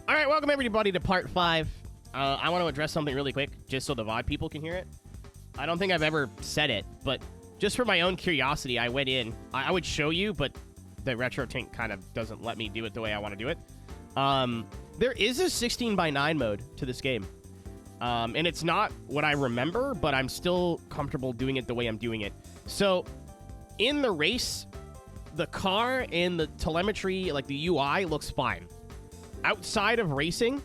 All right, welcome everybody to part 5. I want to address something really quick, just so the VOD people can hear it. I don't think I've ever said it, but just for my own curiosity, I went in. I would show you, but the Aeroteq kind of doesn't let me do it the way I want to do it. There is a 16:9 mode to this game. And it's not what I remember, but I'm still comfortable doing it the way I'm doing it. So, in the race, the car and the telemetry, like the UI, looks fine. Outside of racing,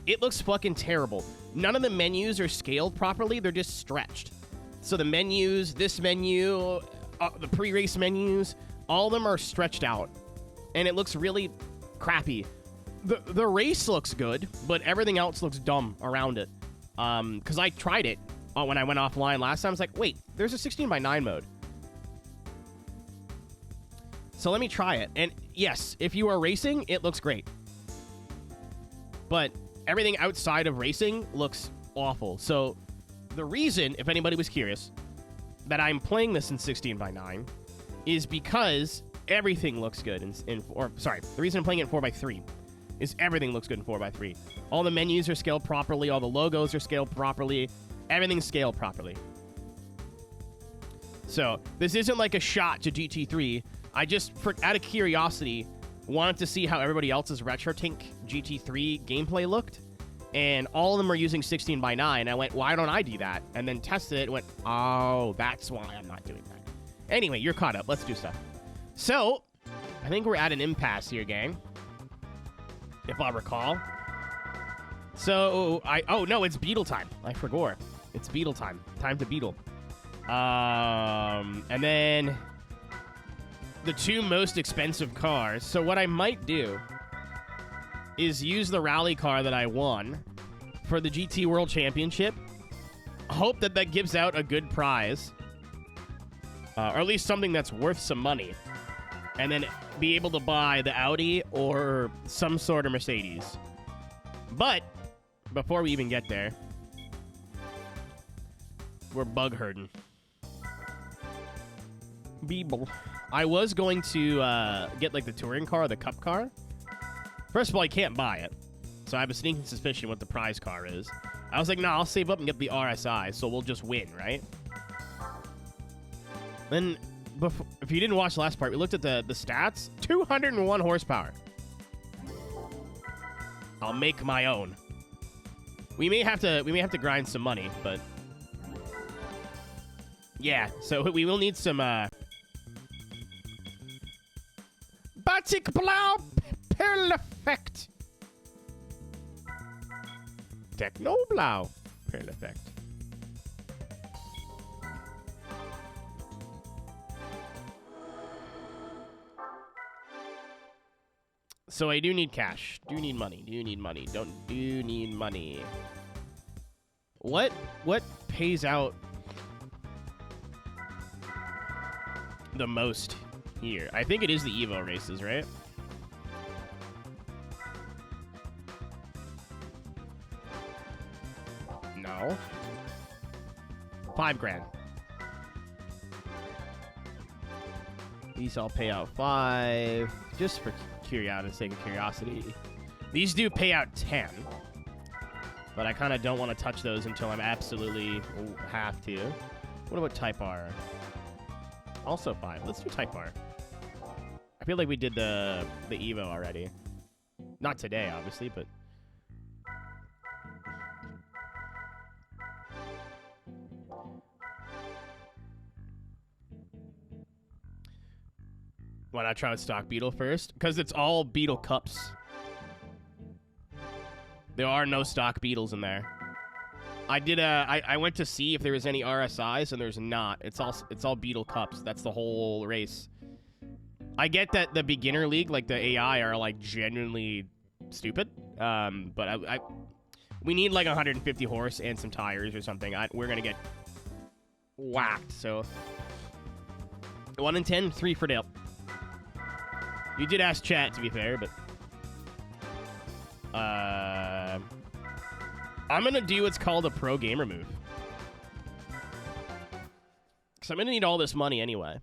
it looks fucking terrible. None of the menus are scaled properly. They're just stretched. So the menus, this menu, the pre-race menus, all of them are stretched out. And it looks really crappy. The race looks good, but everything else looks dumb around it. Because I tried it when I went offline last time. I was like, wait, there's a 16:9 mode. So let me try it. And yes, if you are racing, it looks great. But everything outside of racing looks awful. So the reason, if anybody was curious, that I'm playing this in 16:9 is because everything looks good the reason I'm playing it in 4:3 is everything looks good in 4:3. All the menus are scaled properly, all the logos are scaled properly, everything's scaled properly. So this isn't like a shot to GT3. I just, out of curiosity, wanted to see how everybody else's Aeroteq GT3 gameplay looked, and all of them are using 16:9. I went, why don't I do that? And then tested it and went, oh, that's why I'm not doing that. Anyway, you're caught up. Let's do stuff. So, I think we're at an impasse here, gang, if I recall. So, oh, no, it's Beetle time. I forgot. It's Beetle time. Time to Beetle. And then the two most expensive cars. So what I might do is use the rally car that I won for the GT World Championship. Hope that that gives out a good prize. Or at least something that's worth some money. And then be able to buy the Audi or some sort of Mercedes. But before we even get there, we're bug herding. Beeble. I was going to get like the touring car, the cup car. First of all, I can't buy it. So I have a sneaking suspicion what the prize car is. I was like, nah, I'll save up and get the RSI, so we'll just win, right? Then, if you didn't watch the last part, we looked at the stats. 201 horsepower. I'll make my own. We may have to grind some money, but yeah. So we will need some Batik Blau Perfect. Techno Blau Perfect. So I do need cash. Do need money. Do need money. Do need money. What pays out the most here? I think it is the Evo races, right? No. 5 grand. These all pay out 5. Just for sake of curiosity. These do pay out 10. But I kind of don't want to touch those until I'm absolutely have to. What about Type R? Also 5. Let's do Type R. I feel like we did the Evo already. Not today, obviously, but... Why not try with stock Beetle first? Because it's all Beetle Cups. There are no stock Beetles in there. I went to see if there was any RSIs, and there's not. It's all Beetle Cups. That's the whole race. I get that the beginner league, like the AI, are like genuinely stupid. But we need like 150 horse and some tires or something. We're gonna get whacked. So 1 in 10, 3 for Dale. You did ask chat, to be fair, but I'm gonna do what's called a pro gamer move. Because I'm gonna need all this money anyway.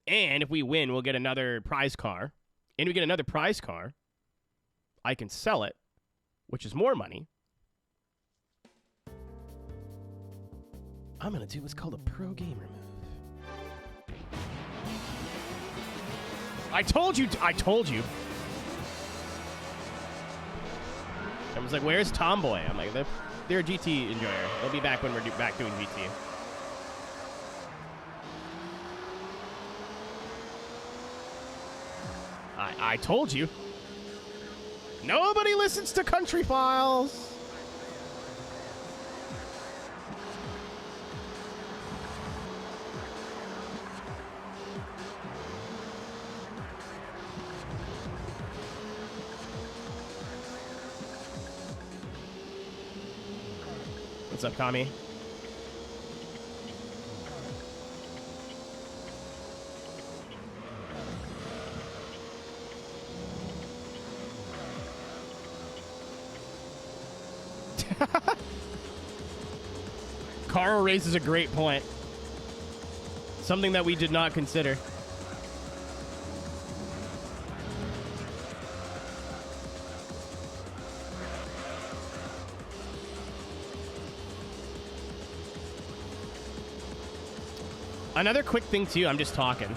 And if we win, we'll get another prize car. And we get another prize car. I can sell it, which is more money. I'm going to do what's called a pro gamer move. I told you. I was like, where's Tomboy? I'm like, they're a GT enjoyer. They'll be back when we're back doing GT. I told you. Nobody listens to Country Files. What's up, Kami? Carl raises a great point. Something that we did not consider. Another quick thing, too, I'm just talking.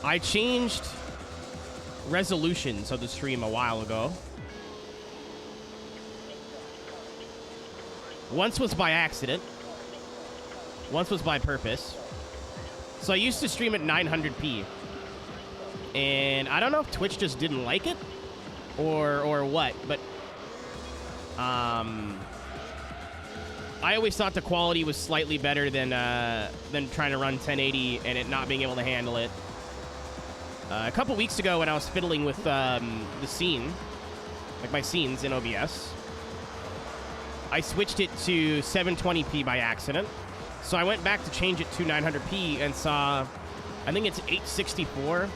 I changed resolutions of the stream a while ago. Once was by accident. Once was by purpose. So I used to stream at 900p. And I don't know if Twitch just didn't like it or what, but I always thought the quality was slightly better than trying to run 1080 and it not being able to handle it. A couple weeks ago when I was fiddling with the scene, like my scenes in OBS, I switched it to 720p by accident. So I went back to change it to 900p and saw, I think it's 864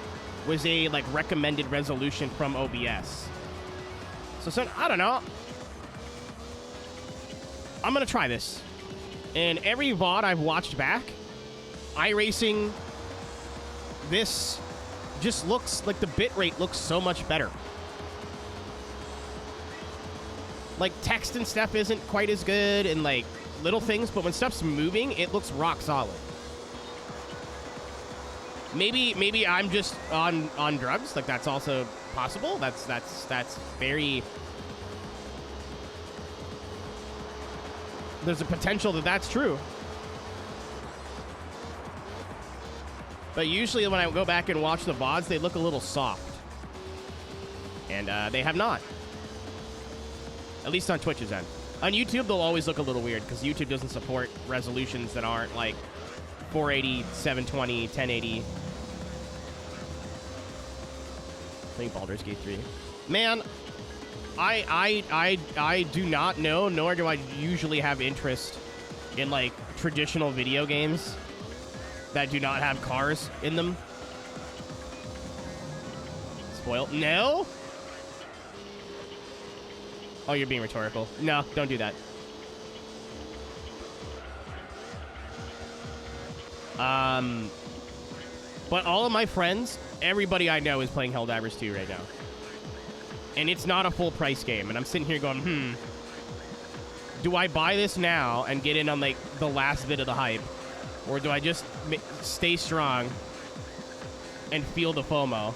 was a like recommended resolution from OBS. So I don't know. I'm going to try this. And every VOD I've watched back, iRacing, this just looks like the bitrate looks so much better. Like, text and stuff isn't quite as good and, like, little things, but when stuff's moving, it looks rock solid. Maybe I'm just on drugs. Like, that's also possible. That's very... There's a potential that that's true. But usually when I go back and watch the VODs, they look a little soft. And they have not. At least on Twitch's end. On YouTube, they'll always look a little weird because YouTube doesn't support resolutions that aren't like 480, 720, 1080. I think Baldur's Gate 3. Man, I do not know, nor do I usually have interest in like traditional video games that do not have cars in them. Spoiled? No? Oh, you're being rhetorical. No, don't do that. But all of my friends, everybody I know is playing Helldivers 2 right now. And it's not a full price game. And I'm sitting here going, do I buy this now and get in on like the last bit of the hype? Or do I just stay strong and feel the FOMO?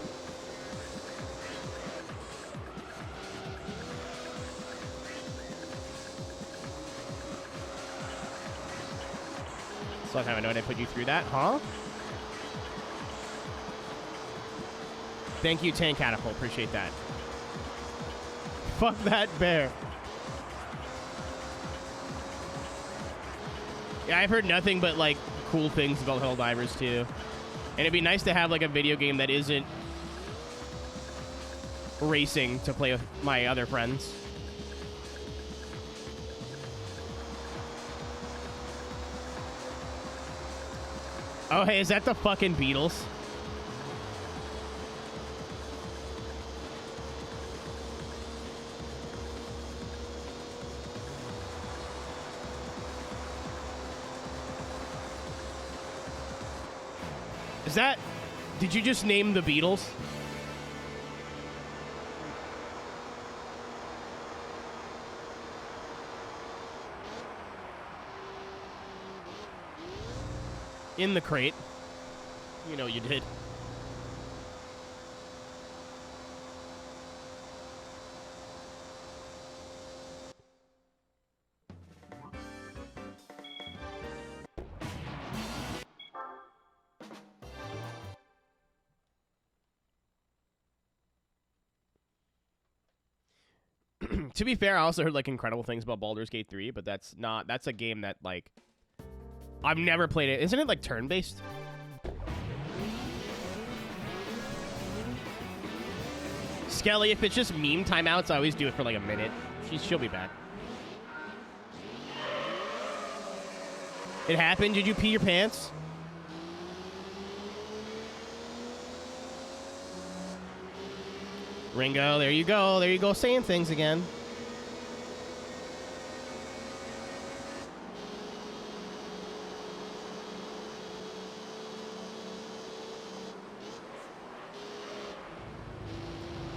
So I know I put you through that, huh? Thank you, Tank Catapult. Appreciate that. Fuck that bear. Yeah, I've heard nothing but like cool things about Helldivers 2. And it'd be nice to have like a video game that isn't racing to play with my other friends. Oh, hey, is that the fucking Beatles? Is that... Did you just name the Beatles? In the crate. You know you did. To be fair, I also heard like incredible things about Baldur's Gate 3, but that's a game that like I've never played it. Isn't it like turn-based? Skelly, if it's just meme timeouts, I always do it for like a minute. She'll be back. It happened? Did you pee your pants? Ringo, there you go. There you go, saying things again.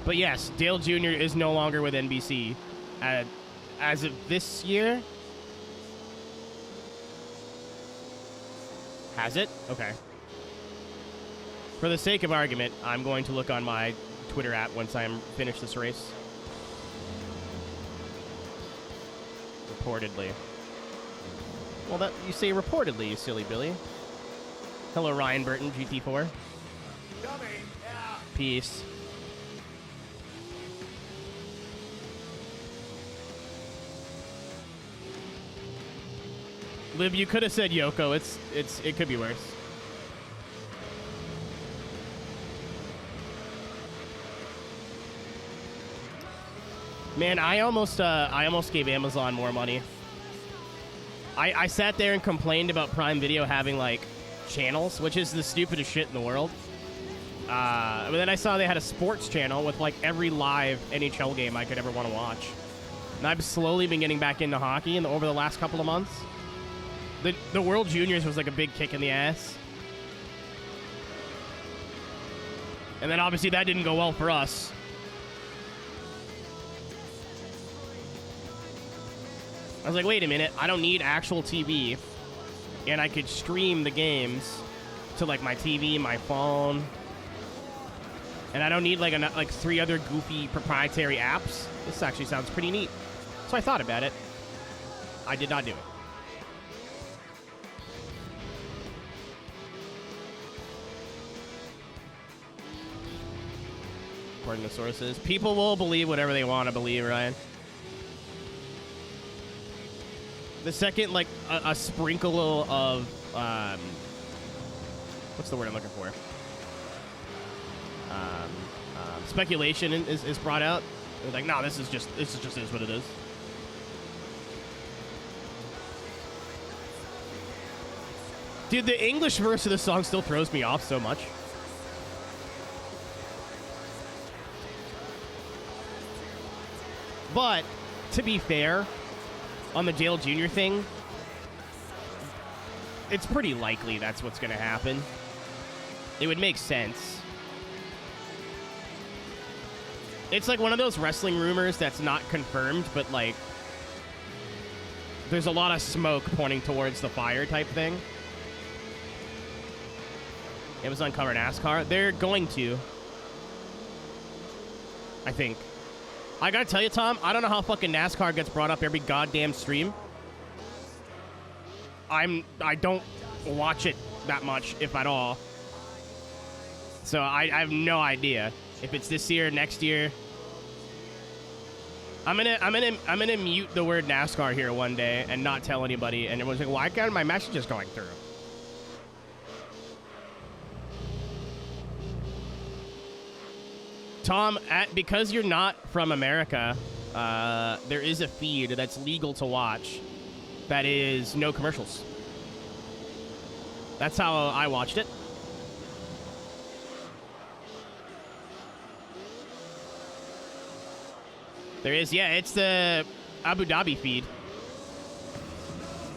But yes, Dale Jr. is no longer with NBC. As of this year? Has it? Okay. For the sake of argument, I'm going to look on my Twitter app once I'm finished this race. Reportedly. Well, that you say reportedly, you silly Billy. Hello, Ryan Burton, GT4. Peace. Liv, you could have said Yoko. It could be worse. Man, I almost gave Amazon more money. I sat there and complained about Prime Video having like channels, which is the stupidest shit in the world. But then I saw they had a sports channel with like every live NHL game I could ever want to watch. And I've slowly been getting back into hockey over the last couple of months. The World Juniors was like a big kick in the ass. And then obviously that didn't go well for us. I was like, wait a minute, I don't need actual TV. And I could stream the games to like my TV, my phone. And I don't need like 3 other goofy proprietary apps. This actually sounds pretty neat. So I thought about it. I did not do it. According to sources. People will believe whatever they want to believe, Ryan. The second, like, a sprinkle of, what's the word I'm looking for? Speculation is brought out. It's like, no, this is just what it is. Dude, the English verse of the song still throws me off so much. But, to be fair, on the Dale Jr. thing, it's pretty likely that's what's going to happen. It would make sense. It's like one of those wrestling rumors that's not confirmed, but like, there's a lot of smoke pointing towards the fire type thing. Amazon cover NASCAR. They're going to. I think. I gotta tell you, Tom, I don't know how fucking NASCAR gets brought up every goddamn stream. I don't watch it that much, if at all. So I have no idea if it's this year, next year. I'm gonna mute the word NASCAR here one day and not tell anybody, and everyone's like, why can't my messages going through? Tom, because you're not from America, there is a feed that's legal to watch that is no commercials. That's how I watched it. There is, yeah, it's the Abu Dhabi feed.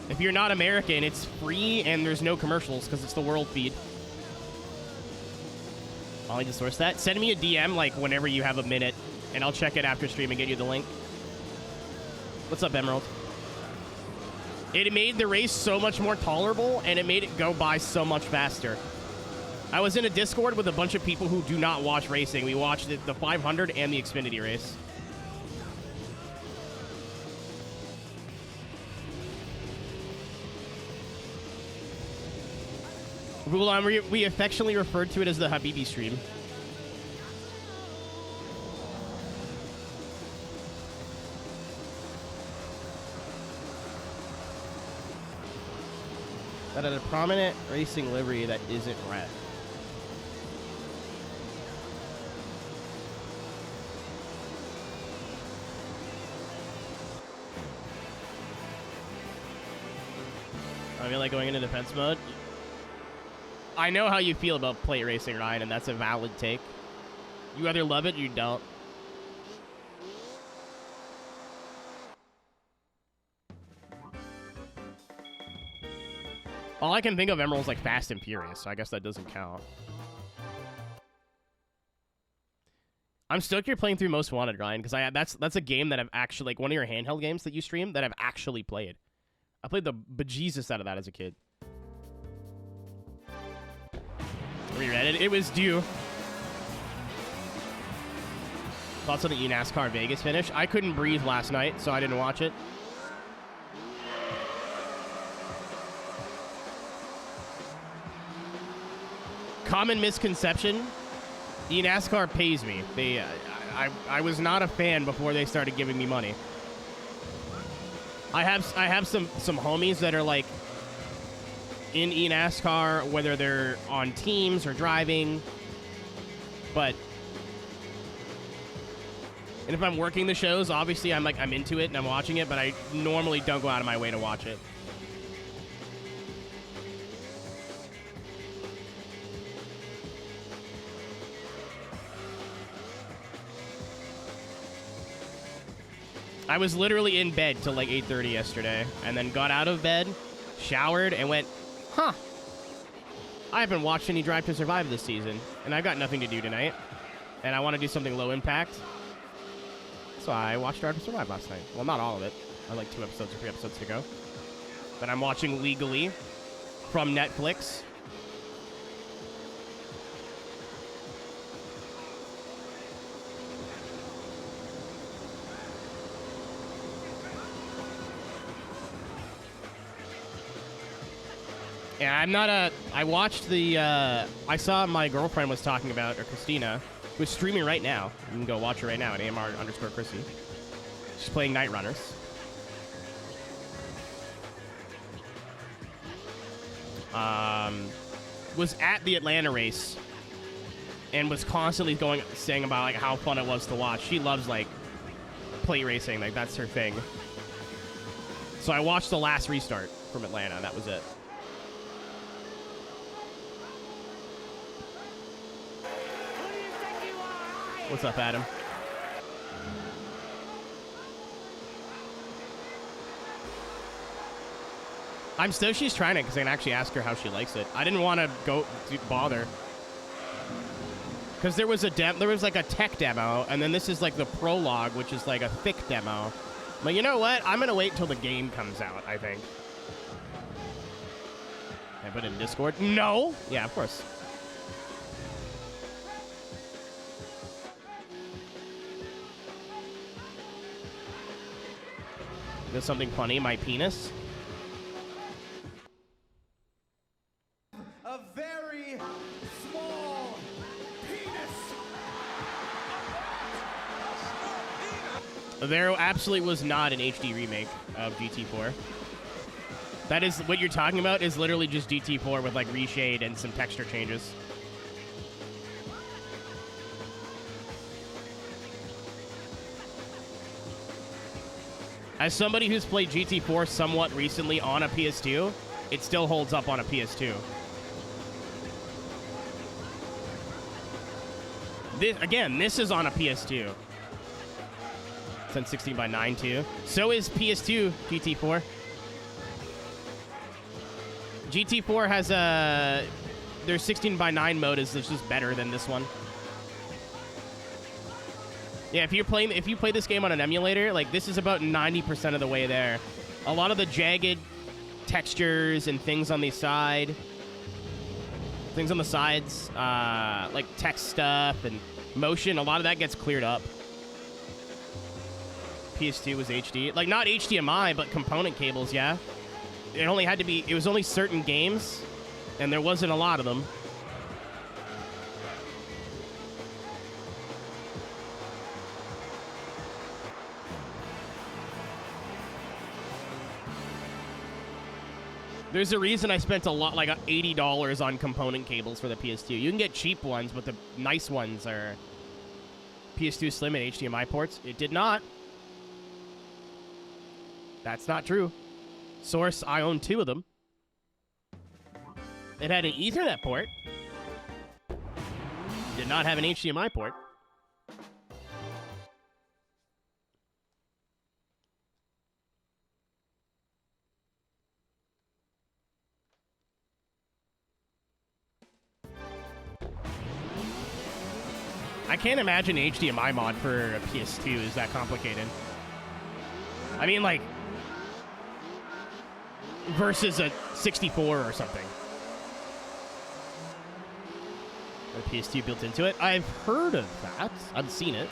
If you're not American, it's free and there's no commercials because it's the world feed. I'll need to source that. Send me a DM like whenever you have a minute, and I'll check it after stream and get you the link. What's up, Emerald? It made the race so much more tolerable, and it made it go by so much faster. I was in a Discord with a bunch of people who do not watch racing. We watched the 500 and the Xfinity race. Rulan, we affectionately referred to it as the Habibi stream. That had a prominent racing livery that isn't red. I feel like going into defense mode. I know how you feel about plate racing, Ryan, and that's a valid take. You either love it or you don't. All I can think of Emerald's like Fast and Furious, so I guess that doesn't count. I'm stoked you're playing through Most Wanted, Ryan, because that's a game that I've actually, like, one of your handheld games that you stream that I've actually played. I played the bejesus out of that as a kid. Reread it. It was due. Thoughts on the eNASCAR Vegas finish? I couldn't breathe last night, so I didn't watch it. Common misconception. eNASCAR pays me. I was not a fan before they started giving me money. I have some homies that are like in eNASCAR, whether they're on teams or driving. And if I'm working the shows, obviously I'm into it and I'm watching it, but I normally don't go out of my way to watch it. I was literally in bed till like 8:30 yesterday, and then got out of bed, showered, and went, huh, I haven't watched any Drive to Survive this season, and I've got nothing to do tonight, and I want to do something low impact. So I watched Drive to Survive last night. Well, not all of it. I had like 2 episodes or 3 episodes to go. But I'm watching legally from Netflix. Yeah, I'm not a... I watched the... I saw my girlfriend was talking about, or Christina, who's streaming right now. You can go watch her right now at AMR_Chrissy. She's playing Night Runners. Was at the Atlanta race and was constantly saying about like how fun it was to watch. She loves like plate racing, like that's her thing. So I watched the last restart from Atlanta, and that was it. What's up, Adam? I'm stoked she's trying it because I can actually ask her how she likes it. I didn't want to bother because there was like a tech demo, and then this is like the prologue, which is like a thick demo. But you know what? I'm gonna wait till the game comes out. I think. I put it in Discord. No. Yeah, of course. There's something funny. My penis. A very small penis. There absolutely was not an HD remake of GT4. That is what you're talking about. Is literally just GT4 with like reshade and some texture changes. As somebody who's played GT4 somewhat recently on a PS2, it still holds up on a PS2. This is on a PS2. It's on 16:9 too. So is PS2 GT4. GT4 has their 16:9 mode is just better than this one. Yeah, if you play this game on an emulator, like this is about 90% of the way there. A lot of the jagged textures and things on the side. Things on the sides, like text stuff and motion. A lot of that gets cleared up. PS2 was HD. Like, not HDMI, but component cables, yeah. It only had to be... It was only certain games, and there wasn't a lot of them. There's a reason I spent a lot, like $80 on component cables for the PS2. You can get cheap ones, but the nice ones are PS2 Slim and HDMI ports. It did not. That's not true. Source, I own 2 of them. It had an Ethernet port. Did not have an HDMI port. I can't imagine an HDMI mod for a PS2 is that complicated. I mean, like, versus a 64 or something. The PS2 built into it. I've heard of that. I've seen it.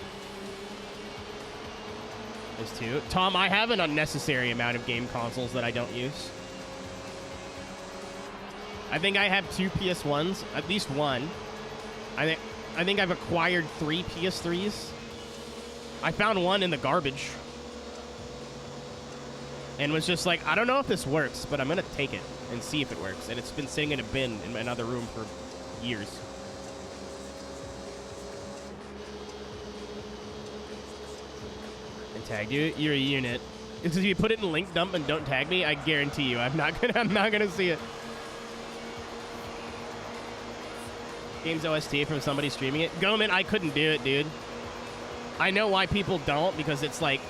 There's 2. Tom, I have an unnecessary amount of game consoles that I don't use. I think I have 2 PS1s, at least 1. I think I've acquired 3 PS3s. I found one in the garbage. And was just like, I don't know if this works, but I'm going to take it and see if it works. And it's been sitting in a bin in another room for years. And tagged you? You're a unit. It's if you put it in link dump and don't tag me, I guarantee you I'm not gonna see it. Games OST from somebody streaming it. Goman, I couldn't do it, dude. I know why people don't, because it's like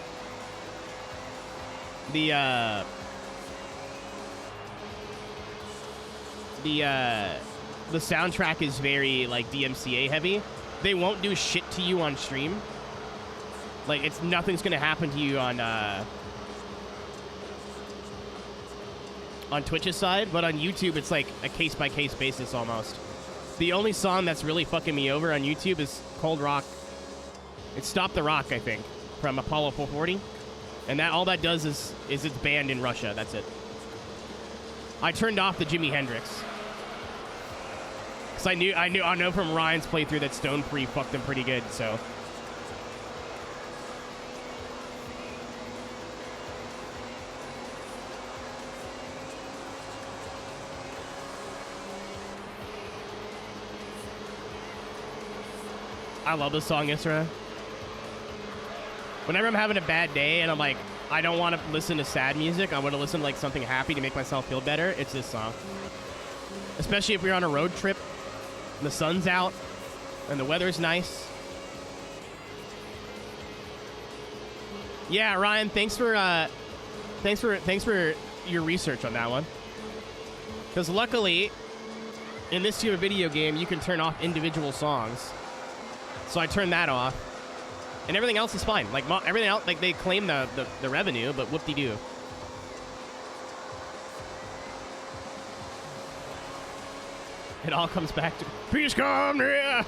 the soundtrack is very like DMCA heavy. They won't do shit to you on stream. Like, it's nothing's gonna happen to you on Twitch's side, but on YouTube it's like a case-by-case basis almost. The only song that's really fucking me over on YouTube is Cold Rock. It's Stop the Rock, I think, from Apollo 440. And that all that does is it's banned in Russia. That's it. I turned off the Jimi Hendrix. Because I know from Ryan's playthrough that Stone Free fucked him pretty good, so. I love this song, Isra. Whenever I'm having a bad day and I'm like, I don't want to listen to sad music, I want to listen to like something happy to make myself feel better, it's this song. Especially if we're on a road trip and the sun's out and the weather's nice. Yeah, Ryan, thanks for your research on that one. Because luckily, in this type of video game, you can turn off individual songs. So I turned that off, and everything else is fine. Like everything else, like they claim the revenue, but whoop-de-doo. It all comes back to peace come near.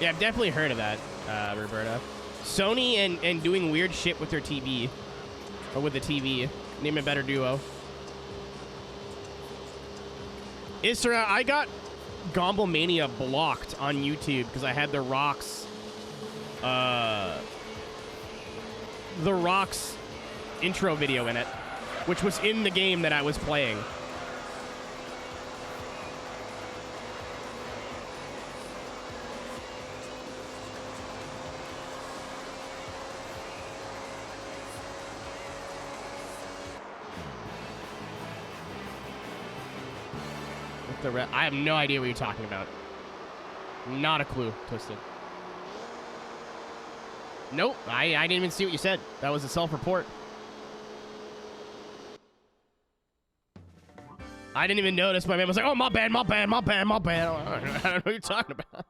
Yeah, I've definitely heard of that, Roberta. Sony and doing weird shit with their TV. Or with the TV. Name a better duo. Isra, I got Gomblemania blocked on YouTube because I had The Rock's intro video in it, which was in the game that I was playing. I have no idea what you're talking about. Not a clue, Twisted. Nope, I didn't even see what you said. That was a self-report. I didn't even notice. My man was like, oh, my bad. I don't know what you're talking about.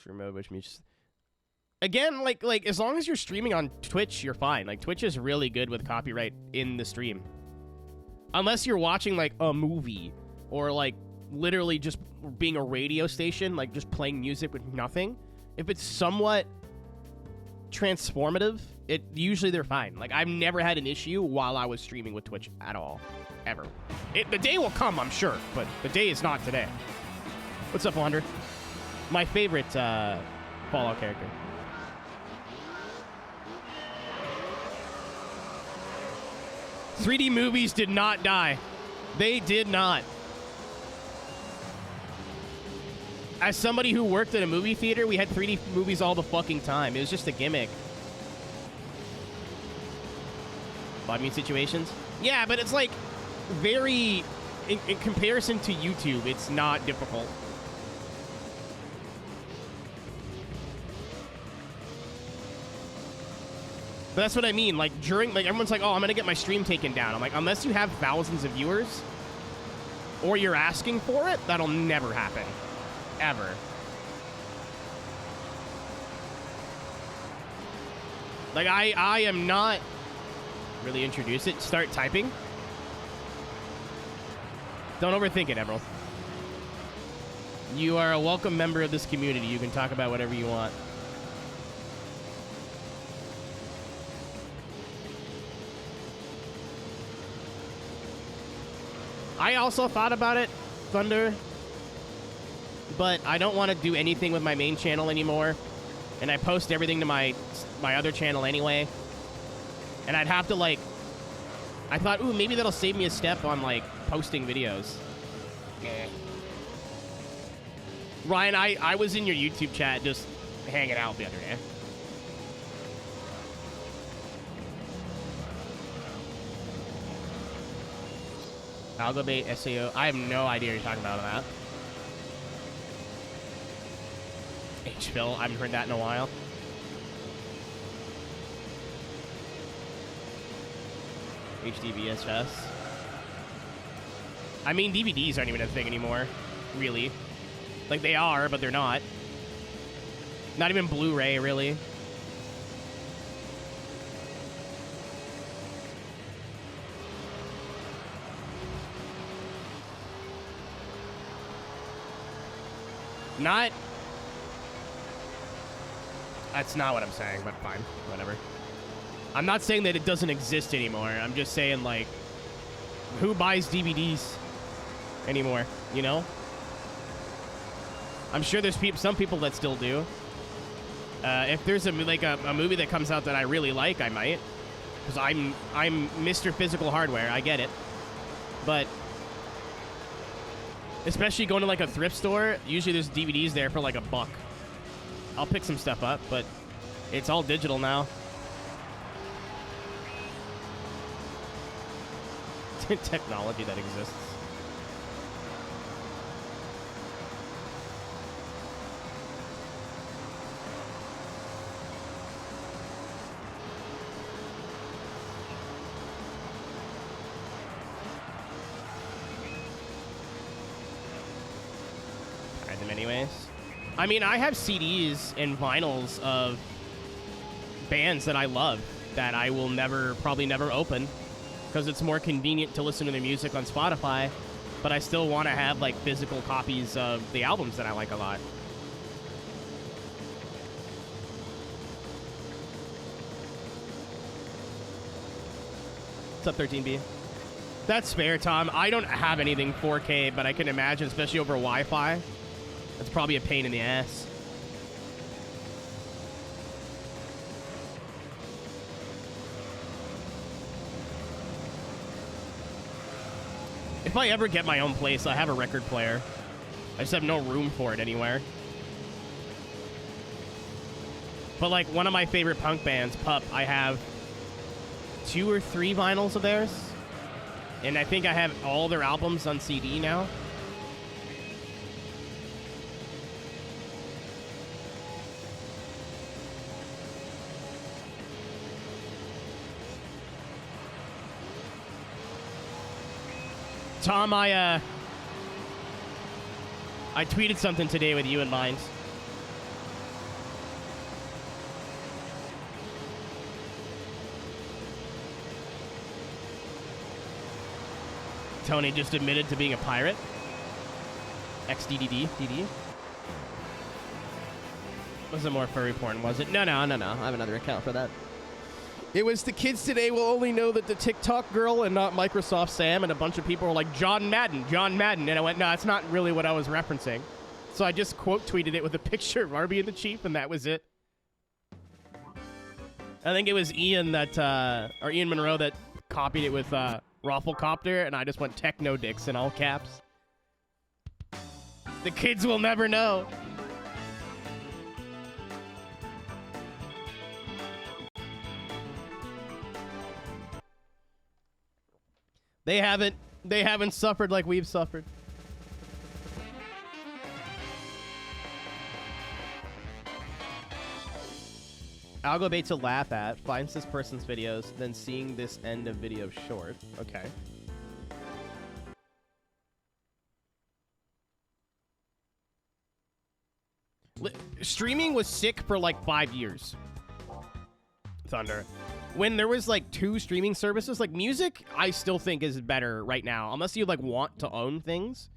remote, which means again, like as long as you're streaming on Twitch, you're fine. Like Twitch is really good with copyright in the stream, unless you're watching like a movie or like literally just being a radio station, like just playing music with nothing. If it's somewhat transformative, usually they're fine. Like I've never had an issue while I was streaming with Twitch at all, ever. The day will come, I'm sure, but the day is not today. What's up, Wander? My favorite Fallout character. "3D movies did not die. They did not." As somebody who worked at a movie theater, we had 3D movies all the fucking time. It was just a gimmick. I mean, situations? Yeah, but it's like very... In comparison to YouTube, it's not difficult. But that's what I mean. Like, during... Like, everyone's like, oh, I'm gonna get my stream taken down. I'm like, unless you have thousands of viewers, or you're asking for it, that'll never happen. Ever. Like, I am not... Really introduce it. Start typing. Don't overthink it, Emerald. You are a welcome member of this community. You can talk about whatever you want. I also thought about it, Thunder, but I don't want to do anything with my main channel anymore, and I post everything to my other channel anyway, and I'd have to, like, I thought, ooh, maybe that'll save me a step on, like, posting videos. Ryan, I was in your YouTube chat just hanging out the other day. Algobait SAO. I have no idea what you're talking about on that. H-Phil. I haven't heard that in a while. HD VHS. I mean, DVDs aren't even a thing anymore. Really. Like, they are, but they're not. Not even Blu-ray, really. Not... That's not what I'm saying, but fine. Whatever. I'm not saying that it doesn't exist anymore. I'm just saying, like, who buys DVDs anymore, you know? I'm sure there's some people that still do. If there's a movie that comes out that I really like, I might. Because I'm Mr. Physical Hardware. I get it. But... especially going to, like, a thrift store, usually there's DVDs there for, like, $1. I'll pick some stuff up, but it's all digital now. Technology that exists. Hide them anyways. I mean, I have CDs and vinyls of bands that I love that I will probably never open. Because it's more convenient to listen to their music on Spotify, but I still want to have, like, physical copies of the albums that I like a lot. What's up, 13B? That's fair, Tom. I don't have anything 4K, but I can imagine, especially over Wi-Fi, that's probably a pain in the ass. If I ever get my own place, I have a record player. I just have no room for it anywhere. But, like, one of my favorite punk bands, Pup, I have 2 or 3 vinyls of theirs. And I think I have all their albums on CD now. Tom, I tweeted something today with you in mind. Tony just admitted to being a pirate. XDDD. DD. Wasn't more furry porn, was it? No. I have another account for that. It was the kids today will only know that the TikTok girl and not Microsoft Sam, and a bunch of people were like, John Madden. And I went, no, that's not really what I was referencing. So I just quote tweeted it with a picture of Arby and the Chief, and that was it. I think it was Ian or Ian Monroe that copied it with Rafflecopter, and I just went techno dicks in all caps. The kids will never know. They haven't suffered like we've suffered. Algo bait to laugh at, finds this person's videos, then seeing this end of video short. Okay. Streaming was sick for like 5 years. Thunder. When there was like 2 streaming services, like music, I still think is better right now, unless you like want to own things.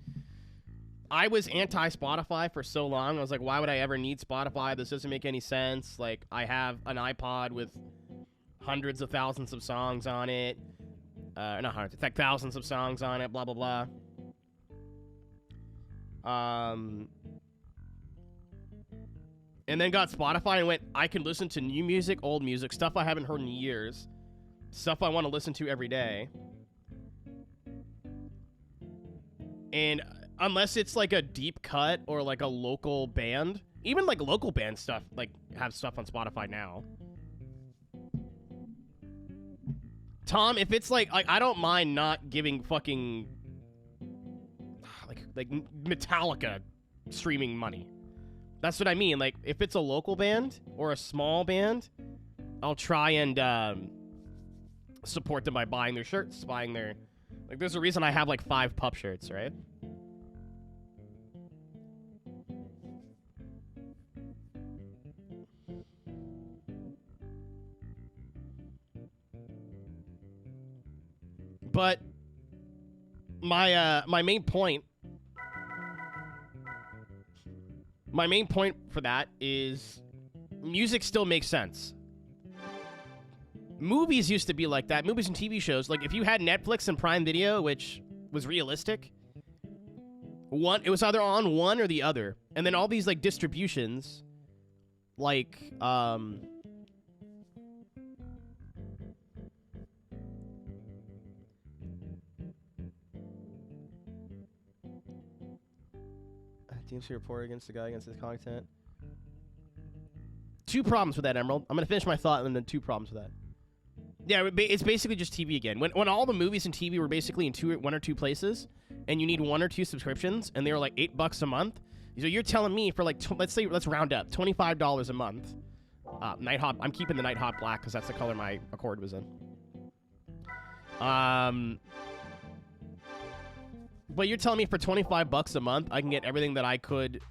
I was anti-Spotify for so long. I was like, why would I ever need Spotify? This doesn't make any sense. Like, I have an iPod with hundreds of thousands of songs on it. Not hundreds, it's like thousands of songs on it, blah, blah, blah. And then got Spotify and went, I can listen to new music, old music, stuff I haven't heard in years, stuff I want to listen to every day. And unless it's like a deep cut or like a local band, even like local band stuff, like have stuff on Spotify now. Tom, if it's like I don't mind not giving fucking like Metallica streaming money. That's what I mean. Like, if it's a local band or a small band, I'll try and support them by buying their shirts, buying their... Like, there's a reason I have, like, 5 pup shirts, right? But my main point... My main point for that is music still makes sense. Movies used to be like that. Movies and TV shows. Like, if you had Netflix and Prime Video, which was realistic, it was either on one or the other. And then all these, like, distributions, like, DMC report against the guy against his content. 2 problems with that, Emerald. I'm going to finish my thought and then 2 problems with that. Yeah, it's basically just TV again. When all the movies and TV were basically in 1 or 2 places, and you need 1 or 2 subscriptions, and they were like $8 a month, so you're telling me for like, let's round up, $25 a month. Nighthawk, I'm keeping the Nighthawk black because that's the color my Accord was in. But you're telling me for $25 a month, I can get everything that I could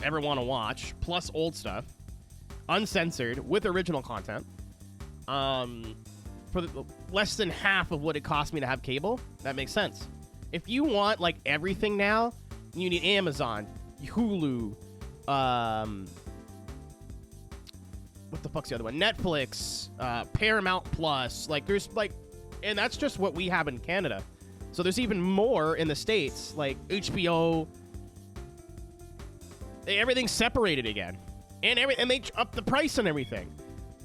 ever want to watch, plus old stuff, uncensored, with original content, for less than half of what it cost me to have cable. That makes sense. If you want, like, everything now, you need Amazon, Hulu, what the fuck's the other one? Netflix, Paramount Plus, like, there's, like, and that's just what we have in Canada. So there's even more in the States, like HBO. Everything's separated again. And they up the price on everything.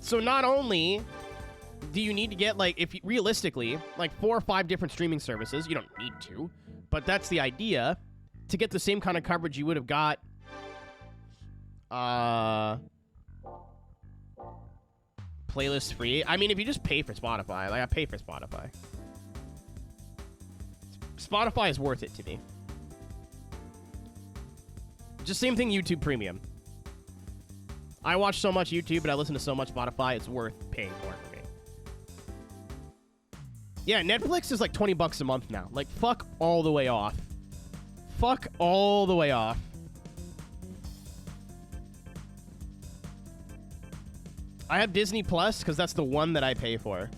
So not only do you need to get, like, realistically, like 4 or 5 different streaming services, you don't need to, but that's the idea, to get the same kind of coverage you would have got playlist free. I mean, if you just pay for Spotify, like, I pay for Spotify. Spotify is worth it to me. Just same thing, YouTube Premium. I watch so much YouTube and I listen to so much Spotify, it's worth paying more for me. Yeah, Netflix is like $20 a month now. Like, fuck all the way off. Fuck all the way off. I have Disney Plus because that's the one that I pay for.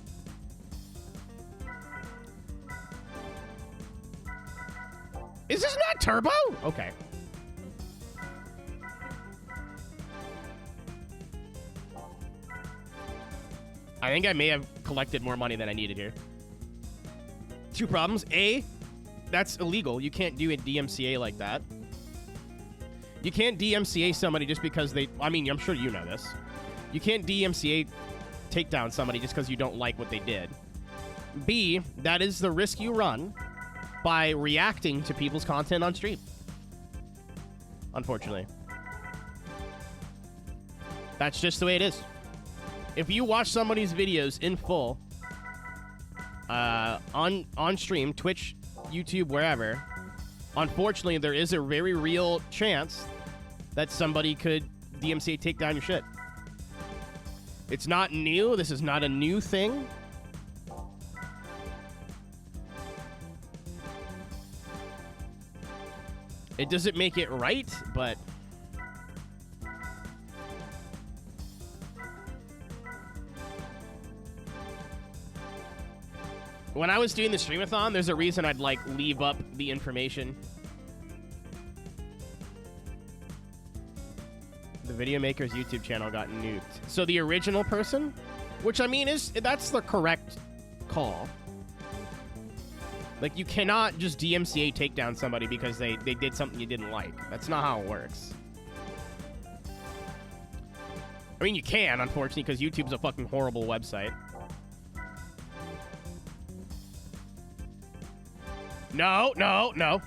turbo? Okay. I think I may have collected more money than I needed here. Two problems. A, that's illegal. You can't do a DMCA like that. You can't DMCA somebody just because they... I mean, I'm sure you know this. You can't DMCA take down somebody just because you don't like what they did. B, that is the risk you run by reacting to people's content on stream. Unfortunately. That's just the way it is. If you watch somebody's videos in full on stream, Twitch, YouTube, wherever, unfortunately, there is a very real chance that somebody could DMCA take down your shit. It's not new. This is not a new thing. It doesn't make it right, but... when I was doing the streamathon, there's a reason I'd, like, leave up the information. The video maker's YouTube channel got nuked. So the original person, which I mean that's the correct call. Like, you cannot just DMCA take down somebody because they did something you didn't like. That's not how it works. I mean, you can, unfortunately, because YouTube's a fucking horrible website. No, no, no.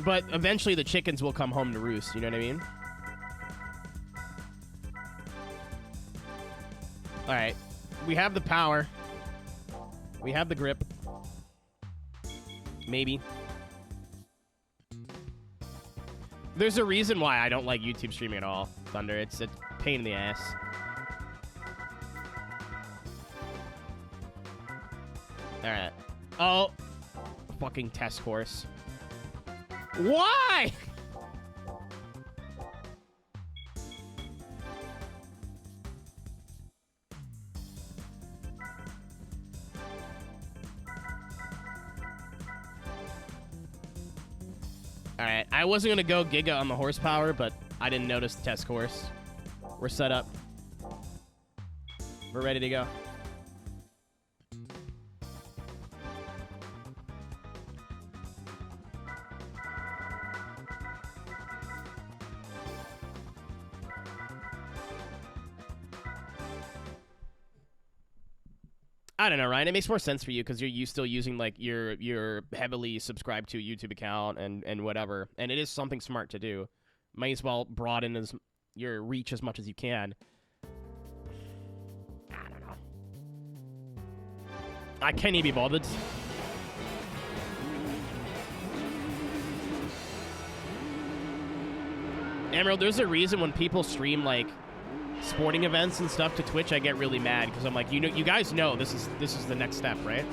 But eventually the chickens will come home to roost, you know what I mean? Alright. We have the power. We have the grip. Maybe. There's a reason why I don't like YouTube streaming at all, Thunder. It's a pain in the ass. Alright. Oh. Fucking test course. Why? Alright, I wasn't gonna go Giga on the horsepower, but I didn't notice the test course. We're set up. We're ready to go. I don't know, Ryan. It makes more sense for you because you're still using like your heavily subscribed to YouTube account and whatever, and it is something smart to do. Might as well broaden your reach as much as you can. I don't know. I can't even be bothered. Emerald, there's a reason when people stream like sporting events and stuff to Twitch, I get really mad because I'm like, you guys know this is the next step, right?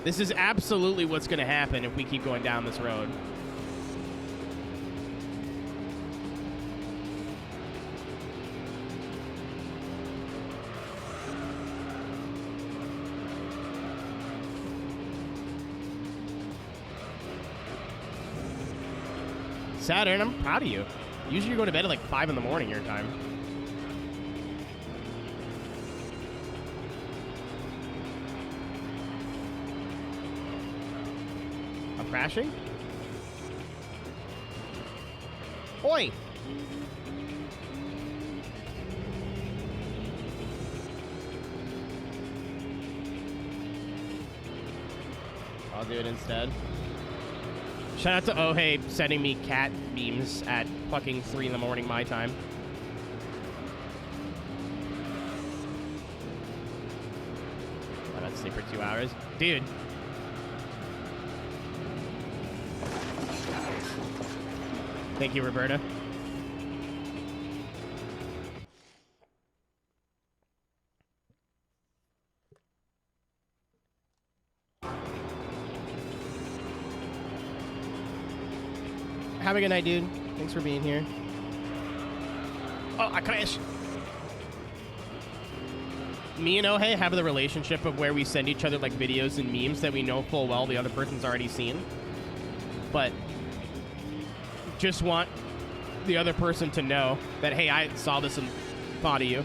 This is absolutely what's going to happen if we keep going down this road. Saturn, I'm proud of you. Usually you go to bed at like 5 in the morning your time. I'm crashing? Oi! I'll do it instead. Shout out to Ohei sending me cat memes at fucking 3 in the morning my time. I'm about to sleep for 2 hours. Dude. Thank you, Roberta. Have a good night, dude. Thanks for being here. Oh, I crashed. Me and Ohei have the relationship of where we send each other like videos and memes that we know full well the other person's already seen. But just want the other person to know that, hey, I saw this and thought of you.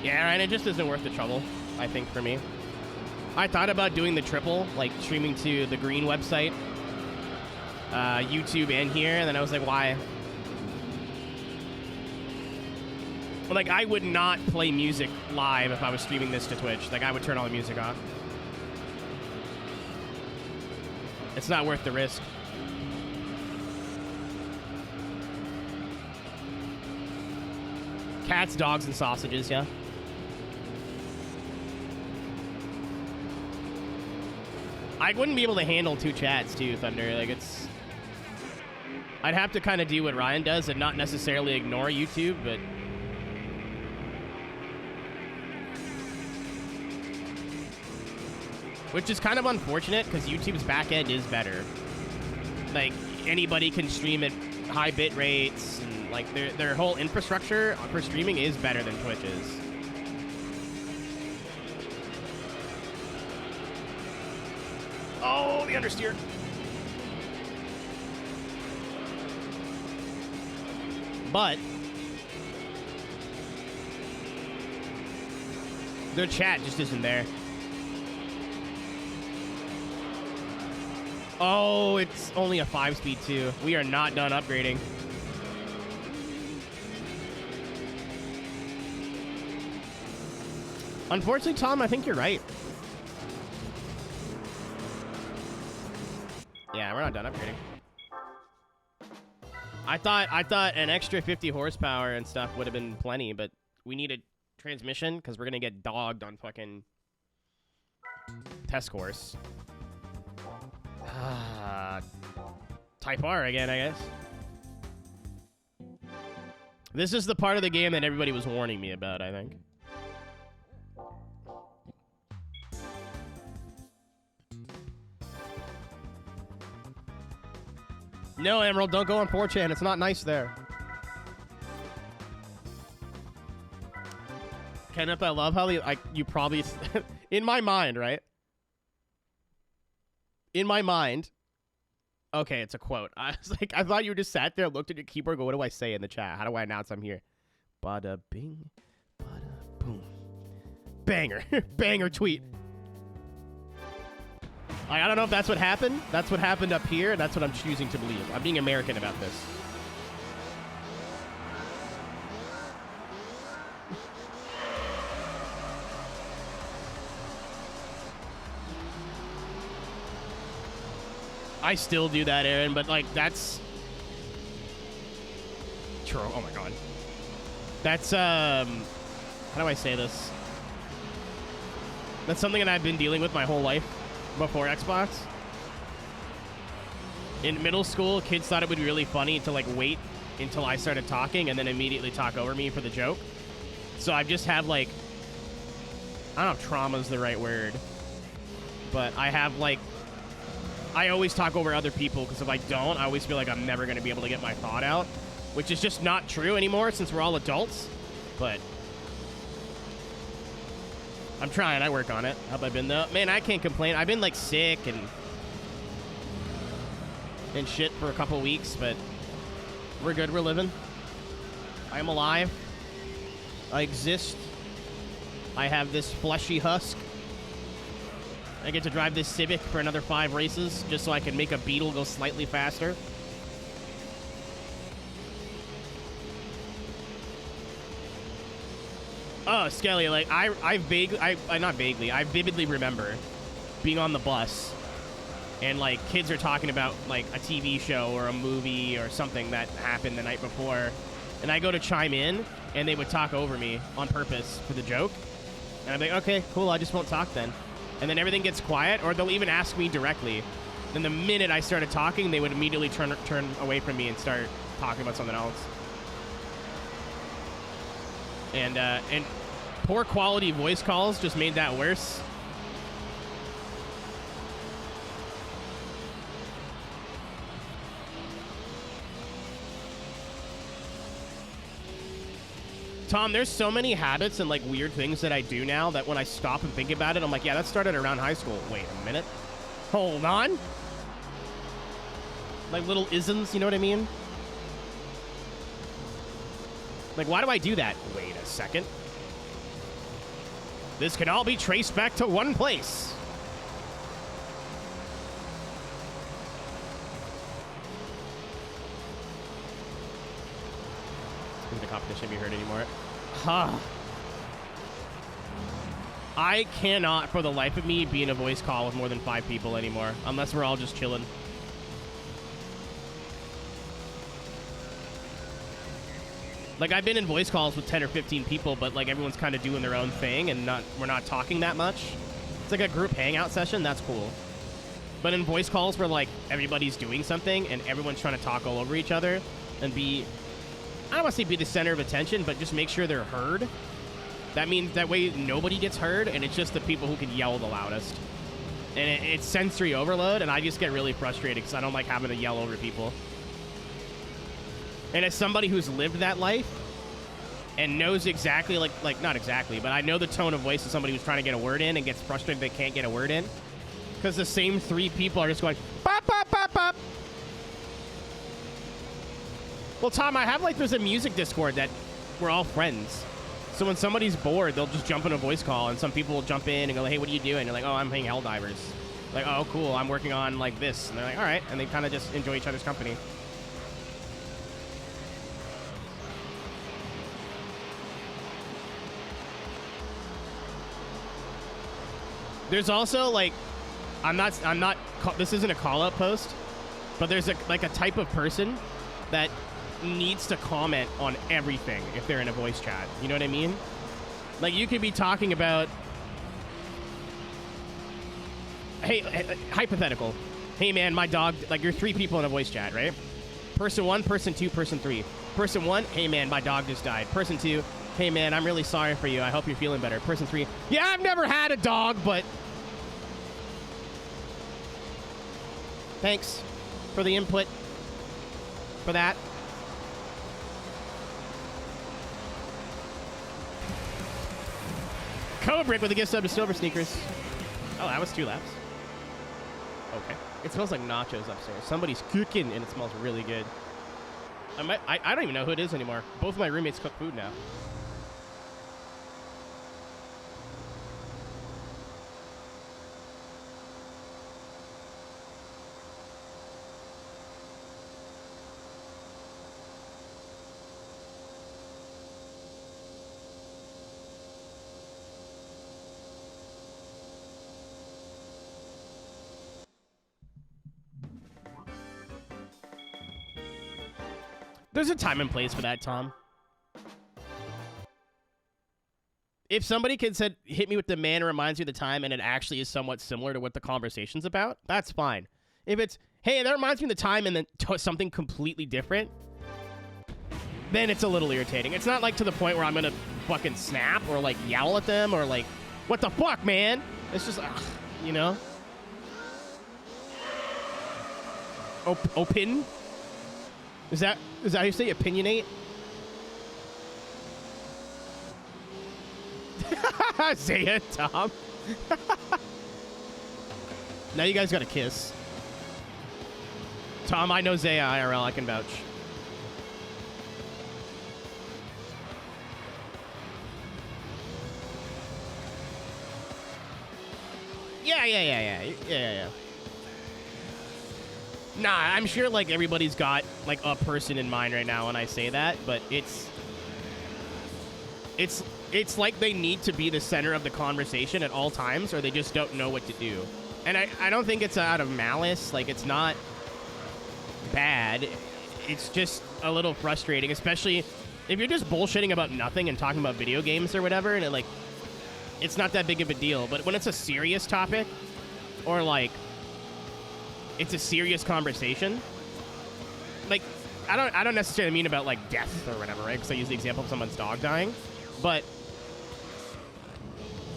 Yeah, right, it just isn't worth the trouble, I think, for me. I thought about doing the triple, like streaming to the Green website, YouTube and here, and then I was like, why? Like, I would not play music live if I was streaming this to Twitch. Like, I would turn all the music off. It's not worth the risk. Cats, dogs, and sausages, yeah. I wouldn't be able to handle 2 chats, too, Thunder. Like, it's... I'd have to kind of do what Ryan does and not necessarily ignore YouTube, but... Which is kind of unfortunate, because YouTube's back end is better. Like, anybody can stream at high bit rates, and, like, their whole infrastructure for streaming is better than Twitch's. Oh, the understeer. But their chat just isn't there. Oh, it's only a 5-speed too. We are not done upgrading. Unfortunately, Tom, I think you're right. Yeah, we're not done upgrading. I thought an extra 50 horsepower and stuff would have been plenty, but we need a transmission because we're gonna get dogged on fucking test course. Type R again, I guess. This is the part of the game that everybody was warning me about, I think. No, Emerald, don't go on 4chan. It's not nice there. Kenneth, I love how you probably... in my mind, right? In my mind... Okay, it's a quote. I was like, I thought you just sat there, looked at your keyboard, go, what do I say in the chat? How do I announce I'm here? Bada bing, bada boom. Banger. Banger tweet. I don't know if that's what happened. That's what happened up here, and that's what I'm choosing to believe. I'm being American about this. I still do that, Aaron, but, like, that's... True. Oh, my God. That's, how do I say this? That's something that I've been dealing with my whole life. Before Xbox. In middle school, kids thought it would be really funny to, like, wait until I started talking and then immediately talk over me for the joke. So I just have, like, I don't know if trauma's the right word, but I have, like, I always talk over other people because if I don't, I always feel like I'm never going to be able to get my thought out, which is just not true anymore since we're all adults, but... I'm trying. I work on it. How have I been, though? Man, I can't complain. I've been, like, sick and shit for a couple weeks, but we're good. We're living. I am alive. I exist. I have this fleshy husk. I get to drive this Civic for another 5 races just so I can make a Beetle go slightly faster. Oh, Skelly, like, I vividly remember being on the bus and, like, kids are talking about, like, a TV show or a movie or something that happened the night before, and I go to chime in, and they would talk over me on purpose for the joke, and I'm like, okay, cool, I just won't talk then. And then everything gets quiet, or they'll even ask me directly. Then the minute I started talking, they would immediately turn away from me and start talking about something else. And poor quality voice calls just made that worse. Tom, there's so many habits and like weird things that I do now that when I stop and think about it, I'm like, yeah, that started around high school. Wait a minute. Hold on. Like little isms, you know what I mean? Like, why do I do that? Wait a second. This can all be traced back to one place. The competition be heard anymore. Huh. I cannot, for the life of me, be in a voice call with more than 5 people anymore, unless we're all just chilling. Like, I've been in voice calls with 10 or 15 people, but like everyone's kind of doing their own thing, and we're not talking that much. It's like a group hangout session. That's cool. But in voice calls where like everybody's doing something and everyone's trying to talk all over each other and be, I don't want to say be the center of attention, but just make sure they're heard. That means that way nobody gets heard, and it's just the people who can yell the loudest. And it's sensory overload, and I just get really frustrated because I don't like having to yell over people. And as somebody who's lived that life and knows exactly, like not exactly, but I know the tone of voice of somebody who's trying to get a word in and gets frustrated they can't get a word in, because the same 3 people are just going, bop, bop, bop, bop. Well, Tom, I have like there's a music Discord that we're all friends. So when somebody's bored, they'll just jump in a voice call, and some people will jump in and go, hey, what are you doing? And you're like, oh, I'm playing Helldivers. Like, oh, cool, I'm working on like this. And they're like, all right. And they kind of just enjoy each other's company. There's also like, this isn't a call-out post, but there's a type of person that needs to comment on everything if they're in a voice chat. You know what I mean? Like, you could be talking about, hey, hypothetical. Hey, man, my dog, like, you're 3 people in a voice chat, right? Person 1, person 2, person 3. Person 1, hey, man, my dog just died. Person 2, hey, man, I'm really sorry for you. I hope you're feeling better. Person 3, yeah, I've never had a dog, but thanks for the input for that. Cobrick with a gift sub to Silver Sneakers. Oh, that was 2 laps. Okay. It smells like nachos upstairs. Somebody's cooking, and it smells really good. I don't even know who it is anymore. Both of my roommates cook food now. There's a time and place for that, Tom. If somebody could said, hit me with the man who reminds me of the time, and it actually is somewhat similar to what the conversation's about, that's fine. If it's, hey, that reminds me of the time, and then something completely different, then it's a little irritating. It's not like to the point where I'm gonna fucking snap or like yell at them or like, what the fuck, man? It's just, you know? Open? Is that how you say opinionate? Say it, Tom. Now you guys got to kiss. Tom, I know Zaya IRL. I can vouch. Yeah. Nah, I'm sure like everybody's got like a person in mind right now when I say that, but it's like they need to be the center of the conversation at all times, or they just don't know what to do. And I don't think it's out of malice. Like, it's not bad. It's just a little frustrating, especially if you're just bullshitting about nothing and talking about video games or whatever, and it's not that big of a deal. But when it's a serious topic, or like it's a serious conversation, like I don't necessarily mean about like death or whatever, right? Because I use the example of someone's dog dying. But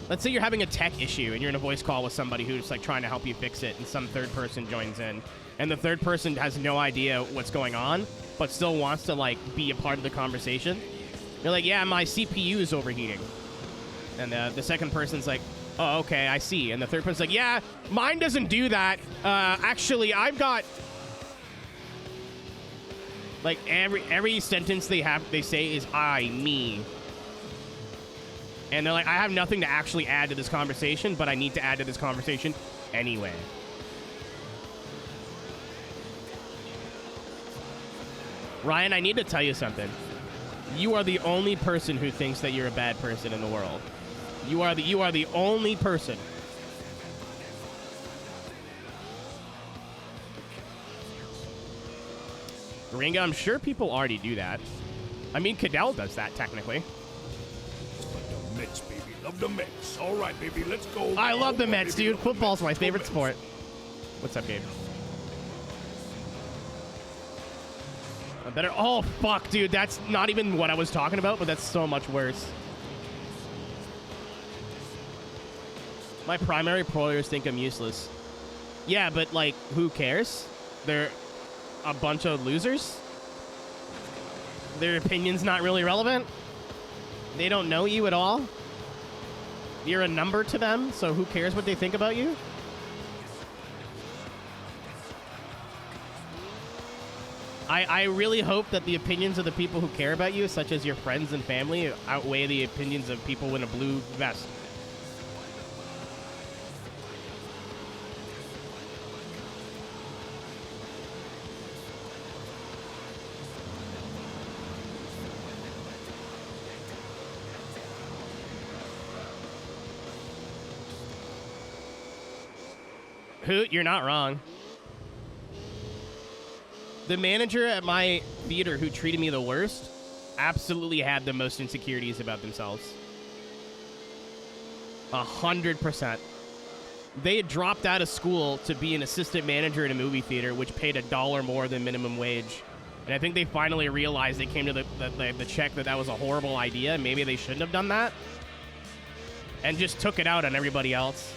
let's say you're having a tech issue and you're in a voice call with somebody who's like trying to help you fix it, and some third person joins in, and the third person has no idea what's going on, but still wants to like be a part of the conversation. You're like, yeah, my CPU is overheating. And the second person's like, oh, okay, I see. And the third person's like, yeah, mine doesn't do that. Actually, I've got... Like, every sentence they say is I, me. And they're like, I have nothing to actually add to this conversation, but I need to add to this conversation anyway. Ryan, I need to tell you something. You are the only person who thinks that you're a bad person in the world. You are the only person. Ringa, I'm sure people already do that. I mean, Cadell does that, technically. The Mets, baby. Love the Mets. All right, baby, let's go. I love the Mets, dude. Football's my favorite sport. What's up, Gabe? I better... Oh, fuck, dude. That's not even what I was talking about, but that's so much worse. My primary players think I'm useless. Yeah, but, like, who cares? They're a bunch of losers. Their opinion's not really relevant. They don't know you at all. You're a number to them, so who cares what they think about you? I really hope that the opinions of the people who care about you, such as your friends and family, outweigh the opinions of people in a blue vest. Hoot, you're not wrong. The manager at my theater who treated me the worst absolutely had the most insecurities about themselves. 100%. They had dropped out of school to be an assistant manager in a movie theater, which paid $1 more than minimum wage. And I think they finally realized they came to the check that was a horrible idea. Maybe they shouldn't have done that. And just took it out on everybody else.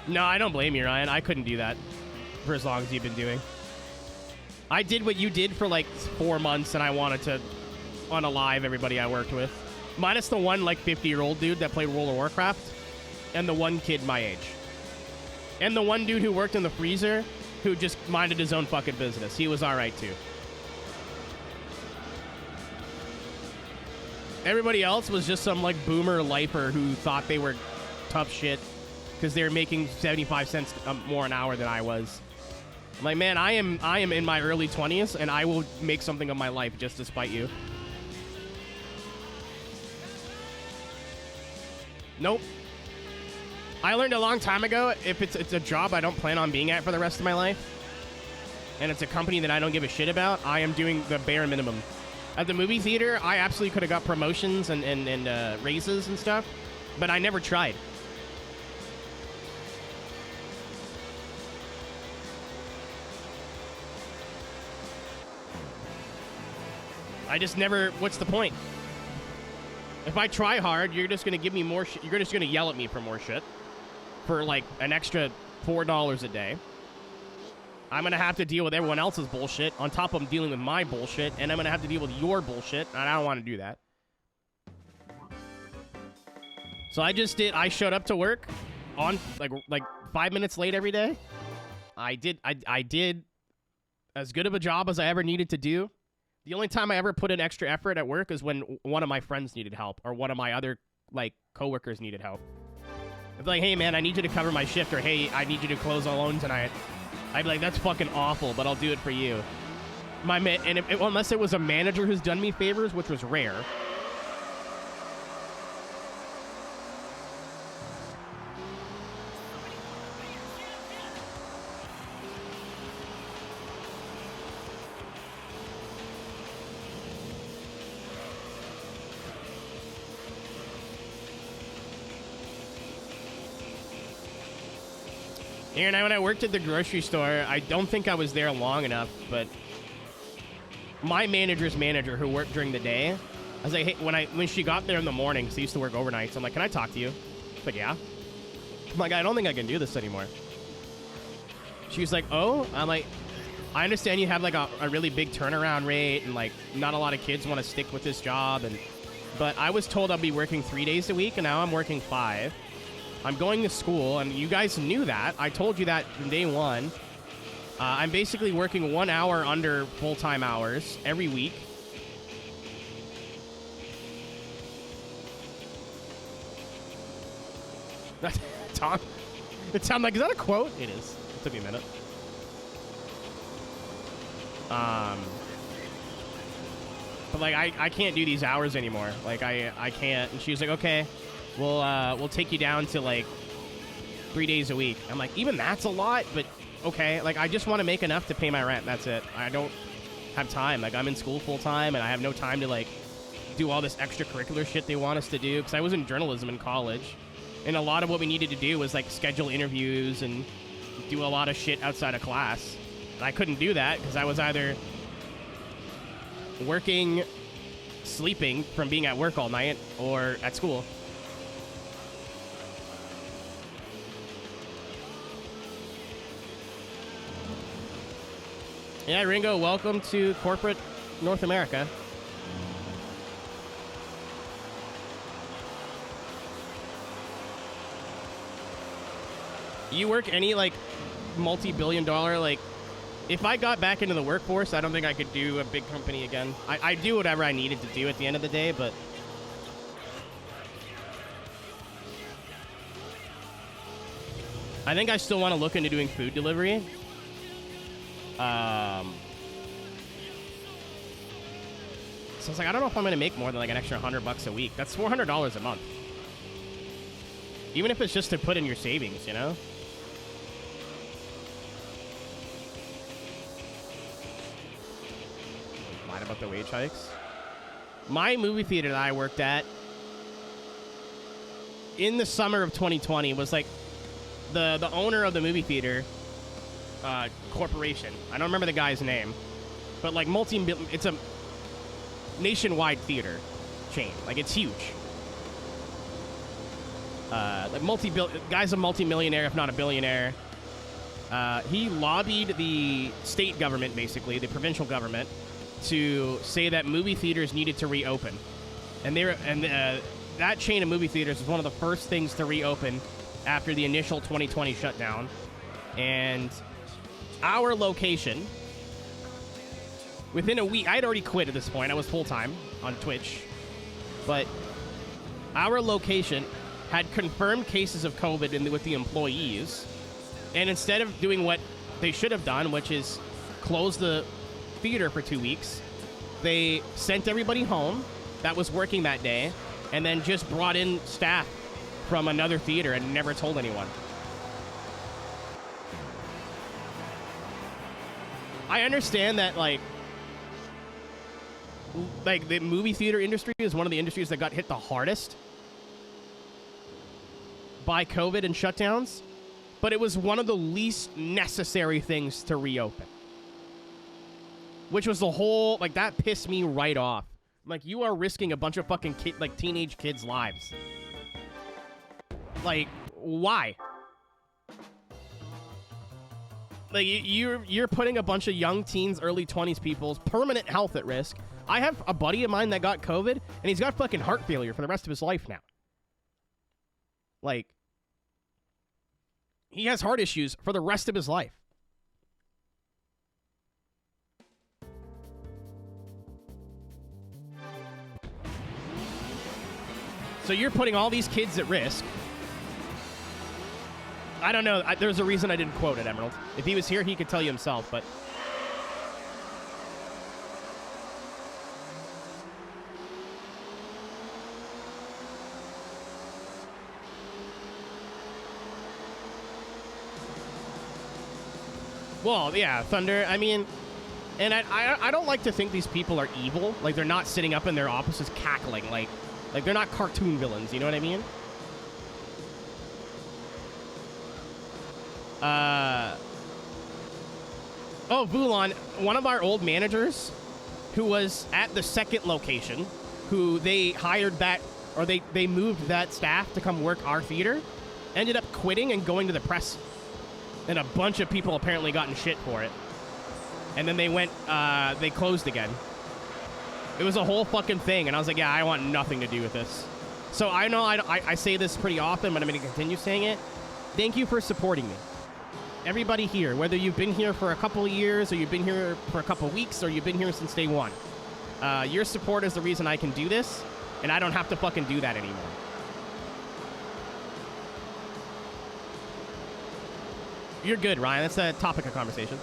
No, I don't blame you, Ryan. I couldn't do that for as long as you've been doing. I did what you did for like 4 months, and I wanted to unalive everybody I worked with. Minus the one like 50-year-old dude that played World of Warcraft, and the one kid my age. And the one dude who worked in the freezer who just minded his own fucking business. He was alright too. Everybody else was just some like boomer lifer who thought they were tough shit because they were making 75 cents more an hour than I was. I'm like, man, I am in my early 20s, and I will make something of my life just to spite you. Nope. I learned a long time ago, if it's a job I don't plan on being at for the rest of my life, and it's a company that I don't give a shit about, I am doing the bare minimum. At the movie theater, I absolutely could have got promotions and raises and stuff, but I never tried. I just never... What's the point? If I try hard, you're just going to give me more shit. You're just going to yell at me for more shit. For, like, an extra $4 a day. I'm going to have to deal with everyone else's bullshit on top of dealing with my bullshit, and I'm going to have to deal with your bullshit, and I don't want to do that. So I showed up to work on, like 5 minutes late every day. I did as good of a job as I ever needed to do. The only time I ever put in extra effort at work is when one of my friends needed help or one of my other, like, coworkers needed help. If like, hey, man, I need you to cover my shift, or hey, I need you to close alone tonight. I'd be like, that's fucking awful, but I'll do it for you. Unless it was a manager who's done me favors, which was rare. Aaron, when I worked at the grocery store, I don't think I was there long enough, but my manager's manager who worked during the day, I was like, hey, when she got there in the morning, because I used to work overnights, I'm like, can I talk to you? She's like, yeah. I'm like, I don't think I can do this anymore. She was like, oh, I'm like, I understand you have like a really big turnaround rate and like not a lot of kids want to stick with this job. But I was told I'll be working 3 days a week and now I'm working 5. I'm going to school and you guys knew that. I told you that from day one. I'm basically working 1 hour under full-time hours every week. Tom, it sounded like, is that a quote? It is. It took me a minute. But like I can't do these hours anymore. Like I can't. And she was like, okay, we'll take you down to like 3 days a week. I'm like, even that's a lot, but okay. Like I just want to make enough to pay my rent. That's it. I don't have time. Like I'm in school full time and I have no time to like do all this extracurricular shit they want us to do. Because I was in journalism in college, and a lot of what we needed to do was like schedule interviews and do a lot of shit outside of class. And I couldn't do that because I was either working, sleeping from being at work all night, or at school. Yeah, Ringo, welcome to corporate North America. You work any, like, multi-billion-dollar, like... If I got back into the workforce, I don't think I could do a big company again. I do whatever I needed to do at the end of the day, but... I think I still want to look into doing food delivery. So I was like, I don't know if I'm going to make more than like an extra $100 a week. That's $400 a month. Even if it's just to put in your savings, you know? Lied about the wage hikes. My movie theater that I worked at in the summer of 2020 was like the owner of the movie theater corporation. I don't remember the guy's name, but like it's a nationwide theater chain. Like it's huge. Like guy's a multi-millionaire, if not a billionaire. He lobbied the state government, basically the provincial government, to say that movie theaters needed to reopen, and that chain of movie theaters was one of the first things to reopen after the initial 2020 shutdown. And our location, within a week, I had already quit at this point. I was full-time on Twitch, but our location had confirmed cases of COVID with the employees, and instead of doing what they should have done, which is close the theater for 2 weeks, they sent everybody home that was working that day, and then just brought in staff from another theater and never told anyone. I understand that, like the movie theater industry is one of the industries that got hit the hardest by COVID and shutdowns, but it was one of the least necessary things to reopen. Which was the whole, like, that pissed me right off. Like, you are risking a bunch of fucking teenage kids' lives. Like, why? Like, you're putting a bunch of young teens, early 20s people's permanent health at risk. I have a buddy of mine that got COVID, and he's got fucking heart failure for the rest of his life now. Like, he has heart issues for the rest of his life. So you're putting all these kids at risk. I don't know. There's a reason I didn't quote it, Emerald. If he was here, he could tell you himself, but... Well, yeah, Thunder, I mean... And I don't like to think these people are evil. Like, they're not sitting up in their offices cackling, like they're not cartoon villains, you know what I mean? Oh, Vulon, one of our old managers who was at the second location, who they hired that, or they moved that staff to come work our theater, ended up quitting and going to the press. And a bunch of people apparently got in shit for it. And then they went, they closed again. It was a whole fucking thing, and I was like, yeah, I want nothing to do with this. So I know I say this pretty often, but I'm going to continue saying it. Thank you for supporting me. Everybody here, whether you've been here for a couple of years, or you've been here for a couple of weeks, or you've been here since day one. Your support is the reason I can do this, and I don't have to fucking do that anymore. You're good, Ryan. That's a topic of conversation.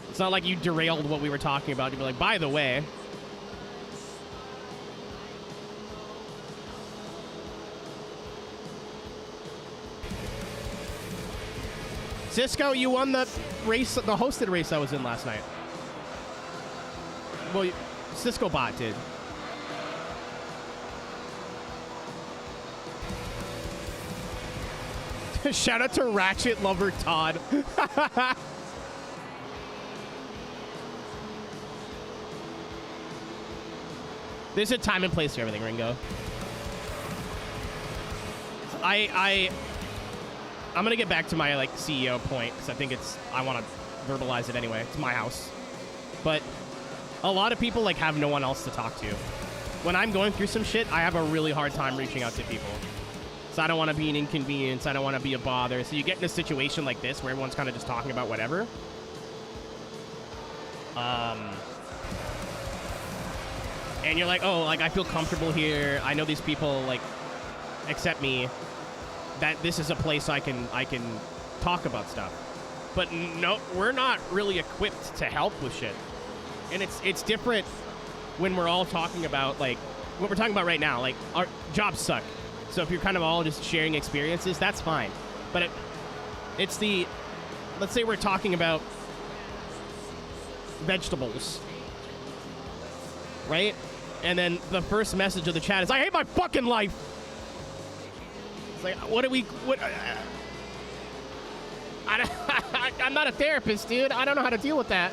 It's not like you derailed what we were talking about. You'd be like, by the way. Cisco, you won the race, the hosted race I was in last night. Well, Cisco Bot did. Shout out to Ratchet Lover Todd. There's a time and place for everything, Ringo. I'm gonna get back to my like CEO point because I think I want to verbalize it anyway. It's my house, but a lot of people like have no one else to talk to. When I'm going through some shit, I have a really hard time reaching out to people. So I don't want to be an inconvenience. I don't want to be a bother. So you get in a situation like this where everyone's kind of just talking about whatever. And you're like, oh, like I feel comfortable here. I know these people like accept me. That this is a place I can talk about stuff. But no, we're not really equipped to help with shit. And it's different when we're all talking about like what we're talking about right now. Like our jobs suck. So if you're kind of all just sharing experiences, that's fine. But it's the, let's say we're talking about vegetables, right? And then the first message of the chat is, I hate my fucking life. It's like, I'm not a therapist, dude. I don't know how to deal with that.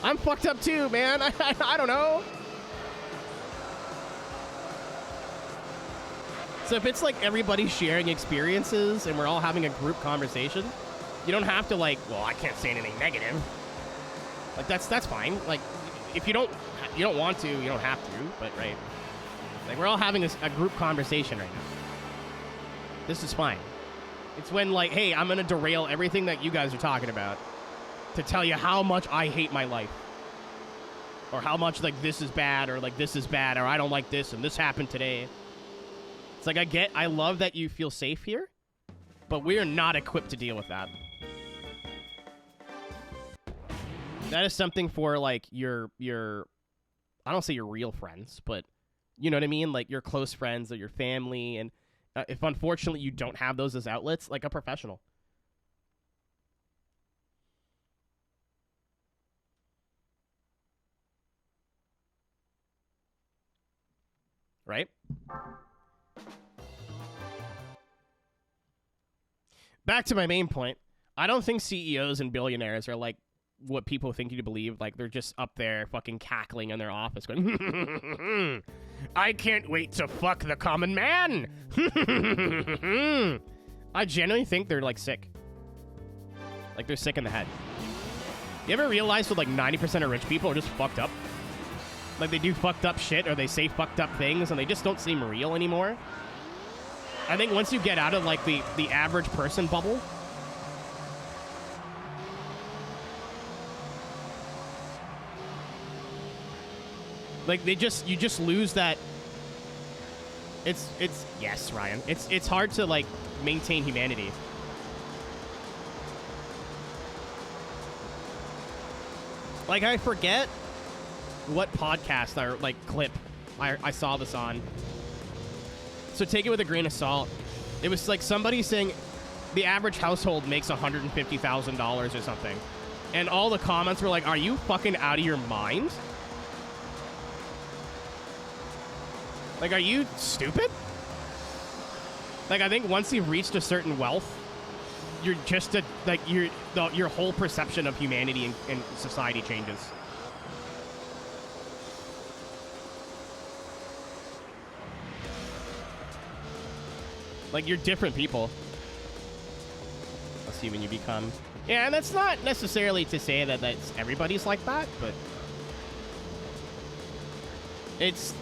I'm fucked up too, man. I don't know. So if it's like everybody sharing experiences and we're all having a group conversation, you don't have to like, well, I can't say anything negative. Like that's fine. Like if you don't want to, you don't have to, but right. Like we're all having a group conversation right now. This is fine. It's when like, hey, I'm going to derail everything that you guys are talking about to tell you how much I hate my life. Or how much like this is bad or like this is bad or I don't like this and this happened today. It's like I love that you feel safe here, but we are not equipped to deal with that. That is something for like your I don't say your real friends, but you know what I mean? Like your close friends or your family. And if unfortunately you don't have those as outlets, like a professional. Right? Back to my main point. I don't think CEOs and billionaires are like what people think you to believe. Like they're just up there fucking cackling in their office going, I can't wait to fuck the common man. I genuinely think they're like sick. Like they're sick in the head. You ever realize that like 90% of rich people are just fucked up? Like they do fucked up shit or they say fucked up things and they just don't seem real anymore. I think once you get out of like the average person bubble, like you just lose that. It's yes, Ryan. It's hard to like maintain humanity. Like I forget what podcast or like clip I saw this on. So take it with a grain of salt. It was like somebody saying the average household makes $150,000 or something. And all the comments were like, are you fucking out of your mind? Like, are you stupid? Like, I think once you've reached a certain wealth, you're just your whole perception of humanity and society changes. Like, you're different people. less human you become. Yeah, and that's not necessarily to say that that's everybody's like that, but it's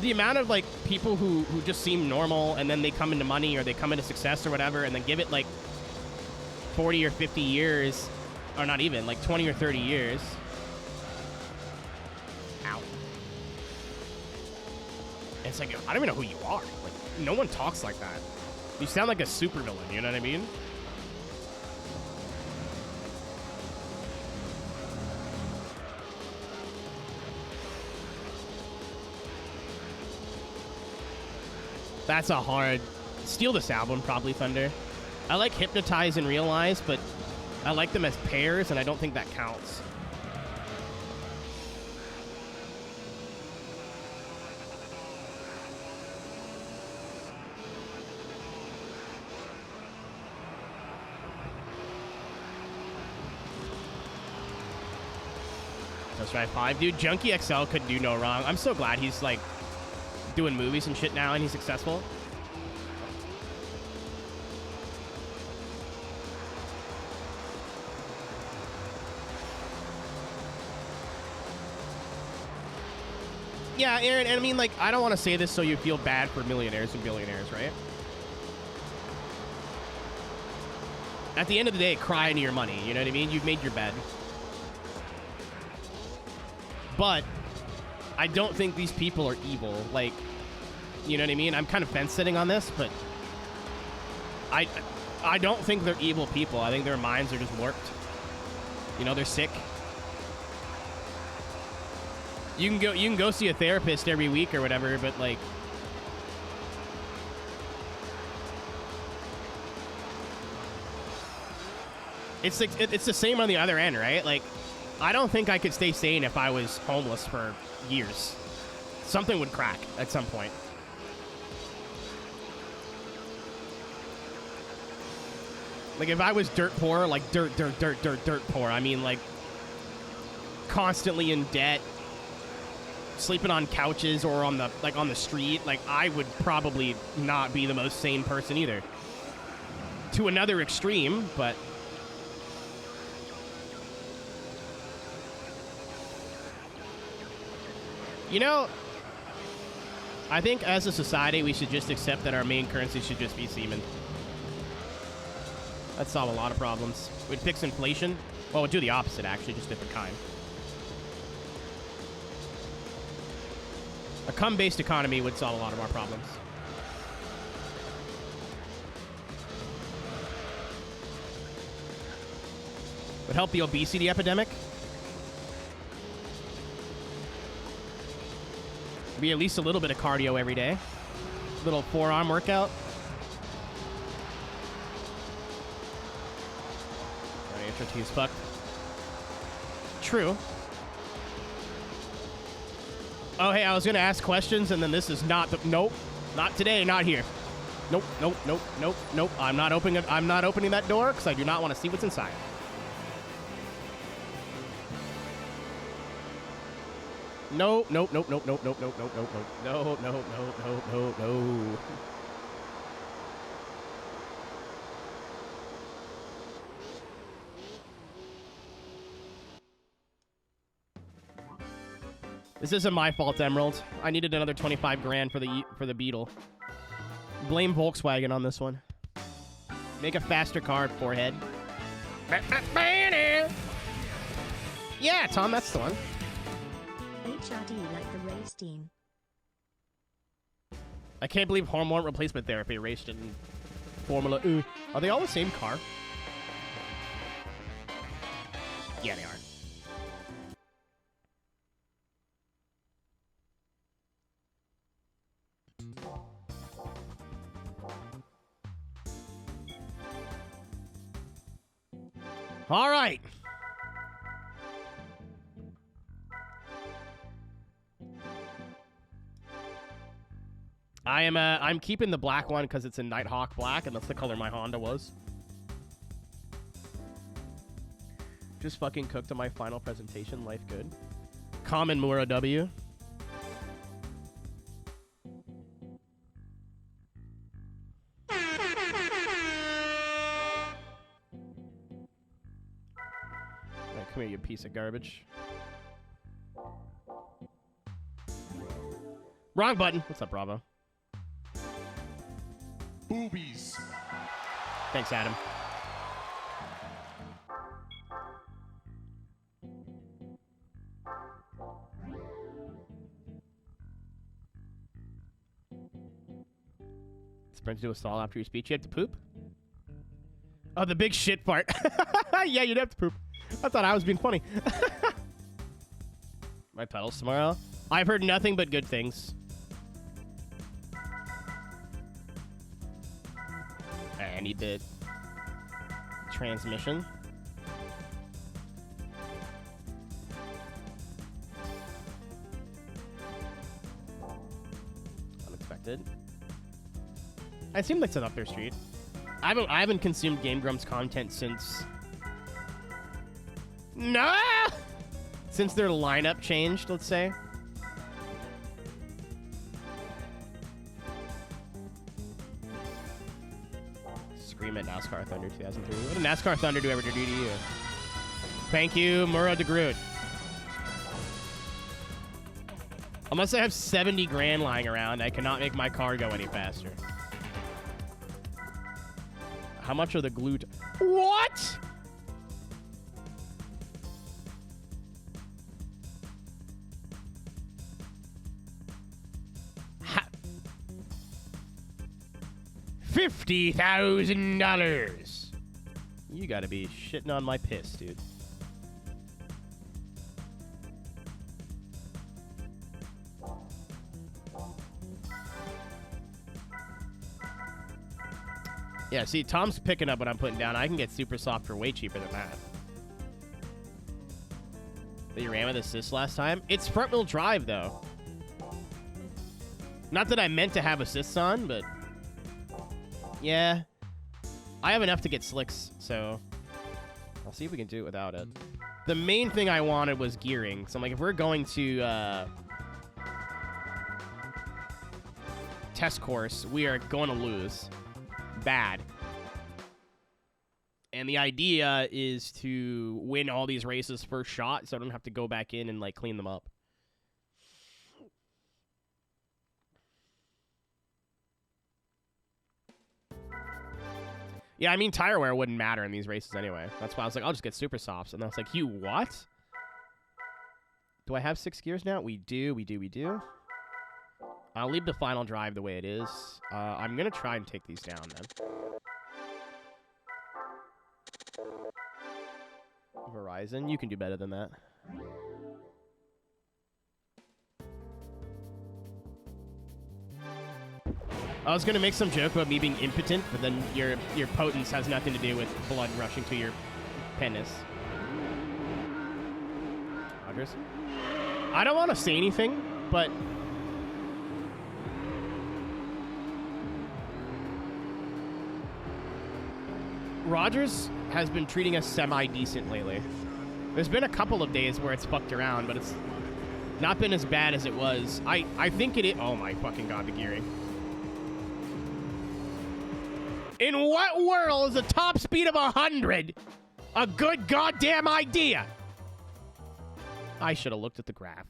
the amount of like people who just seem normal and then they come into money or they come into success or whatever and then give it like 40 or 50 years, or not even, like 20 or 30 years. Ow. And it's like, I don't even know who you are. Like, no one talks like that. You sound like a supervillain, you know what I mean? That's a hard... Steal this album, probably, Thunder. I like Hypnotize and Realize, but I like them as pairs, and I don't think that counts. That's right, 5. Dude, Junkie XL could do no wrong. I'm so glad he's, like, doing movies and shit now, and he's successful. Yeah, Aaron, and I mean, like, I don't want to say this so you feel bad for millionaires and billionaires, right? At the end of the day, cry into your money, you know what I mean? You've made your bed. But I don't think these people are evil. Like, you know what I mean? I'm kind of fence-sitting on this, but I don't think they're evil people. I think their minds are just warped. You know, they're sick. You can go see a therapist every week or whatever, but like, it's like it's the same on the other end, right? Like, I don't think I could stay sane if I was homeless for years. Something would crack at some point. Like, if I was dirt poor, like dirt poor, I mean, like, constantly in debt, sleeping on couches or on the street, like, I would probably not be the most sane person either. To another extreme, but you know, I think as a society we should just accept that our main currency should just be semen. That'd solve a lot of problems. We'd fix inflation. Well, we'd do the opposite, actually, just different kind. A cum-based economy would solve a lot of our problems. Would help the obesity epidemic. Be at least a little bit of cardio every day. Little forearm workout. Sorry, intro to you fucked. True. Oh, hey, I was going to ask questions, and then this is not the... Nope. Not today. Not here. Nope. Nope. Nope. Nope. Nope. I'm not opening that door because I do not want to see what's inside. No. Nope. Nope. Nope. Nope. Nope. Nope. Nope. Nope. Nope. No. No. No. No. No. No. This isn't my fault, Emerald. I needed another 25 grand for the Beetle. Blame Volkswagen on this one. Make a faster car, forehead. Yeah, Tom, that's the one. HRD like the race team. I can't believe hormone replacement therapy raced in Formula E. Are they all the same car? Yeah, they are. All right. I'm keeping the black one because it's a Nighthawk black, and that's the color my Honda was. Just fucking cooked on my final presentation. Life good. Common Mura W. Come here, you piece of garbage. Wrong button. What's up, Bravo? Boobies. Thanks, Adam. Sprint to a stall after your speech. You have to poop? Oh, the big shit part. Yeah, you'd have to poop. I thought I was being funny. My pedals tomorrow? I've heard nothing but good things. I need the transmission. Unexpected. I seem like it's up their street. I haven't consumed Game Grumps content since... No! Since their lineup changed, let's say. Scream at NASCAR Thunder 2003. What did NASCAR Thunder do ever do to you? Thank you, Muro de Groot. Unless I have 70 grand lying around, I cannot make my car go any faster. How much are the glute? What? $50,000. You gotta be shitting on my piss, dude. Yeah, see, Tom's picking up what I'm putting down. I can get super soft for way cheaper than that. But you ran with assist last time? It's front-wheel drive, though. Not that I meant to have assists on, but... yeah. I have enough to get slicks, so... I'll see if we can do it without it. The main thing I wanted was gearing. So I'm like, if we're going to... test course, we are going to lose. Bad. And the idea is to win all these races first shot, so I don't have to go back in and like clean them up. Yeah, I mean tire wear wouldn't matter in these races anyway. That's why I was like, I'll just get super softs. And I was like, you what? Do I have 6 gears now? We do. I'll leave the final drive the way it is. I'm going to try and take these down, then. Verizon, you can do better than that. I was going to make some joke about me being impotent, but then your potence has nothing to do with blood rushing to your penis. Rogers? I don't want to say anything, but... Rogers has been treating us semi-decent lately. There's been a couple of days where it's fucked around, but it's not been as bad as it was. I think it is... Oh my fucking god, the gearing. In what world is a top speed of 100 a good goddamn idea? I should have looked at the graph.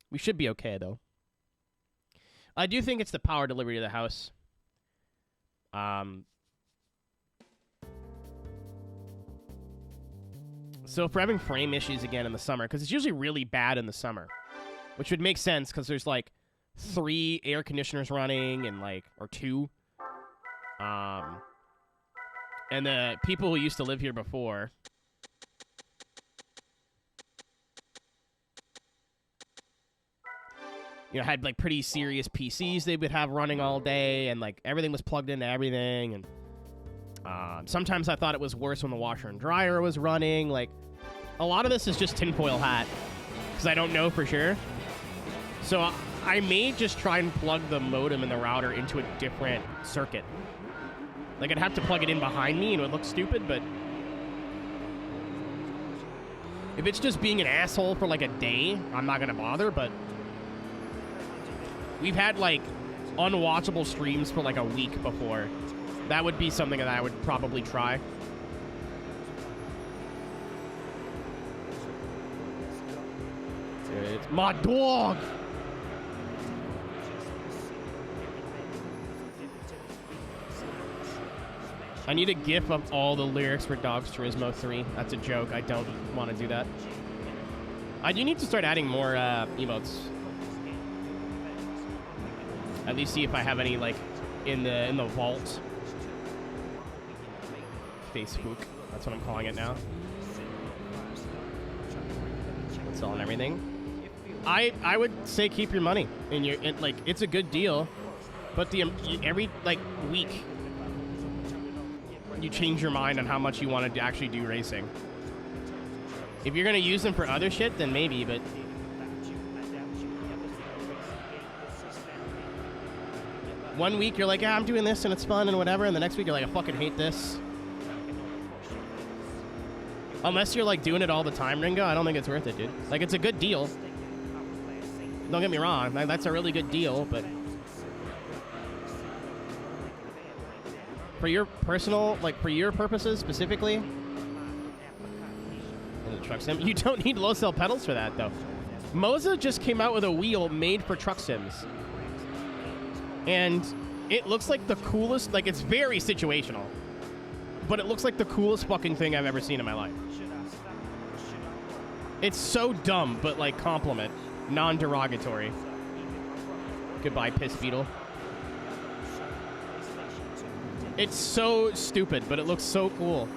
We should be okay, though. I do think it's the power delivery to the house. So if we're having frame issues again in the summer, because it's usually really bad in the summer, which would make sense because there's like 3 air conditioners running and like, or 2. And the people who used to live here before... you know, had like pretty serious PCs they would have running all day, and like everything was plugged into everything. And sometimes I thought it was worse when the washer and dryer was running. Like a lot of this is just tinfoil hat because I don't know for sure. So I may just try and plug the modem and the router into a different circuit. Like I'd have to plug it in behind me and it would look stupid, but If it's just being an asshole for like a day, I'm not gonna bother, but we've had like unwatchable streams for like a week before. That would be something that I would probably try. It's my dog! I need a gif of all the lyrics for Dogs Turismo 3. That's a joke. I don't want to do that. I do need to start adding more emotes. At least see if I have any like in the vault. Facebook. That's what I'm calling it now. That's all and everything. I would say keep your money in your like it's a good deal, but every like week you change your mind on how much you want to actually do racing. If you're gonna use them for other shit, then maybe, but one week you're like, yeah, I'm doing this and it's fun and whatever, and the next week you're like, I fucking hate this. Unless you're like doing it all the time, Ringo, I don't think it's worth it, dude. Like, it's a good deal. Don't get me wrong, like, that's a really good deal, but for your personal, like, for your purposes specifically, in the truck sim, you don't need low cell pedals for that, though. Moza just came out with a wheel made for truck sims. And it looks like the coolest, like, it's very situational. But it looks like the coolest fucking thing I've ever seen in my life. It's so dumb, but, like, compliment. Non-derogatory. Goodbye, piss beetle. It's so stupid, but it looks so cool.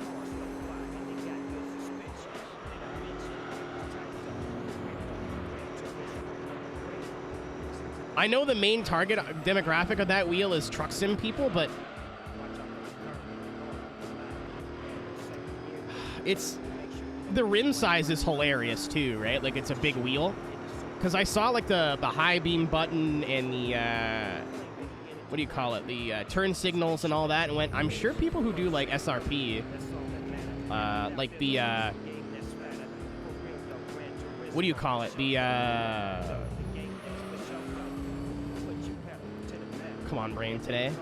I know the main target demographic of that wheel is truck sim people, but it's the rim size is hilarious too, right? Like, it's a big wheel. Because I saw like the high beam button and the what do you call it? The turn signals and all that, and went, I'm sure people who do like SRP, like the what do you call it? The come on, brain today.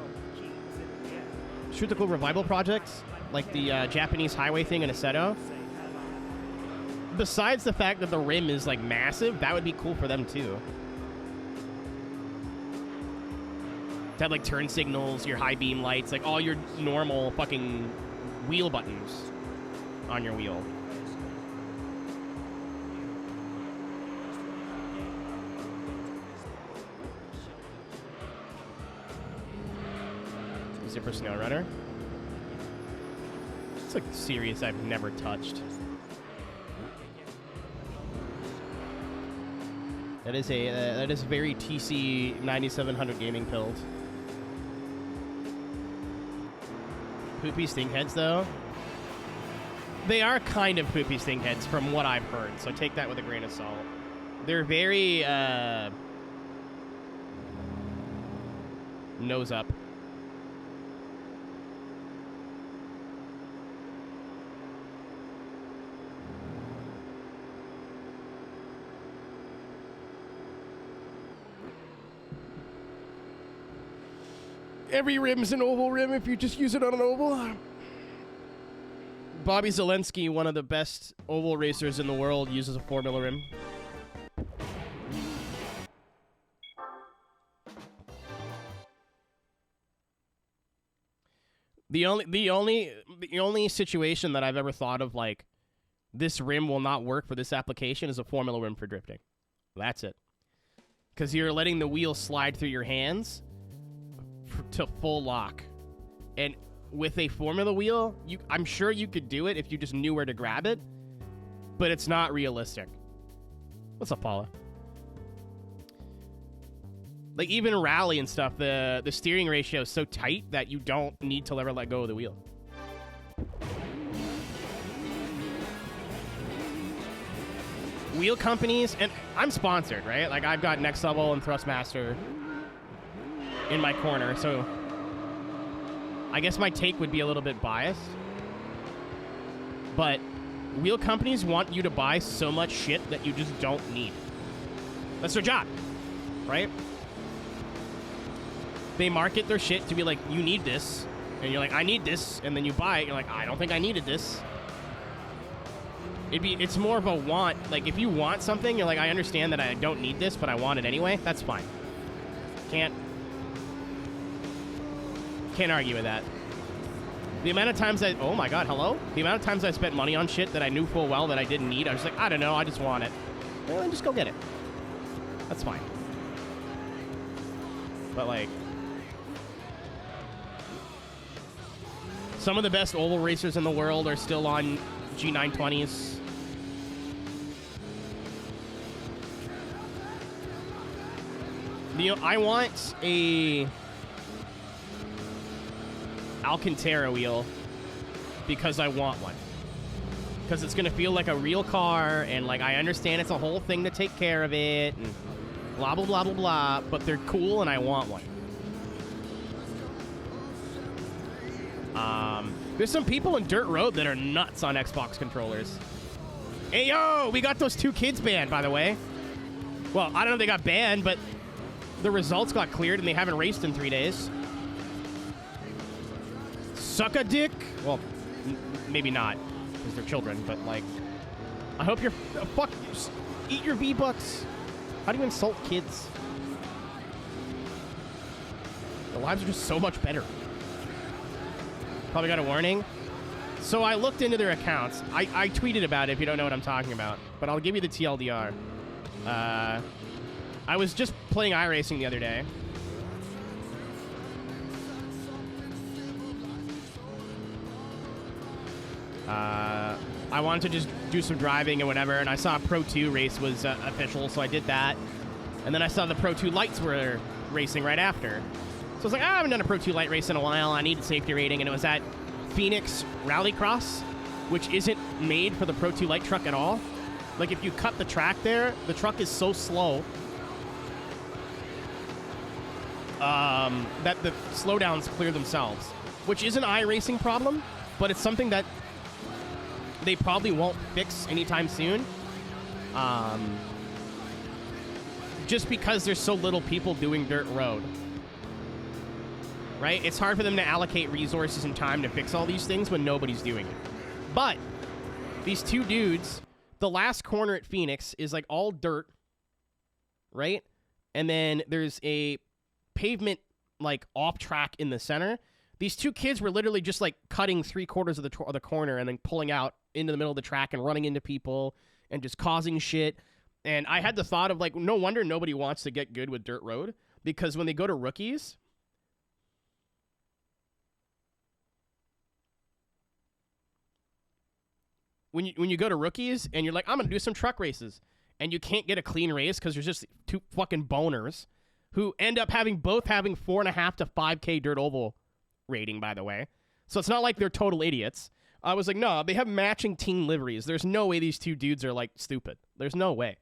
Shoot the Cool Revival projects, like the Japanese highway thing in Assetto. Besides the fact that the rim is like massive, that would be cool for them too. To have like turn signals, your high beam lights, like all your normal fucking wheel buttons on your wheel. Zipper Snow Runner. It's like a series I've never touched. That is very TC 9700 gaming build. Poopy stinkheads, though. They are kind of poopy stinkheads from what I've heard, so take that with a grain of salt. They're very, nose up. Every rim's an oval rim if you just use it on an oval. Bobby Zelensky, one of the best oval racers in the world, uses a formula rim. The only situation that I've ever thought of like this rim will not work for this application is a formula rim for drifting. That's it. Because you're letting the wheel slide through your hands to full lock, and with a formula wheel, I'm sure you could do it if you just knew where to grab it, but it's not realistic. What's up, Paula? Like, even rally and stuff, the steering ratio is so tight that you don't need to ever let go of the wheel. Wheel companies, and I'm sponsored, right? Like, I've got Next Level and THRUSTMASTER in my corner, so I guess my take would be a little bit biased, but Wheel companies want you to buy so much shit that you just don't need. That's their job, right? They market their shit to be like, you need this. And you're like, I need this. And then you buy it. You're like, I don't think I needed this. It's more of a want. Like, if you want something, you're like, I understand that I don't need this, but I want it anyway. That's fine. Can't argue with that. The amount of times oh my god, hello? The amount of times I spent money on shit that I knew full well that I didn't need, I was like, I don't know, I just want it. Well, then just go get it. That's fine. But, like, some of the best oval racers in the world are still on G920s. I want a Alcantara wheel because I want one. Because it's going to feel like a real car, and, like, I understand it's a whole thing to take care of it, and blah, blah, blah, blah, blah, but they're cool, and I want one. There's some people in Dirt Road that are nuts on Xbox controllers. Hey, yo, we got those 2 kids banned, by the way. Well, I don't know if they got banned, but the results got cleared, and they haven't raced in 3 days. Suck a dick? Well, maybe not, because they're children, but, like, I hope you're... fuck, eat your V-Bucks. How do you insult kids? Their lives are just so much better. Probably got a warning. So I looked into their accounts. I tweeted about it if you don't know what I'm talking about, but I'll give you the TLDR. I was just playing iRacing the other day. I wanted to just do some driving and whatever, and I saw a Pro 2 race was official, so I did that. And then I saw the Pro 2 lights were racing right after. So I was like, I haven't done a Pro 2 light race in a while. I need a safety rating, and it was at Phoenix Rallycross, which isn't made for the Pro 2 light truck at all. Like, if you cut the track there, the truck is so slow that the slowdowns clear themselves, which is an iRacing problem, but it's something that they probably won't fix anytime soon. Just because there's so little people doing dirt road. Right? It's hard for them to allocate resources and time to fix all these things when nobody's doing it. But these 2 dudes, the last corner at Phoenix is like all dirt, right? And then there's a pavement like off track in the center. These 2 kids were literally just like cutting 3/4 of the corner and then pulling out into the middle of the track and running into people and just causing shit. And I had the thought of, like, no wonder nobody wants to get good with dirt road, because when they go to rookies, when you go to rookies and you're like, I'm going to do some truck races, and you can't get a clean race because there's just 2 fucking boners who end up having 4.5 to 5K dirt oval rating, by the way. So it's not like they're total idiots. I was like, no, they have matching team liveries. There's no way these 2 dudes are, like, stupid. There's no way.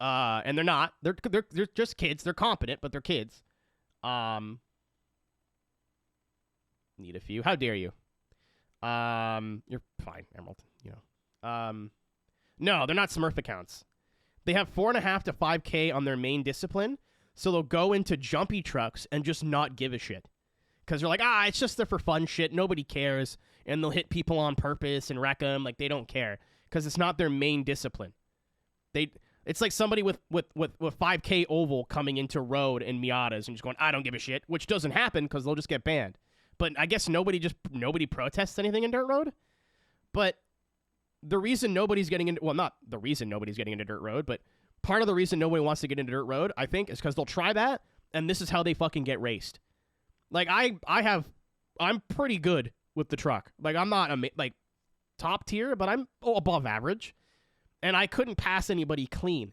And they're not. They're just kids. They're competent, but they're kids. Need a few. How dare you? You're fine, Emerald. You know. No, they're not Smurf accounts. They have 4.5 to 5K on their main discipline, so they'll go into jumpy trucks and just not give a shit. Because they're like, it's just there for fun shit. Nobody cares. And they'll hit people on purpose and wreck them. Like, they don't care. Because it's not their main discipline. It's like somebody with 5K oval coming into road in Miatas and just going, I don't give a shit. Which doesn't happen because they'll just get banned. But I guess nobody protests anything in dirt road. But the reason nobody's getting into... Well, not the reason nobody's getting into dirt road, but part of the reason nobody wants to get into dirt road, I think, is because they'll try that, and this is how they fucking get raced. Like, I'm pretty good with the truck. Like, I'm not, like, top tier, but I'm above average. And I couldn't pass anybody clean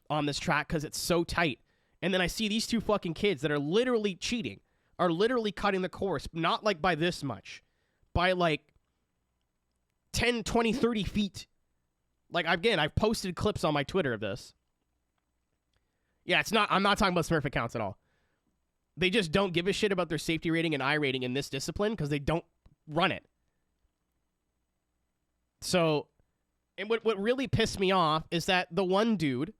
on this track because it's so tight. And then I see these 2 fucking kids that are literally cheating, are literally cutting the course, not, like, by this much, by, like, 10, 20, 30 feet. Like, again, I've posted clips on my Twitter of this. Yeah, I'm not talking about Smurf accounts at all. They just don't give a shit about their safety rating and I rating in this discipline because they don't run it. So, and what really pissed me off is that the one dude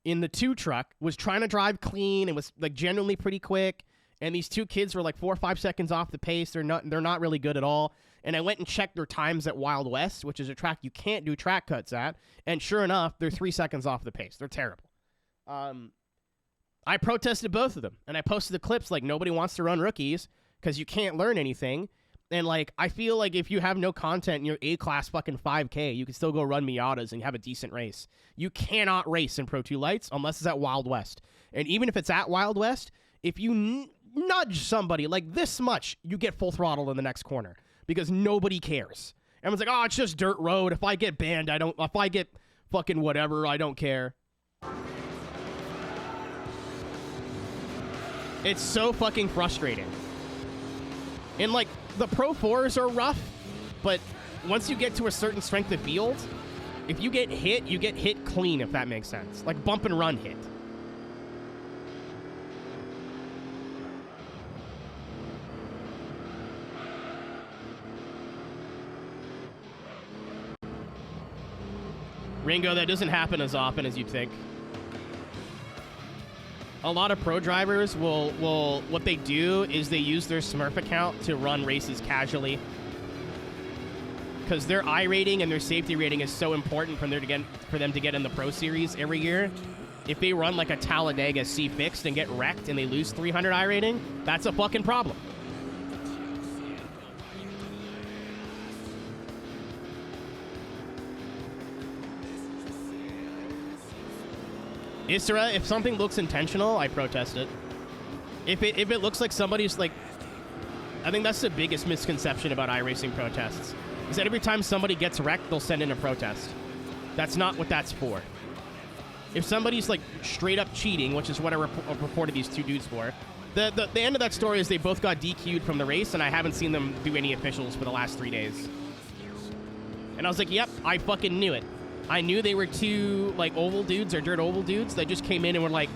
in the 2 truck was trying to drive clean and was like genuinely pretty quick. And these 2 kids were like 4 or 5 seconds off the pace. They're not really good at all. And I went and checked their times at Wild West, which is a track you can't do track cuts at. And sure enough, they're 3 seconds off the pace. They're terrible. I protested both of them. And I posted the clips like nobody wants to run rookies because you can't learn anything. And like I feel like if you have no content in your A-class fucking 5K, you can still go run Miatas and have a decent race. You cannot race in Pro 2 Lights unless it's at Wild West. And even if it's at Wild West, if you nudge somebody like this much, you get full throttle in the next corner because nobody cares. Everyone's like, oh, it's just dirt road. If I get banned, if I get fucking whatever, I don't care. It's so fucking frustrating. And like, the Pro 4s are rough, but once you get to a certain strength of field, if you get hit clean, if that makes sense. Like bump and run hit. Ringo, that doesn't happen as often as you'd think. A lot of pro drivers will what they do is they use their Smurf account to run races casually. Because their iRating and their safety rating is so important for them to get in the Pro Series every year. If they run like a Talladega C fixed and get wrecked and they lose 300 iRating, that's a fucking problem. Isra, if something looks intentional, I protest it. If it looks like somebody's like... I think that's the biggest misconception about iRacing protests. Is that every time somebody gets wrecked, they'll send in a protest. That's not what that's for. If somebody's like straight up cheating, which is what I reported these 2 dudes for, the end of that story is they both got DQ'd from the race, and I haven't seen them do any officials for the last 3 days. And I was like, yep, I fucking knew it. I knew they were 2 like oval dudes or dirt oval dudes that just came in and were like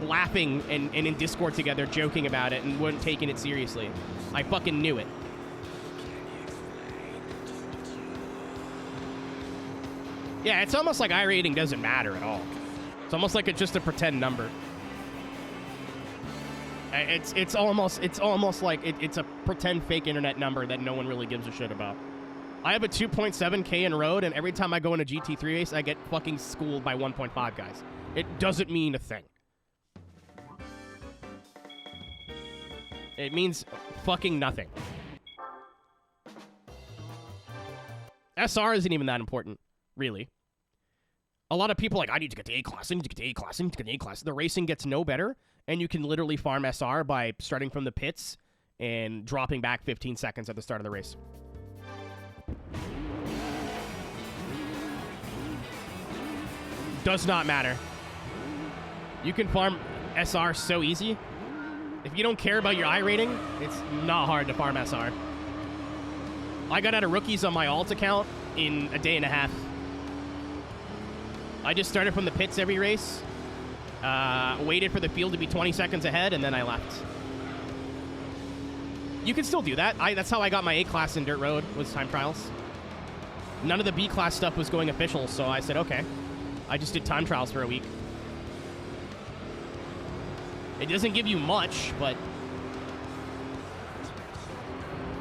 laughing and in Discord together, joking about it and weren't taking it seriously. I fucking knew it. Yeah, it's almost like iRating doesn't matter at all. It's almost like it's just a pretend number. It's almost like it's a pretend fake internet number that no one really gives a shit about. I have a 2.7K in road, and every time I go in a GT3 race, I get fucking schooled by 1.5 guys. It doesn't mean a thing. It means fucking nothing. SR isn't even that important, really. A lot of people are like, I need to get to A-class, I need to get to A-class, I need to get to A-class. The racing gets no better, and you can literally farm SR by starting from the pits and dropping back 15 seconds at the start of the race. Does not matter. You can farm SR so easy. If you don't care about your iRating, it's not hard to farm SR. I got out of rookies on my alt account in a day and a half. I just started from the pits every race, waited for the field to be 20 seconds ahead, and then I left. You can still do that. That's how I got my A-class in dirt road, was time trials. None of the B-class stuff was going official, so I said, okay. I just did time trials for a week. It doesn't give you much, but...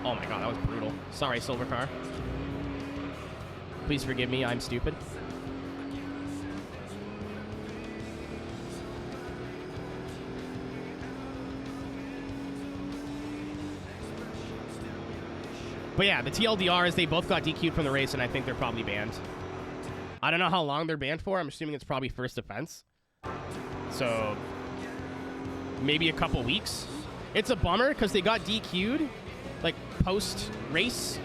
Oh my god, that was brutal. Sorry, Silver Car. Please forgive me, I'm stupid. But yeah, the TLDR is they both got DQ'd from the race, and I think they're probably banned. I don't know how long they're banned for. I'm assuming it's probably first offense. So, maybe a couple weeks. It's a bummer, because they got DQ'd, like, post-race.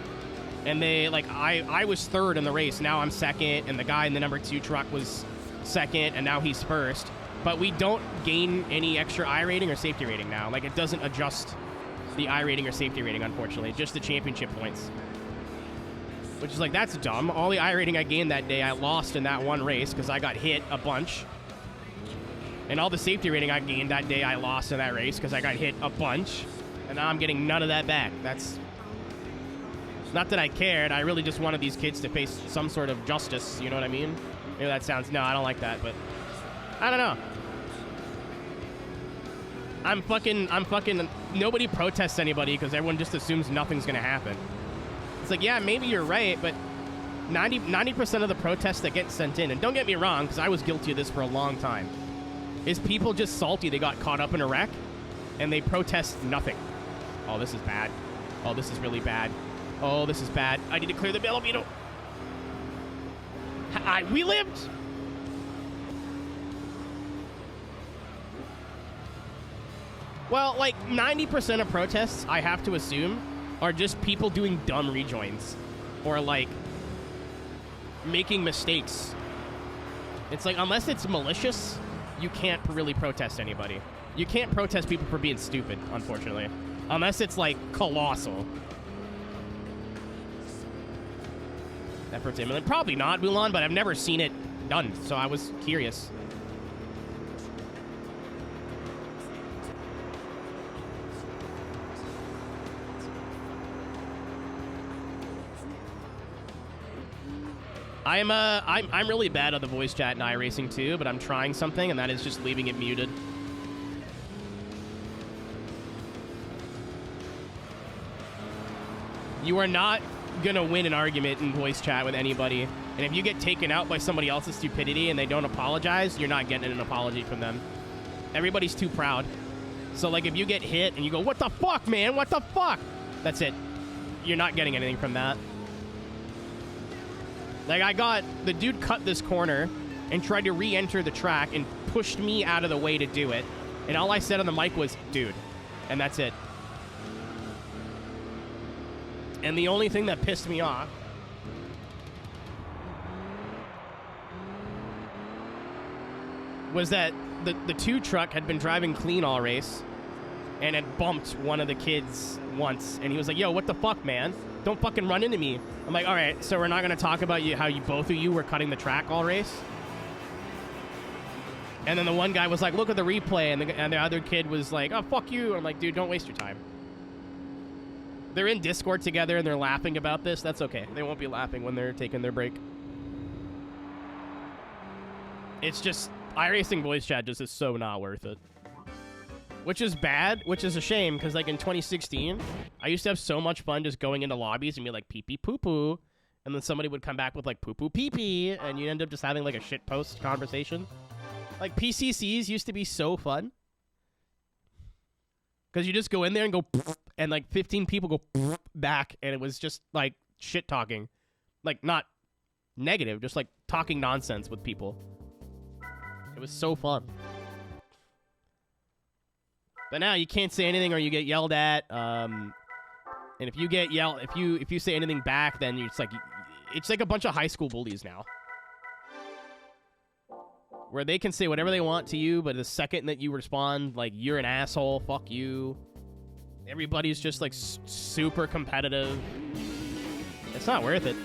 And they, like, I was third in the race. Now I'm second, and the guy in the number 2 truck was second, and now he's first. But we don't gain any extra iRating or safety rating now. Like, it doesn't adjust the iRating or safety rating, unfortunately. Just the championship points. Which is like, that's dumb. All the iRating I gained that day, I lost in that one race because I got hit a bunch. And all the safety rating I gained that day, I lost in that race because I got hit a bunch. And now I'm getting none of that back. That's Not that I cared. I really just wanted these kids to face some sort of justice. You know what I mean? Maybe that sounds... No, I don't like that, but... I don't know. I'm fucking... Nobody protests anybody because everyone just assumes nothing's gonna happen. It's like, yeah, maybe you're right, but 90% of the protests that get sent in, and don't get me wrong, because I was guilty of this for a long time, is people just salty they got caught up in a wreck, and they protest nothing. Oh, this is bad. Oh, this is really bad. Oh, this is bad. I need to clear the Bellamino. We lived! Well, like, 90% of protests, I have to assume, are just people doing dumb rejoins. Or, like, making mistakes. It's like, unless it's malicious, you can't really protest anybody. You can't protest people for being stupid, unfortunately. Unless it's, like, colossal. Efforts imminent. Probably not, Mulan, but I've never seen it done, so I was curious. I'm really bad at the voice chat in iRacing too, but I'm trying something, and that is just leaving it muted. You are not gonna win an argument in voice chat with anybody, and if you get taken out by somebody else's stupidity and they don't apologize, you're not getting an apology from them. Everybody's too proud. So, like, if you get hit and you go, "What the fuck, man? What the fuck?" That's it. You're not getting anything from that. Like, the dude cut this corner and tried to re-enter the track and pushed me out of the way to do it. And all I said on the mic was, "Dude." And that's it. And the only thing that pissed me off was that the 2 truck had been driving clean all race and had bumped one of the kids once. And he was like, "Yo, what the fuck, man? Don't fucking run into me." I'm like, all right, so we're not going to talk about how both of you were cutting the track all race? And then the one guy was like, "Look at the replay," and the other kid was like, "Oh, fuck you." I'm like, dude, don't waste your time. They're in Discord together, and they're laughing about this. That's okay. They won't be laughing when they're taking their break. It's just, iRacing voice chat just is so not worth it. Which is bad, which is a shame, because, like, in 2016, I used to have so much fun just going into lobbies and be like, pee-pee poo-poo, and then somebody would come back with, like, poo-poo pee-pee, and you end up just having, like, a shitpost conversation. Like, PCCs used to be so fun. Because you just go in there and go, and, like, 15 people go back, and it was just, like, shit-talking. Like, not negative, just, like, talking nonsense with people. It was so fun. But now you can't say anything or you get yelled at. And if you get yelled, if you say anything back, then it's like a bunch of high school bullies now, where they can say whatever they want to you, but the second that you respond, like, "You're an asshole, fuck you," everybody's just, like, super competitive. It's not worth it.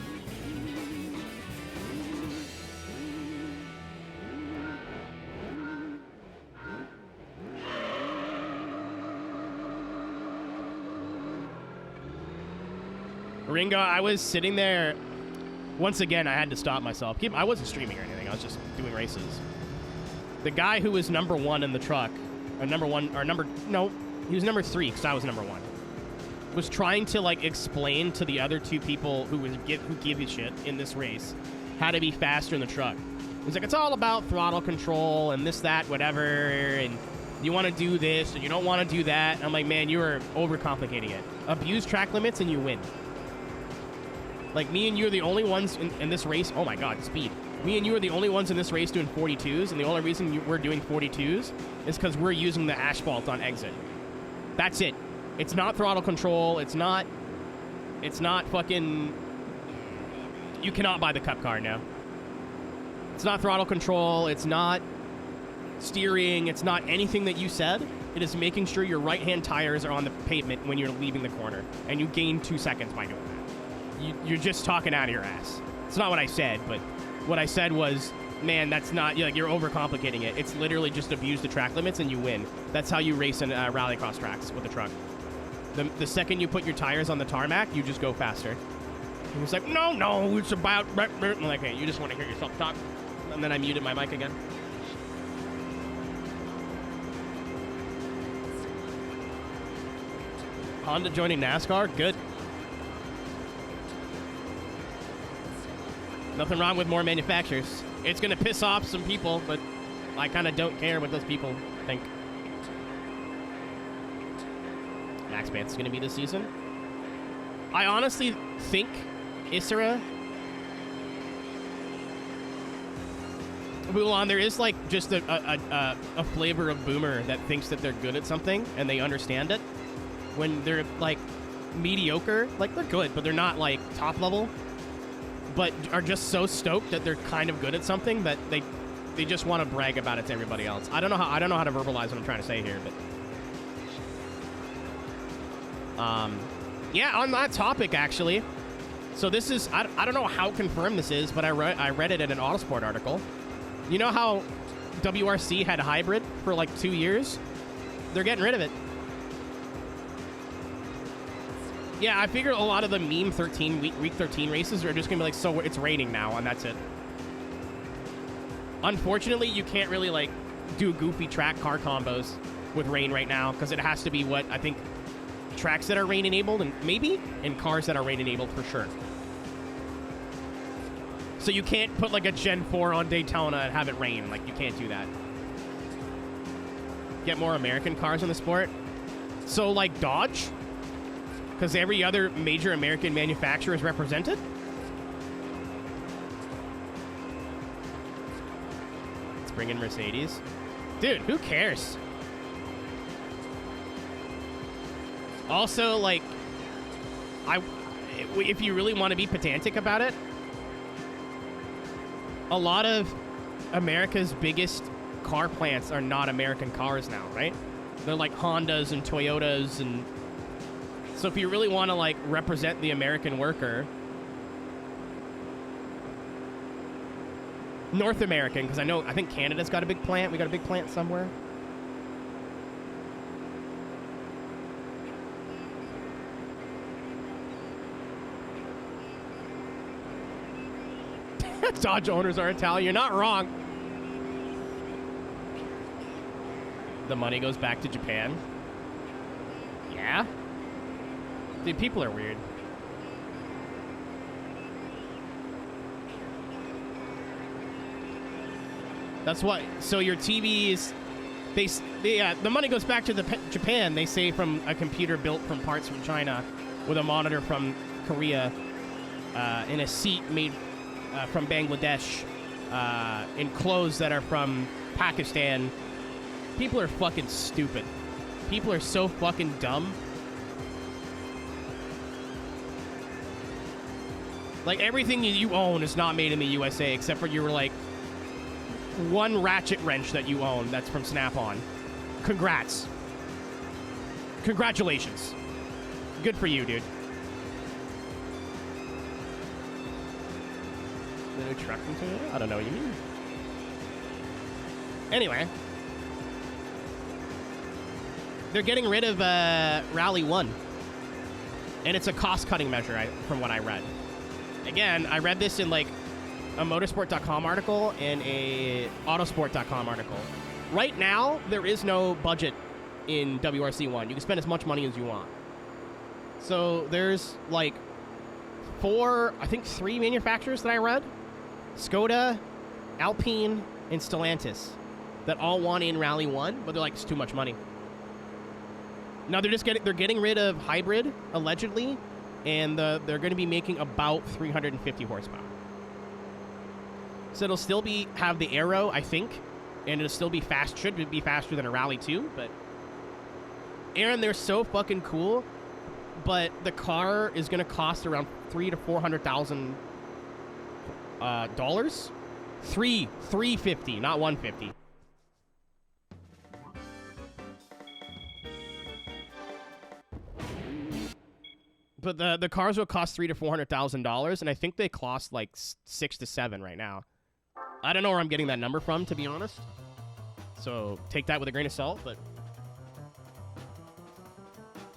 Ringo, I was sitting there. Once again, I had to stop myself. I wasn't streaming or anything. I was just doing races. The guy who was number 1 in the truck, he was number 3 because I was number 1, was trying to, like, explain to the other 2 people who give you shit in this race how to be faster in the truck. He's like, "It's all about throttle control and this, that, whatever, and you want to do this and you don't want to do that." I'm like, man, you are overcomplicating it. Abuse track limits and you win. Like, me and you are the only ones in this race. Oh my god, speed. Me and you are the only ones in this race doing 42s, and the only reason we're doing 42s is because we're using the asphalt on exit. That's it. It's not throttle control. It's not fucking... You cannot buy the cup car now. It's not throttle control. It's not steering. It's not anything that you said. It is making sure your right-hand tires are on the pavement when you're leaving the corner, and you gain 2 seconds by doing that. You're just talking out of your ass. It's not what I said, but what I said was, man, that's not, like, you're overcomplicating it. It's literally just abuse the track limits and you win. That's how you race in rallycross tracks with a truck. The second you put your tires on the tarmac, you just go faster. And he's like, no, it's about... I'm like, hey, you just want to hear yourself talk. And then I muted my mic again. Honda joining NASCAR? Good. Nothing wrong with more manufacturers. It's going to piss off some people, but I kind of don't care what those people think. Max Banth's going to be this season. I honestly think Isra... Well, there is, like, just a flavor of boomer that thinks that they're good at something, and they understand it. When they're, like, mediocre, like, they're good, but they're not, like, top level, but are just so stoked that they're kind of good at something that they just want to brag about it to everybody else. I don't know how to verbalize what I'm trying to say here, but yeah, on that topic, actually. So this is, I don't know how confirmed this is, but I read it in an Autosport article. You know how WRC had hybrid for like 2 years? They're getting rid of it. Yeah, I figure a lot of the meme 13 week 13 races are just gonna be like, so it's raining now, and that's it. Unfortunately, you can't really like do goofy track car combos with rain right now because it has to be what I think tracks that are rain enabled and cars that are rain enabled for sure. So you can't put like a Gen 4 on Daytona and have it rain. Like, you can't do that. Get more American cars in the sport. So like Dodge, because every other major American manufacturer is represented. Let's bring in Mercedes. Dude, who cares? Also, like, if you really want to be pedantic about it, a lot of America's biggest car plants are not American cars now, right? They're like Hondas and Toyotas, and so if you really want to like represent the American worker, North American, because I think Canada's got a big plant. We got a big plant somewhere. Dodge owners are Italian. You're not wrong. The money goes back to Japan. Yeah? Dude, people are weird. That's what. So your TVs, the money goes back to Japan. They say from a computer built from parts from China, with a monitor from Korea, in a seat made from Bangladesh, in clothes that are from Pakistan. People are fucking stupid. People are so fucking dumb. Like, everything you own is not made in the USA, except for your, like, one ratchet wrench that you own that's from Snap-on. Congrats. Congratulations. Good for you, dude. The new truck into it? I don't know what you mean. Anyway. They're getting rid of Rally 1. And it's a cost-cutting measure, from what I read. Again, I read this in, like, a motorsport.com article and a autosport.com article. Right now, there is no budget in WRC1. You can spend as much money as you want. So there's, like, 3 manufacturers that I read. Skoda, Alpine, and Stellantis that all want in Rally 1, but they're like, it's too much money. Now they're getting rid of hybrid, allegedly, and they're going to be making about 350 horsepower. So it'll still have the aero, I think, and it'll still be fast. Should be faster than a Rally 2, but Aaron, they're so fucking cool, but the car is going to cost around $300,000 to $400,000. $350, not $150. But the cars will cost $300,000 to $400,000, and I think they cost like $6 to $7 right now. I don't know where I'm getting that number from, to be honest. So take that with a grain of salt. But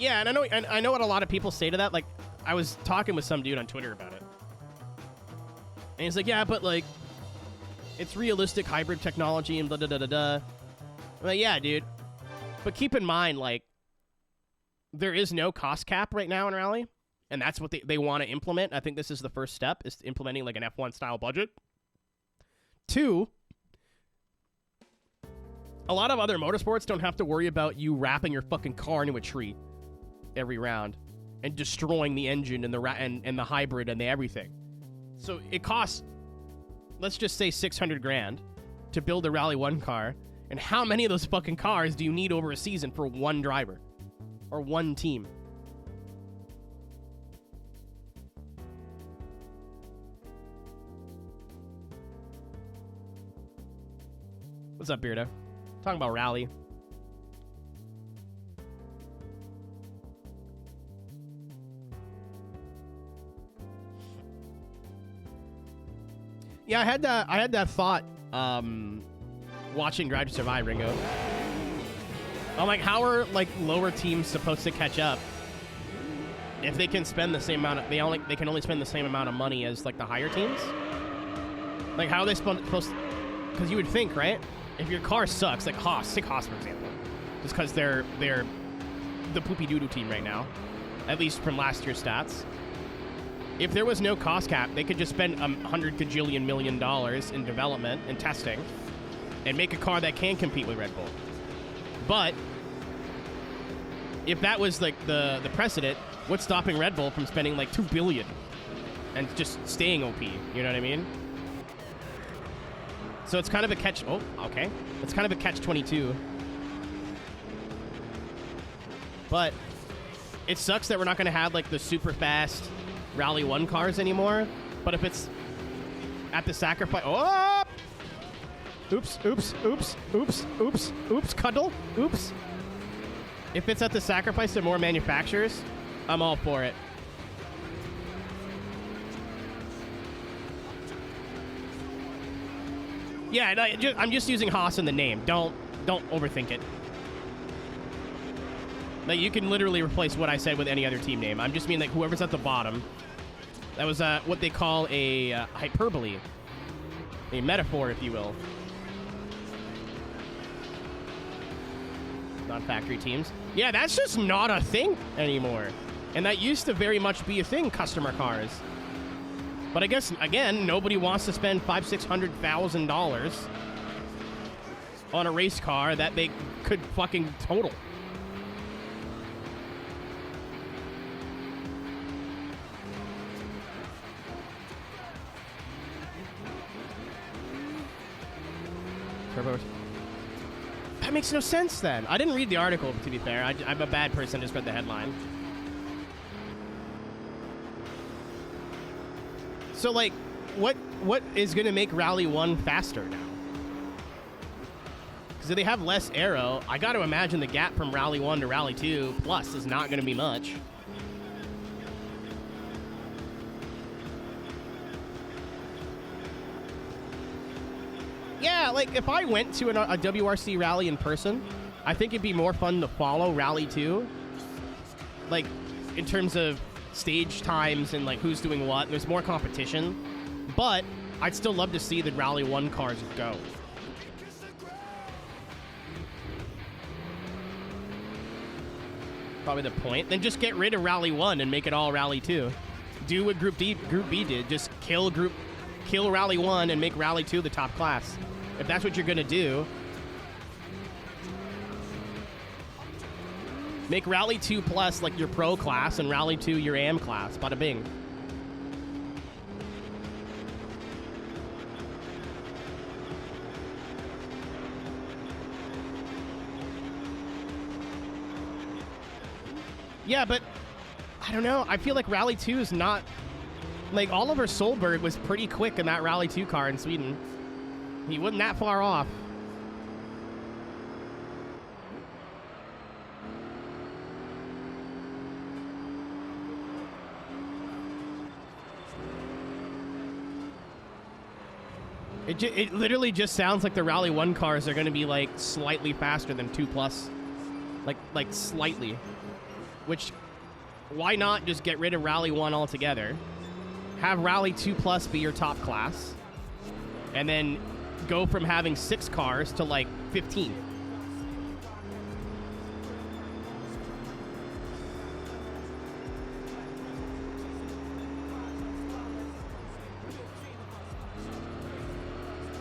Yeah, and I know what a lot of people say to that. Like, I was talking with some dude on Twitter about it. And he's like, yeah, but, like, it's realistic hybrid technology and da-da-da-da-da. I'm like, yeah, dude. But keep in mind, like, there is no cost cap right now in Rally. And that's what they want to implement. I think this is the first step, is implementing, like, an F1-style budget. 2, a lot of other motorsports don't have to worry about you wrapping your fucking car into a tree every round and destroying the engine and the hybrid and the everything. So it costs, let's just say, 600 grand to build a Rally 1 car. And how many of those fucking cars do you need over a season for one driver or one team? What's up, Beardo? Talking about Rally. Yeah, I had that thought watching Drive to Survive, Ringo. I'm like, how are, like, lower teams supposed to catch up if they can spend the same amount of, they can only spend the same amount of money as, like, the higher teams? Like, how are they supposed to, because you would think, right? If your car sucks, like Haas, take Haas for example, just because they're the poopy doo-doo team right now, at least from last year's stats. If there was no cost cap, they could just spend $100 gajillion million in development and testing and make a car that can compete with Red Bull. But if that was, like, the precedent, what's stopping Red Bull from spending, like, $2 billion and just staying OP? You know what I mean? So it's kind of a catch... Oh, okay. It's kind of a catch-22. But it sucks that we're not going to have, like, the super fast Rally 1 cars anymore. But if it's at the sacrifice... Oh! Oops, oops, oops, oops, oops, oops, cuddle, oops. If it's at the sacrifice of more manufacturers, I'm all for it. Yeah, no, I'm just using Haas in the name. Don't overthink it. Like, you can literally replace what I said with any other team name. I'm just mean, like, whoever's at the bottom. That was what they call a hyperbole. A metaphor, if you will. Non-factory teams. Yeah, that's just not a thing anymore. And that used to very much be a thing, customer cars. But I guess, again, nobody wants to spend $500,000-$600,000 on a race car that they could fucking total. Turbos. That makes no sense, then. I didn't read the article, to be fair. I'm a bad person, just read the headline. So, like, what is going to make Rally 1 faster now? Because if they have less aero, I got to imagine the gap from Rally 1 to Rally 2 plus is not going to be much. Yeah, like, if I went to a WRC rally in person, I think it'd be more fun to follow Rally 2. Like, in terms of stage times and, like, who's doing what. There's more competition. But I'd still love to see the Rally 1 cars go. Probably the point. Then just get rid of Rally 1 and make it all Rally 2. Do what Group B did. Just kill Rally 1 and make Rally 2 the top class. If that's what you're going to do, make Rally 2 Plus like your pro class and Rally 2 your AM class. Bada bing. Yeah, but I don't know. I feel like Rally 2 is not... Like, Oliver Solberg was pretty quick in that Rally 2 car in Sweden. He wasn't that far off. It literally just sounds like the Rally 1 cars are going to be, like, slightly faster than 2 Plus. Like slightly. which why not just get rid of Rally 1 altogether? Have Rally 2 Plus be your top class, and then go from having 6 cars to like 15.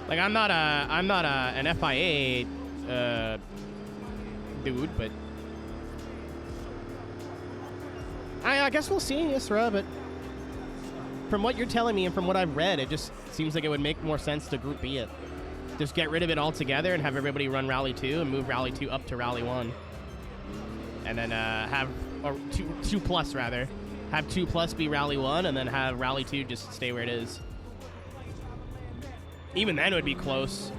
Like, I'm not an FIA dude, but I guess we'll see, Isra, but from what you're telling me and from what I've read, it just seems like it would make more sense to Group B it. Just get rid of it altogether and have everybody run Rally 2 and move Rally 2 up to Rally 1. And then have, or 2 Plus rather, have 2 Plus be Rally 1 and then have Rally 2 just stay where it is. Even then it would be close.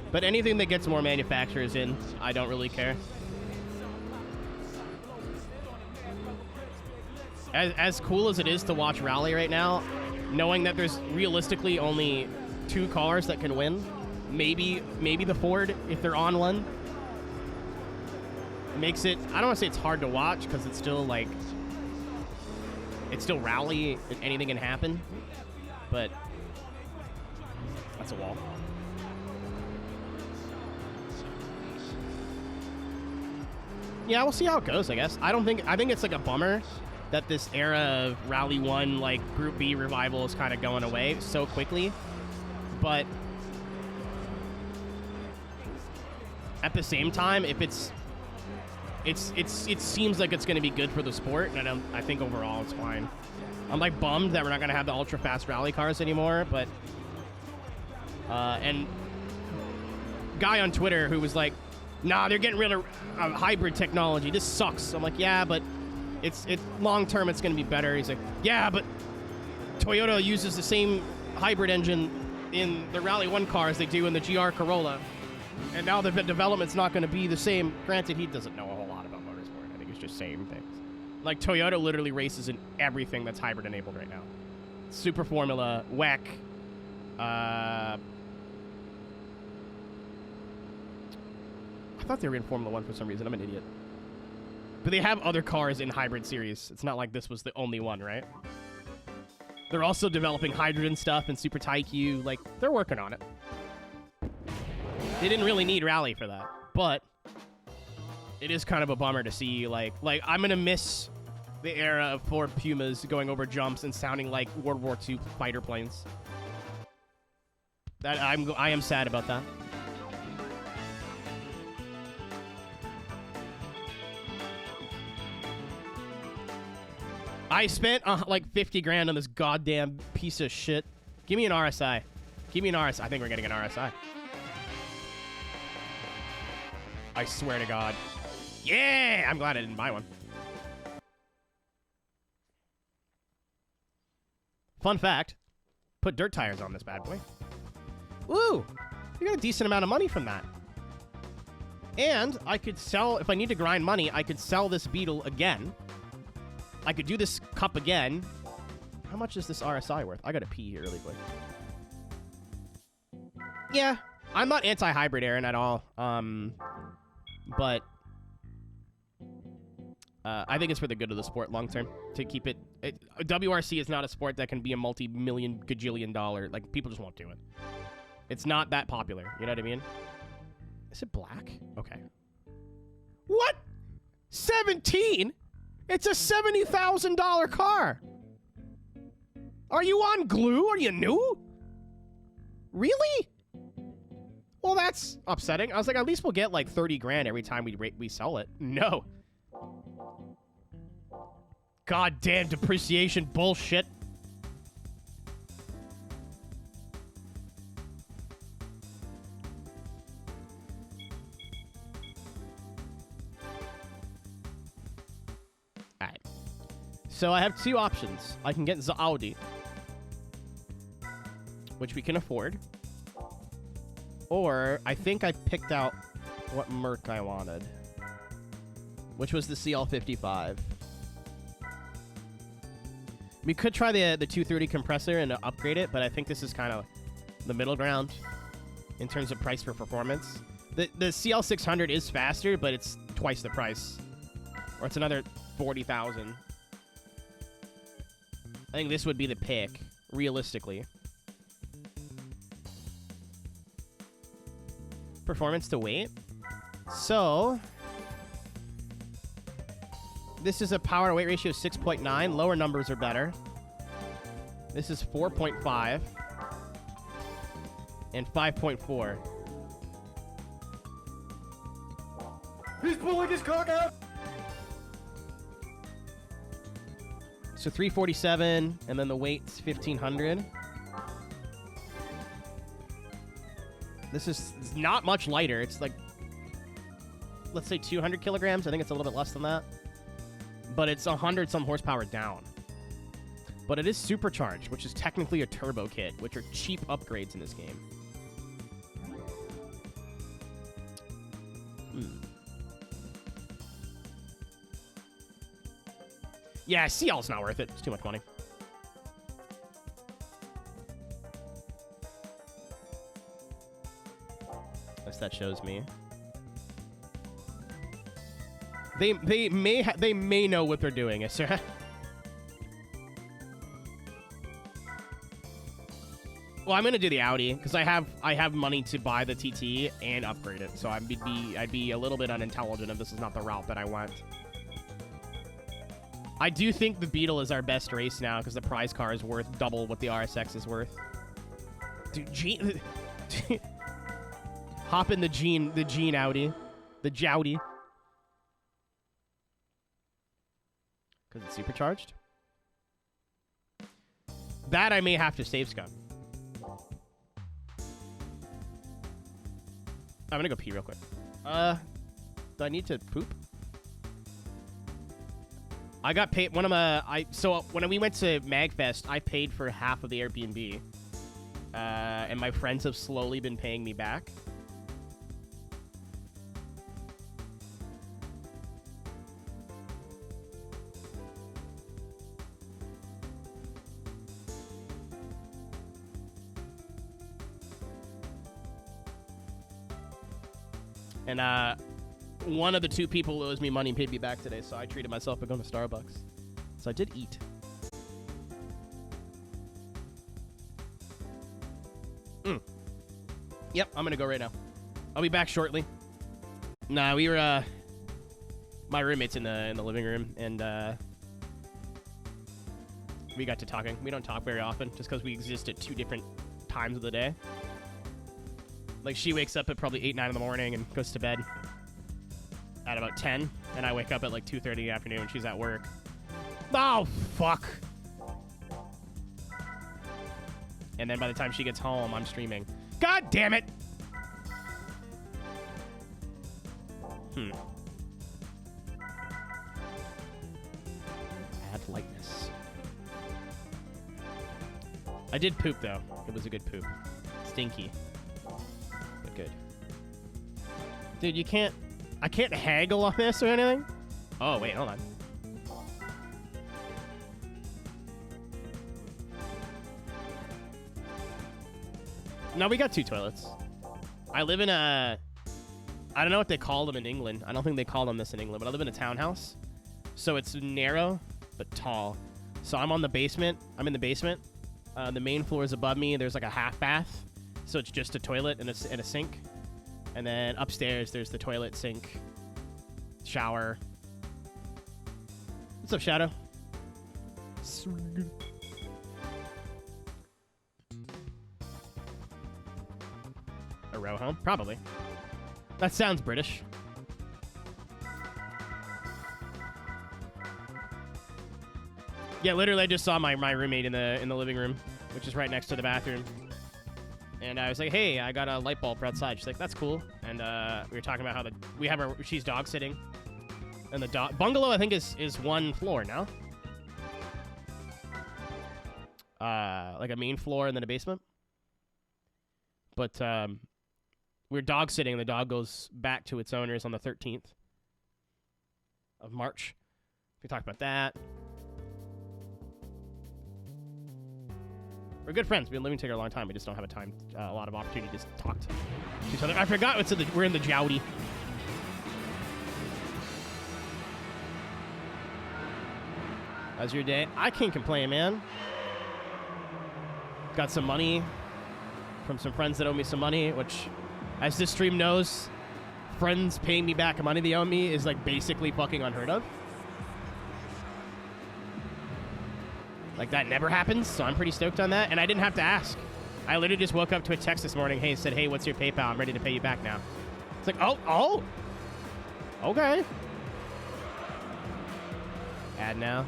But anything that gets more manufacturers in, I don't really care. As cool as it is to watch Rally right now, knowing that there's realistically only 2 cars that can win, maybe the Ford, if they're on one, makes it, I don't want to say it's hard to watch, because it's still like, it's still Rally, anything can happen, but that's a wall. Yeah, we'll see how it goes, I guess. I think it's like a bummer that this era of Rally 1, like, Group B revival is kind of going away so quickly. But at the same time, if it seems like it's going to be good for the sport, and I think overall it's fine. I'm, like, bummed that we're not going to have the ultra-fast rally cars anymore, but and guy on Twitter who was like, nah, they're getting rid of hybrid technology. This sucks. I'm like, yeah, but it's long term. It's going to be better. He's like, yeah, but Toyota uses the same hybrid engine in the Rally 1 cars they do in the GR Corolla, and now the development's not going to be the same. Granted, he doesn't know a whole lot about motorsport. I think he's just saying things. Like, Toyota literally races in everything that's hybrid enabled right now. Super Formula, WEC, I thought they were in Formula 1 for some reason. I'm an idiot. But they have other cars in hybrid series. It's not like this was the only one, right? They're also developing hydrogen stuff and Super Taikyu. Like, they're working on it. They didn't really need Rally for that. But it is kind of a bummer to see, like I'm going to miss the era of Ford Pumas going over jumps and sounding like World War II fighter planes. I am sad about that. I spent like 50 grand on this goddamn piece of shit. Give me an RSI. Give me an RSI. I think we're getting an RSI. I swear to God. Yeah! I'm glad I didn't buy one. Fun fact. Put dirt tires on this bad boy. Woo! You got a decent amount of money from that. And I could sell, if I need to grind money, I could sell this Beetle again. I could do this cup again. How much is this RSI worth? I gotta pee here really quick. Yeah, I'm not anti-hybrid, Aaron, at all. But I think it's for the good of the sport long term to keep it. WRC is not a sport that can be a multi-million gajillion dollar. Like, people just won't do it. It's not that popular. You know what I mean? Is it black? Okay. What? 17? It's a $70,000 car. Are you on glue? Are you new? Really? Well, that's upsetting. I was like, at least we'll get like 30 grand every time we sell it. No. Goddamn depreciation bullshit. Alright. So I have 2 options. I can get the Audi, which we can afford. Or I think I picked out what Merc I wanted, which was the CL55. We could try the 230 compressor and upgrade it, but I think this is kind of the middle ground. in terms of price per performance. The CL600 is faster, but it's twice the price. Or it's another 40,000. I think this would be the pick, realistically. Performance to weight. So, this is a power to weight ratio of 6.9. Lower numbers are better. This is 4.5 and 5.4. He's pulling his cock out. So 347, and then the weight's 1,500. This is not much lighter. It's like, let's say 200 kilograms. I think it's a little bit less than that. But it's 100-some horsepower down. But it is supercharged, which is technically a turbo kit, which are cheap upgrades in this game. Yeah, CL's not worth it. It's too much money. Unless that shows me. They may know what they're doing, yes, sir. Well, I'm gonna do the Audi because I have money to buy the TT and upgrade it. So I'd be a little bit unintelligent if this is not the route that I went. I do think the Beetle is our best race now because the prize car is worth double what the RSX is worth. Dude, hop in the Gene Audi, the Jowdy, because it's supercharged. That I may have to save scum. I'm gonna go pee real quick. Do I need to poop? I got paid so when we went to MagFest, I paid for half of the Airbnb. And my friends have slowly been paying me back. And one of the two people who owes me money paid me back today, so I treated myself by going to Starbucks. So I did eat. Yep, I'm gonna go right now. I'll be back shortly. Nah, we were my roommate's in the living room, and we got to talking. We don't talk very often, just because we exist at two different times of the day. Like, she wakes up at probably 8, 9 in the morning and goes to bed at about 10, and I wake up at like 2:30 in the afternoon and she's at work. Oh, fuck. And then by the time she gets home, I'm streaming. God damn it! Add lightness. I did poop, though. It was a good poop. Stinky. But good. Dude, you can't... I can't haggle on this or anything? Oh, wait, hold on. No, we got 2 toilets. I live in a... I don't know what they call them in England. I don't think they call them this in England, but I live in a townhouse. So it's narrow, but tall. So I'm on the basement. I'm in the basement. The main floor is above me. There's like a half bath. So it's just a toilet and a sink. And then upstairs, there's the toilet, sink, shower. What's up, Shadow? A row home? Probably. That sounds British. Yeah, literally, I just saw my roommate in the living room, which is right next to the bathroom. And I was like, "Hey, I got a light bulb outside." She's like, "That's cool." And we were talking about how she's dog sitting, and the dog bungalow I think is 1 floor now. Like a main floor and then a basement. But we're dog sitting. The dog goes back to its owners on the 13th of March. We talked about that. We're good friends. We've been living together a long time. We just don't have a lot of opportunity to just talk to each other. I forgot we're in the Jowdy. How's your day? I can't complain, man. Got some money from some friends that owe me some money, which, as this stream knows, friends paying me back money they owe me is like basically fucking unheard of. Like, that never happens, so I'm pretty stoked on that. And I didn't have to ask. I literally just woke up to a text this morning. Hey, said, hey, what's your PayPal? I'm ready to pay you back now. It's like, oh. Okay. Add now.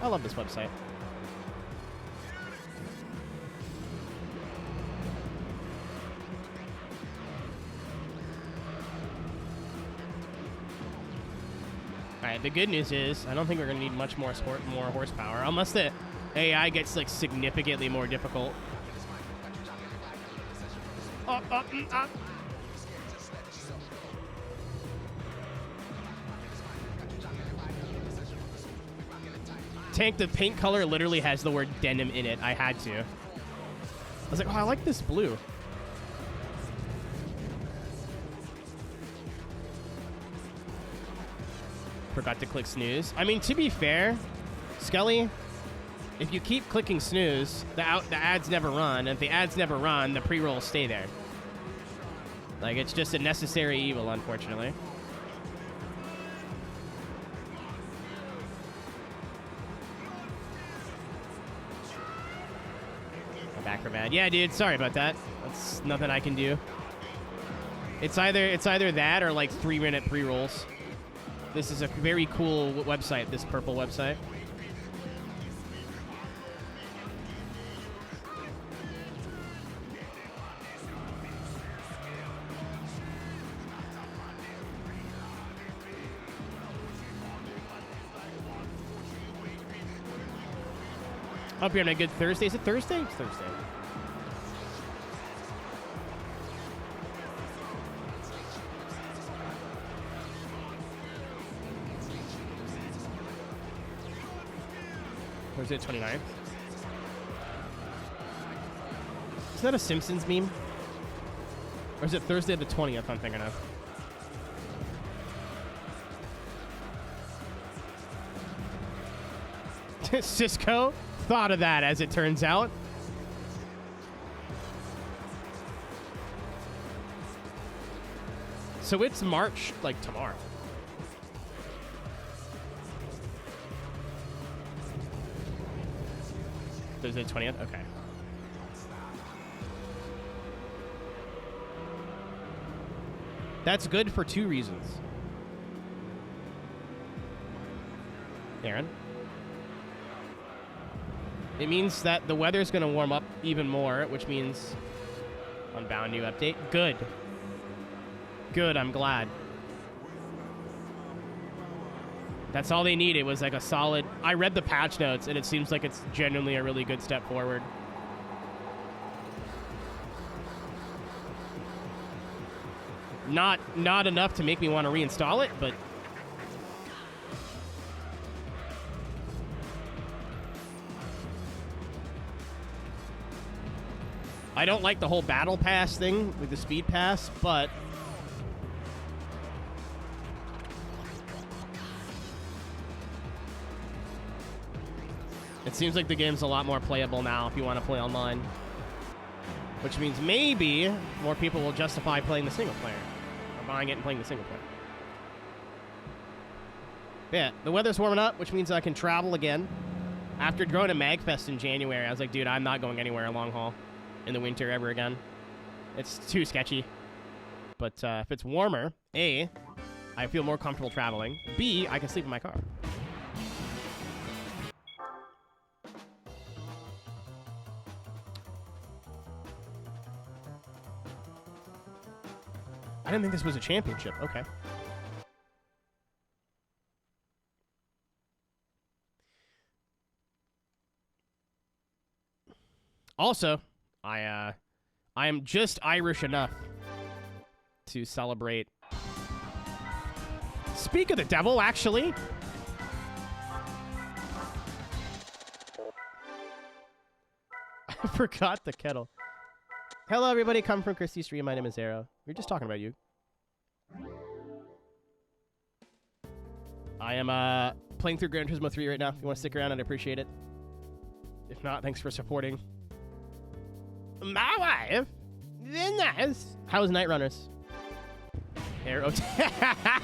I love this website. Alright, the good news is, I don't think we're going to need much more horsepower, unless the AI gets, like, significantly more difficult. Tank, the paint color literally has the word denim in it. I had to. I was like, oh, I like this blue. Forgot to click snooze. I mean, to be fair, Skelly, if you keep clicking snooze, the ads never run. And if the ads never run, the pre-rolls stay there. Like, it's just a necessary evil, unfortunately. I'm back from ad. Yeah, dude, sorry about that. That's nothing I can do. It's either that or like 3-minute pre-rolls. This is a very cool website, this purple website. Up here on a good Thursday. Is it Thursday? It's Thursday. Thursday 29th. Is that a Simpsons meme? Or is it Thursday the 20th I'm thinking of? Cisco thought of that, as it turns out. So it's March, like, tomorrow. Thursday 20th? Okay. That's good for 2 reasons. Aaron? It means that the weather's going to warm up even more, which means Unbound new update. Good. Good, I'm glad. That's all they needed, was like a solid... I read the patch notes, and it seems like it's genuinely a really good step forward. Not enough to make me want to reinstall it, but... I don't like the whole battle pass thing with the speed pass, but... it seems like the game's a lot more playable now if you want to play online. Which means maybe more people will justify playing the single player. Or buying it and playing the single player. Yeah, the weather's warming up, which means I can travel again. After going to MagFest in January, I was like, dude, I'm not going anywhere long haul in the winter ever again. It's too sketchy. But if it's warmer, A, I feel more comfortable traveling. B, I can sleep in my car. I didn't think this was a championship. Okay. Also, I am just Irish enough to celebrate. Speak of the devil, actually. Forgot the kettle. Hello, everybody. Come from Christy's stream. My name is Arrow. We were just talking about you. I am playing through Gran Turismo 3 right now. If you want to stick around, I'd appreciate it. If not, thanks for supporting. My wife. Then nice. How's Night Runners? Aeroteq.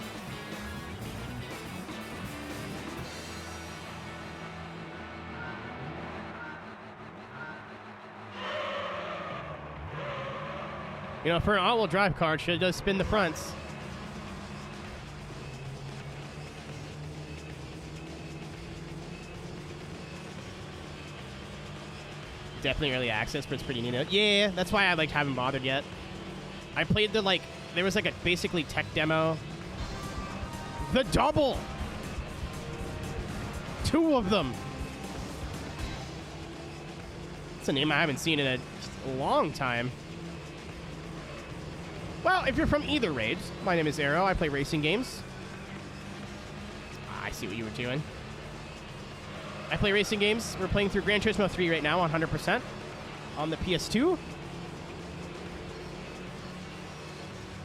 You know, for an all-wheel drive car, it should just spin the fronts. Definitely early access, but it's pretty neat. Yeah, that's why I like haven't bothered yet. I played the like there was like a basically tech demo. The double. 2 of them. It's a name I haven't seen in a long time. Well, if you're from either rage, my name is Arrow. I play racing games. I see what you were doing. I play racing games. We're playing through Gran Turismo 3 right now, 100% on the PS2.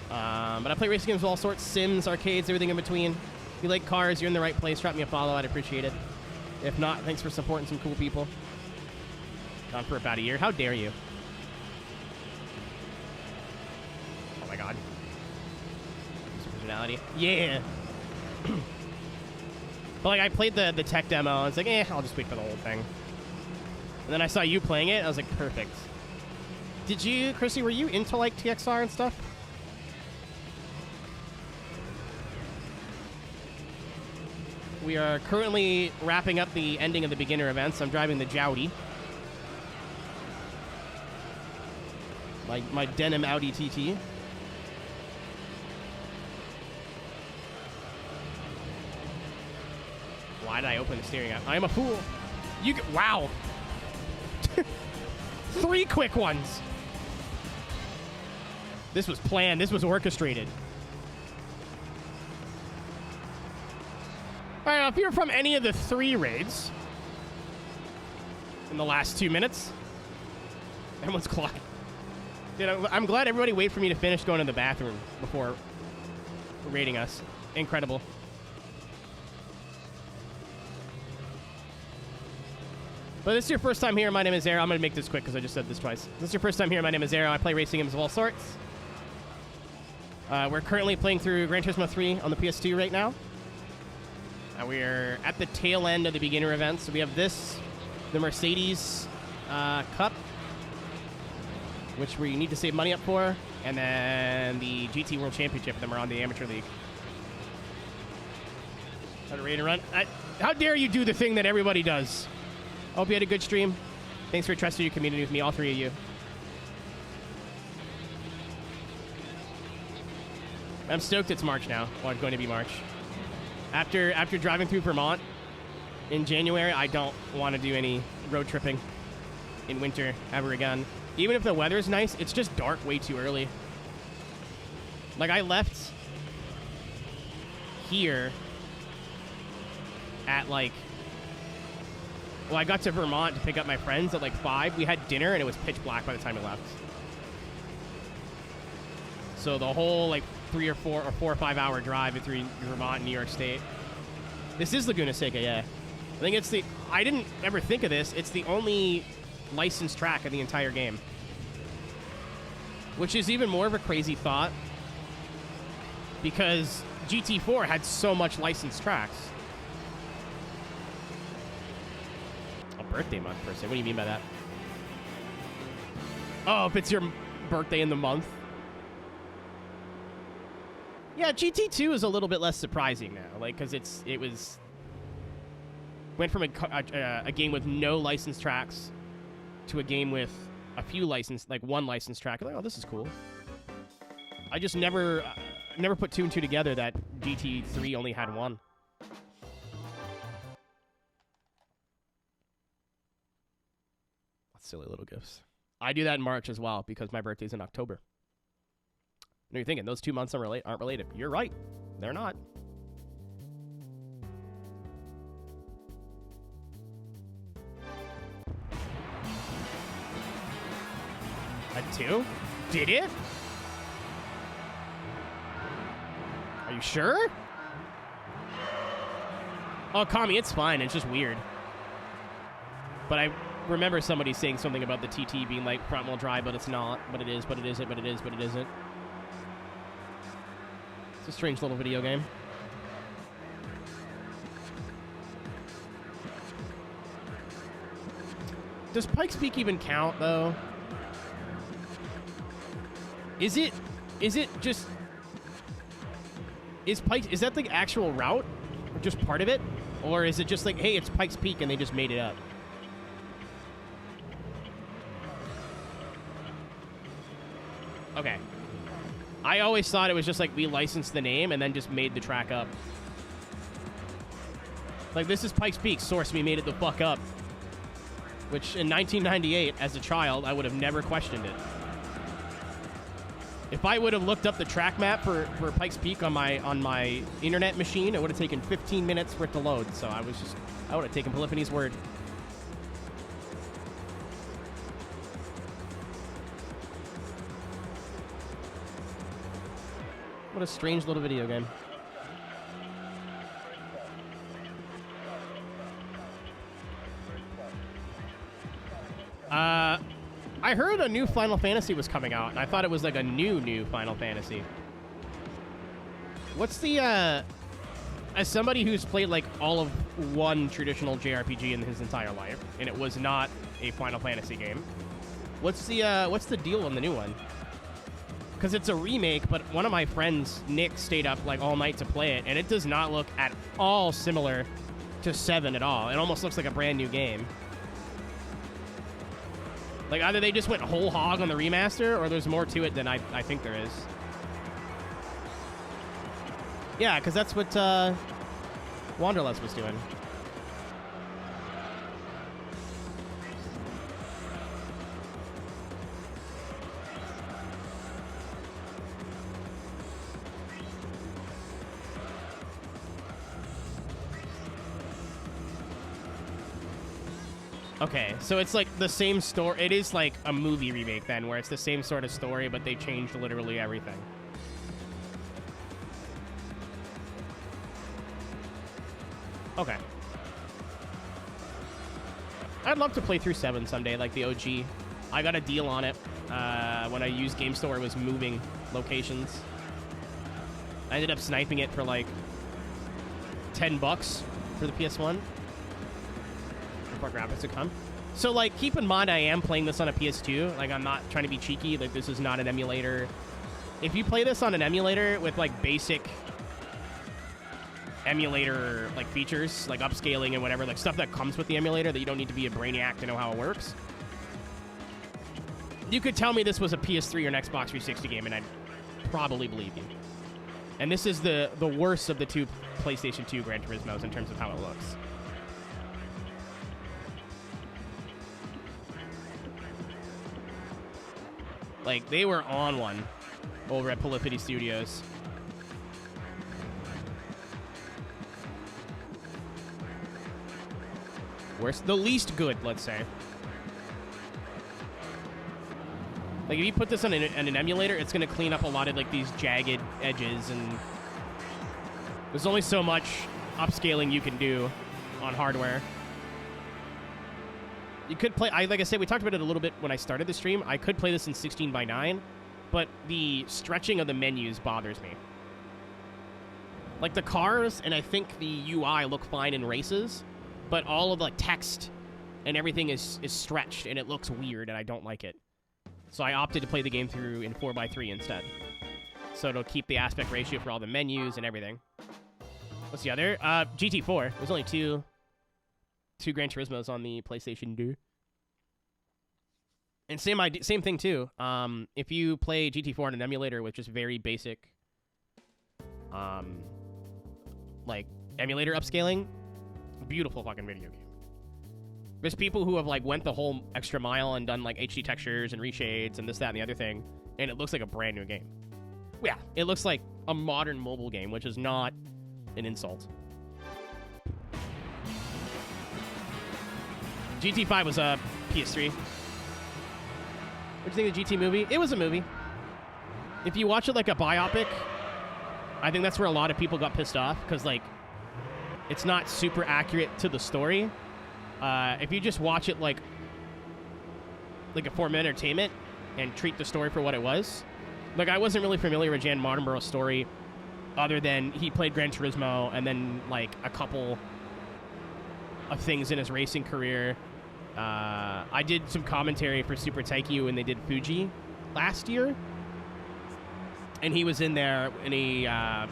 But I play racing games of all sorts, sims, arcades, everything in between. If you like cars, you're in the right place. Drop me a follow. I'd appreciate it. If not, thanks for supporting some cool people. Gone for about a year. How dare you? Oh my god. Originality. Yeah. But like I played the tech demo. I was like, I'll just wait for the whole thing. And then I saw you playing it. I was like, perfect. Did you, Chrissy, were you into like TXR and stuff? We are currently wrapping up the ending of the beginner events. I'm driving the Jowdy. My denim Audi TT. Why did I open the steering up? I am a fool. Wow. 3 quick ones. This was planned. This was orchestrated. All right, if you're from any of the 3 raids in the last 2 minutes, everyone's clocking. Dude, I'm glad everybody waited for me to finish going to the bathroom before raiding us. Incredible. But this is your first time here. My name is Arrow. I'm going to make this quick because I just said this twice. This is your first time here. My name is Arrow. I play racing games of all sorts. We're currently playing through Gran Turismo 3 on the PS2 right now. We're at the tail end of the beginner event. So we have this, the Mercedes Cup, which we need to save money up for, and then the GT World Championship. Then we're on the Amateur League. Are you ready to run? How dare you do the thing that everybody does? Hope you had a good stream. Thanks for trusting your community with me, all 3 of you. I'm stoked it's March now. Well, it's going to be March. After driving through Vermont in January, I don't want to do any road tripping in winter ever again. Even if the weather's nice, it's just dark way too early. Like, I left here at, like... Well, I got to Vermont to pick up my friends at, like, 5. We had dinner, and it was pitch black by the time we left. So the whole, like, 3 or 4 or 5 hour drive between Vermont and New York State. This is Laguna Seca, yeah. I think it's the... I didn't ever think of this. It's the only licensed track in the entire game. Which is even more of a crazy thought. Because GT4 had so much licensed tracks. A birthday month, per se. What do you mean by that? Oh, if it's your birthday in the month. Yeah, GT2 is a little bit less surprising now, like, because it went from a game with no licensed tracks to a game with a few licensed, like 1 licensed track. Like, oh, this is cool. I just never put 2 and 2 together that GT3 only had 1. That's silly little gifts. I do that in March as well because my birthday's in October. And you're thinking, those 2 months aren't related. You're right. They're not. PS2? Did it? Are you sure? Oh, Kami, it's fine. It's just weird. But I remember somebody saying something about the TT being like front-wheel drive, but it's not. But it is, but it isn't, but it is, but it isn't. It's a strange little video game. Does Pikes Peak even count, though? Is it just... Is that the actual route? Or just part of it? Or is it just like, hey, it's Pikes Peak and they just made it up? Okay. I always thought it was just like we licensed the name and then just made the track up. Like, this is Pikes Peak. Source, we made it the fuck up. Which, in 1998, as a child, I would have never questioned it. If I would have looked up the track map for Pikes Peak on my internet machine, it would have taken 15 minutes for it to load. So I would have taken Polyphony's word. What a strange little video game. I heard a new Final Fantasy was coming out, and I thought it was like a new Final Fantasy. What's the, as somebody who's played like all of one traditional JRPG in his entire life, and it was not a Final Fantasy game, what's the deal on the new one? Because it's a remake, but one of my friends, Nick, stayed up like all night to play it, and it does not look at all similar to 7 at all. It almost looks like a brand new game. Like, either they just went whole hog on the remaster, or there's more to it than I think there is. Yeah, because that's what Wanderlust was doing. Okay, so it's like the same story. It is like a movie remake then, where it's the same sort of story, but they changed literally everything. Okay. I'd love to play through 7 someday, like the OG. I got a deal on it when I used Game Store. It was moving locations. I ended up sniping it for like $10 for the PS1. Before graphics would come. So, like, keep in mind I am playing this on a PS2. Like, I'm not trying to be cheeky. Like, this is not an emulator. If you play this on an emulator with, like, basic emulator, like, features, like upscaling and whatever, like, stuff that comes with the emulator that you don't need to be a brainiac to know how it works, you could tell me this was a PS3 or an Xbox 360 game, and I'd probably believe you. And this is the worst of the two PlayStation 2 Gran Turismos in terms of how it looks. Like, they were on one over at Polyphony Studios. Worst, the least good, let's say. Like, if you put this on an emulator, it's going to clean up a lot of, like, these jagged edges, and there's only so much upscaling you can do on hardware. You could play, like I said, we talked about it a little bit when I started the stream. I could play this in 16:9, but the stretching of the menus bothers me. Like, the cars and I think the UI look fine in races, but all of the text and everything is stretched, and it looks weird, and I don't like it. So I opted to play the game through in 4:3 instead. So it'll keep the aspect ratio for all the menus and everything. What's the other? GT4. There's only two Gran Turismos on the PlayStation 2. And same thing, too. If you play GT4 on an emulator with just very basic, like, emulator upscaling, beautiful fucking video game. There's people who have, like, went the whole extra mile and done, like, HD textures and reshades and this, that, and the other thing, and it looks like a brand new game. Yeah, it looks like a modern mobile game, which is not an insult. GT5 was a PS3. What do you think of the GT movie? It was a movie. If you watch it like a biopic, I think that's where a lot of people got pissed off, because, like, it's not super accurate to the story. If you just watch it like a form of entertainment and treat the story for what it was. Like, I wasn't really familiar with Jan Mardenborough's story other than he played Gran Turismo and then, like, a couple of things in his racing career. I did some commentary for Super Taikyu when they did Fuji last year. And he was in there in a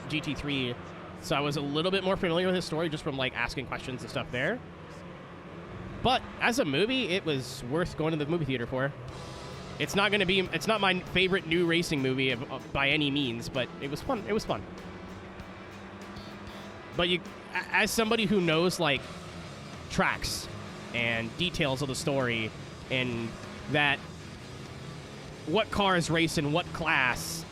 GT3, so I was a little bit more familiar with his story just from, like, asking questions and stuff there. But as a movie, it was worth going to the movie theater for. It's not my favorite new racing movie by any means, but it was fun. It was fun. But as somebody who knows, like, tracks and details of the story and that what cars race in what class,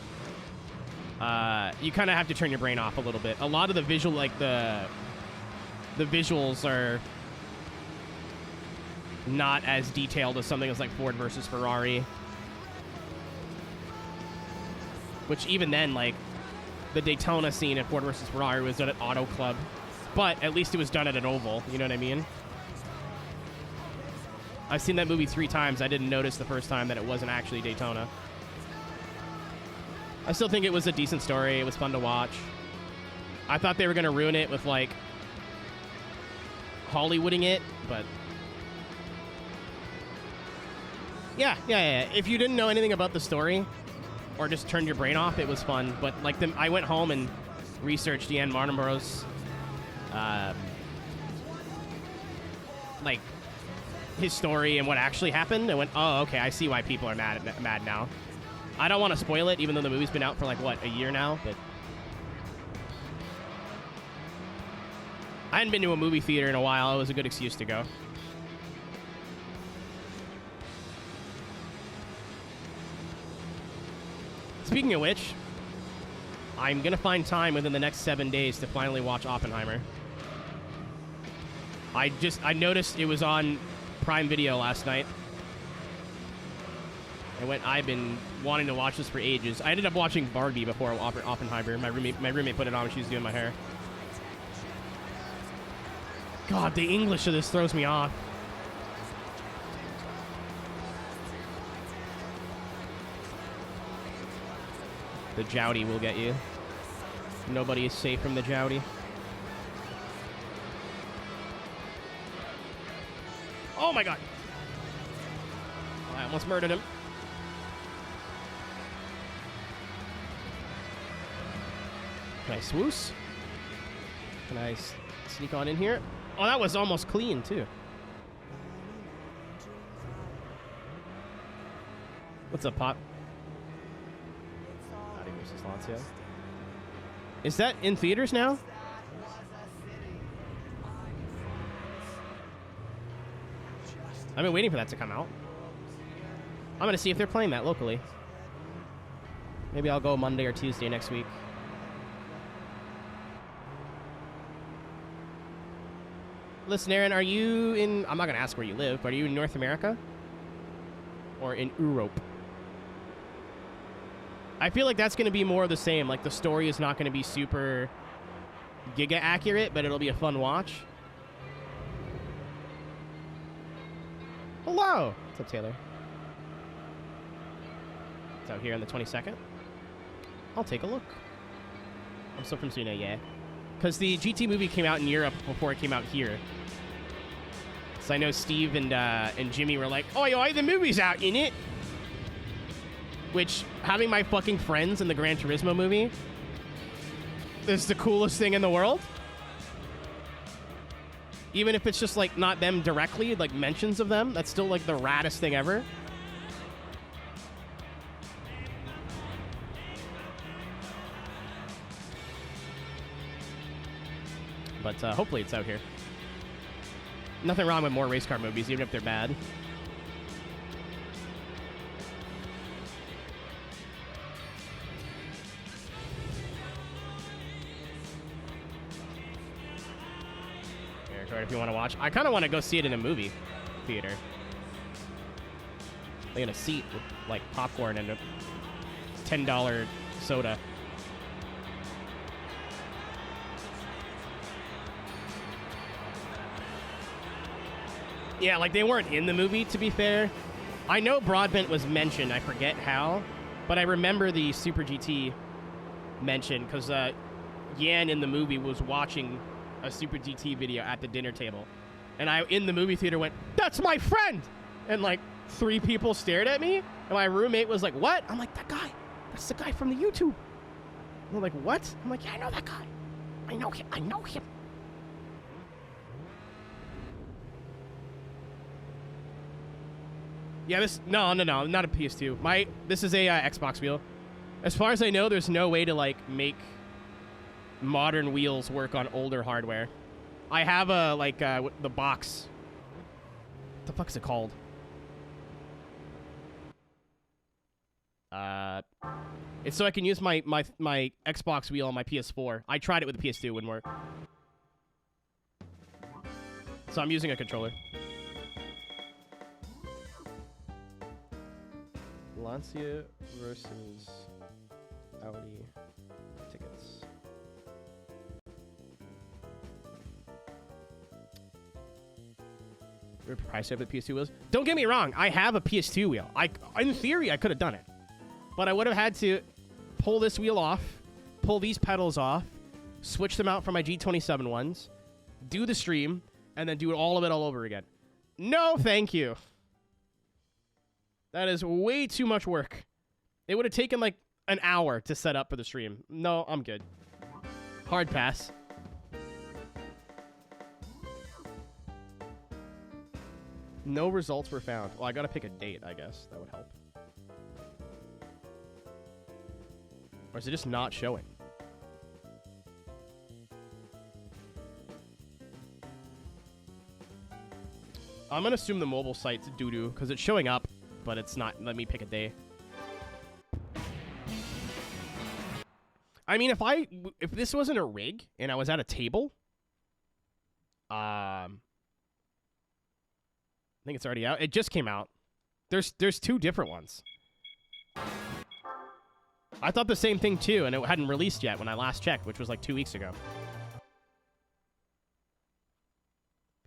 you kind of have to turn your brain off a little bit. A lot of the visual, like the visuals are not as detailed as something as like Ford versus Ferrari. Which even then, like, the Daytona scene at Ford versus Ferrari was done at Auto Club. But at least it was done at an oval, you know what I mean? I've seen that movie 3 times. I didn't notice the first time that it wasn't actually Daytona. I still think it was a decent story. It was fun to watch. I thought they were going to ruin it with, like, Hollywooding it, but... Yeah. If you didn't know anything about the story, or just turned your brain off, it was fun. But, like, I went home and researched Jan Mardenborough's, like, his story and what actually happened. I went, oh, okay, I see why people are mad now. I don't want to spoil it, even though the movie's been out for, like, what, a year now? But I hadn't been to a movie theater in a while. It was a good excuse to go. Speaking of which, I'm going to find time within the next 7 days to finally watch Oppenheimer. I noticed it was on Prime Video last night. I've been wanting to watch this for ages. I ended up watching Barbie before Oppenheimer. My roommate put it on when she was doing my hair. God, the English of this throws me off. The Jowdy will get you. Nobody is safe from the Jowdy. Oh my god! I almost murdered him. Can I swoosh? Can I sneak on in here? Oh, that was almost clean, too. What's up, Pop? Is that in theaters now? I've been waiting for that to come out. I'm going to see if they're playing that locally. Maybe I'll go Monday or Tuesday next week. Listen, Aaron, are you in... I'm not going to ask where you live, but are you in North America? Or in Europe? I feel like that's going to be more of the same. Like, the story is not going to be super giga accurate, but it'll be a fun watch. Hello! What's up, Taylor? It's out here on the 22nd. I'll take a look. I'm still from Sweden, yeah. Because the GT movie came out in Europe before it came out here. So I know Steve and Jimmy were like, oi, the movie's out, innit? Which, having my fucking friends in the Gran Turismo movie is the coolest thing in the world. Even if it's just, like, not them directly, like, mentions of them, that's still, like, the raddest thing ever. But hopefully it's out here. Nothing wrong with more race car movies, even if they're bad. If you want to watch. I kind of want to go see it in a movie theater. like in a seat with like popcorn and a $10 soda. Yeah, like they weren't in the movie, to be fair. I know Broadbent was mentioned. I forget how, but I remember the Super GT mention because Yan in the movie was watching a Super GT video at the dinner table, and I in the movie theater went, "That's my friend," and like 3 people stared at me, and my roommate was like, "What?" I'm like, "That guy. That's the guy from the YouTube." And they're like, "What?" I'm like, "Yeah, I know that guy. I know him. I know him." Yeah, no, not a PS2. This is a Xbox wheel. As far as I know, there's no way to like make modern wheels work on older hardware. I have the box. What the fuck is it called? It's so I can use my Xbox wheel on my PS4. I tried it with the PS2, it wouldn't work. So I'm using a controller. Lancia versus Audi tickets. The price of the PS2 wheels. Don't get me wrong, I have a PS2 wheel. In theory, I could have done it, but I would have had to pull this wheel off, pull these pedals off, switch them out for my G27 ones, do the stream, and then do all of it all over again. No, thank you. That is way too much work. It would have taken like an hour to set up for the stream. No, I'm good. Hard pass. No results were found. Well, I gotta pick a date, I guess. That would help. Or is it just not showing? I'm gonna assume the mobile site's doo-doo, because it's showing up, but it's not. Let me pick a day. I mean, if this wasn't a rig and I was at a table, I think it's already out. It just came out. There's 2 different ones. I thought the same thing too, and it hadn't released yet when I last checked, which was like 2 weeks ago.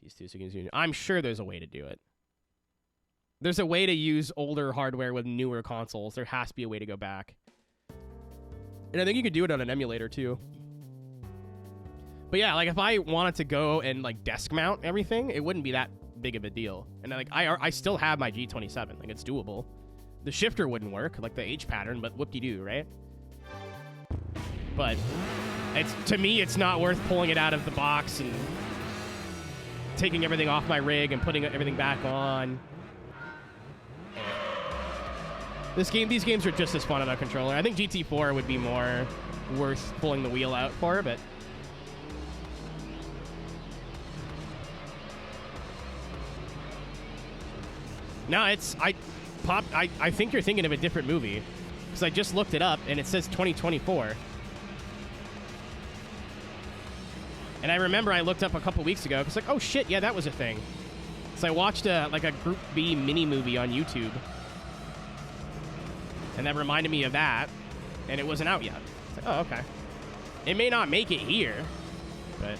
PS2, I'm sure there's a way to do it. There's a way to use older hardware with newer consoles. There has to be a way to go back. And I think you could do it on an emulator too. But yeah, like if I wanted to go and like desk mount everything, it wouldn't be that big of a deal. And like I still have my G27. Like it's doable. The shifter wouldn't work, like the H pattern, but whoop-de-doo, right? But to me, it's not worth pulling it out of the box and taking everything off my rig and putting everything back on. These games are just as fun on a controller. I think GT4 would be more worth pulling the wheel out for, but no, I think you're thinking of a different movie, because I just looked it up and it says 2024. And I remember I looked up a couple weeks ago, because like, oh shit, yeah, that was a thing. So I watched a Group B mini movie on YouTube. And that reminded me of that, and it wasn't out yet. It's like, oh, okay. It may not make it here, but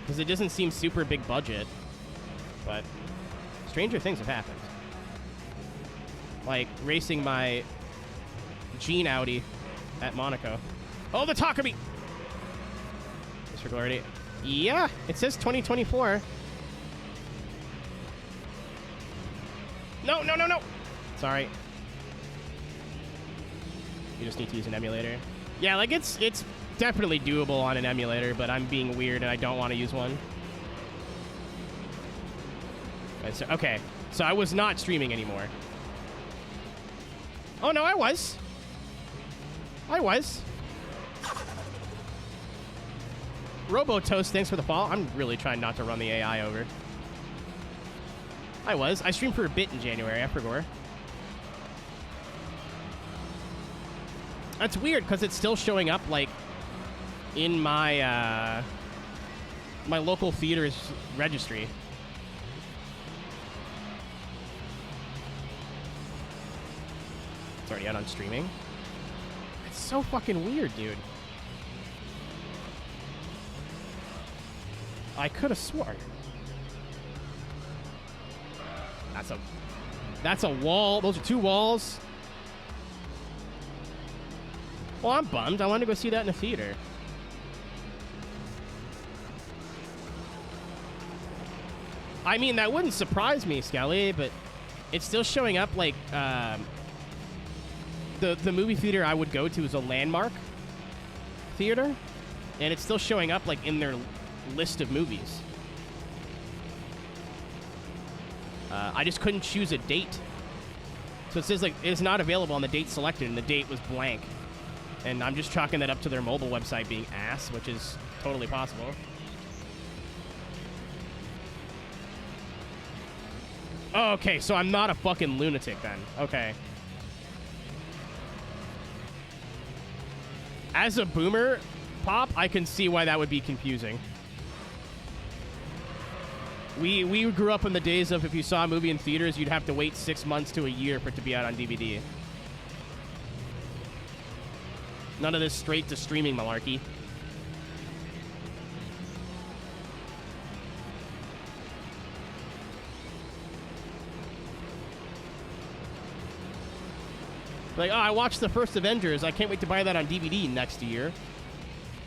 because it doesn't seem super big budget, but stranger things have happened. Like racing my Gene Audi at Monaco. Oh, the Takumi! Mr. Glory. Yeah, it says 2024. No. Sorry. You just need to use an emulator. Yeah, like it's definitely doable on an emulator, but I'm being weird and I don't want to use one. Okay, so I was not streaming anymore. Oh no, I was. Robotoast, thanks for the follow. I'm really trying not to run the AI over. I streamed for a bit in January, I forgot. That's weird, because it's still showing up, like, in my, my local theater's registry. It's already out on streaming. It's so fucking weird, dude. I could have sworn. That's a wall. Those are 2 walls. Well, I'm bummed. I wanted to go see that in the theater. I mean, that wouldn't surprise me, Skelly, but it's still showing up like the movie theater I would go to is a Landmark theater, and it's still showing up like in their list of movies. I just couldn't choose a date. So it says like it's not available on the date selected, and the date was blank. And I'm just chalking that up to their mobile website being ass, which is totally possible. Oh, okay, so I'm not a fucking lunatic then. Okay. As a boomer, Pop, I can see why that would be confusing. We grew up in the days of if you saw a movie in theaters, you'd have to wait 6 months to a year for it to be out on DVD. None of this straight to streaming malarkey. Like, oh, I watched the first Avengers. I can't wait to buy that on DVD next year.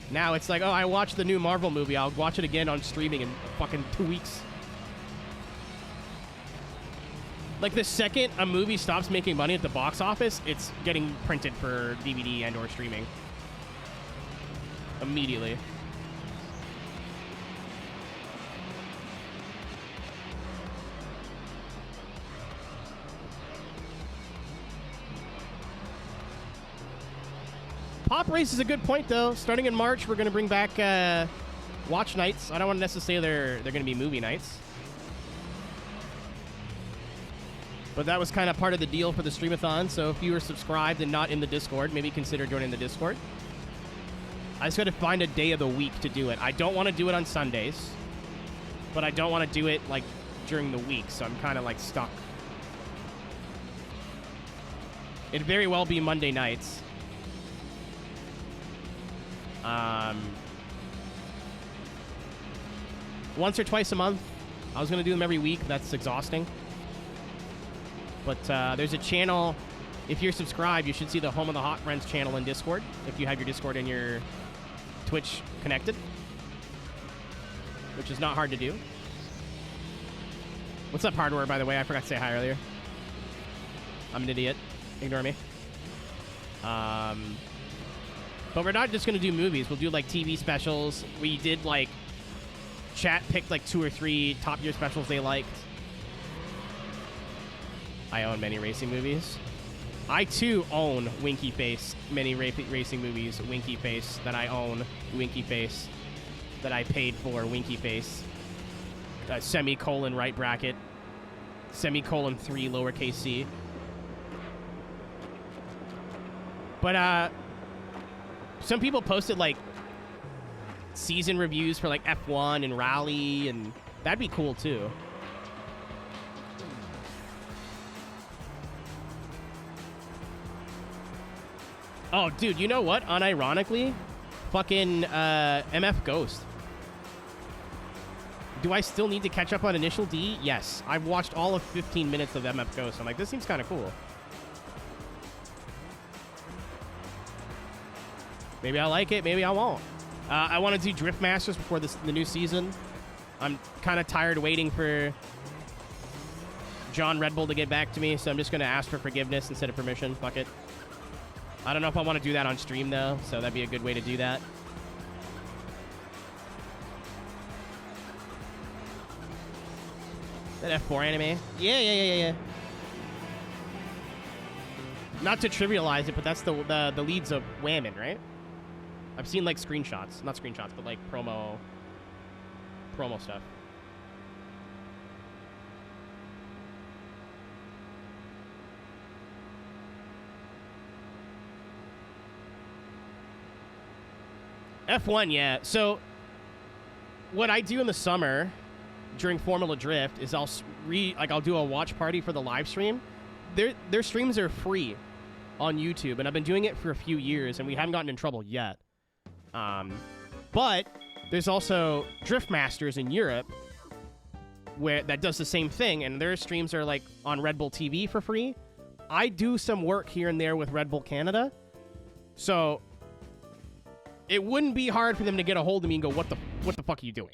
Now it's like, oh, I watched the new Marvel movie. I'll watch it again on streaming in fucking 2 weeks. Like, the second a movie stops making money at the box office, it's getting printed for DVD and or streaming. Immediately. Pop Race is a good point, though. Starting in March, we're going to bring back watch nights. I don't want to necessarily say they're going to be movie nights. But that was kind of part of the deal for the Streamathon, so if you were subscribed and not in the Discord, maybe consider joining the Discord. I just got to find a day of the week to do it. I don't want to do it on Sundays, but I don't want to do it, like, during the week, so I'm kind of, like, stuck. It'd very well be Monday nights. Once or twice a month. I was going to do them every week. That's exhausting. But there's a channel. If you're subscribed, you should see the Home of the Hot Friends channel in Discord. If you have your Discord and your Twitch connected. Which is not hard to do. What's up, Hardware, by the way? I forgot to say hi earlier. I'm an idiot. Ignore me. But we're not just going to do movies. We'll do, like, TV specials. We did, like, chat picked, like, 2 or 3 top-tier specials they liked. I own many racing movies. I, too, own Winky Face. Many racing movies. Winky Face that I own. Winky Face that I paid for. Winky Face. Semicolon right bracket. Semicolon 3 lowercase c. But, some people posted, like, season reviews for, like, F1 and Rally, and that'd be cool, too. Oh, dude, you know what? Unironically, fucking MF Ghost. Do I still need to catch up on Initial D? Yes. I've watched all of 15 minutes of MF Ghost. I'm like, this seems kind of cool. Maybe I like it. Maybe I won't. I want to do Drift Masters before the new season. I'm kind of tired waiting for John Red Bull to get back to me, so I'm just going to ask for forgiveness instead of permission. Fuck it. I don't know if I want to do that on stream, though, so that'd be a good way to do that. That F4 anime? Yeah. Not to trivialize it, but that's the leads of Whammon, right? I've seen, like, screenshots. Not screenshots, but, like, promo stuff. F1, yeah. So, what I do in the summer during Formula Drift is I'll do a watch party for the live stream. Their streams are free. on YouTube, and I've been doing it for a few years, and we haven't gotten in trouble yet. But there's also Driftmasters in Europe that does the same thing, and their streams are like on Red Bull TV for free. I do some work here and there with Red Bull Canada, so it wouldn't be hard for them to get a hold of me and go, what the fuck are you doing?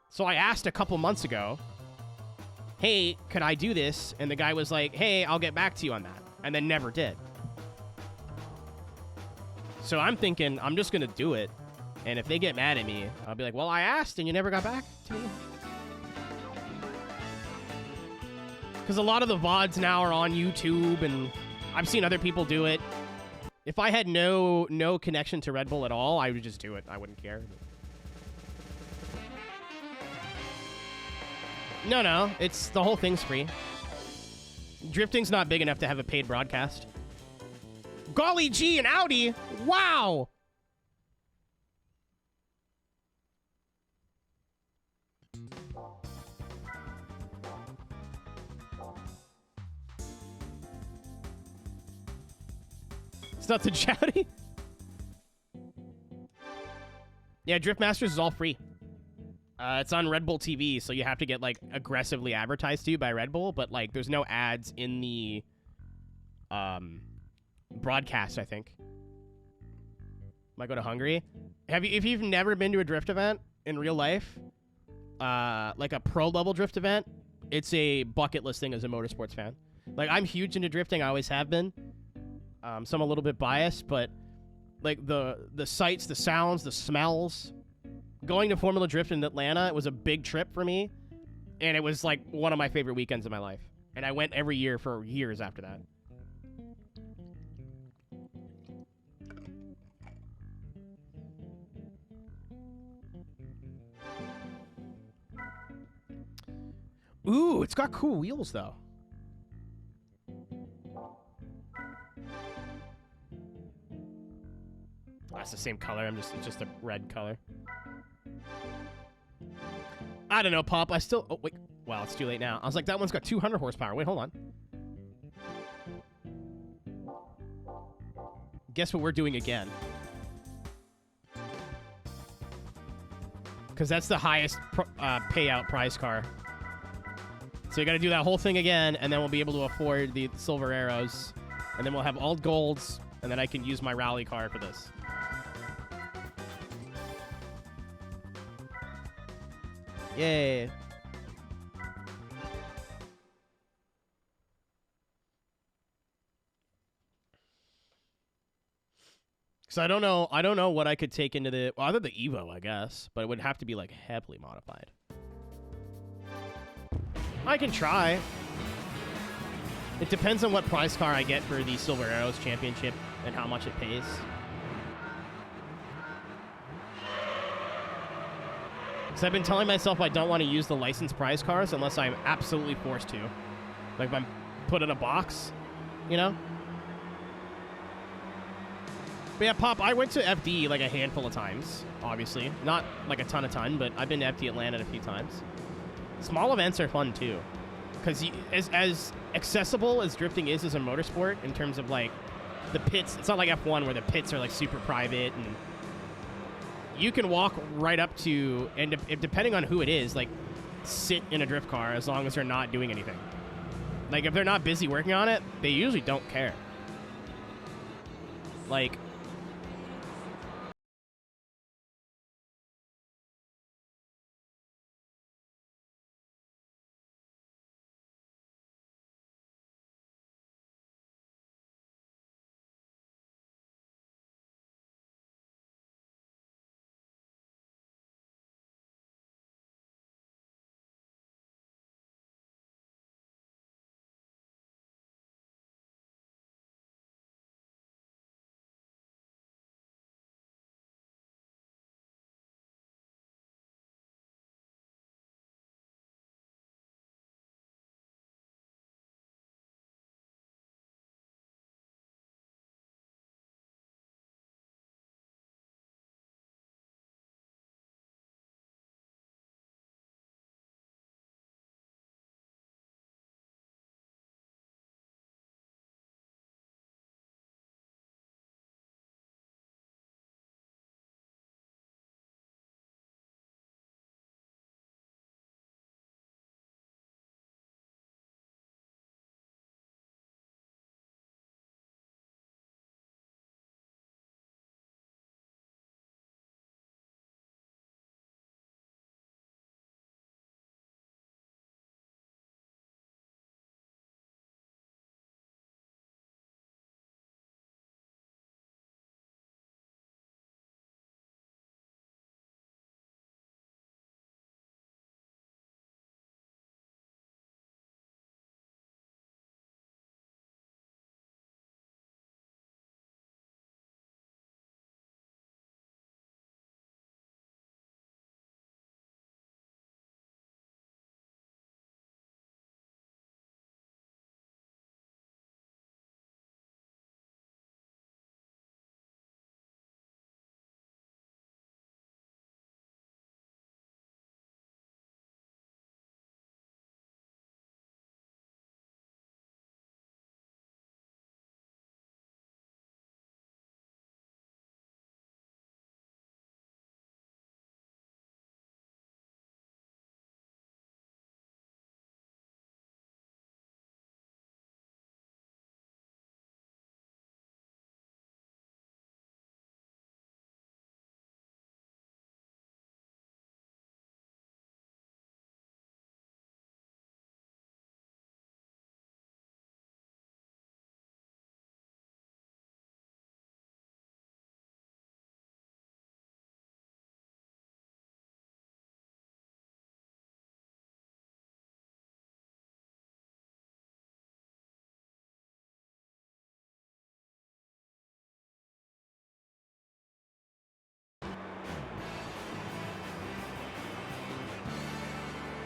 So I asked a couple months ago, hey, could I do this? And the guy was like, hey, I'll get back to you on that. And then never did. So I'm thinking, I'm just going to do it. And if they get mad at me, I'll be like, well, I asked and you never got back to me. Because a lot of the VODs now are on YouTube, and I've seen other people do it. If I had no connection to Red Bull at all, I would just do it. I wouldn't care. No, it's the whole thing's free. Drifting's not big enough to have a paid broadcast. Golly gee, an Audi! Wow! It's not the Chowdy? Yeah, Driftmasters is all free. It's on Red Bull TV, so you have to get, like, aggressively advertised to you by Red Bull, but, like, there's no ads in the, broadcast, I think. Might go to Hungary. If you've never been to a drift event in real life, like a pro-level drift event, it's a bucket list thing as a motorsports fan. Like, I'm huge into drifting. I always have been. So I'm a little bit biased, but, like, the sights, the sounds, the smells... Going to Formula Drift in Atlanta, it was a big trip for me, and it was, like, one of my favorite weekends of my life. And I went every year for years after that. Ooh, it's got cool wheels, though. That's the same color, it's just a red color. I don't know, Pop. Oh, wait. Wow, it's too late now. I was like, that one's got 200 horsepower. Wait, hold on. Guess what we're doing again? Because that's the highest payout prize car. So you got to do that whole thing again, and then we'll be able to afford the silver arrows. And then we'll have all golds, and then I can use my rally car for this. Yay. So I don't know what I could take into the other the Evo, I guess, but it would have to be like heavily modified. I can try. It depends on what prize car I get for the Silver Arrows Championship and how much it pays. Because I've been telling myself I don't want to use the licensed prize cars unless I'm absolutely forced to. Like if I'm put in a box, you know? But yeah, Pop, I went to FD like a handful of times, obviously. Not like a ton, but I've been to FD Atlanta a few times. Small events are fun too. Because as accessible as drifting is as a motorsport in terms of like the pits, it's not like F1 where the pits are like super private and you can walk right up to, and if depending on who it is, like sit in a drift car as long as they're not doing anything. Like if they're not busy working on it, they usually don't care. Like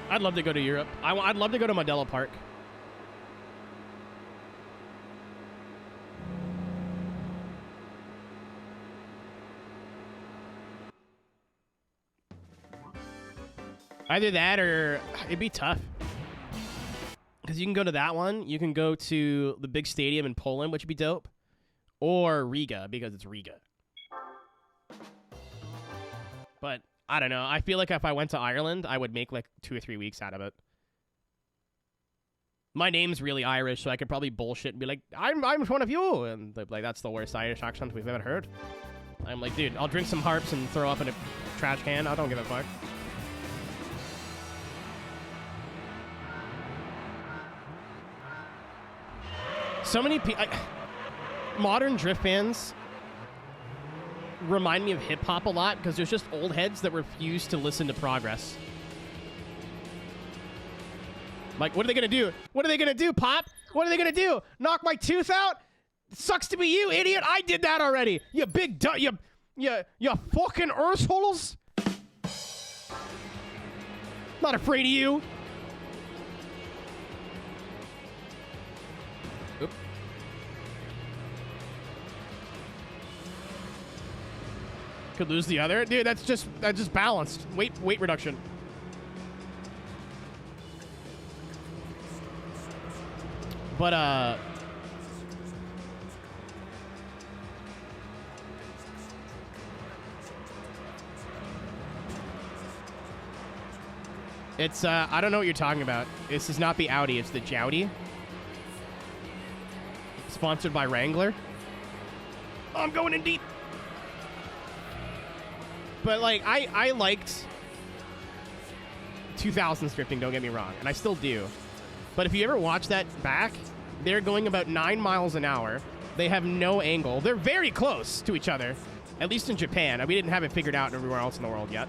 I'd love to go to Europe. I'd love to go to Modelo Park. Either that or it'd be tough. Because you can go to that one. You can go to the big stadium in Poland, which would be dope. Or Riga, because it's Riga. But I don't know. I feel like if I went to Ireland, I would make like 2 or 3 weeks out of it. My name's really Irish, so I could probably bullshit and be like, I'm one of you. And they'd be like, that's the worst Irish accent we've ever heard. I'm like, dude, I'll drink some harps and throw up in a trash can. I don't give a fuck. So many people... Modern drift fans remind me of hip-hop a lot because there's just old heads that refuse to listen to progress. Like, what are they going to do? What are they going to do, Pop? What are they going to do? Knock my tooth out? Sucks to be you, idiot. I did that already. You big... You fucking arseholes. Not afraid of you. Oop. Could lose the other. Dude, that's just balanced. Weight reduction. But it's I don't know what you're talking about. This is not the Audi, it's the Jowdy. Sponsored by Wrangler. Oh, I'm going in deep. But like I liked 2000s drifting, don't get me wrong, and I still do. But if you ever watch that back, they're going about 9 miles an hour. They have no angle. They're very close to each other, at least in Japan. We didn't have it figured out everywhere else in the world yet.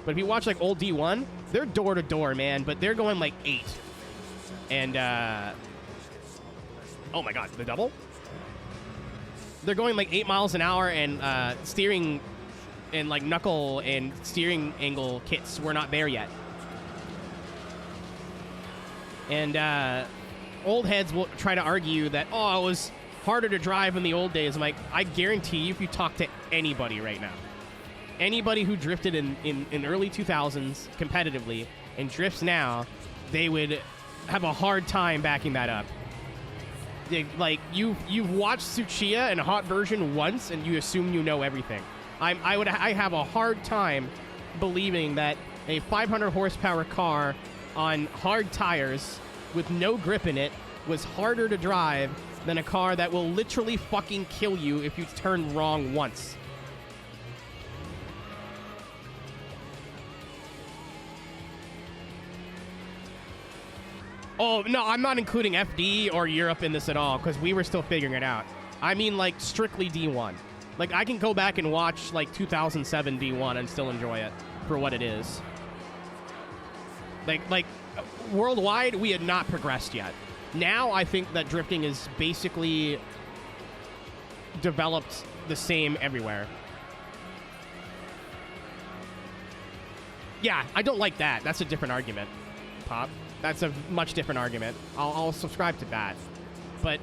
But if you watch like old D1, they're door to door, man. But they're going like 8. And oh my God, the double? They're going like 8 miles an hour, and steering and like knuckle and steering angle kits were not there yet. And old heads will try to argue that, oh, it was harder to drive in the old days. I'm like, I guarantee you, if you talk to anybody right now, anybody who drifted in early 2000s competitively and drifts now, they would have a hard time backing that up. Like, you've watched Tsuchiya in a hot version once, and you assume you know everything. I have a hard time believing that a 500 horsepower car on hard tires with no grip in it was harder to drive than a car that will literally fucking kill you if you turn wrong once. Oh, no, I'm not including FD or Europe in this at all, because we were still figuring it out. I mean, like, strictly D1. Like, I can go back and watch, like, 2007 D1 and still enjoy it for what it is. Like, worldwide, we had not progressed yet. Now, I think that drifting is basically developed the same everywhere. Yeah, I don't like that. That's a different argument, Pop. That's a much different argument. I'll subscribe to that. But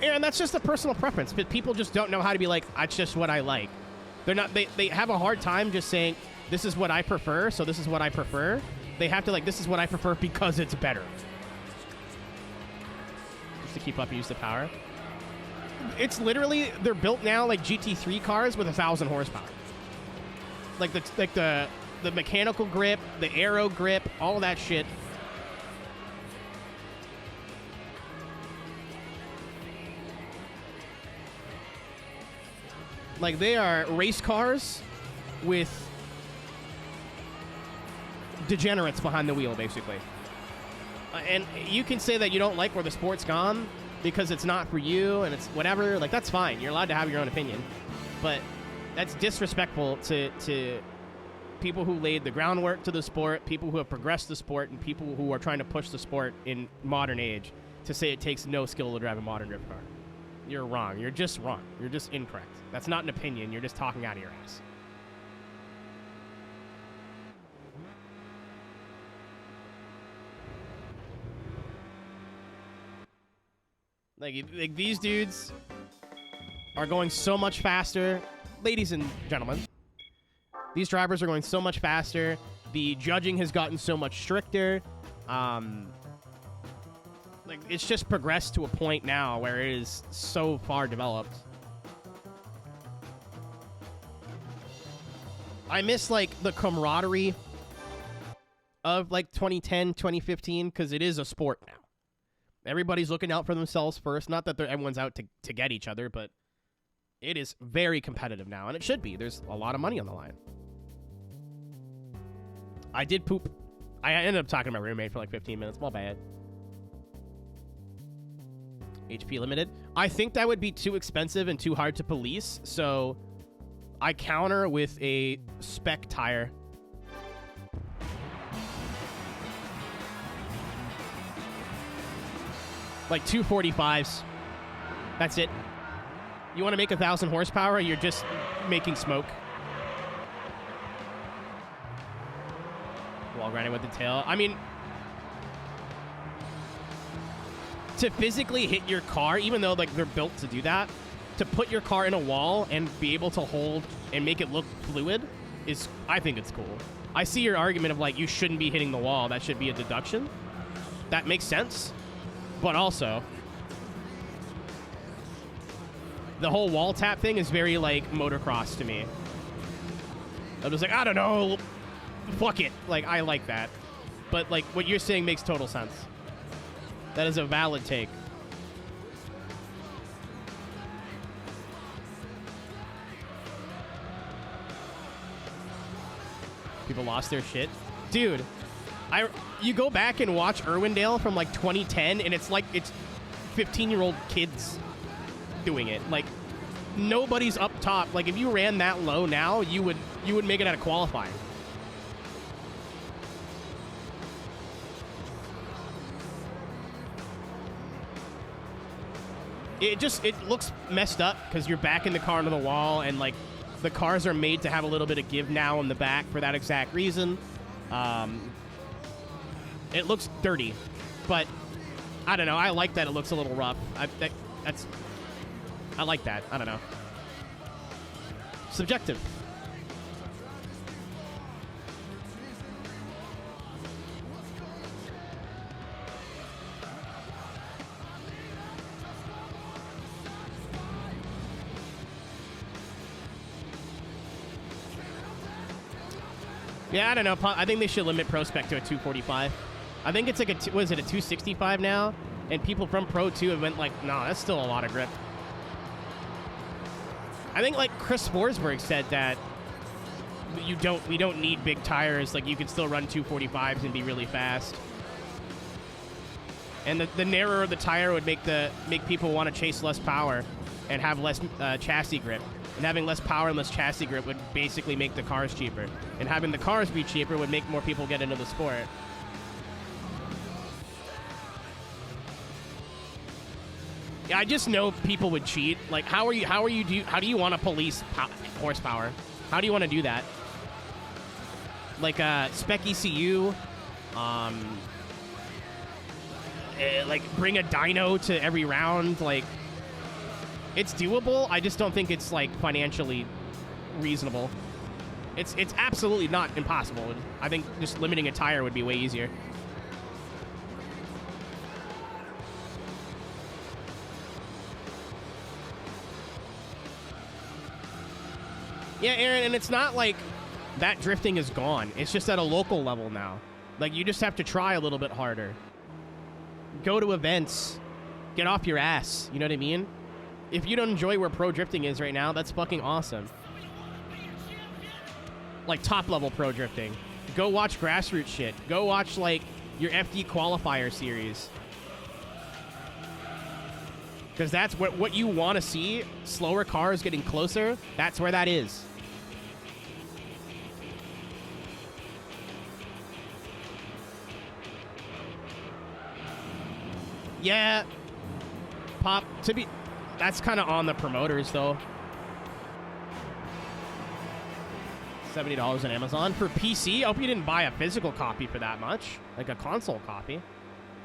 and that's just a personal preference. But people just don't know how to be like, that's just what I like. They're not. They have a hard time just saying, this is what I prefer, so this is what I prefer. They have to like, this is what I prefer because it's better. Just to keep up, use the power. It's literally, they're built now like GT3 cars with 1,000 horsepower. Like the mechanical grip, the aero grip, all of that shit. Like, they are race cars with degenerates behind the wheel, basically. And you can say that you don't like where the sport's gone because it's not for you and it's whatever. Like, that's fine. You're allowed to have your own opinion. But that's disrespectful to people who laid the groundwork to the sport, people who have progressed the sport, and people who are trying to push the sport in modern age to say it takes no skill to drive a modern drift car. You're wrong. You're just wrong. You're just incorrect. That's not an opinion. You're just talking out of your ass. Like these dudes are going so much faster. Ladies and gentlemen, these drivers are going so much faster. The judging has gotten so much stricter. Like, it's just progressed to a point now where it is so far developed. I miss, like, the camaraderie of, like, 2010, 2015, because it is a sport now. Everybody's looking out for themselves first. Not that everyone's out to get each other, but it is very competitive now, and it should be. There's a lot of money on the line. I did poop. I ended up talking to my roommate for, like, 15 minutes. My bad. HP limited. I think that would be too expensive and too hard to police, so I counter with a spec tire. Like 245s. That's it. You want to make 1,000 horsepower, you're just making smoke. Wall grinding with the tail. I mean, to physically hit your car, even though like they're built to do that, to put your car in a wall and be able to hold and make it look fluid is, I think it's cool. I see your argument of like you shouldn't be hitting the wall. That should be a deduction. That makes sense. But also, the whole wall tap thing is very like motocross to me. I'm just like, I don't know. Fuck it. Like, I like that. But like what you're saying makes total sense. That is a valid take. People lost their shit. Dude, you go back and watch Irwindale from like 2010 and it's like it's 15-year-old kids doing it. Like nobody's up top. Like if you ran that low now, you would make it out of qualifying. It looks messed up because you're backing the car into the wall and like the cars are made to have a little bit of give now in the back for that exact reason. It looks dirty, but I don't know. I like that it looks a little rough. I like that. I don't know. Subjective. Yeah, I don't know. I think they should limit Pro Spec to a 245. I think it's like what is it, a 265 now? And people from Pro 2 have went like, no, that's still a lot of grip. I think like Chris Forsberg said that we don't need big tires. Like you can still run 245s and be really fast. And the narrower the tire would make people want to chase less power and have less chassis grip. And having less power and less chassis grip would basically make the cars cheaper. And having the cars be cheaper would make more people get into the sport. Yeah, I just know people would cheat. Like, how do you want to police horsepower? How do you want to do that? Like, spec ECU, like bring a dyno to every round. Like, it's doable. I just don't think it's like financially reasonable. It's absolutely not impossible. I think just limiting a tire would be way easier. Yeah, Aaron, and it's not like that drifting is gone. It's just at a local level now. Like, you just have to try a little bit harder. Go to events. Get off your ass. You know what I mean? If you don't enjoy where pro drifting is right now, that's fucking awesome. Like, top-level pro drifting. Go watch grassroots shit. Go watch, like, your FD qualifier series. Because that's what you want to see. Slower cars getting closer. That's where that is. Yeah. Pop, That's kind of on the promoters, though. $70 on Amazon. For PC, I hope you didn't buy a physical copy for that much. Like a console copy.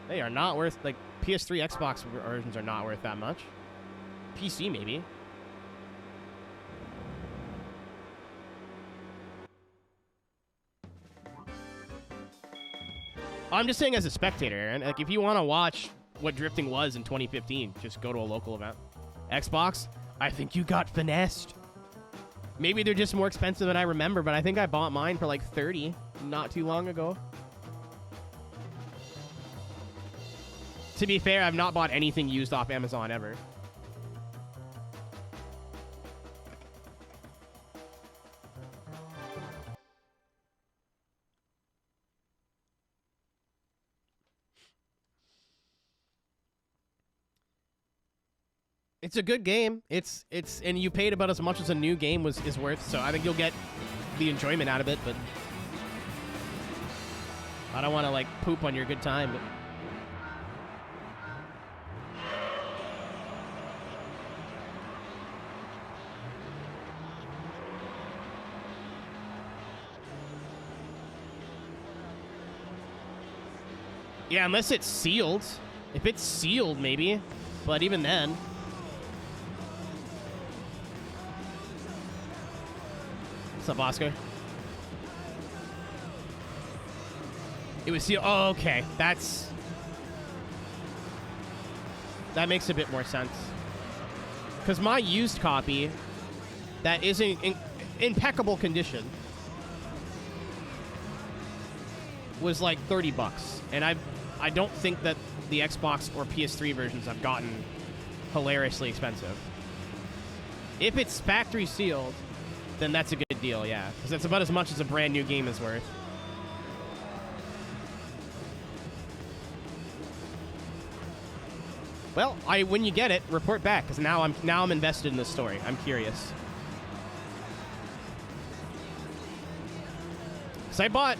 They are not worth, like, PS3, Xbox versions are not worth that much. PC, maybe. I'm just saying as a spectator, and like, if you want to watch what drifting was in 2015, just go to a local event. Xbox, I think you got finessed. Maybe they're just more expensive than I remember, but I think I bought mine for like 30 not too long ago. To be fair, I've not bought anything used off Amazon ever. It's a good game. It's and you paid about as much as a new game is worth, so I think you'll get the enjoyment out of it, but I don't want to like poop on your good time. But yeah, unless it's sealed. If it's sealed, maybe. But even then. What's up, Oscar? It was sealed. Oh, okay. That makes a bit more sense. Because my used copy, that is in impeccable condition, was like $30. And I don't think that the Xbox or PS3 versions have gotten hilariously expensive. If it's factory sealed, then that's a good deal, yeah. Because that's about as much as a brand new game is worth. Well, when you get it, report back, because now I'm invested in this story. I'm curious. So I bought,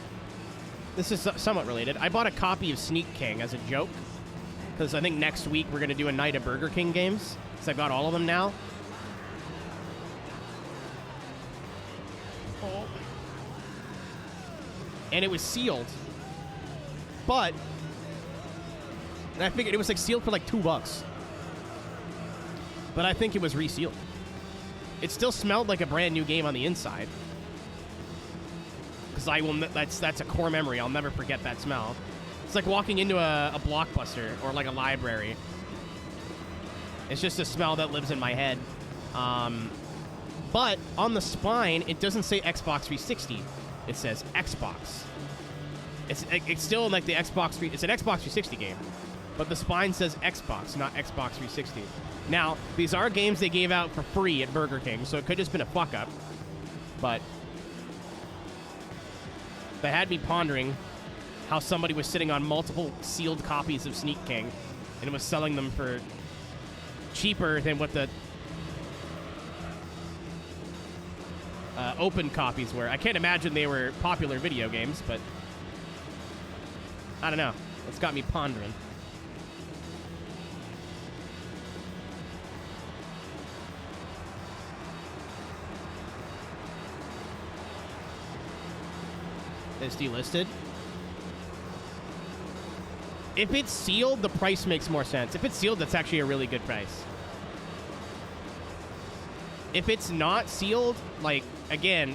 this is somewhat related, I bought a copy of Sneak King as a joke, because I think next week we're going to do a night of Burger King games, because I've got all of them now. Oh. And it was sealed, but and I figured it was like sealed for like $2, but I think it was resealed. It still smelled like a brand new game on the inside. Because that's a core memory. I'll never forget that smell. It's like walking into a Blockbuster or like a library. It's just a smell that lives in my head. But on the spine, it doesn't say Xbox 360. It says Xbox. It's still like the Xbox. It's an Xbox 360 game, but the spine says Xbox, not Xbox 360. Now, these are games they gave out for free at Burger King, so it could have just been a fuck up. But they had me pondering how somebody was sitting on multiple sealed copies of Sneak King and was selling them for cheaper than what the open copies were. I can't imagine they were popular video games, but I don't know. It's got me pondering. It's delisted. If it's sealed, the price makes more sense. If it's sealed, that's actually a really good price. If it's not sealed, like, again,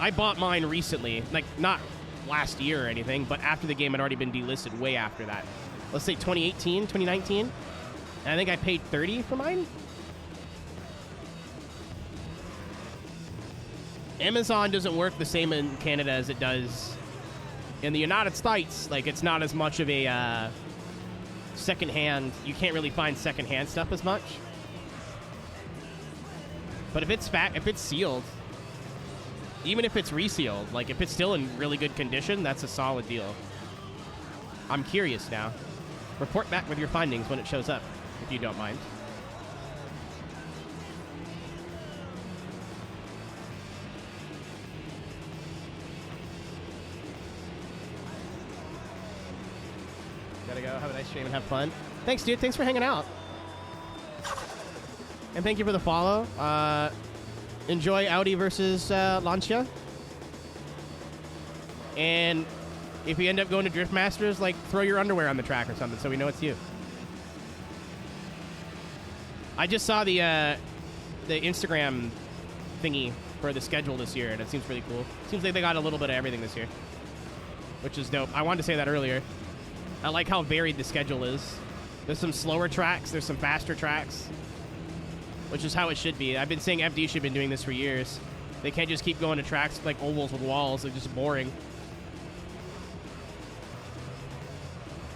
I bought mine recently, like, not last year or anything, but after the game had already been delisted way after that. Let's say 2018, 2019. And I think I paid $30 for mine. Amazon doesn't work the same in Canada as it does in the United States. Like, it's not as much of a secondhand. You can't really find secondhand stuff as much. But if it's sealed, even if it's resealed, like if it's still in really good condition, that's a solid deal. I'm curious now. Report back with your findings when it shows up, if you don't mind. Gotta go. Have a nice stream and have fun. Thanks, dude. Thanks for hanging out. and thank you for the follow. Enjoy Audi versus Lancia. And if you end up going to Drift Masters, like, throw your underwear on the track or something so we know it's you. I just saw the Instagram thingy for the schedule this year, and it seems pretty cool. Seems like they got a little bit of everything this year, which is dope. I wanted to say that earlier. I like how varied the schedule is. There's some slower tracks. There's some faster tracks, which is how it should be. I've been saying FD should have been doing this for years. They can't just keep going to tracks like ovals with walls. They're just boring.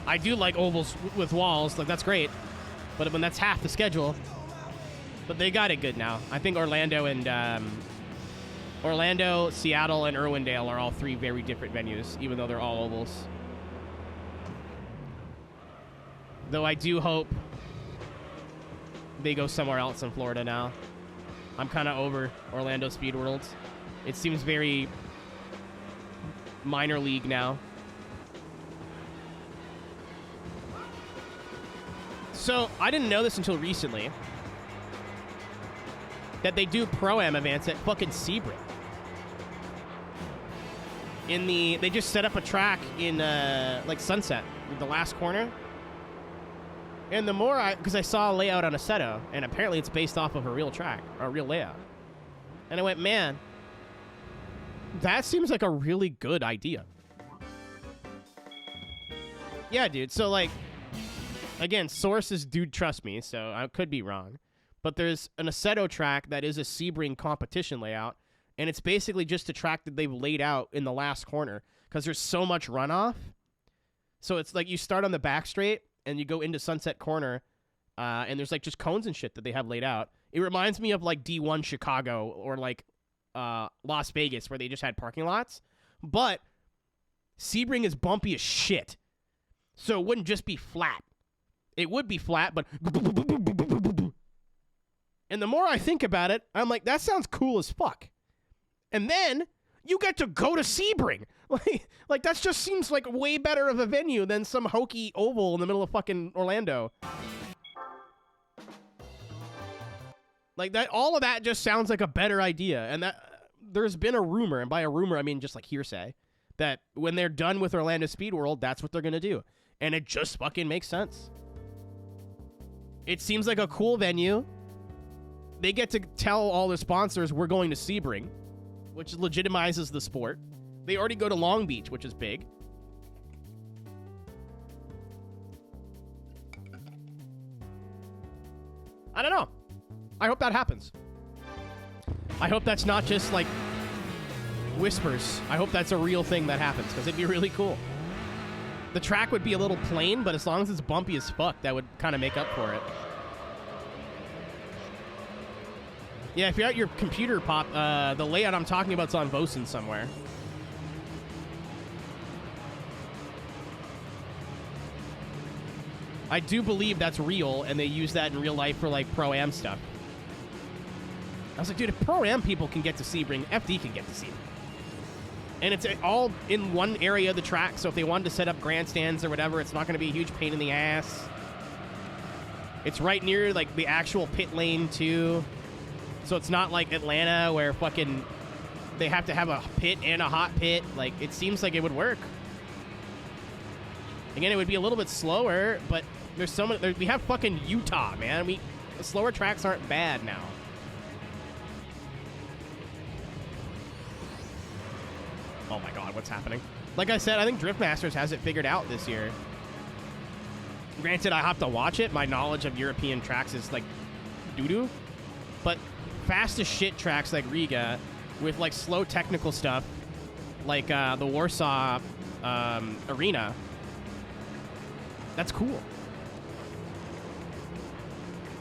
I do like ovals with walls. Like, that's great. But when that's half the schedule. But they got it good now. I think Orlando, Seattle, and Irwindale are all three very different venues, even though they're all ovals. Though I do hope they go somewhere else in Florida now. I'm kind of over Orlando Speed Worlds. It seems very minor league now. So, I didn't know this until recently, that they do Pro-Am events at fucking Sebring. They just set up a track in, like, Sunset, the last corner. And the more because I saw a layout on Assetto, and apparently it's based off of a real track, or a real layout. And I went, man, that seems like a really good idea. Yeah, dude, so, like, again, source is Dude Trust Me, so I could be wrong. But there's an Assetto track that is a Sebring competition layout, and it's basically just a track that they've laid out in the last corner because there's so much runoff. So it's like you start on the back straight, and you go into Sunset Corner, and there's like just cones and shit that they have laid out. It reminds me of like D1 Chicago or like Las Vegas where they just had parking lots. But Sebring is bumpy as shit. So it wouldn't just be flat. It would be flat, but... And the more I think about it, I'm like, that sounds cool as fuck. And then you get to go to Sebring. Like that just seems like way better of a venue than some hokey oval in the middle of fucking Orlando. Like that, all of that just sounds like a better idea. And that there's been a rumor, and by a rumor I mean just like hearsay, that when they're done with Orlando Speed World, that's what they're gonna do. And it just fucking makes sense. It seems like a cool venue. They get to tell all their sponsors we're going to Sebring, which legitimizes the sport. They already go to Long Beach, which is big. I don't know. I hope that happens. I hope that's not just like whispers. I hope that's a real thing that happens, because it'd be really cool. The track would be a little plain, but as long as it's bumpy as fuck, that would kind of make up for it. Yeah, if you're at your computer, Pop, the layout I'm talking about is on Vosen somewhere. I do believe that's real, and they use that in real life for, like, Pro-Am stuff. I was like, dude, if Pro-Am people can get to Sebring, FD can get to Sebring. And it's all in one area of the track, so if they wanted to set up grandstands or whatever, it's not going to be a huge pain in the ass. It's right near, like, the actual pit lane, too. So it's not like Atlanta where fucking they have to have a pit and a hot pit. Like, it seems like it would work. Again, it would be a little bit slower, but there's so many. We have fucking Utah, man. The slower tracks aren't bad now. Oh my god, what's happening? Like I said, I think Drift Masters has it figured out this year. Granted, I have to watch it. My knowledge of European tracks is like doo-doo. But fast as shit tracks like Riga with like slow technical stuff like the Warsaw Arena, that's cool.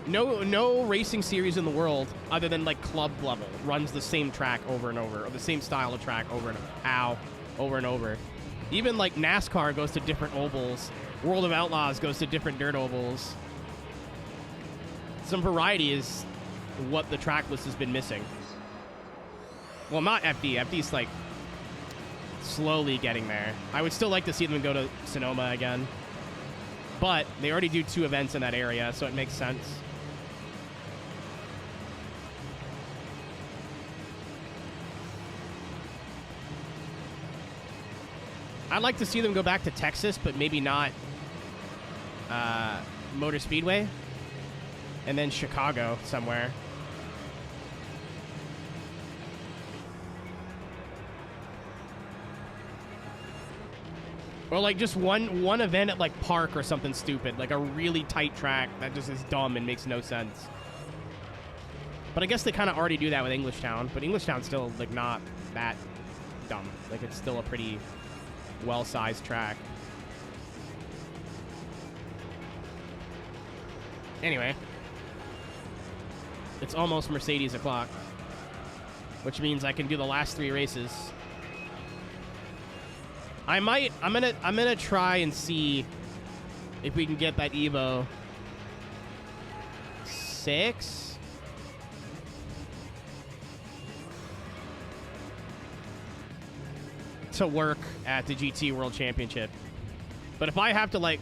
No racing series in the world other than like club level runs the same track over and over, or the same style of track over and over. Even like NASCAR goes to different ovals. World of Outlaws goes to different dirt ovals. Some variety is what the track list has been missing. Well, not FD. FD's like slowly getting there. I would still like to see them go to Sonoma again. But they already do 2 events in that area, so it makes sense. I'd like to see them go back to Texas, but maybe not Motor Speedway. And then Chicago somewhere. Or like just one event at like Park or something stupid. Like a really tight track that just is dumb and makes no sense. But I guess they kind of already do that with Englishtown. But Englishtown's still like not that dumb. Like it's still a pretty well-sized track. Anyway. It's almost Mercedes o'clock. Which means I can do the last 3 races. I'm gonna try and see if we can get that Evo 6. To work at the GT World Championship. But if I have to like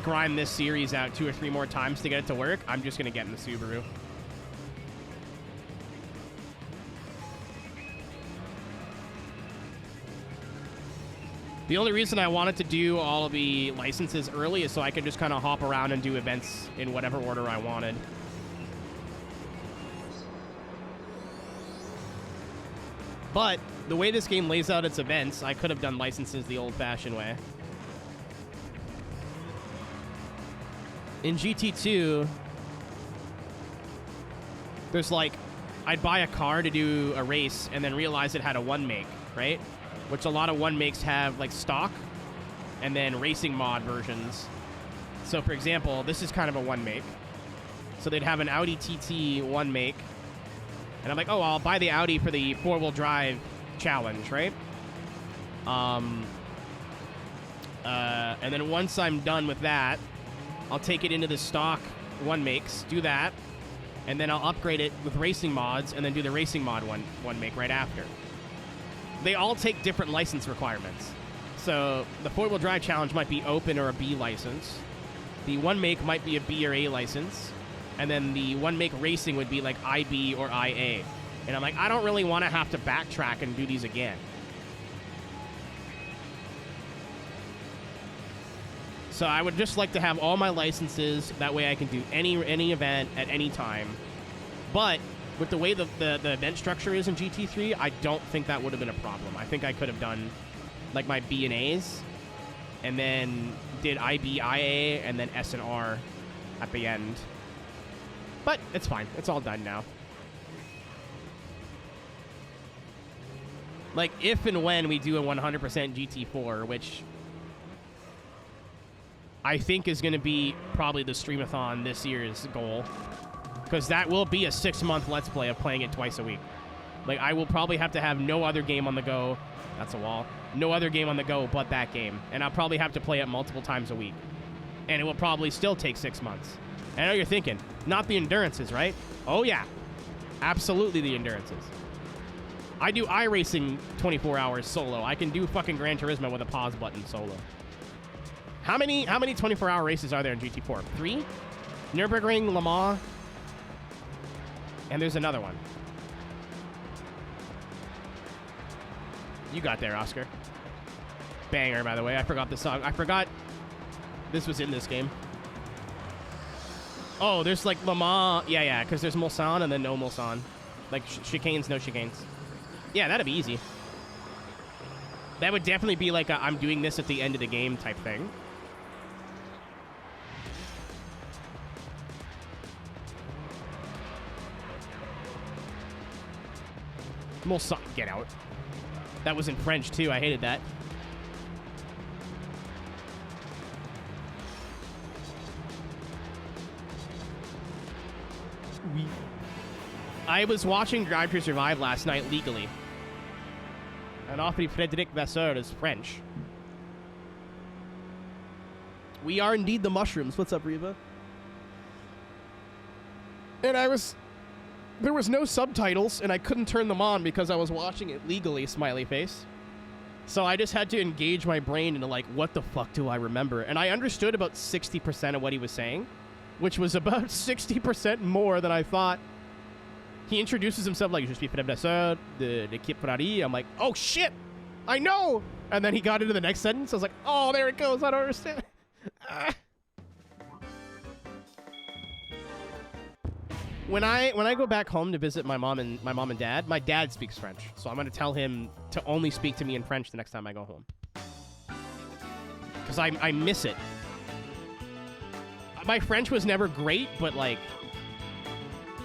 grind this series out 2 or 3 more times to get it to work, I'm just gonna get in the Subaru. The only reason I wanted to do all of the licenses early is so I could just kind of hop around and do events in whatever order I wanted. But the way this game lays out its events, I could have done licenses the old-fashioned way. In GT2, there's like, I'd buy a car to do a race and then realize it had a one make, right? Which a lot of one makes have like stock and then racing mod versions. So for example, this is kind of a one make. So they'd have an Audi TT one make. And I'm like, oh, I'll buy the Audi for the 4-wheel drive challenge, right? And then once I'm done with that, I'll take it into the stock one makes, do that, and then I'll upgrade it with racing mods and then do the racing mod one make right after. They all take different license requirements. So the 4-wheel drive challenge might be open or a B license. The one make might be a B or A license. And then the one make racing would be like IB or IA. And I'm like, I don't really want to have to backtrack and do these again. So I would just like to have all my licenses. That way I can do any event at any time. But with the way the event structure is in GT3, I don't think that would have been a problem. I think I could have done like my B and A's and then did IB, IA, and then S and R at the end. But it's fine. It's all done now. Like, if and when we do a 100% GT4, which I think is going to be probably the Streamathon this year's goal. Because that will be a 6-month Let's Play of playing it twice a week. Like, I will probably have to have no other game on the go. That's a wall. No other game on the go but that game. And I'll probably have to play it multiple times a week. And it will probably still take 6 months. I know you're thinking, not the endurances, right? Oh, yeah. Absolutely the endurances. I do iRacing 24 hours solo. I can do fucking Gran Turismo with a pause button solo. How many 24-hour races are there in GT4? 3? Nürburgring, Le Mans, and there's another one. You got there, Oscar. Banger, by the way. I forgot the song. I forgot this was in this game. Oh, there's like Le Mans. Yeah, because there's Mulsanne and then no Mulsanne. Like chicanes, no chicanes. Yeah, that'd be easy. That would definitely be like a I'm doing this at the end of the game type thing. Mulsanne, get out. That was in French too. I hated that. I was watching Drive to Survive last night legally. And often Frédéric Vasseur is French. We are indeed the mushrooms. What's up, Reva? And there was no subtitles, and I couldn't turn them on because I was watching it legally, smiley face. So I just had to engage my brain into, like, what the fuck do I remember? And I understood about 60% of what he was saying, which was about 60% more than I thought. He introduces himself like, Je suis Frédéric Vasseur de l'équipe Ferrari. I'm like, oh shit! I know! And then he got into the next sentence. I was like, oh, there it goes. I don't understand. When I go back home to visit my mom and dad, my dad speaks French. So I'm going to tell him to only speak to me in French the next time I go home. Because I miss it. My French was never great, but, like,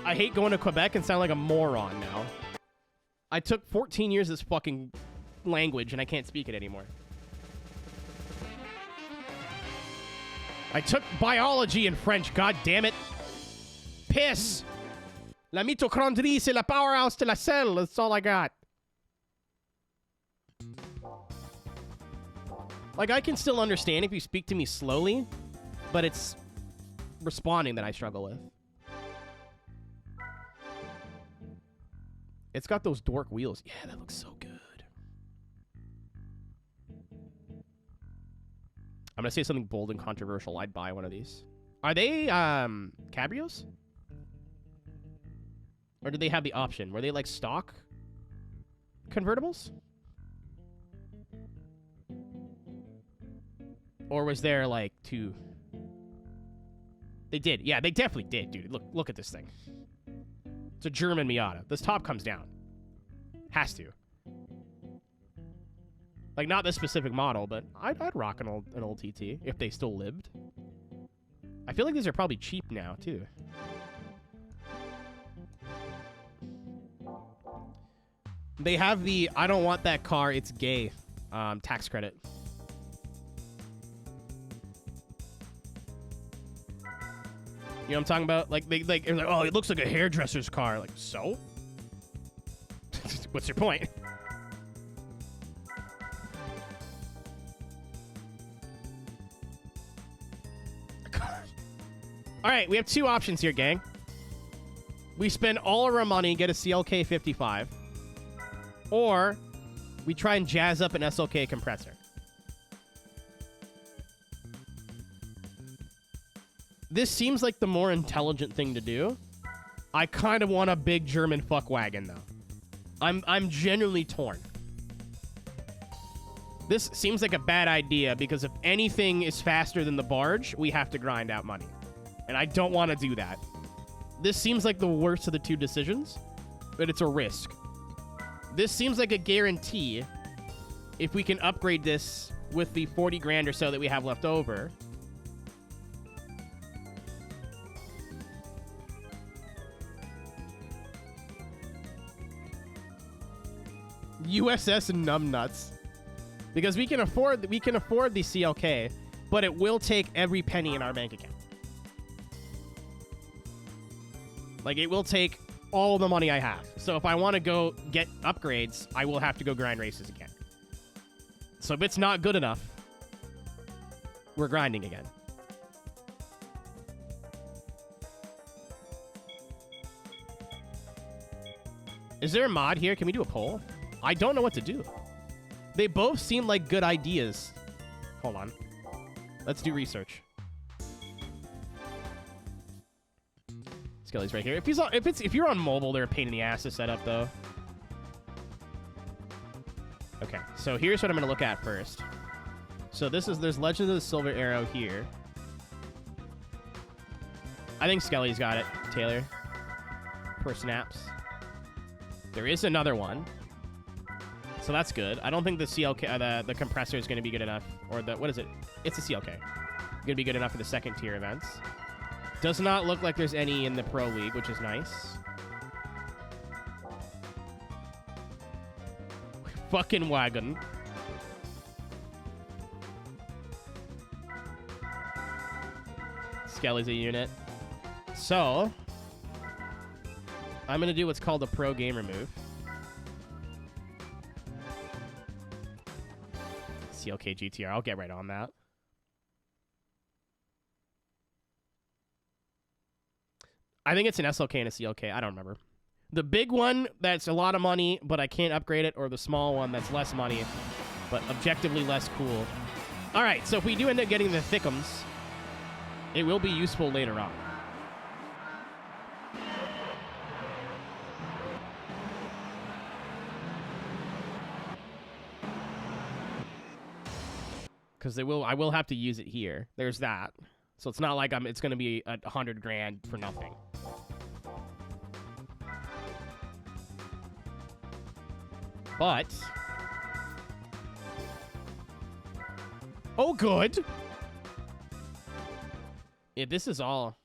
I hate going to Quebec and sound like a moron now. I took 14 years of this fucking language, and I can't speak it anymore. I took biology in French, god damn it. Piss! La mitochondrie, c'est la powerhouse de la cell. That's all I got. Like, I can still understand if you speak to me slowly, but it's responding that I struggle with. It's got those dork wheels. Yeah, that looks so good. I'm gonna say something bold and controversial. I'd buy one of these. Are they cabrios? Or did they have the option? Were they like stock convertibles? Or was there like two? They did. Yeah, they definitely did, dude. Look at this thing. It's a German Miata. This top comes down. Has to. Like, not this specific model, but I'd rock an old TT if they still lived. I feel like these are probably cheap now, too. They have the I don't want that car, it's gay tax credit. You know what I'm talking about? Like, they're like, oh, it looks like a hairdresser's car. Like, so? What's your point? All right, we have two options here, gang. We spend all of our money, get a CLK 55, or we try and jazz up an SLK compressor. This seems like the more intelligent thing to do. I kind of want a big German fuck wagon, though. I'm genuinely torn. This seems like a bad idea because if anything is faster than the barge, we have to grind out money. And I don't want to do that. This seems like the worst of the two decisions, but it's a risk. This seems like a guarantee if we can upgrade this with the 40 grand or so that we have left over. USS numbnuts. Because we can afford the CLK, but it will take every penny in our bank account. Like, it will take all the money I have. So if I want to go get upgrades, I will have to go grind races again. So if it's not good enough, we're grinding again. Is there a mod here? Can we do a poll? I don't know what to do. They both seem like good ideas. Hold on. Let's do research. Skelly's right here. If you're on mobile, they're a pain in the ass to set up, though. Okay, so here's what I'm gonna look at first. So there's Legend of the Silver Arrow here. I think Skelly's got it, Taylor. For snaps. There is another one. So that's good. I don't think the CLK, the compressor is going to be good enough. Or what is it? It's a CLK. Going to be good enough for the second tier events. Does not look like there's any in the Pro League, which is nice. Fucking wagon. Skelly's a unit. So, I'm going to do what's called a pro gamer move. CLK GTR. I'll get right on that. I think it's an SLK and a CLK. I don't remember. The big one that's a lot of money, but I can't upgrade it, or the small one that's less money, but objectively less cool. All right, so if we do end up getting the thickums, it will be useful later on. because I will have to use it here. There's that. So it's not like it's going to be $100 grand for nothing. But oh, good. Yeah, this is all.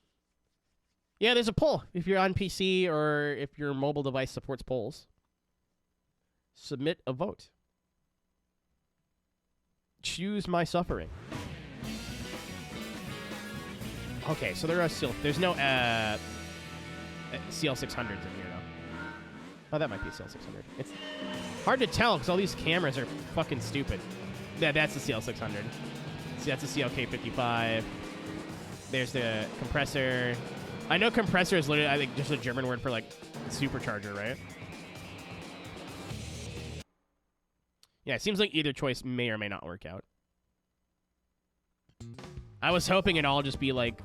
Yeah, there's a poll if you're on PC or if your mobile device supports polls. Submit a vote. Choose my suffering. Okay, so there are still there's no CL600s in here though. Oh, that might be a CL600. It's hard to tell because all these cameras are fucking stupid. Yeah, that's the CL600. See, that's the CLK55. There's the compressor. I know compressor is literally, I think, just a German word for, like, supercharger, right? Yeah, it seems like either choice may or may not work out. I was hoping it'd all just be, like,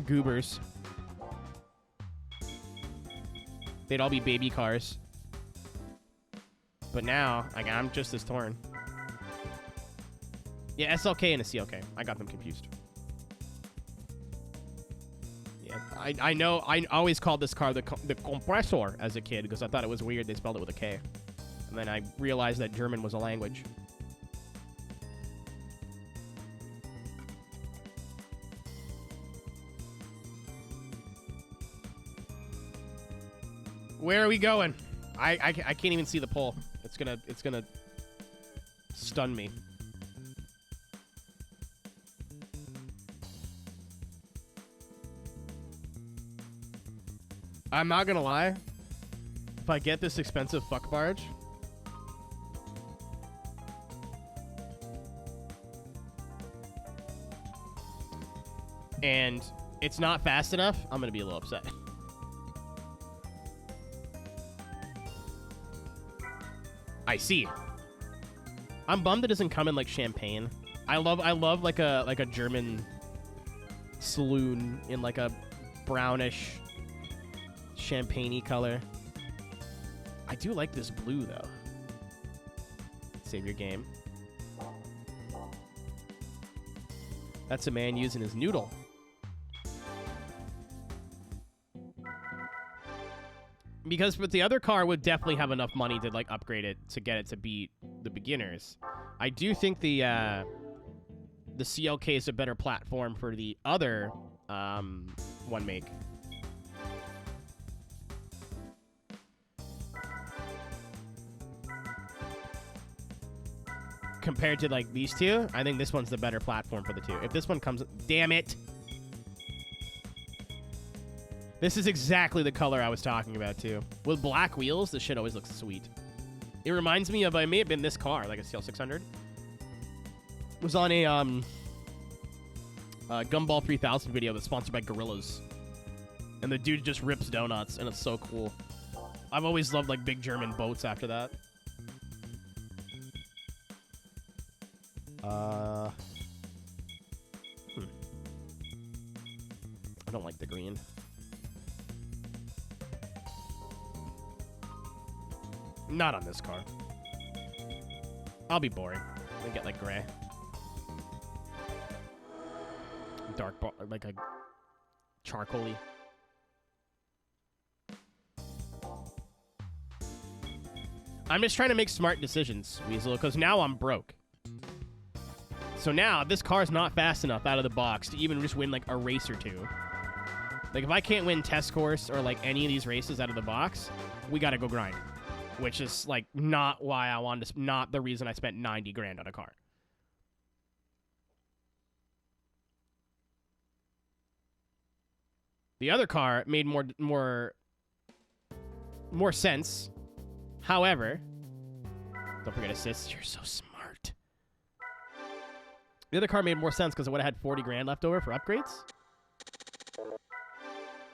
goobers. They'd all be baby cars. But now, like, I'm just as torn. Yeah, SLK and a CLK. I got them confused. Yeah, I know. I always called this car the compressor as a kid because I thought it was weird they spelled it with a K. And then I realized that German was a language. Where are we going? I can't even see the pole. It's gonna stun me. I'm not gonna lie. If I get this expensive fuck barge, and it's not fast enough, I'm gonna be a little upset. I see. I'm bummed it doesn't come in like champagne. I love like a German saloon in like a brownish champagne-y color. I do like this blue though. Save your game. That's a man using his noodle. Because with the other car would definitely have enough money to like upgrade it to get it to beat the beginners. I do think the CLK is a better platform for the other one make. Compared to like these two, I think this one's the better platform for the two. If this one comes, damn it. This is exactly the color I was talking about, too. With black wheels, this shit always looks sweet. It reminds me of, it may have been this car, like a CL600. It was on a Gumball 3000 video that's sponsored by Gorillas. And the dude just rips donuts, and it's so cool. I've always loved, like, big German boats after that. I don't like the green. Not on this car. I'll be boring. I get like gray. Dark, like a charcoaly. I'm just trying to make smart decisions, Weasel, because now I'm broke. So now, this car's not fast enough out of the box to even just win like a race or two. Like, if I can't win test course or like any of these races out of the box, we gotta go grind. Which is, like, not why I wanted to... Not the reason I spent 90 grand on a car. The other car made more sense. However... Don't forget assists. You're so smart. The other car made more sense because it would have had 40 grand left over for upgrades.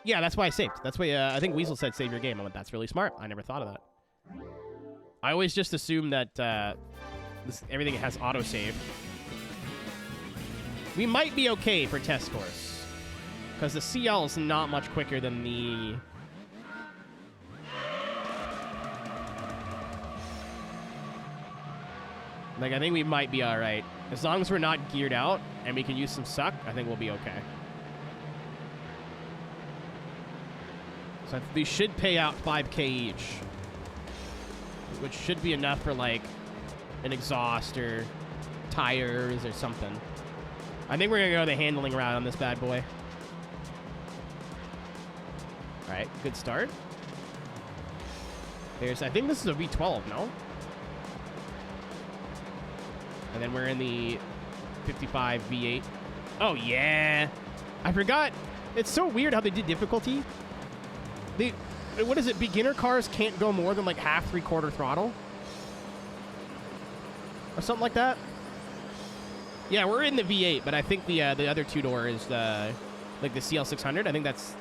Yeah, that's why I saved. That's why I think Weasel said save your game. I went, that's really smart. I never thought of that. I always just assume that everything has autosave. We might be okay for test course. Because the CL is not much quicker than the... Like, I think we might be alright. As long as we're not geared out and we can use some suck, I think we'll be okay. So these should pay out 5K each, which should be enough for like an exhaust or tires or something. I think we're gonna go the handling route on this bad boy. All right, good start. There's, I think this is a V12, no? And then we're in the 55 V8. Oh yeah, I forgot. It's so weird how they did difficulty. What is it? Beginner cars can't go more than like half, 3/4 throttle, or something like that. Yeah, we're in the V8, but I think the other two-door is the like the CL600. I think that's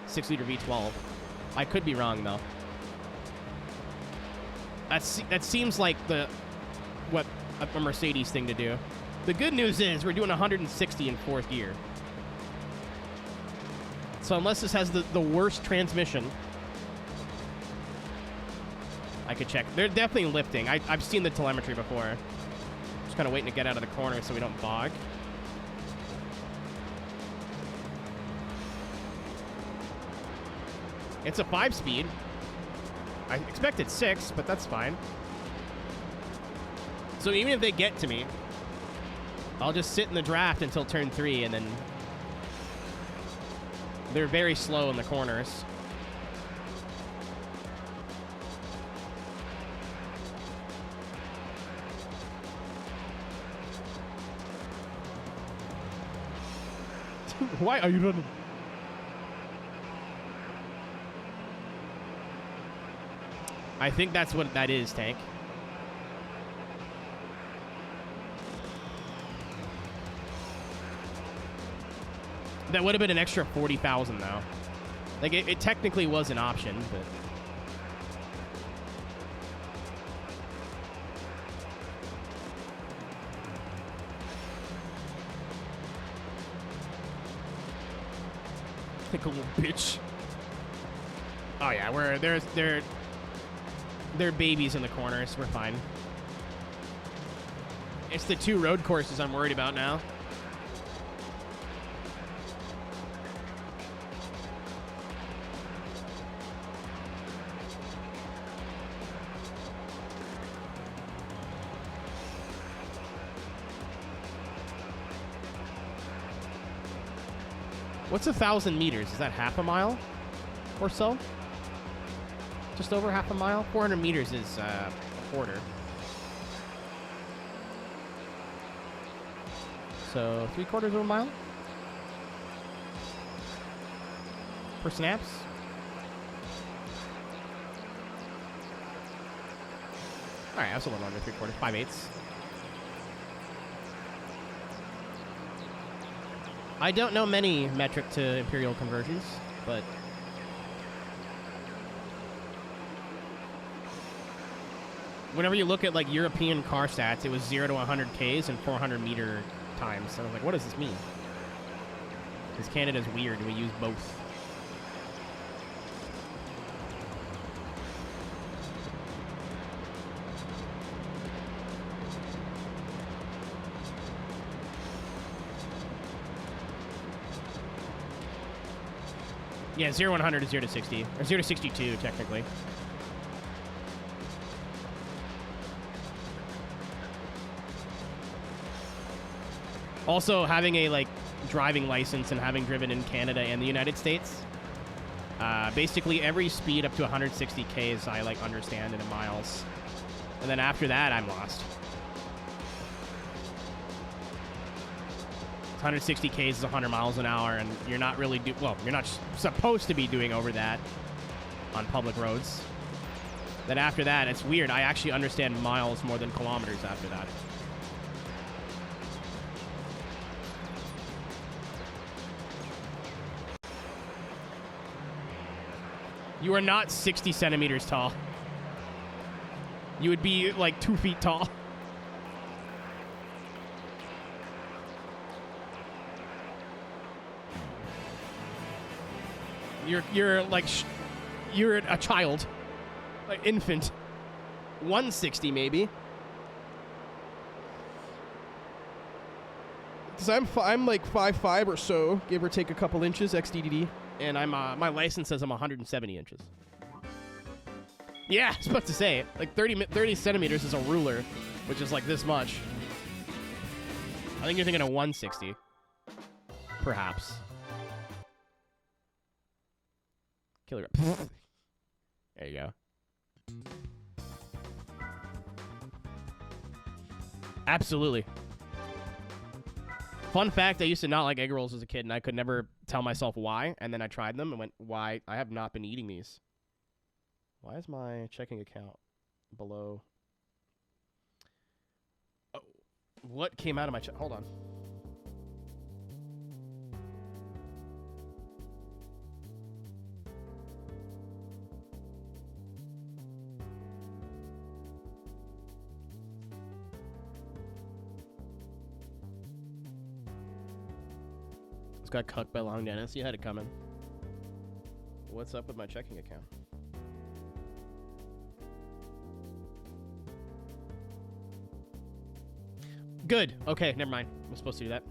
6-liter V12. I could be wrong though. That seems like what a Mercedes thing to do. The good news is we're doing 160 in 4th gear. So unless this has the worst transmission, I could check. They're definitely lifting. I've seen the telemetry before. Just kind of waiting to get out of the corner so we don't bog. It's a 5-speed. I expected 6, but that's fine. So even if they get to me, I'll just sit in the draft until turn 3, and then they're very slow in the corners. Why are you running? I think that's what that is, Tank. That would have been an extra 40,000 though. Like it technically was an option, but like a little bitch. Oh yeah, they're babies in the corners. We're fine. It's the 2 road courses I'm worried about now. What's 1,000 meters? Is that half a mile or so? Just over half a mile? 400 meters is a quarter. So 3/4 of a mile? Per snaps? Alright, that's a little under 3/4. 5/8. I don't know many metric to imperial conversions, but whenever you look at like European car stats, it was 0 to 100 Ks and 400 meter times. So I was like, what does this mean? Because Canada's weird and we use both. Yeah, 0 to 100 is 0 to 60. Or 0 to 62, technically. Also, having a, like, driving license and having driven in Canada and the United States, basically every speed up to 160 Ks I, like, understand in miles. And then after that, I'm lost. 160 Ks is 100 miles an hour, and you're not really you're not supposed to be doing over that on public roads. Then after that, it's weird. I actually understand miles more than kilometers after that. You are not 60 centimeters tall. You would be like 2 feet tall. You're like you're a child, like infant. 160 maybe. Because I'm like 5'5" or so, give or take a couple inches, XDDD. And I'm my license says I'm 170 inches. Yeah, I was about to say, like 30 centimeters is a ruler, which is like this much. I think you're thinking of 160. Perhaps. Kilogram. There you go. Absolutely. Fun fact, I used to not like egg rolls as a kid, and I could never tell myself why, and then I tried them and went, why? I have not been eating these. Why is my checking account below? Oh, what came out of my check? Hold on. Got cucked by Long Dennis. You had it coming. What's up with my checking account? Good. Okay, never mind. I'm supposed to do that.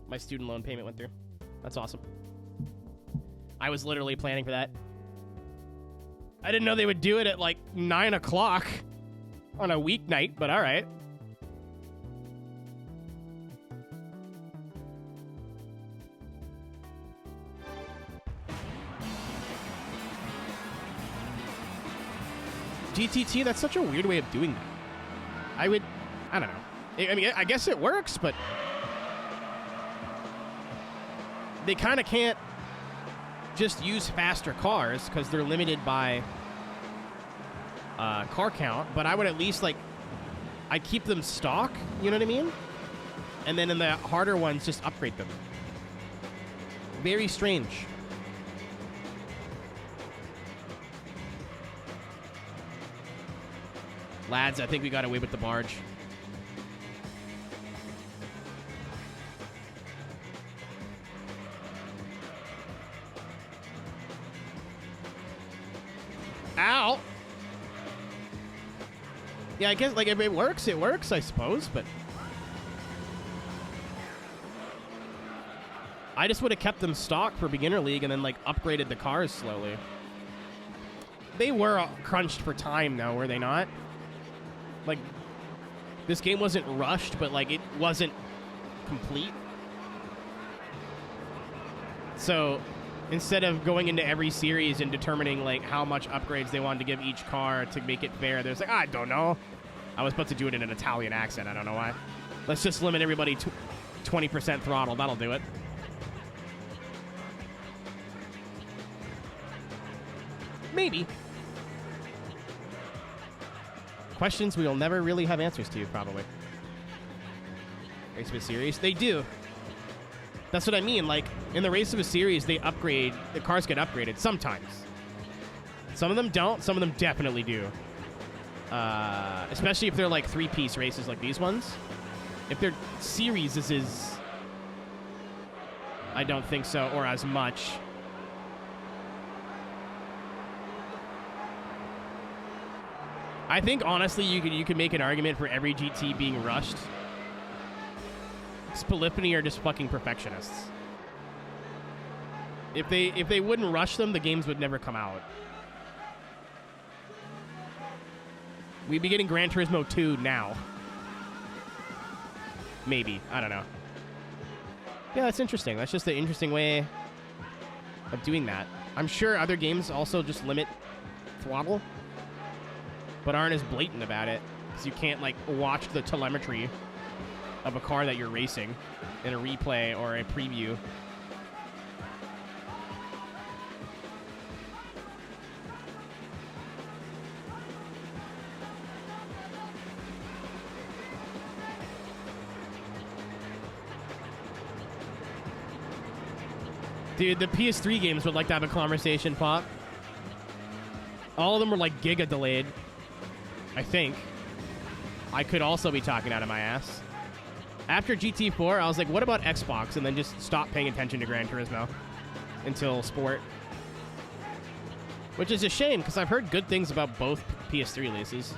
My student loan payment went through. That's awesome. I was literally planning for that. I didn't know they would do it at like 9 o'clock on a weeknight, but all right. GTT, that's such a weird way of doing that. I don't know. I mean, I guess it works, but they kind of can't just use faster cars because they're limited by car count, but I would at least, like, I'd keep them stock, you know what I mean? And then in the harder ones, just upgrade them. Very strange. Lads, I think we got away with the barge. Ow! Yeah, I guess, like, if it works, I suppose, but I just would have kept them stock for beginner league and then, like, upgraded the cars slowly. They were crunched for time, though, were they not? Like, this game wasn't rushed, but, like, it wasn't complete. So, instead of going into every series and determining, like, how much upgrades they wanted to give each car to make it fair, there's like, I don't know. I was about to do it in an Italian accent. I don't know why. Let's just limit everybody to 20% throttle. That'll do it. Maybe. Questions we will never really have answers to, probably. Race of a series? They do. That's what I mean. Like, in the race of a series, they upgrade. The cars get upgraded sometimes. Some of them don't. Some of them definitely do. Especially if they're, like, three-piece races like these ones. If they're series, this is... I don't think so, or as much. I think, honestly, you could make an argument for every GT being rushed. Polyphony are just fucking perfectionists. If they wouldn't rush them, the games would never come out. We'd be getting Gran Turismo 2 now. Maybe. I don't know. Yeah, that's interesting. That's just an interesting way of doing that. I'm sure other games also just limit throttle, but aren't as blatant about it, because you can't, like, watch the telemetry of a car that you're racing in a replay or a preview. Dude, the PS3 games would like to have a conversation, Pop. All of them were, like, giga delayed. I think. I could also be talking out of my ass. After GT4, I was like, what about Xbox? And then just stopped paying attention to Gran Turismo until Sport. Which is a shame, because I've heard good things about both PS3 releases.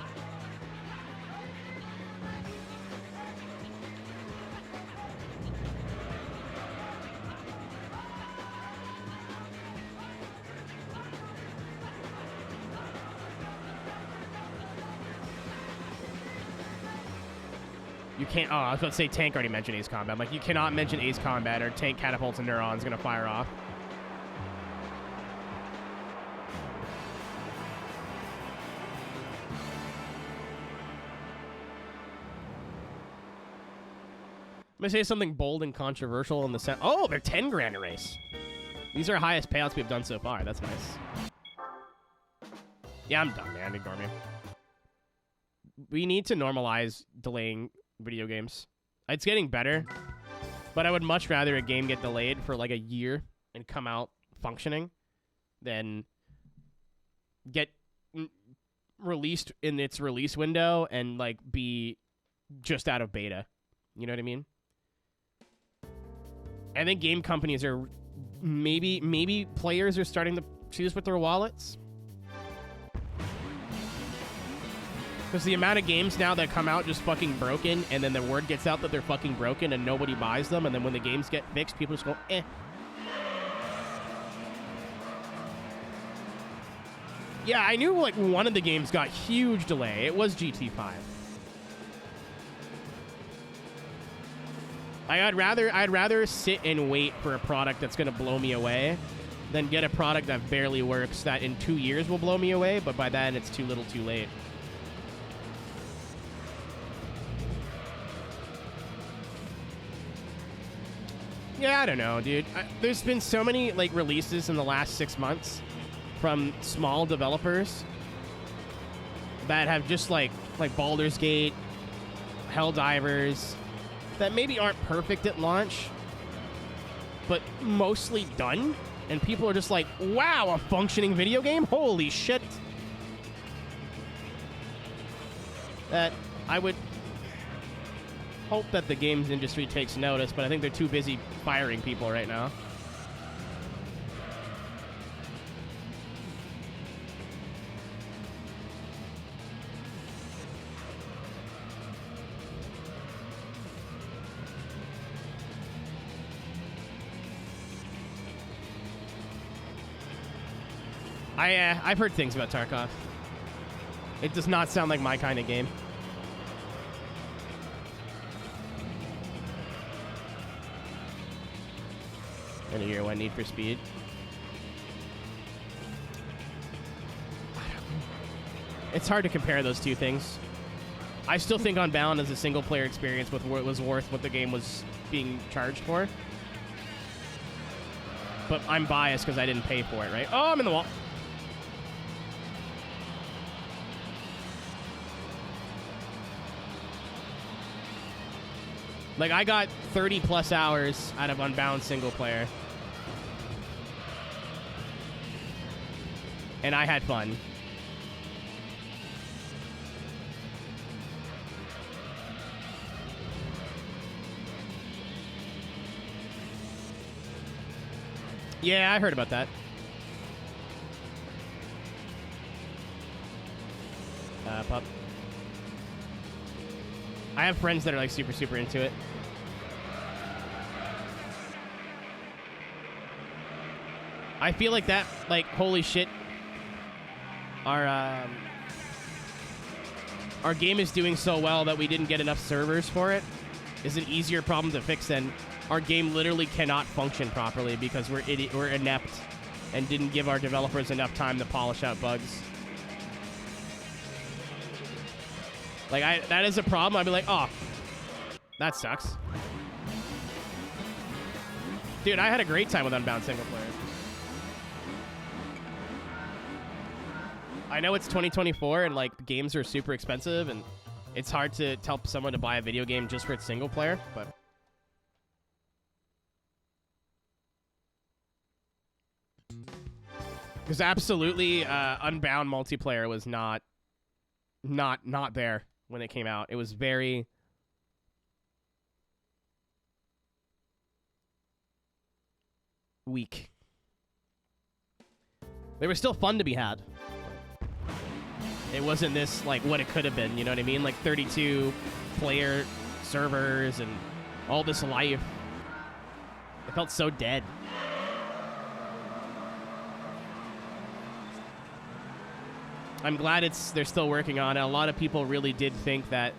You can't. Oh, I was about to say tank already mentioned Ace Combat. I'm like, you cannot mention Ace Combat or tank catapults and neurons gonna fire off. I'm gonna say something bold and controversial in the sense. Oh, they're 10 grand a race. These are highest payouts we've done so far. That's nice. Yeah, I'm done, man. Ignore me. We need to normalize delaying video games. It's getting better, but I would much rather a game get delayed for like a year and come out functioning than get released in its release window and like be just out of beta. You know what I mean? I think game companies are maybe players are starting to choose with their wallets. Because the amount of games now that come out just fucking broken, and then the word gets out that they're fucking broken and nobody buys them, and then when the games get fixed, people just go, eh. Yeah, I knew like one of the games got huge delay. It was GT5. I'd rather sit and wait for a product that's gonna blow me away than get a product that barely works that in 2 years will blow me away, but by then it's too little too late. Yeah, I don't know, dude. There's been so many like releases in the last 6 months from small developers that have just like Baldur's Gate, Helldivers, that maybe aren't perfect at launch, but mostly done, and people are just like, wow, a functioning video game? Holy shit. That I would hope that the games industry takes notice, but I think they're too busy firing people right now. I've heard things about Tarkov. It does not sound like my kind of game. In a year one, Need for Speed. It's hard to compare those two things. I still think Unbound is a single-player experience with what was worth what the game was being charged for. But I'm biased because I didn't pay for it, right? Oh, I'm in the wall. Like, I got 30-plus hours out of Unbound single-player. And I had fun. Yeah, I heard about that. Pup. I have friends that are like super into it. I feel like that, like, holy shit. Our game is doing so well that we didn't get enough servers for it is an easier problem to fix than our game literally cannot function properly because we're inept and didn't give our developers enough time to polish out bugs. Like, that is a problem. I'd be like, oh, that sucks. Dude, I had a great time with Unbound single player. I know it's 2024 and, like, games are super expensive and it's hard to tell someone to buy a video game just for its single player, but... Because absolutely, Unbound multiplayer was not there when it came out. It was very... weak. They were still fun to be had. It wasn't this, like, what it could have been, you know what I mean? Like, 32 player servers and all this life. It felt so dead. I'm glad they're still working on it. A lot of people really did think that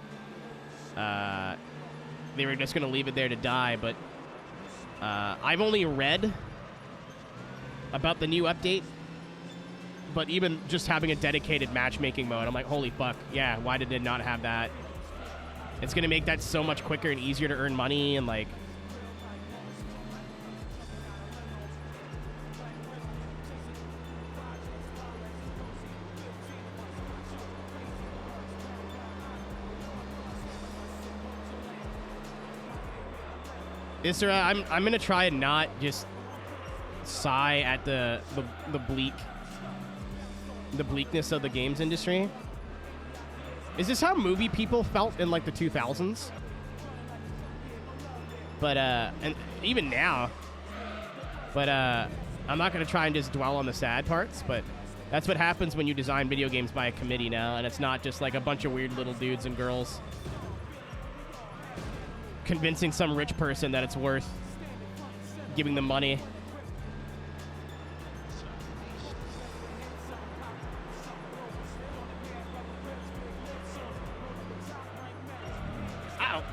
they were just going to leave it there to die, but I've only read about the new update, but even just having a dedicated matchmaking mode, I'm like, holy fuck, yeah, why did it not have that? It's going to make that so much quicker and easier to earn money, and like... I'm gonna try and not just sigh at the bleakness of the games industry. Is this how movie people felt in like the 2000s? But and even now. But I'm not gonna try and just dwell on the sad parts, but that's what happens when you design video games by a committee now, and it's not just like a bunch of weird little dudes and girls convincing some rich person that it's worth giving them money. Ow.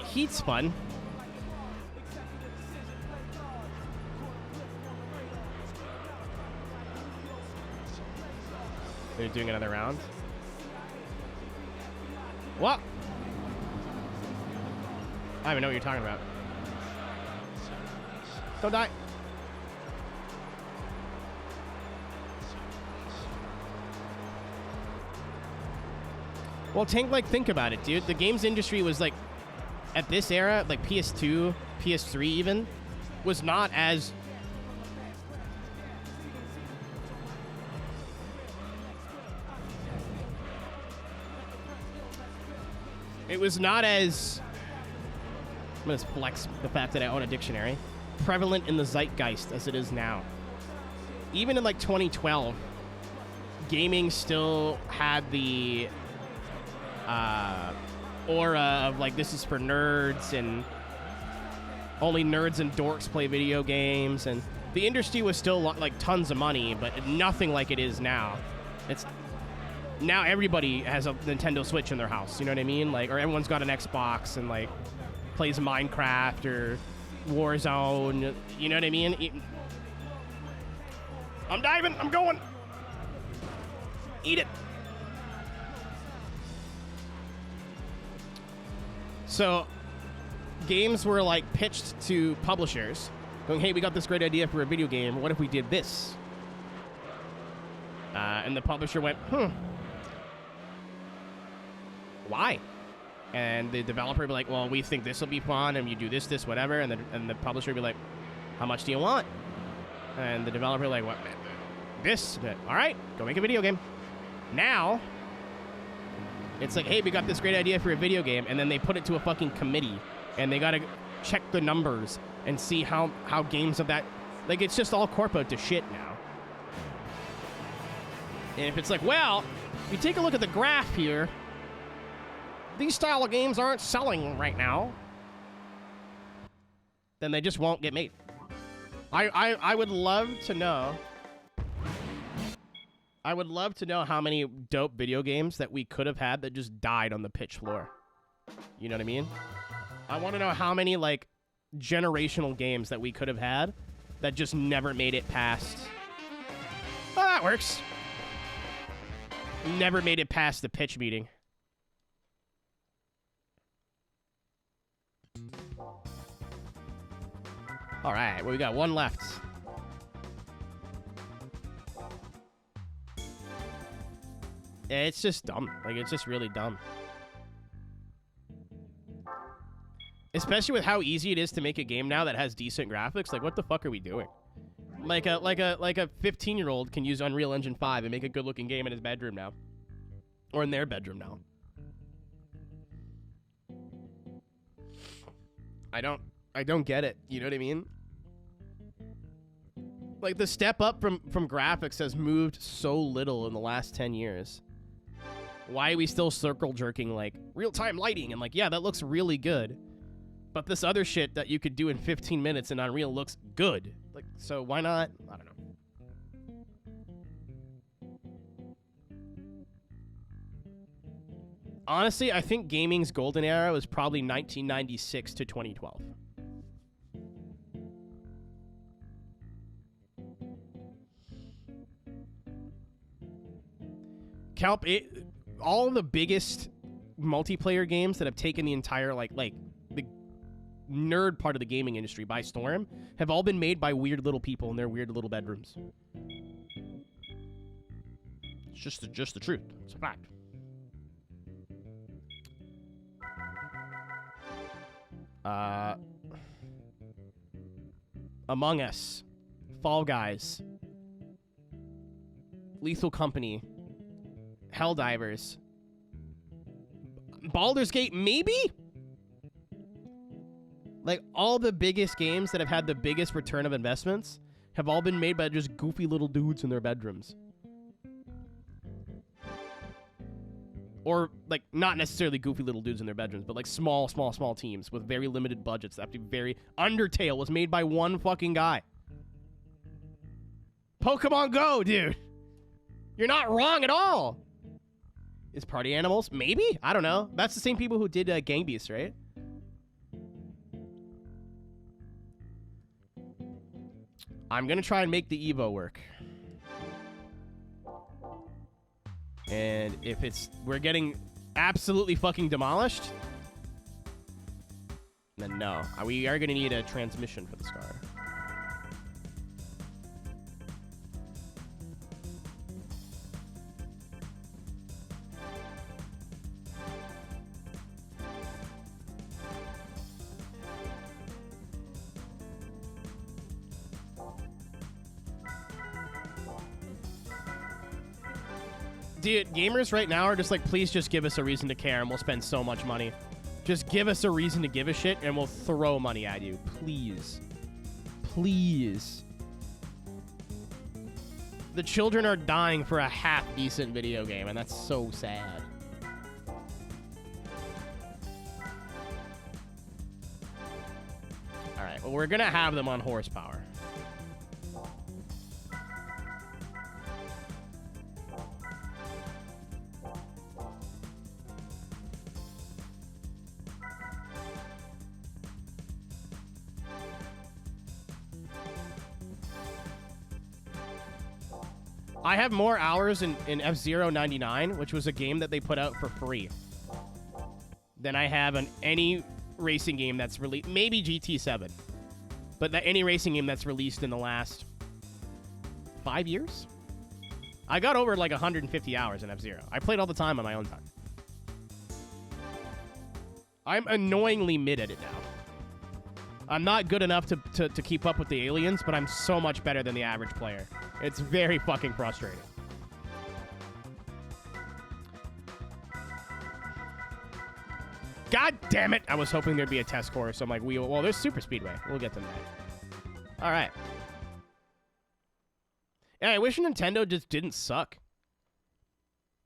Heat's fun. They're doing another round. What? I don't even know what you're talking about. Don't die. Well, Tank, like, think about it, dude. The games industry was, like, at this era, like, PS2, PS3 even, was not as... It was not as... I'm going to flex the fact that I own a dictionary. Prevalent in the zeitgeist as it is now. Even in, like, 2012, gaming still had the aura of, like, this is for nerds, and only nerds and dorks play video games, and the industry was still, like, tons of money, but nothing like it is now. It's... Now everybody has a Nintendo Switch in their house, you know what I mean? Like, or everyone's got an Xbox and, like, plays Minecraft or Warzone, you know what I mean? I'm diving, I'm going. Eat it. So, games were, like, pitched to publishers, going, hey, we got this great idea for a video game. What if we did this? And the publisher went, why? And the developer would be like, well, we think this will be fun, and you do this, whatever. And the publisher would be like, how much do you want? And the developer would be like, what? This? All right, go make a video game. Now, it's like, hey, we got this great idea for a video game, and then they put it to a fucking committee, and they got to check the numbers and see how games of that... Like, it's just all corpo to shit now. And if it's like, well, if you take a look at the graph here, these style of games aren't selling right now, then they just won't get made. I would love to know... I would love to know how many dope video games that we could have had that just died on the pitch floor. You know what I mean? I want to know how many, like, generational games that we could have had that just never made it past... Oh, that works. Never made it past the pitch meeting. All right, well, we got one left. Yeah, it's just dumb. Like, it's just really dumb. Especially with how easy it is to make a game now that has decent graphics. Like, what the fuck are we doing? Like a 15-year-old can use Unreal Engine 5 and make a good-looking game in his bedroom now. Or in their bedroom now. I don't get it. You know what I mean? Like, the step up from graphics has moved so little in the last 10 years. Why are we still circle jerking, like, real-time lighting? And, like, yeah, that looks really good. But this other shit that you could do in 15 minutes in Unreal looks good. Like, so why not? I don't know. Honestly, I think gaming's golden era was probably 1996 to 2012. Calp, all the biggest multiplayer games that have taken the entire like the nerd part of the gaming industry by storm have all been made by weird little people in their weird little bedrooms. It's just the truth. It's a fact. Among Us, Fall Guys, Lethal Company, Helldivers, Baldur's Gate, maybe? Like, all the biggest games that have had the biggest return of investments have all been made by just goofy little dudes in their bedrooms. Or, like, not necessarily goofy little dudes in their bedrooms, but, like, small teams with very limited budgets. That have to be very... Undertale was made by one fucking guy. Pokemon Go, dude. You're not wrong at all. Is Party Animals? Maybe? I don't know. That's the same people who did Gang Beasts, right? I'm going to try and make the Evo work. And if we're getting absolutely fucking demolished, then no. We are going to need a transmission for this car. Dude, gamers right now are just like, please just give us a reason to care and we'll spend so much money. Just give us a reason to give a shit and we'll throw money at you. Please. Please. The children are dying for a half-decent video game, and that's so sad. Alright, well, we're gonna have them on horsepower. I have more hours in F-Zero 99, which was a game that they put out for free, than I have on any racing game that's released. Maybe GT7. But any racing game that's released in the last 5 years? I got over like 150 hours in F-Zero. I played all the time on my own time. I'm annoyingly mid at it now. I'm not good enough to keep up with the aliens, but I'm so much better than the average player. It's very fucking frustrating. God damn it! I was hoping there'd be a test course. I'm like, well, there's Super Speedway. We'll get them there. All right. Yeah, I wish Nintendo just didn't suck.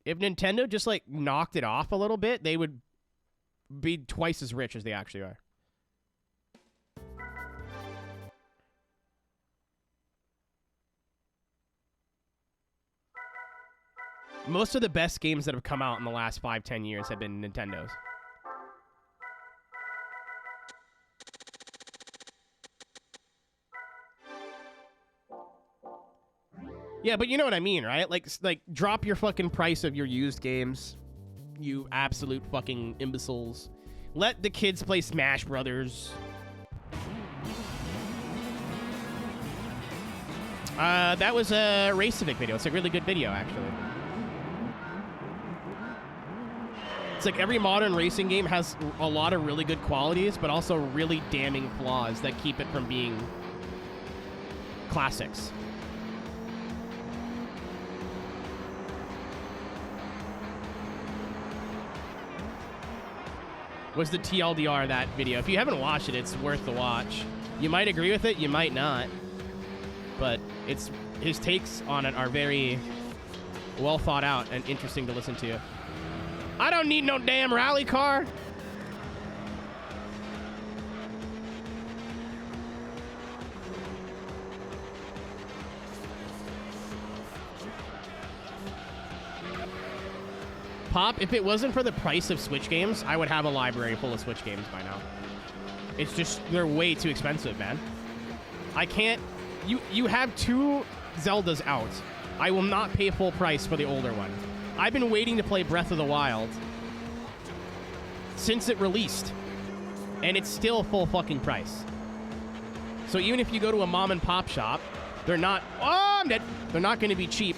If Nintendo just, like, knocked it off a little bit, they would be twice as rich as they actually are. Most of the best games that have come out in the last 5-10 years have been Nintendo's. Yeah, but you know what I mean, right? Like drop your fucking price of your used games, you absolute fucking imbeciles. Let the kids play Smash Brothers. That was a Racevic video. It's a really good video, actually. It's like every modern racing game has a lot of really good qualities, but also really damning flaws that keep it from being classics. Was the TLDR that video? If you haven't watched it, it's worth the watch. You might agree with it, you might not. But his takes on it are very well thought out and interesting to listen to. I don't need no damn rally car. Pop, if it wasn't for the price of Switch games, I would have a library full of Switch games by now. It's just, they're way too expensive, man. I can't... You have 2 Zeldas out. I will not pay full price for the older one. I've been waiting to play Breath of the Wild since it released. And it's still full fucking price. So even if you go to a mom and pop shop, they're not... Oh, I'm dead. They're not going to be cheap.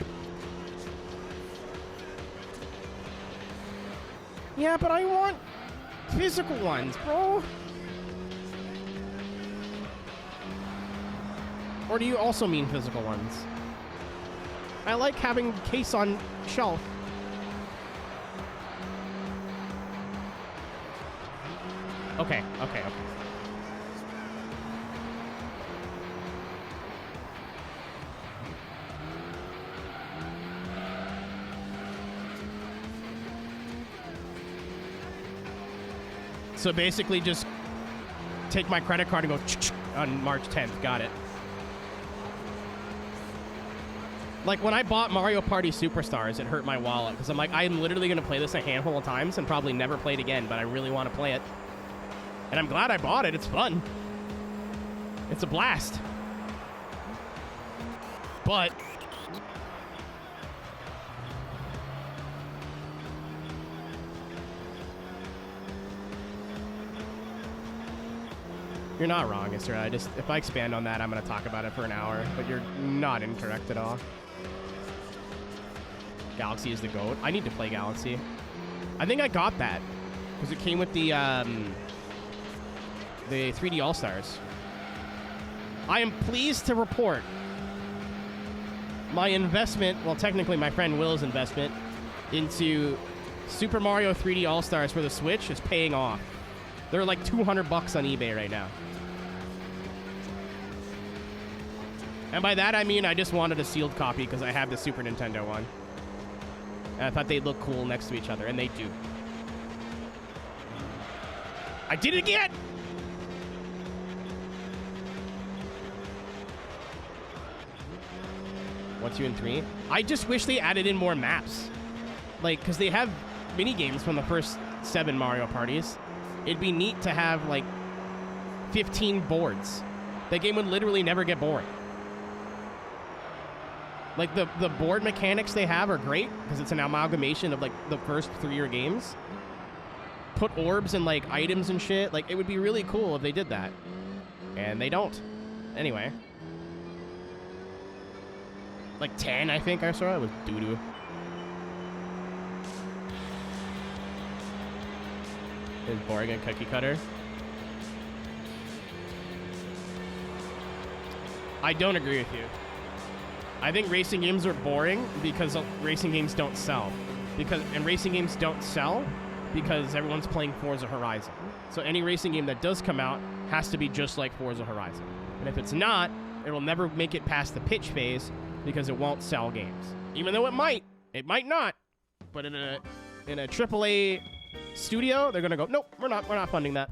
Yeah, but I want physical ones, bro. Or do you also mean physical ones? I like having case on shelf. Okay. So basically just take my credit card and go on March 10th. Got it. Like, when I bought Mario Party Superstars, it hurt my wallet. Because I'm like, I'm literally going to play this a handful of times and probably never play it again. But I really want to play it. And I'm glad I bought it. It's fun. It's a blast. But... You're not wrong, Mr. If I expand on that, I'm going to talk about it for an hour. But you're not incorrect at all. Galaxy is the GOAT. I need to play Galaxy. I think I got that. Because it came with the 3D All-Stars. I am pleased to report my investment, well, technically my friend Will's investment, into Super Mario 3D All-Stars for the Switch is paying off. They're like $200 on eBay right now. And by that, I mean I just wanted a sealed copy because I have the Super Nintendo one. And I thought they'd look cool next to each other, and they do. I did it again! 1, 2, and 3. I just wish they added in more maps. Like, because they have mini games from the first 7 Mario Parties. It'd be neat to have, like, 15 boards. That game would literally never get boring. Like, the board mechanics they have are great, because it's an amalgamation of, like, the first 3 games. Put orbs and, like, items and shit. Like, it would be really cool if they did that. And they don't. Anyway. Like, 10, I think I saw. It was doo-doo. Is boring and cookie cutter. I don't agree with you. I think racing games are boring because racing games don't sell. And racing games don't sell because everyone's playing Forza Horizon. So any racing game that does come out has to be just like Forza Horizon. And if it's not, it'll never make it past the pitch phase because it won't sell games. Even though it might not. But in a AAA studio, they're gonna go, nope, we're not funding that.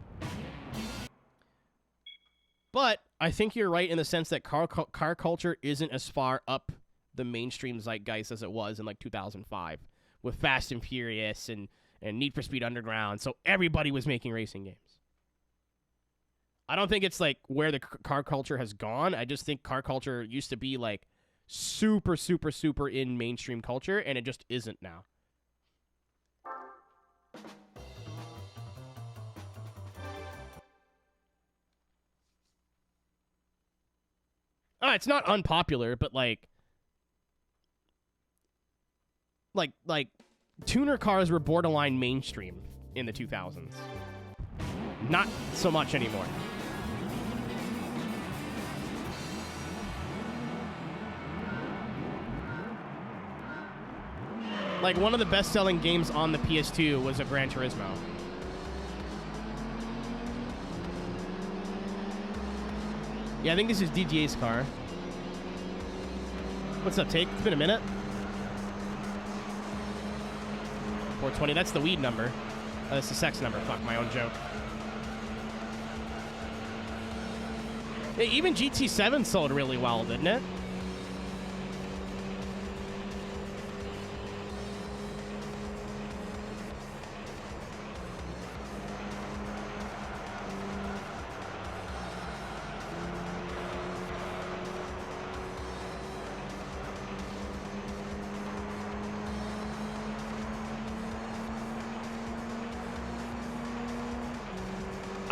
But I think you're right in the sense that car culture isn't as far up the mainstream zeitgeist as it was in like 2005 with Fast and Furious and Need for Speed Underground. So everybody was making racing games. I don't think it's like where the car culture has gone. I just think car culture used to be like super, super, super in mainstream culture, and it just isn't now. It's not unpopular, but like tuner cars were borderline mainstream in the 2000s. Not so much anymore. Like, one of the best-selling games on the PS2 was a Gran Turismo. Yeah, I think this is DJ's car. What's up, Take? It's been a minute. 420, that's the weed number. That's the sex number. Fuck, my own joke. Yeah, even GT7 sold really well, didn't it?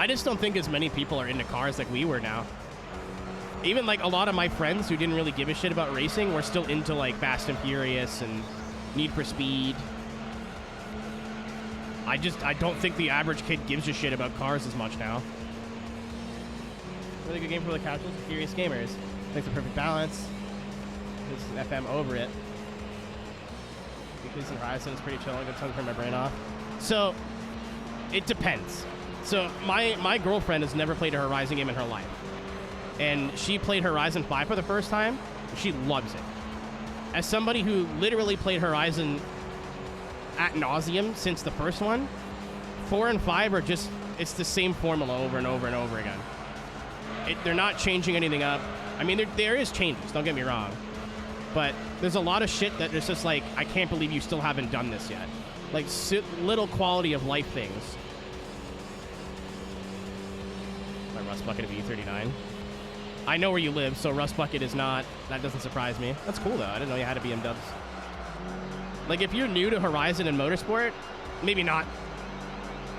I just don't think as many people are into cars like we were now. Even like a lot of my friends who didn't really give a shit about racing were still into like Fast and Furious and Need for Speed. I don't think the average kid gives a shit about cars as much now. Really good game for the casuals and curious gamers. Makes the perfect balance. This is FM over it. Because the Horizon is pretty chill. I'm gonna turn my brain off. So, it depends. So, my girlfriend has never played a Horizon game in her life. And she played Horizon 5 for the first time. She loves it. As somebody who literally played Horizon ad nauseum since the first one, 4 and 5 are just, it's the same formula over and over and over again. They're not changing anything up. I mean, there is changes, don't get me wrong. But there's a lot of shit that it's just like, I can't believe you still haven't done this yet. Like, little quality of life things. My Rust Bucket of E39. I know where you live, so Rust Bucket is not, that doesn't surprise me. That's cool, though. I didn't know you had to be dubs. Like, if you're new to Horizon and Motorsport, maybe not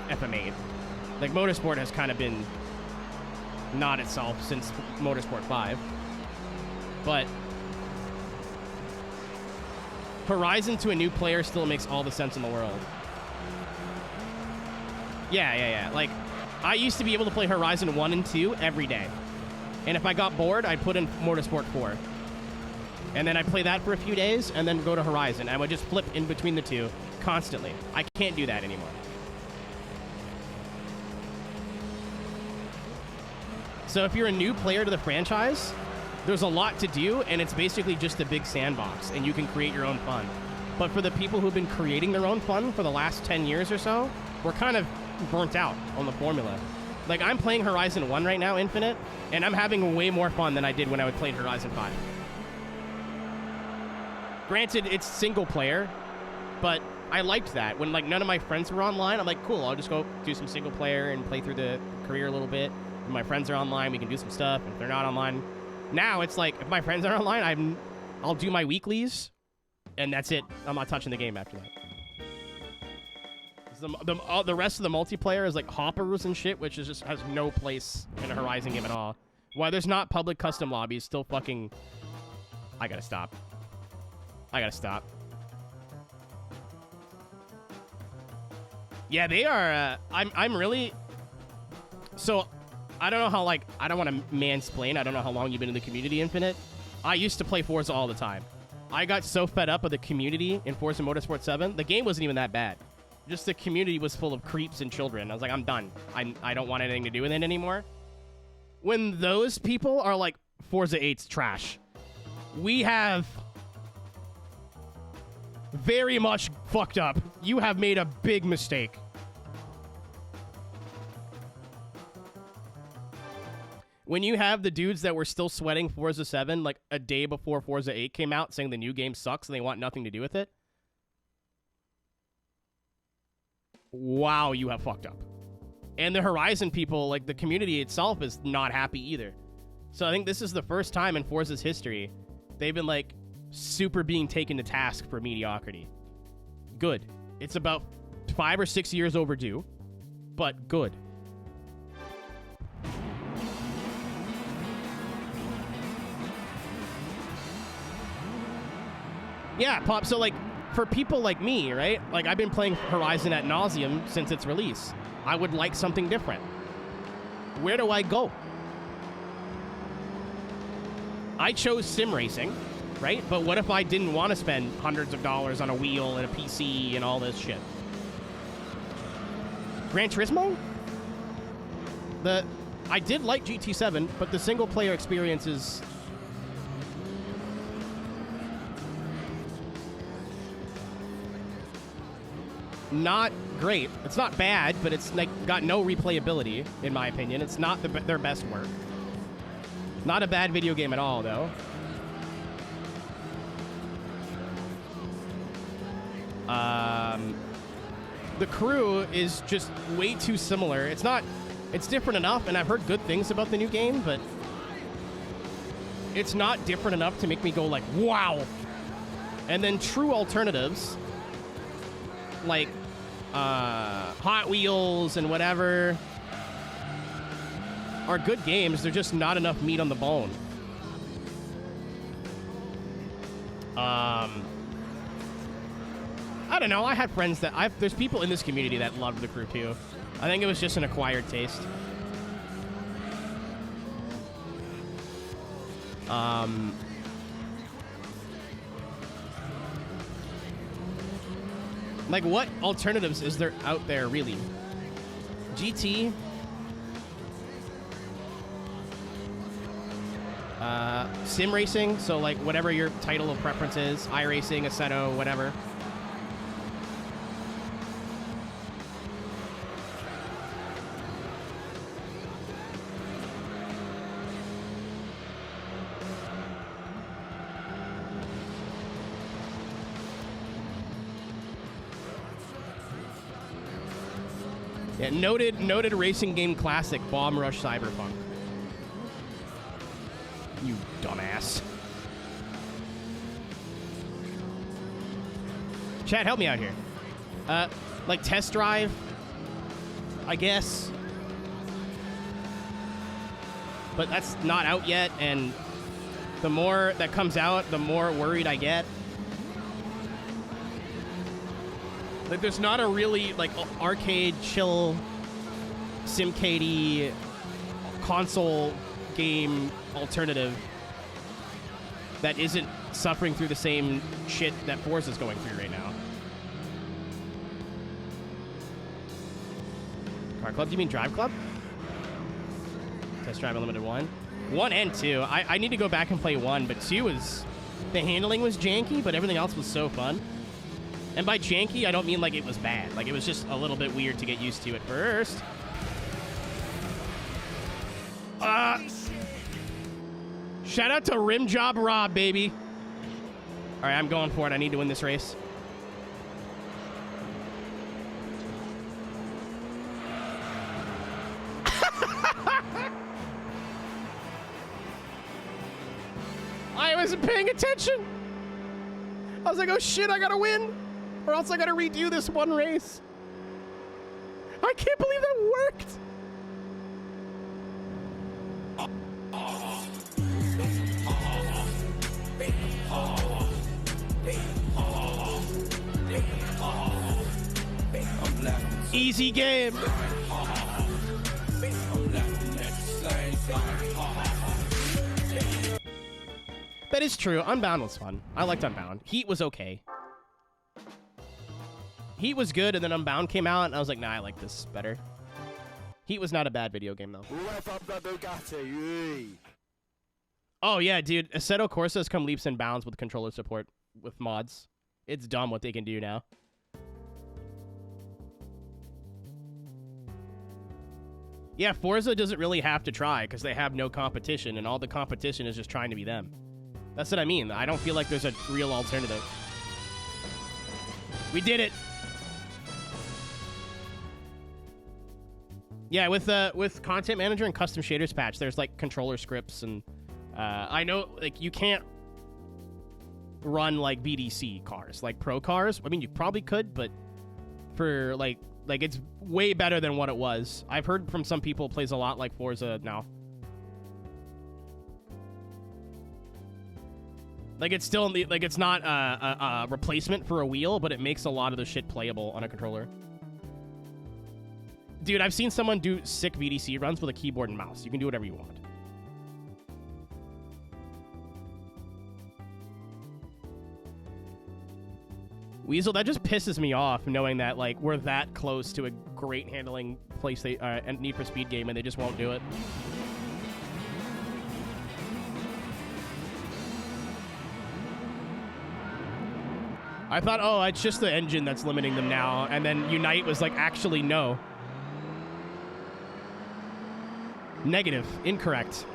FM8. Like, Motorsport has kind of been not itself since Motorsport 5. But Horizon to a new player still makes all the sense in the world. Yeah. Like, I used to be able to play Horizon 1 and 2 every day. And if I got bored, I'd put in Motorsport 4. And then I'd play that for a few days, and then go to Horizon. I would just flip in between the two constantly. I can't do that anymore. So if you're a new player to the franchise, there's a lot to do, and it's basically just a big sandbox, and you can create your own fun. But for the people who've been creating their own fun for the last 10 years or so, we're kind of burnt out on the formula. Like, I'm playing Horizon 1 right now, Infinite, and I'm having way more fun than I did when I would play Horizon 5. Granted, it's single player, but I liked that. When, like, none of my friends were online, I'm like, cool, I'll just go do some single player and play through the career a little bit. When my friends are online, we can do some stuff. If they're not online, now it's like, if my friends are online, I'll do my weeklies, and that's it. I'm not touching the game after that. The rest of the multiplayer is like hoppers and shit, which is just has no place in a Horizon game at all. While there's not public custom lobbies, still fucking... I gotta stop. Yeah, they are... I'm really... So, I don't know how, like... I don't want to mansplain. I don't know how long you've been in the community, Infinite. I used to play Forza all the time. I got so fed up with the community in Forza Motorsport 7. The game wasn't even that bad. Just the community was full of creeps and children. I was like, I'm done. I don't want anything to do with it anymore. When those people are like, Forza 8's trash, we have very much fucked up. You have made a big mistake. When you have the dudes that were still sweating Forza 7 like a day before Forza 8 came out saying the new game sucks and they want nothing to do with it, wow, you have fucked up. And the Horizon people, like the community itself, is not happy either. So I think this is the first time in Forza's history they've been like super being taken to task for mediocrity. Good. It's about 5 or 6 years overdue, but good. Yeah, Pop, so like, for people like me, right? Like, I've been playing Horizon ad nauseum since its release. I would like something different. Where do I go? I chose sim racing, right? But what if I didn't want to spend hundreds of dollars on a wheel and a PC and all this shit? Gran Turismo? I did like GT7, but the single-player experience is... not great. It's not bad, but it's like got no replayability, in my opinion. It's not their best work. Not a bad video game at all, though. The crew is just way too similar. It's different enough, and I've heard good things about the new game, but it's not different enough to make me go like, wow. And then true alternatives, like Hot Wheels and whatever, are good games. They're just not enough meat on the bone. I don't know. I had friends that there's people in this community that loved the Crew 2. I think it was just an acquired taste. Like, what alternatives is there out there, really? GT? Sim racing, so, like, whatever your title of preference is. iRacing, Assetto, whatever. Yeah, noted racing game classic, Bomb Rush Cyberpunk. You dumbass. Chat, help me out here. Like Test Drive, I guess. But that's not out yet, and the more that comes out, the more worried I get. Like, there's not a really, like, arcade, chill, simcade console game alternative that isn't suffering through the same shit that Forza's going through right now. Car Club? Do you mean Drive Club? Test Drive Unlimited 1? 1 and 2. I need to go back and play 1, but 2 was... The handling was janky, but everything else was so fun. And by janky, I don't mean like it was bad. Like, it was just a little bit weird to get used to at first. Shout out to Rim Job Rob, baby. All right, I'm going for it. I need to win this race. I wasn't paying attention. I was like, oh shit, I gotta win. Or else I gotta redo this one race. I can't believe that worked. Easy game. That is true. Unbound was fun. I liked Unbound. Heat was okay. Heat was good, and then Unbound came out, and I was like, nah, I like this better. Heat was not a bad video game, though. Oh, yeah, dude. Assetto Corsa has come leaps and bounds with controller support with mods. It's dumb what they can do now. Yeah, Forza doesn't really have to try, because they have no competition, and all the competition is just trying to be them. That's what I mean. I don't feel like there's a real alternative. We did it! Yeah, with Content Manager and Custom Shaders patch, there's like controller scripts, and I know like you can't run like BDC cars, like pro cars. I mean, you probably could, but for like it's way better than what it was. I've heard from some people it plays a lot like Forza now. Like it's still like it's not a replacement for a wheel, but it makes a lot of the shit playable on a controller. Dude, I've seen someone do sick VDC runs with a keyboard and mouse. You can do whatever you want. Weasel, that just pisses me off knowing that like we're that close to a great handling and Need for Speed game and they just won't do it. I thought, oh, it's just the engine that's limiting them now, and then Unite was like, actually, no. Negative. Incorrect.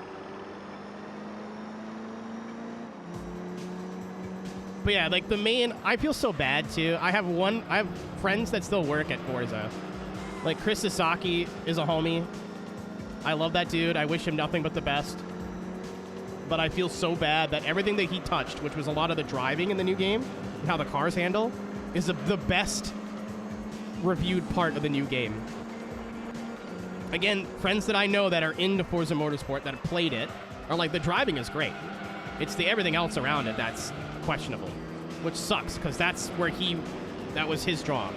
But yeah, like the main, I feel so bad too. I have friends that still work at Forza. Like Chris Sasaki is a homie. I love that dude. I wish him nothing but the best. But I feel so bad that everything that he touched, which was a lot of the driving in the new game, and how the cars handle, is the best reviewed part of the new game. again, friends that I know that are into Forza Motorsport that have played it are like, the driving is great. It's the everything else around it that's questionable, which sucks because that was his job.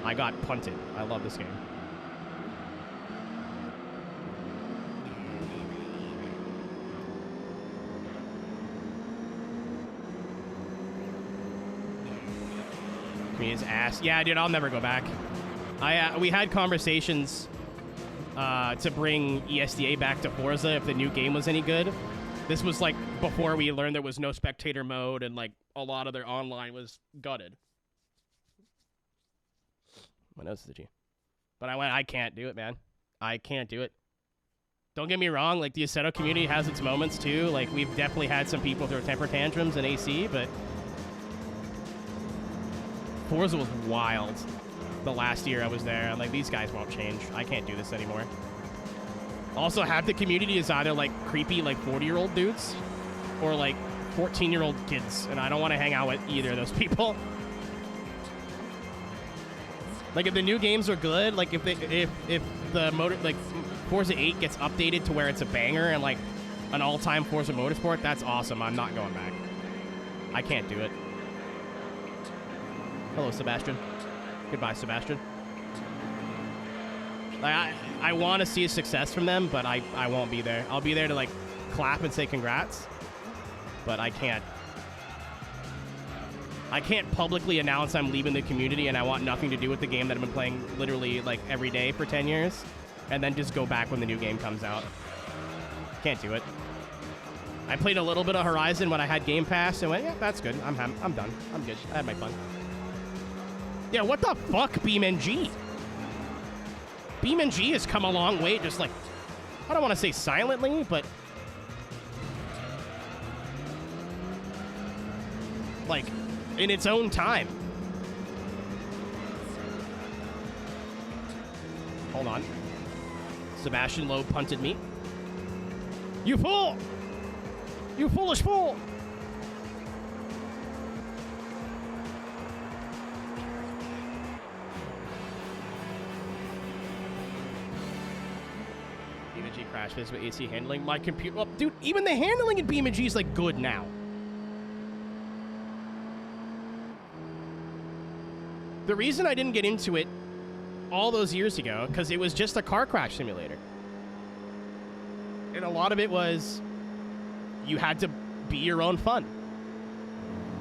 I got punted. I love this game. His ass. Yeah, dude, I'll never go back. We had conversations to bring ESDA back to Forza if the new game was any good. This was like before we learned there was no spectator mode and like a lot of their online was gutted. My nose is itchy. But I can't do it, man. I can't do it. Don't get me wrong, like the Assetto community has its moments too. Like we've definitely had some people throw temper tantrums in AC, but Forza was wild the last year I was there. I'm like, these guys won't change. I can't do this anymore. Also, half the community is either like creepy, like 40-year-old dudes or like 14-year-old kids, and I don't want to hang out with either of those people. Like, if the new games are good, like if the motor, like Forza 8 gets updated to where it's a banger and like an all-time Forza Motorsport, that's awesome. I'm not going back. I can't do it. Hello, Sebastian. Goodbye, Sebastian. Like, I want to see a success from them, but I won't be there. I'll be there to, like, clap and say congrats, but I can't. I can't publicly announce I'm leaving the community and I want nothing to do with the game that I've been playing literally, like, every day for 10 years, and then just go back when the new game comes out. Can't do it. I played a little bit of Horizon when I had Game Pass and went, yeah, that's good. I'm done. I'm good. I had my fun. Yeah, what the fuck, BeamNG? BeamNG has come a long way, just like, I don't want to say silently, but like, in its own time. Hold on. Sebastian Loeb punted me. You fool! You foolish fool! Crash this with AC handling. My computer, well, dude, even the handling in BeamNG is like good now. The reason I didn't get into it all those years ago, because it was just a car crash simulator. And a lot of it was, you had to be your own fun.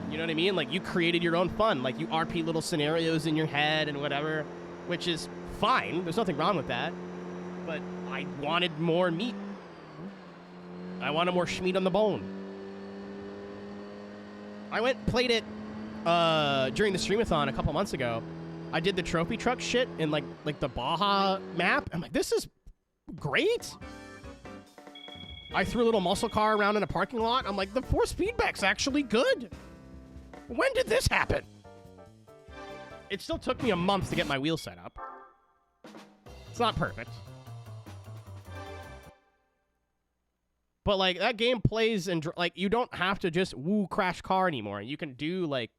You know what I mean? Like, you created your own fun. Like, you RP little scenarios in your head and whatever, which is fine. There's nothing wrong with that. But I wanted more meat. I wanted more schmeat on the bone. I went and played it during the Streamathon a couple months ago. I did the trophy truck shit in like the Baja map. I'm like, this is great. I threw a little muscle car around in a parking lot. I'm like, the force feedback's actually good. When did this happen? It still took me a month to get my wheel set up. It's not perfect. But, like, that game plays and, like, you don't have to just crash car anymore. You can do, like,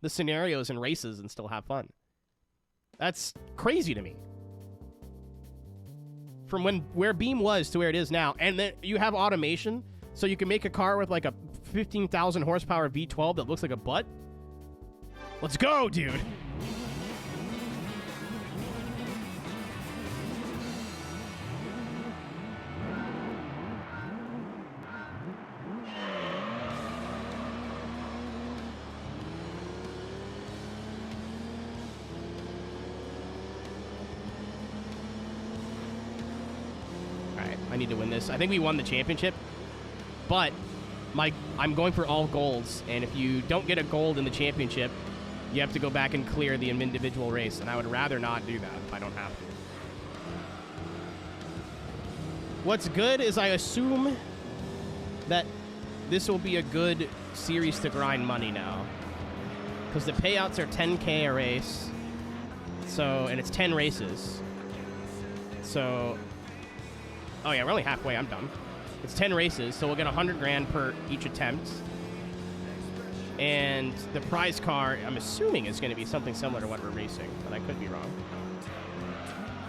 the scenarios and races and still have fun. That's crazy to me. From where Beam was to where it is now. And then you have automation, so you can make a car with, like, a 15,000 horsepower V12 that looks like a butt. Let's go, dude. I need to win this. I think we won the championship, but I'm going for all golds, and if you don't get a gold in the championship, you have to go back and clear the individual race, and I would rather not do that if I don't have to. What's good is I assume that this will be a good series to grind money now, because the payouts are 10K a race, so, and it's 10 races, so... Oh yeah, we're only halfway. I'm done. It's 10 races, so we'll get 100 grand per each attempt. And the prize car, I'm assuming, is going to be something similar to what we're racing, but I could be wrong.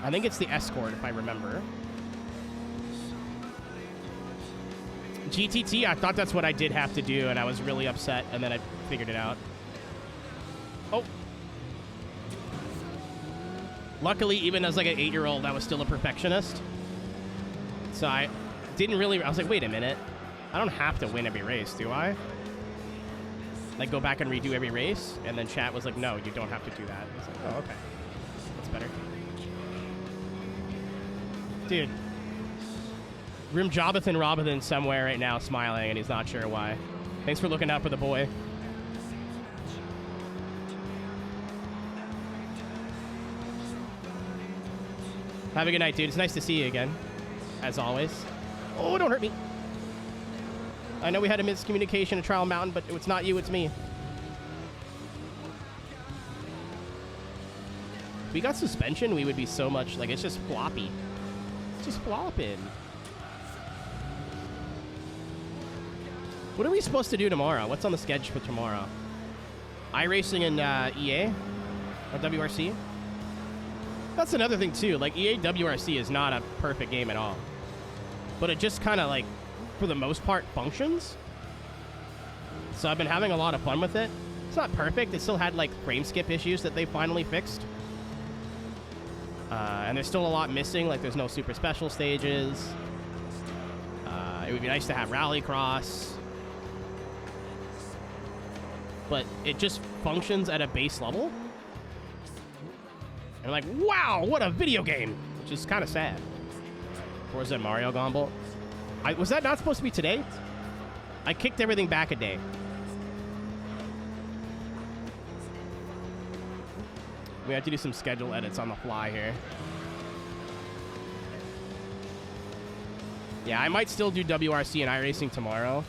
I think it's the escort, if I remember. GTT, I thought that's what I did have to do, and I was really upset, and then I figured it out. Oh. Luckily, even as like an 8-year-old, I was still a perfectionist. So I didn't really... I was like, wait a minute. I don't have to win every race, do I? Like, go back and redo every race? And then chat was like, no, you don't have to do that. I was like, oh, okay. That's better. Dude. Grim Robinson somewhere right now smiling, and he's not sure why. Thanks for looking out for the boy. Have a good night, dude. It's nice to see you again, as always. Oh, don't hurt me. I know we had a miscommunication at Trial Mountain, but it's not you, it's me. If we got suspension, we would be so much... Like, it's just floppy. It's just flopping. What are we supposed to do tomorrow? What's on the schedule for tomorrow? iRacing and EA? Or WRC? That's another thing, too. Like, EA WRC is not a perfect game at all. But it just kind of, like, for the most part, functions. So I've been having a lot of fun with it. It's not perfect. It still had, like, frame skip issues that they finally fixed. And there's still a lot missing. Like, there's no super special stages. It would be nice to have Rallycross. But it just functions at a base level. And like, wow, what a video game! Which is kind of sad. Forza Mario Gomble. Was that not supposed to be today? I kicked everything back a day. We have to do some schedule edits on the fly here. Yeah, I might still do WRC and iRacing tomorrow.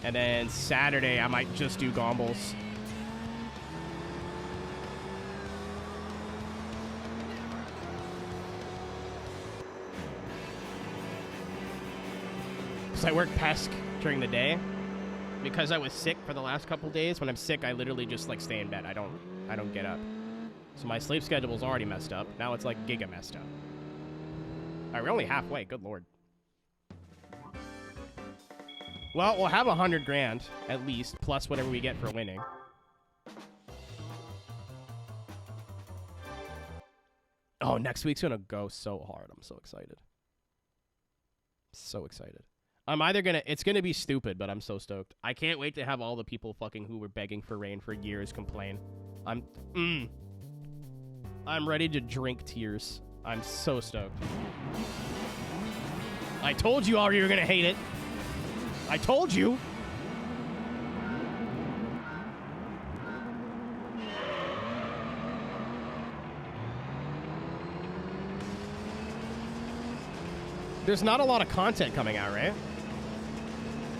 And then Saturday, I might just do Gombles. So I work Pesk during the day. Because I was sick for the last couple days. When I'm sick, I literally just like stay in bed. I don't get up. So my sleep schedule's already messed up. Now it's like giga messed up. All right, we're only halfway. Good lord. Well, we'll have 100 grand at least, plus whatever we get for winning. Oh, next week's gonna go so hard. I'm so excited. So excited. I'm either gonna... It's gonna be stupid, but I'm so stoked. I can't wait to have all the people fucking who were begging for rain for years complain. I'm ready to drink tears. I'm so stoked. I told you all you were gonna hate it. I told you. There's not a lot of content coming out, right?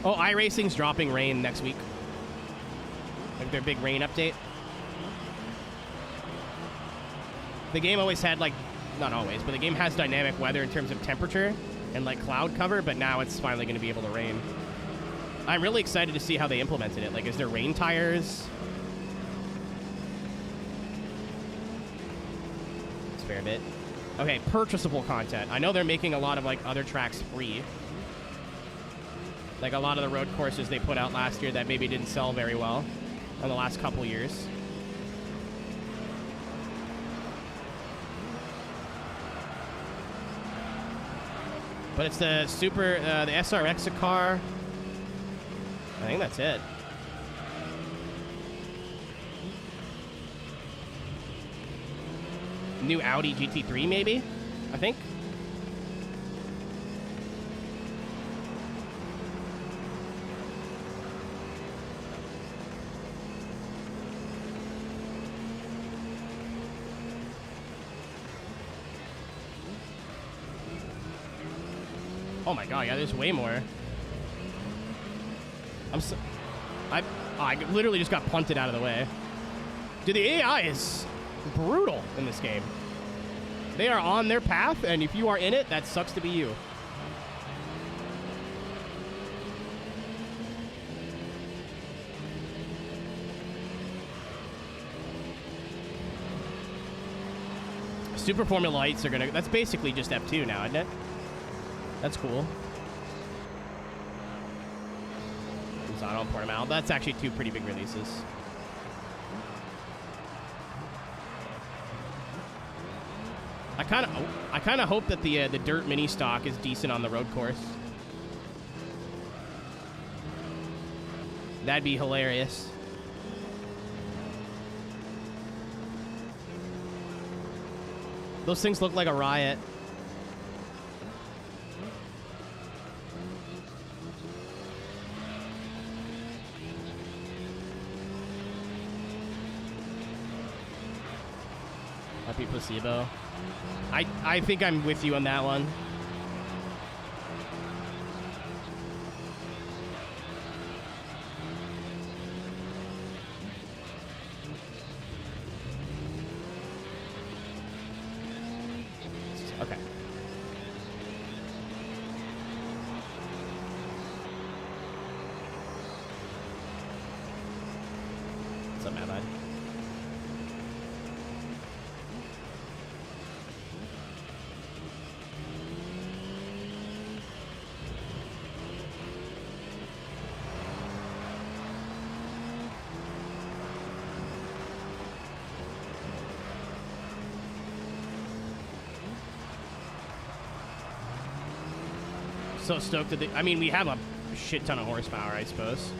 Oh, iRacing's dropping rain next week. Like their big rain update. The game always had, like, not always, but the game has dynamic weather in terms of temperature and, like, cloud cover, but now it's finally going to be able to rain. I'm really excited to see how they implemented it. Like, is there rain tires? It's a fair bit. Okay, purchasable content. I know they're making a lot of, like, other tracks free. Like, a lot of the road courses they put out last year that maybe didn't sell very well in the last couple years. But it's the the SRX car. I think that's it. New Audi GT3, maybe? I think. Oh my god, yeah, there's way more. I literally just got punted out of the way. Dude, the AI is brutal in this game. They are on their path, and if you are in it, that sucks to be you. Super Formula Lights are gonna... That's basically just F2 now, isn't it? That's cool. So I don't port them out. That's actually 2 pretty big releases. I kind of hope that the dirt mini stock is decent on the road course. That'd be hilarious. Those things look like a riot. Happy placebo. I think I'm with you on that one. Okay. What's up, man? So stoked that I mean, we have a shit ton of horsepower, I suppose.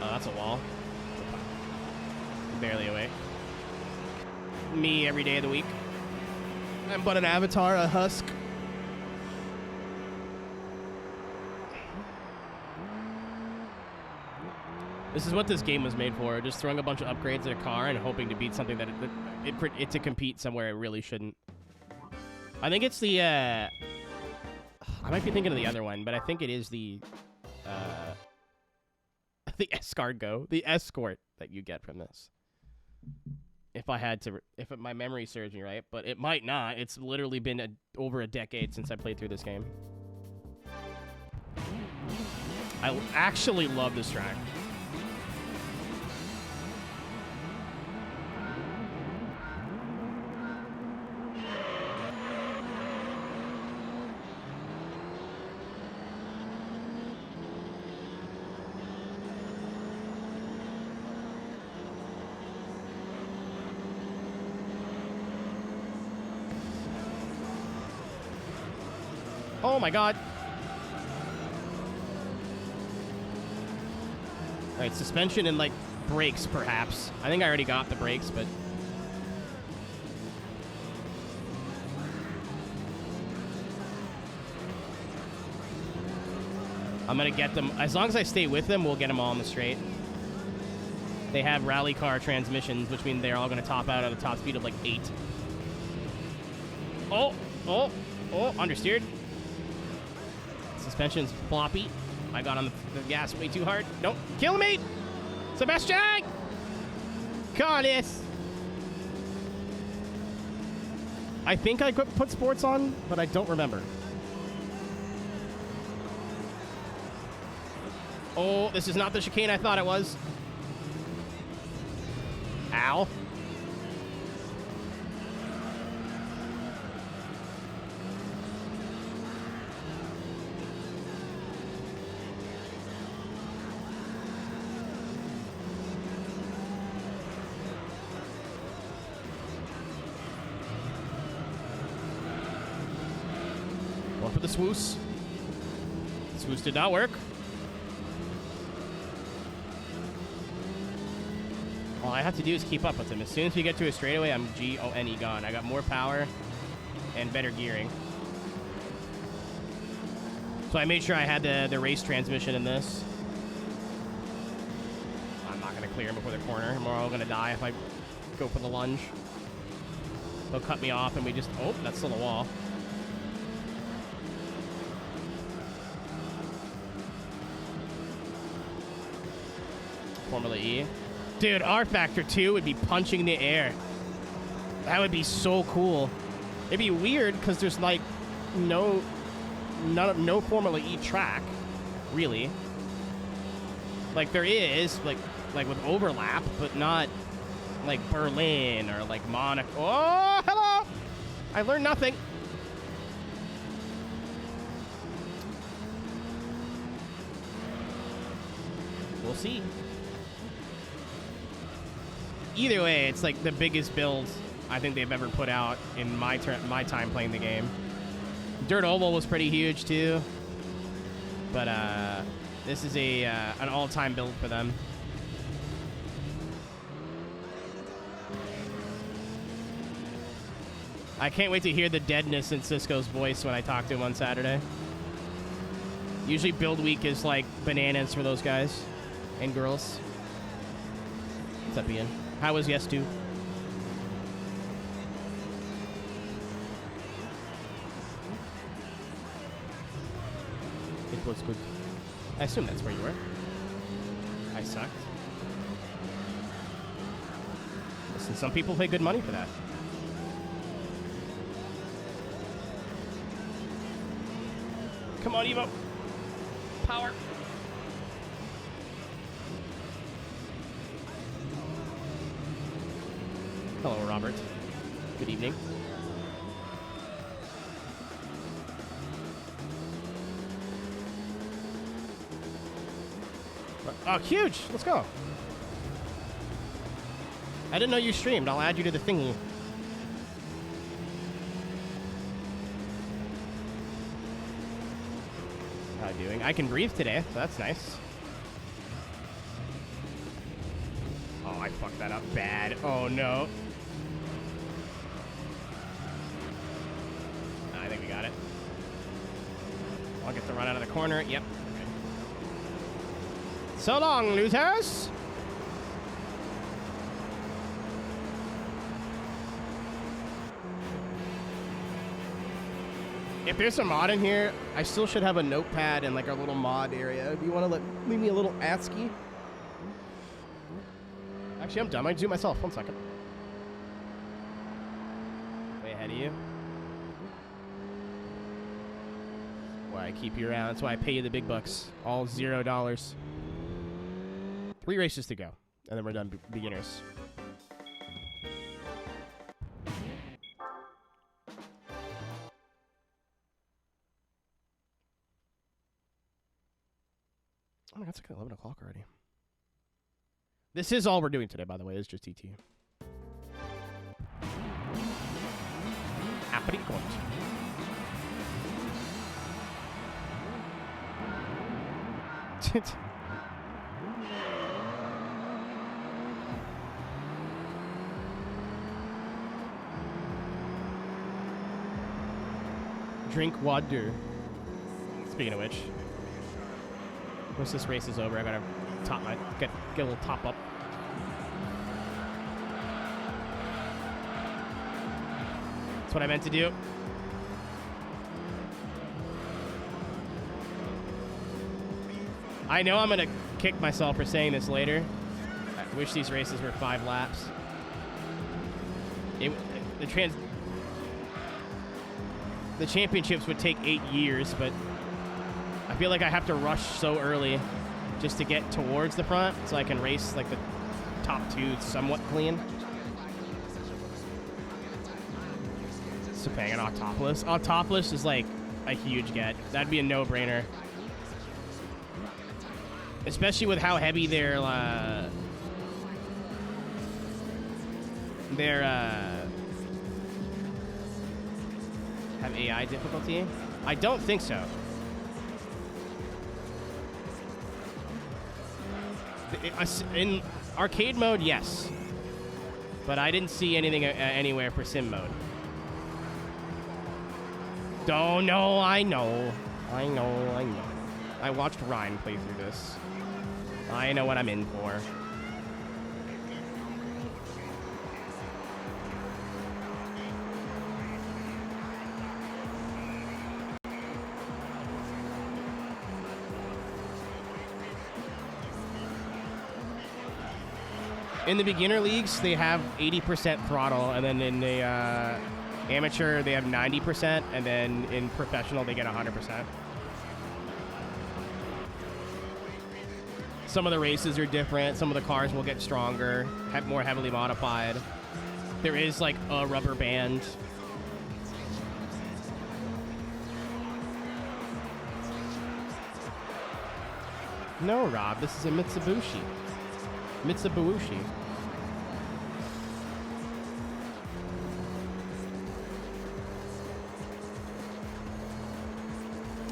Oh, that's a wall. Barely awake. Me every day of the week. I'm but an avatar, a husk. This is what this game was made for. Just throwing a bunch of upgrades at a car and hoping to beat something that it to compete somewhere it really shouldn't. I think it's the, I might be thinking of the other one, but I think it is the escargot, the escort that you get from this. If I had to, my memory serves me right, but it might not. It's literally been over a decade since I played through this game. I actually love this track. Oh my god. Alright, suspension and like brakes perhaps. I think I already got the brakes, but I'm gonna get them. As long as I stay with them, we'll get them all on the straight. They have rally car transmissions, which means they're all gonna top out at a top speed of like 8. Oh, understeered. Suspension's floppy. I got on the gas way too hard. Don't kill me! Sebastian! Got it! I think I put sports on, but I don't remember. Oh, this is not the chicane I thought it was. Ow. Going for the swoosh. Swoosh did not work. All I have to do is keep up with him. As soon as we get to a straightaway, I'm G-O-N-E gone. I got more power and better gearing. So I made sure I had the race transmission in this. I'm not going to clear him before the corner. We're all going to die if I go for the lunge. They'll cut me off and we just... Oh, that's still a wall. Formula E. Dude, R Factor 2 would be punching the air. That would be so cool. It'd be weird because there's like no Formula E track, really. Like there is, like with overlap, but not like Berlin or like Monaco. Oh, hello! I learned nothing. We'll see. Either way, it's like the biggest build I think they've ever put out in my time playing the game. Dirt Oval was pretty huge too, but this is an all-time build for them. I can't wait to hear the deadness in Cisco's voice when I talk to him on Saturday. Usually build week is like bananas for those guys and girls. What's up, Ian? How was Yes 2? It was good. I assume that's where you were. I sucked. Listen, some people pay good money for that. Come on, Evo. Power. Hello, Robert. Good evening. Oh, huge! Let's go. I didn't know you streamed. I'll add you to the thingy. How you doing? I can breathe today, so that's nice. Oh, I fucked that up bad. Oh, no. I think we got it. I'll get to run out of the corner. Yep. Okay. So long, losers! If there's a mod in here, I still should have a notepad in like our little mod area. If you want to leave me a little ASCII. Actually, I'm dumb. I can do it myself. 1 second. Way ahead of you. Why I keep you around. That's why I pay you the big bucks. All $0. 3 races to go, and then we're done beginners. Oh my god, it's like 11 o'clock already. This is all we're doing today, by the way. It's just TT. Apricot. Drink water. Speaking of which, once this race is over, I gotta get a little top up. That's what I meant to do. I know I'm gonna kick myself for saying this later. I wish these races were 5 laps. The championships would take 8 years, but I feel like I have to rush so early just to get towards the front so I can race like the top 2 somewhat clean. Sepang and Octopolis. Octopolis is like a huge get. That'd be a no-brainer. Especially with how heavy their have AI difficulty? I don't think so. In arcade mode, yes. But I didn't see anything anywhere for sim mode. Don't know, I know. I know. I watched Ryan play through this. I know what I'm in for. In the beginner leagues, they have 80% throttle, and then in the amateur, they have 90%, and then in professional, they get 100%. Some of the races are different. Some of the cars will get stronger, more heavily modified. There is like a rubber band. No, Rob, this is a Mitsubishi. Mitsubishi.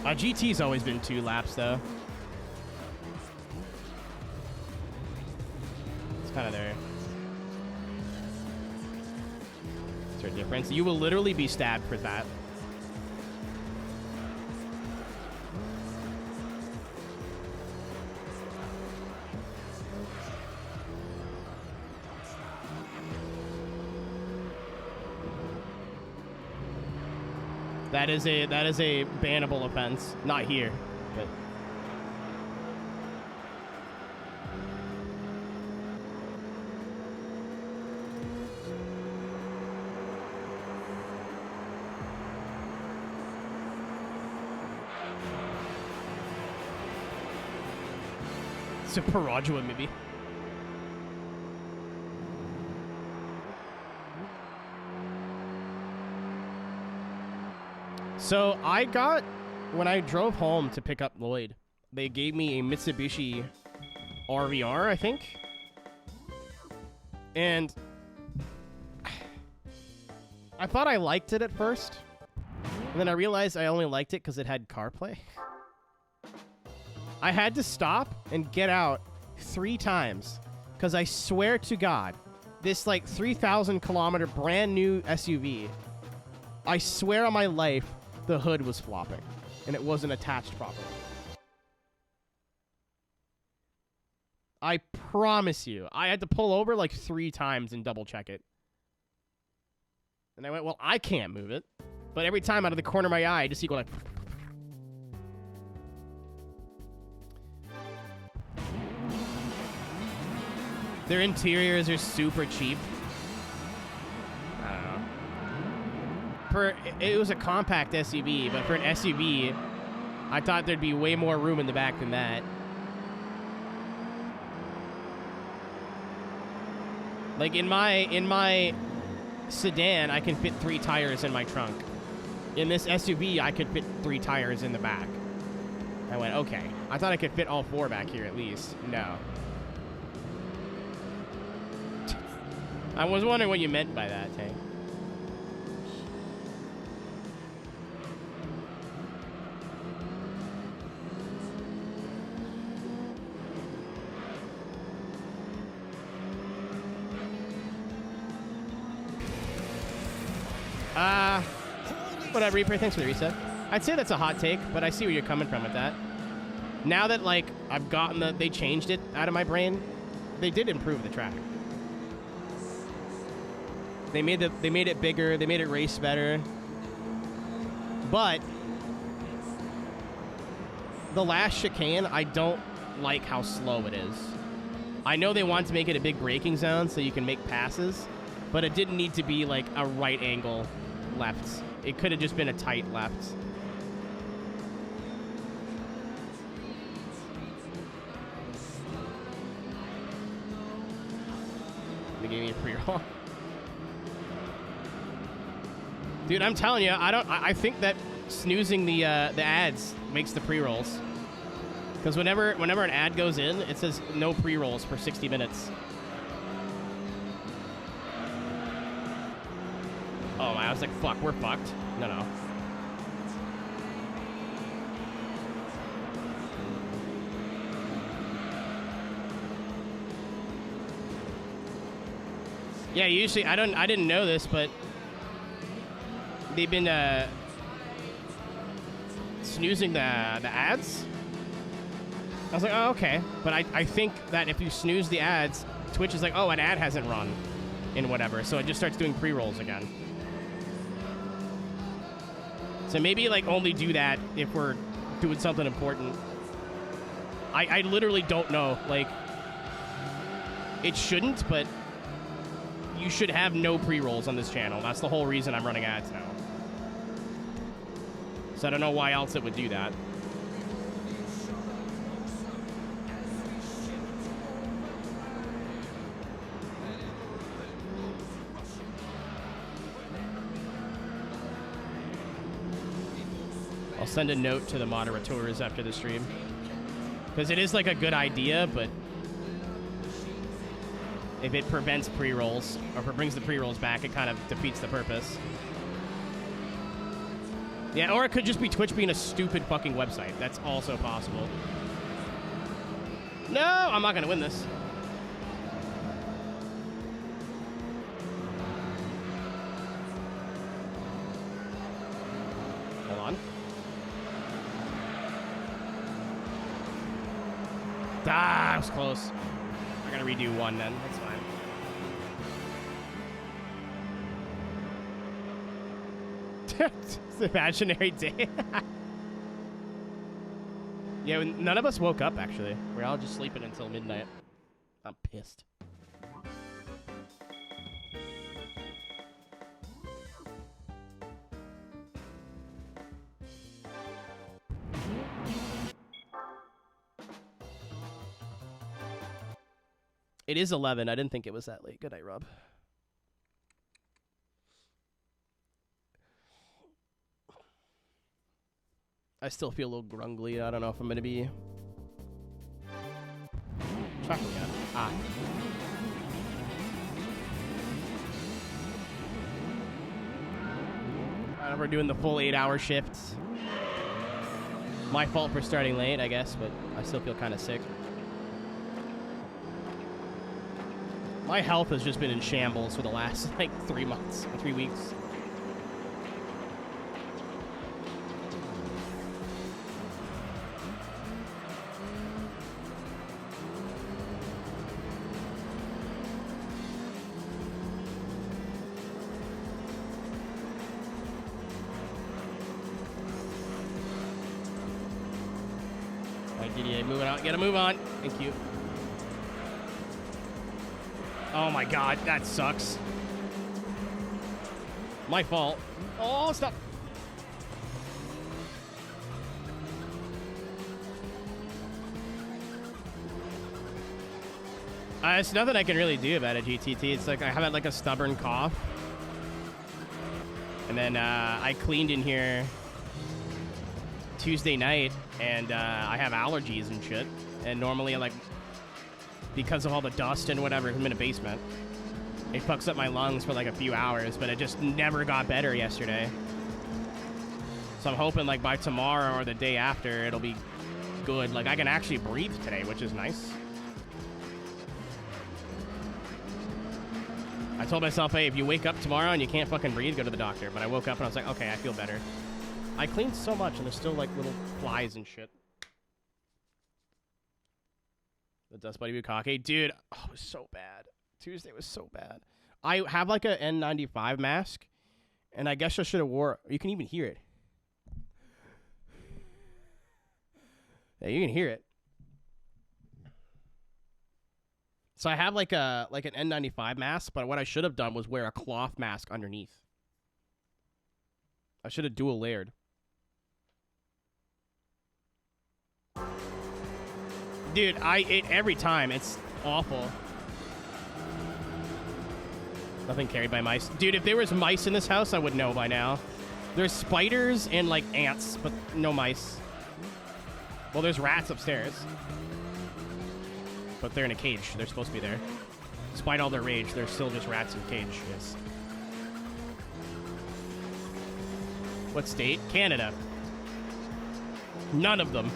GT's always been 2 laps, though. It's kind of there. Is there a difference? You will literally be stabbed for that. That is a bannable offense. Not here, but it's a Paragua maybe. So I got, when I drove home to pick up Lloyd, they gave me a Mitsubishi RVR, I think. And I thought I liked it at first. And then I realized I only liked it because it had CarPlay. I had to stop and get out 3 times. Because I swear to God, this like 3,000 kilometer brand new SUV, I swear on my life, the hood was flopping, and it wasn't attached properly. I promise you. I had to pull over like 3 times and double check it. And I went, well, I can't move it. But every time out of the corner of my eye, I just see go like... Their interiors are super cheap. It was a compact SUV, but for an SUV, I thought there'd be way more room in the back than that. Like in my sedan, I can fit 3 tires in my trunk. In this SUV, I could fit 3 tires in the back. I went, okay. I thought I could fit all 4 back here at least. No. I was wondering what you meant by that, Tank. Whatever, Reaper, thanks for the reset. I'd say that's a hot take, but I see where you're coming from with that. Now that, like, I've gotten they changed it out of my brain, they did improve the track. They made it bigger, they made it race better. But the last chicane, I don't like how slow it is. I know they want to make it a big braking zone so you can make passes, but it didn't need to be like a right angle left. It could have just been a tight left. They gave me a pre-roll. Dude, I'm telling you, I think that snoozing the ads makes the pre-rolls. Because whenever an ad goes in, it says no pre-rolls for 60 minutes. Oh, I was like, fuck, we're fucked. No. Yeah, usually, I didn't know this, but they've been snoozing the ads. I was like, oh, okay. But I think that if you snooze the ads, Twitch is like, oh, an ad hasn't run in whatever. So it just starts doing pre-rolls again. So maybe, like, only do that if we're doing something important. I literally don't know. Like, it shouldn't, but you should have no pre-rolls on this channel. That's the whole reason I'm running ads now. So I don't know why else it would do that. send a note to the moderators after the stream. Because it is like a good idea, but if it prevents pre-rolls, or if it brings the pre-rolls back, it kind of defeats the purpose. Yeah, or it could just be Twitch being a stupid fucking website. That's also possible. No, I'm not going to win this. Hold on. Ah, it was close. I gotta redo one then. That's fine. It's imaginary day. Yeah, none of us woke up, actually. We're all just sleeping until midnight. I'm pissed. It is 11. I didn't think it was that late. Good night, Rob. I still feel a little grungly. I don't know if I'm going to be... Chocolate, yeah. Ah. We're doing the full 8-hour shifts. My fault for starting late, I guess, but I still feel kind of sick. My health has just been in shambles for the last, like, 3 months, or 3 weeks. Moving on. Gotta move on. Thank you. Oh my god, that sucks. My fault. Oh, stop. There's nothing I can really do about it, GTT. It's like I have like a stubborn cough. And then I cleaned in here Tuesday night, and I have allergies and shit. And normally, like, because of all the dust and whatever, I'm in a basement, it fucks up my lungs for like a few hours, but it just never got better yesterday. So I'm hoping like by tomorrow or the day after, it'll be good. Like I can actually breathe today, which is nice. I told myself, hey, if you wake up tomorrow and you can't fucking breathe, go to the doctor. But I woke up and I was like, okay, I feel better. I cleaned so much, and there's still, like, little flies and shit. The Dust Buddy Bukake. Dude, oh, it was so bad. Tuesday was so bad. I have, like, a N95 mask, and I guess I should have wore... You can even hear it. Yeah, you can hear it. So I have, like, an N95 mask, but what I should have done was wear a cloth mask underneath. I should have dual layered. Dude, every time, it's awful. Nothing carried by mice. Dude, if there was mice in this house, I would know by now. There's spiders and, like, ants, but no mice. Well, there's rats upstairs. But they're in a cage. They're supposed to be there. Despite all their rage, they're still just rats in a cage, yes. What state? Canada. None of them.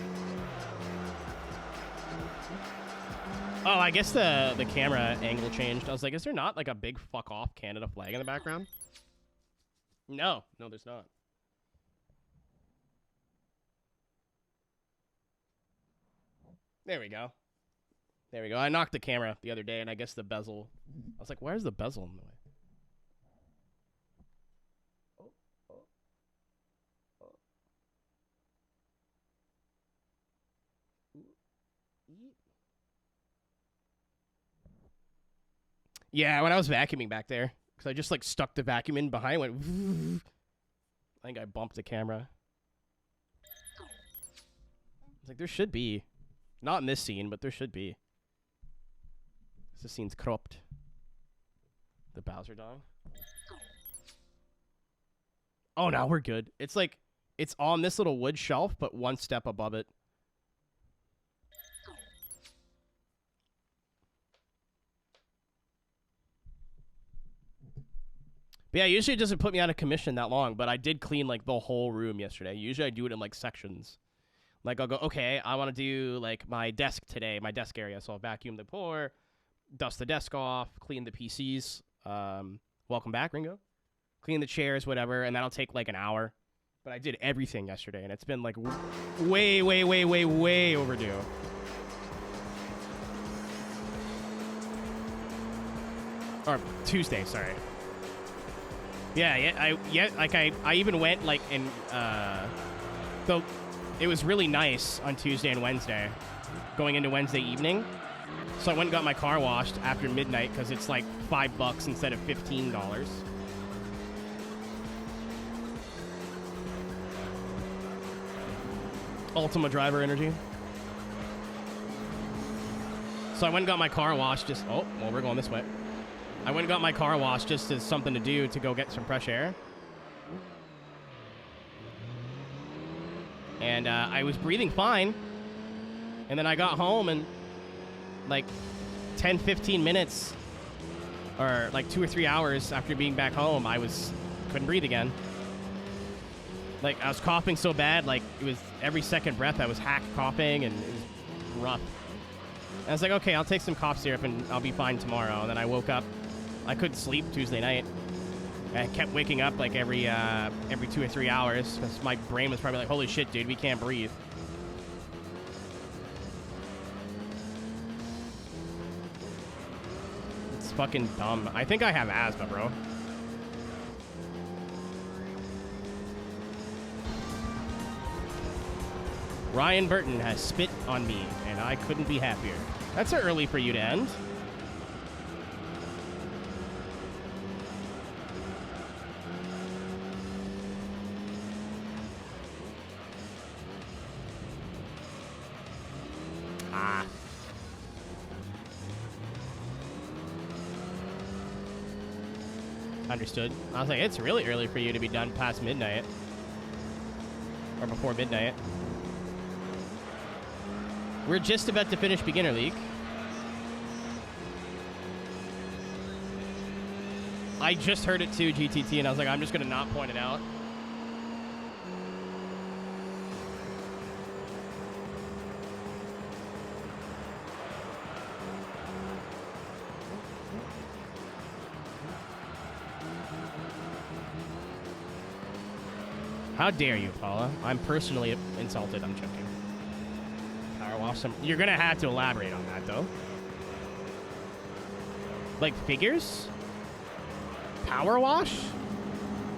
Oh, I guess the camera angle changed. I was like, is there not like a big fuck off Canada flag in the background? No. No, there's not. There we go. There we go. I knocked the camera the other day, and I guess the bezel... I was like, where's the bezel in the way? Yeah, when I was vacuuming back there, because I just like stuck the vacuum in behind, went. I think I bumped the camera. It's like there should be, not in this scene, but there should be. This scene's cropped. The Bowser dog. Oh no, we're good. It's like It's on this little wood shelf, but one step above it. But yeah, usually it doesn't put me out of commission that long, but I did clean, like, the whole room yesterday. Usually I do it in, like, sections. Like, I'll go, okay, I want to do, like, my desk today, my desk area. So I'll vacuum the floor, dust the desk off, clean the PCs. Welcome back, Ringo. Clean the chairs, whatever, and that'll take, like, an hour. But I did everything yesterday, and it's been, like, way overdue. Or Tuesday, sorry. Yeah, I even went, like, in, so it was really nice on Tuesday and Wednesday, going into Wednesday evening. So I went and got my car washed after midnight, because it's, like, $5 instead of $15. Ultima driver energy. So I went and got my car washed just... Oh, well, we're going this way. I went and got my car washed just as something to do to go get some fresh air. And I was breathing fine. And then I got home and like 10, 15 minutes or like 2 or 3 hours after being back home, couldn't breathe again. Like I was coughing so bad, like it was every second breath I was coughing and it was rough. And I was like, okay, I'll take some cough syrup and I'll be fine tomorrow. And then I woke up. I couldn't sleep Tuesday night. I kept waking up like every 2 or 3 hours because my brain was probably like, holy shit, dude, we can't breathe. It's fucking dumb. I think I have asthma, bro. Ryan Burton has spit on me, and I couldn't be happier. That's early for you to end. Understood. I was like, it's really early for you to be done past midnight. Or before midnight. We're just about to finish Beginner League. I just heard it too, GTT, and I was like, I'm just going to not point it out. How dare you, Paula? I'm personally insulted. I'm joking. Power wash some. You're gonna have to elaborate on that, though. Like figures? Power wash?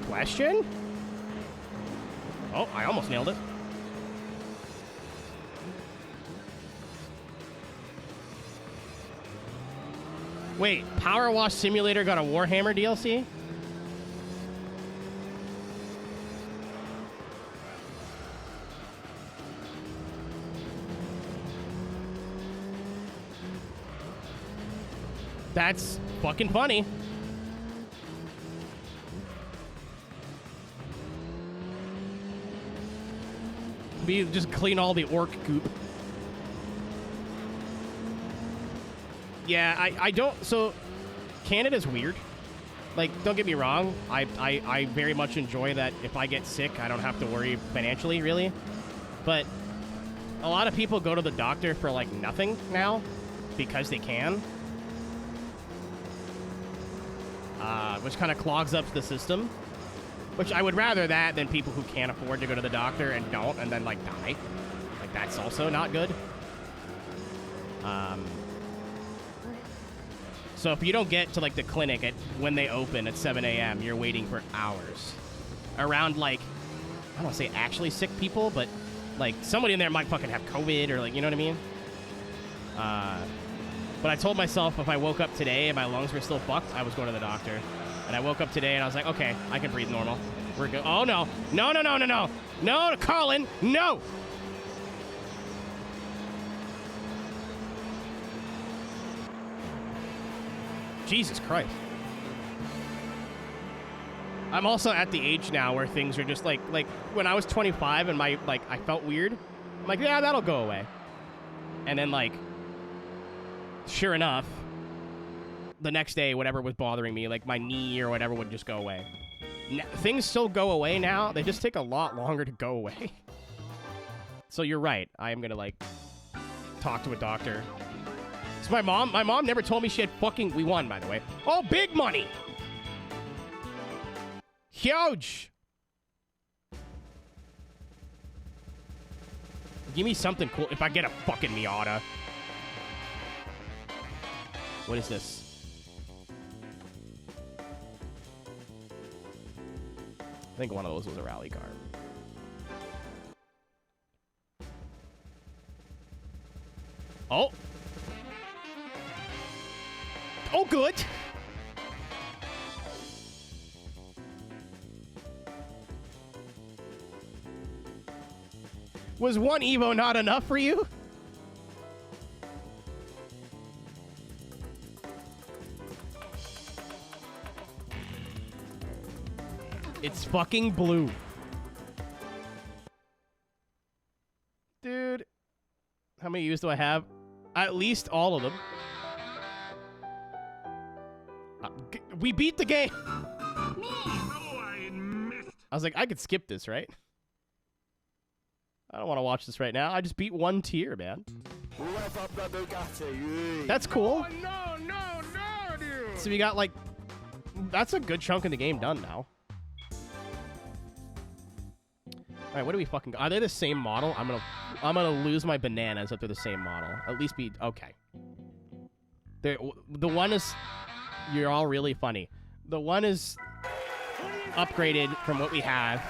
Question? Oh, I almost nailed it. Wait, Power Wash Simulator got a Warhammer DLC? That's fucking funny. We just clean all the orc goop. Yeah, I don't... So, Canada's weird. Like, don't get me wrong. I very much enjoy that if I get sick, I don't have to worry financially, really. But a lot of people go to the doctor for, like, nothing now because they can. Which kind of clogs up the system. Which I would rather that than people who can't afford to go to the doctor and don't and then, like, die. Like, that's also not good. So if you don't get to, like, the clinic when they open at 7 a.m., you're waiting for hours. Around, like, I don't want to say actually sick people, but, like, somebody in there might fucking have COVID or, like, you know what I mean? But I told myself if I woke up today and my lungs were still fucked, I was going to the doctor. And I woke up today and I was like, okay, I can breathe normal. We're good. Oh, no. No, no, no, no, no. No, Colin, no. Jesus Christ. I'm also at the age now where things are just like when I was 25 and I felt weird. I'm like, yeah, that'll go away. And then like, sure enough, the next day, whatever was bothering me, like my knee or whatever, would just go away. Things still go away now. They just take a lot longer to go away. So you're right. I am gonna like talk to a doctor. So my mom never told me she had we won, by the way. Oh, big money. Huge. Give me something cool. If I get a fucking Miata. What is this? I think one of those was a rally car. Oh. Oh, good. Was one Evo not enough for you? It's fucking blue. Dude. How many U's do I have? At least all of them. We beat the game. I was like, I could skip this, right? I don't want to watch this right now. I just beat one tier, man. That's cool. Oh, no, dude. So we got like, that's a good chunk of the game done now. All right, what do we fucking? Are they the same model? I'm gonna lose my bananas if they're the same model. At least be okay. The one is. You're all really funny. The one is upgraded from what we have.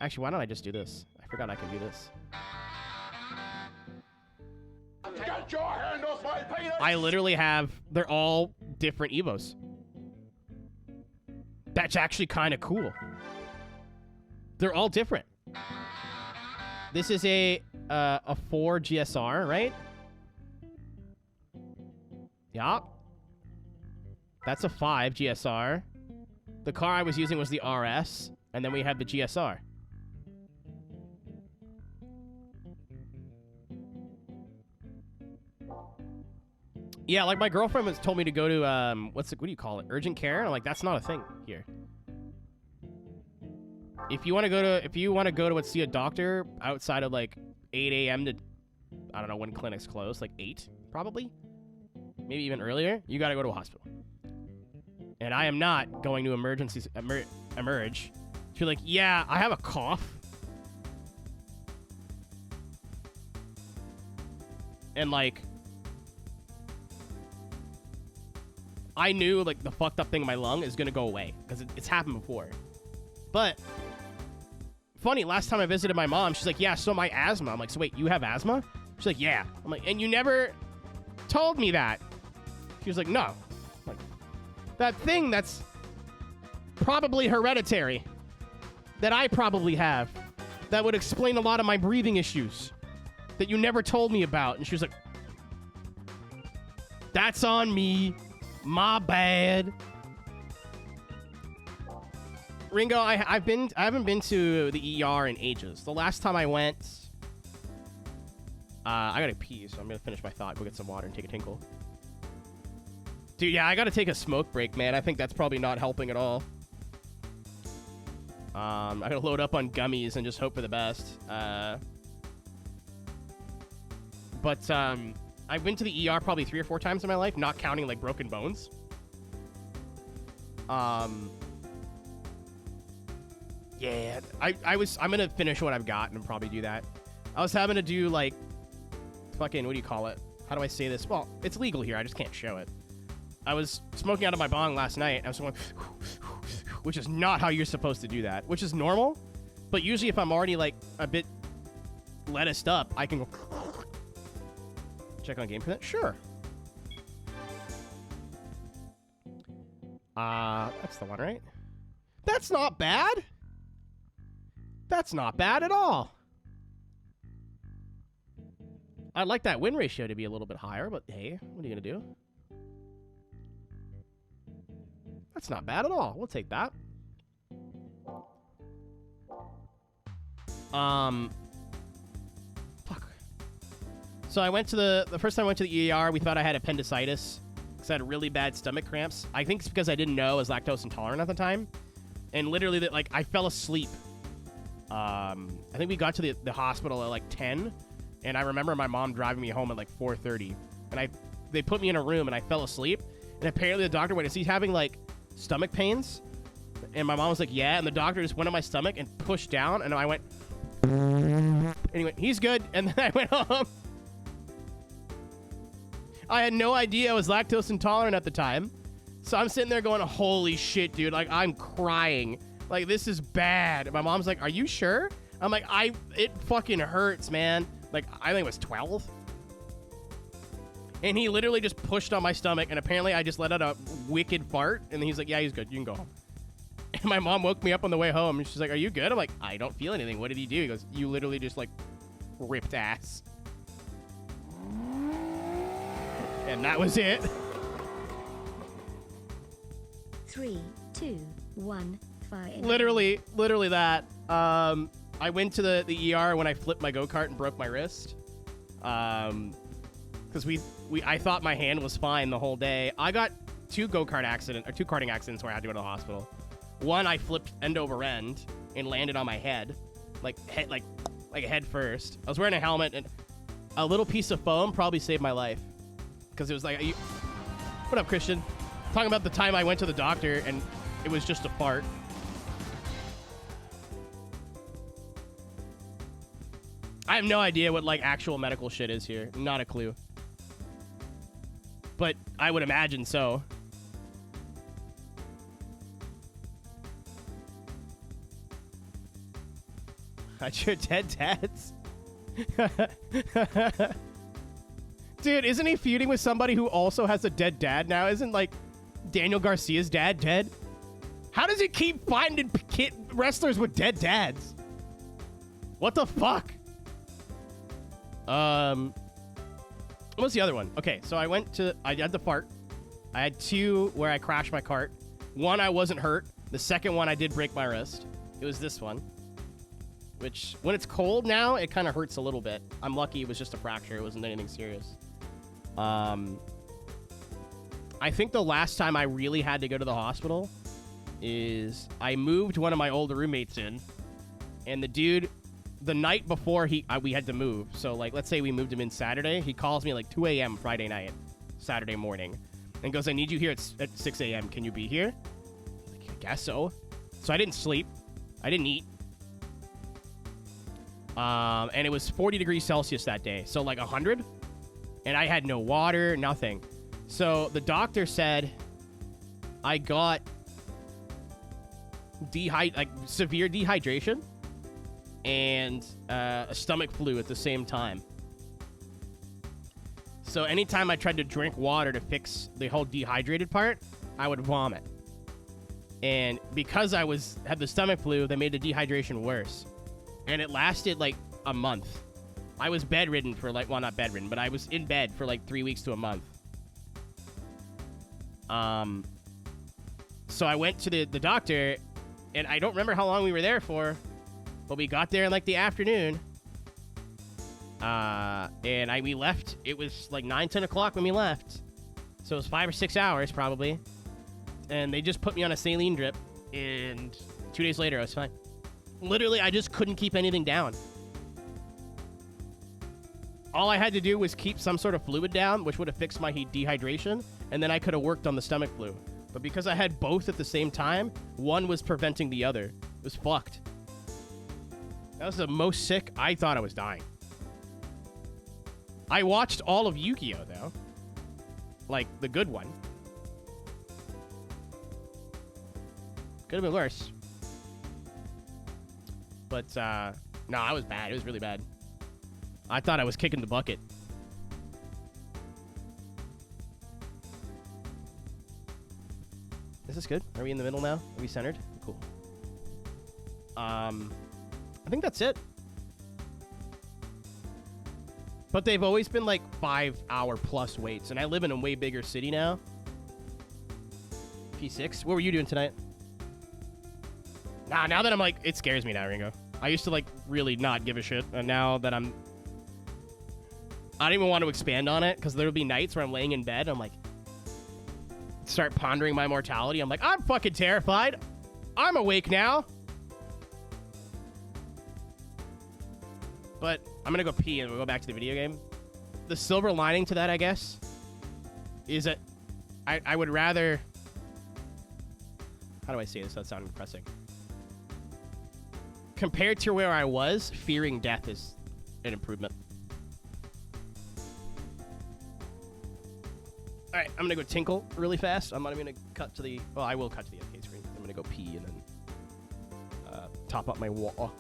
Actually, why don't I just do this? I forgot I can do this. Get your hand off my penis! I literally have. They're all different Evos. That's actually kind of cool. They're all different. This is a 4 GSR, right? Yeah. That's a 5 GSR. The car I was using was the RS, and then we had the GSR. Yeah, like my girlfriend was told me to go to what do you call it? Urgent care? And I'm like, that's not a thing here. If you want to go to see a doctor outside of like 8 a.m. to, I don't know when clinics close, like 8 probably, maybe even earlier, you got to go to a hospital. And I am not going to emerge. You're like, yeah, I have a cough. And like, I knew like the fucked up thing in my lung is gonna go away because it's happened before. But funny, last time I visited my mom, she's like, yeah, so my asthma. I'm like, so wait, you have asthma? She's like, yeah. I'm like, and you never told me that. She was like, no. I'm like, that thing that's probably hereditary, that I probably have, that would explain a lot of my breathing issues that you never told me about. And she was like, that's on me. My bad. Ringo, I haven't been to the ER in ages. The last time I went, I gotta pee, so I'm gonna finish my thought, go get some water, and take a tinkle. Dude, yeah, I gotta take a smoke break, man. I think that's probably not helping at all. I gotta load up on gummies and just hope for the best. But I've been to the ER probably 3 or 4 times in my life, not counting like broken bones. Yeah, I'm gonna finish what I've got and probably do that. I was having to do like fucking, what do you call it? How do I say this? Well, it's legal here. I just can't show it. I was smoking out of my bong last night. I was going, which is not how you're supposed to do that, which is normal. But usually if I'm already like a bit lettuced up, I can go check on game for that. Sure. That's the one, right? That's not bad. That's not bad at all. I'd like that win ratio to be a little bit higher, but hey, what are you gonna do? That's not bad at all. We'll take that. Fuck. So I went to the first time I went to the ER, we thought I had appendicitis because I had really bad stomach cramps. I think it's because I didn't know I was lactose intolerant at the time. And literally, like, I fell asleep. I think we got to the hospital at, like, 10. And I remember my mom driving me home at, like, 4:30. And they put me in a room, and I fell asleep. And apparently the doctor went, is he having, like, stomach pains? And my mom was like, yeah. And the doctor just went on my stomach and pushed down. And I went... And he went, he's good. And then I went home. I had no idea I was lactose intolerant at the time. So I'm sitting there going, holy shit, dude. Like, I'm crying. Like, this is bad. And my mom's like, are you sure? I'm like, it fucking hurts, man. Like, I think it was 12. And he literally just pushed on my stomach. And apparently I just let out a wicked fart. And he's like, yeah, he's good. You can go home. And my mom woke me up on the way home. And she's like, are you good? I'm like, I don't feel anything. What did he do? He goes, you literally just, like, ripped ass. And that was it. 3, 2, 1, fire. Literally that. I went to the ER when I flipped my go-kart and broke my wrist. Because I thought my hand was fine the whole day. I got two karting accidents where I had to go to the hospital. One, I flipped end over end and landed on my head, like head first. I was wearing a helmet, and a little piece of foam probably saved my life. Because it was like, what up, Christian? Talking about the time I went to the doctor and it was just a fart. I have no idea what, like, actual medical shit is here. Not a clue. But I would imagine so. Got your dead dads? Dude, isn't he feuding with somebody who also has a dead dad now? Isn't, like, Daniel Garcia's dad dead? How does he keep finding wrestlers with dead dads? What the fuck? What's the other one? Okay, so I had the fart. I had two where I crashed my cart. One, I wasn't hurt. The second one, I did break my wrist. It was this one. Which, when it's cold now, it kind of hurts a little bit. I'm lucky it was just a fracture. It wasn't anything serious. I think the last time I really had to go to the hospital is I moved one of my older roommates in, and the dude, the night before we had to move, so, like, let's say we moved him in Saturday, he calls me like 2 a.m. Friday night, Saturday morning, and goes, I need you here at 6 a.m. Can you be here? I'm like, I guess so. So I didn't sleep. I didn't eat. And it was 40 degrees Celsius that day, so like 100, and I had no water, nothing. So the doctor said I got severe dehydration and a stomach flu at the same time. So anytime I tried to drink water to fix the whole dehydrated part, I would vomit. And because I had the stomach flu, they made the dehydration worse. And it lasted like a month. I was bedridden for like, well, not bedridden, but I was in bed for like 3 weeks to a month. So I went to the doctor, and I don't remember how long we were there for, but we got there in like the afternoon. And we left. It was like 9, 10 o'clock when we left. So it was 5 or 6 hours probably. And they just put me on a saline drip, and 2 days later I was fine. Literally, I just couldn't keep anything down. All I had to do was keep some sort of fluid down, which would have fixed my dehydration, and then I could have worked on the stomach flu. But because I had both at the same time, one was preventing the other. It was fucked. That was the most sick. I thought I was dying. I watched all of Yu-Gi-Oh, though. Like, the good one. Could have been worse. But, no, I was bad. It was really bad. I thought I was kicking the bucket. Is this good? Are we in the middle now? Are we centered? Cool. I think that's it. But they've always been like 5-hour plus waits, and I live in a way bigger city now. P6. What were you doing tonight? Nah, now that I'm like, it scares me now, Ringo. I used to, like, really not give a shit, and now that I don't even want to expand on it, because there will be nights where I'm laying in bed, and I'm like, start pondering my mortality. I'm like, I'm fucking terrified. I'm awake now. But I'm gonna go pee and we'll go back to the video game. The silver lining to that, I guess, is that I would rather... How do I say this without sounding depressing? Compared to where I was, fearing death is an improvement. Alright, I'm gonna go tinkle really fast. I'm not even gonna cut to the... Well, I will cut to the okay screen. I'm gonna go pee and then top up my water.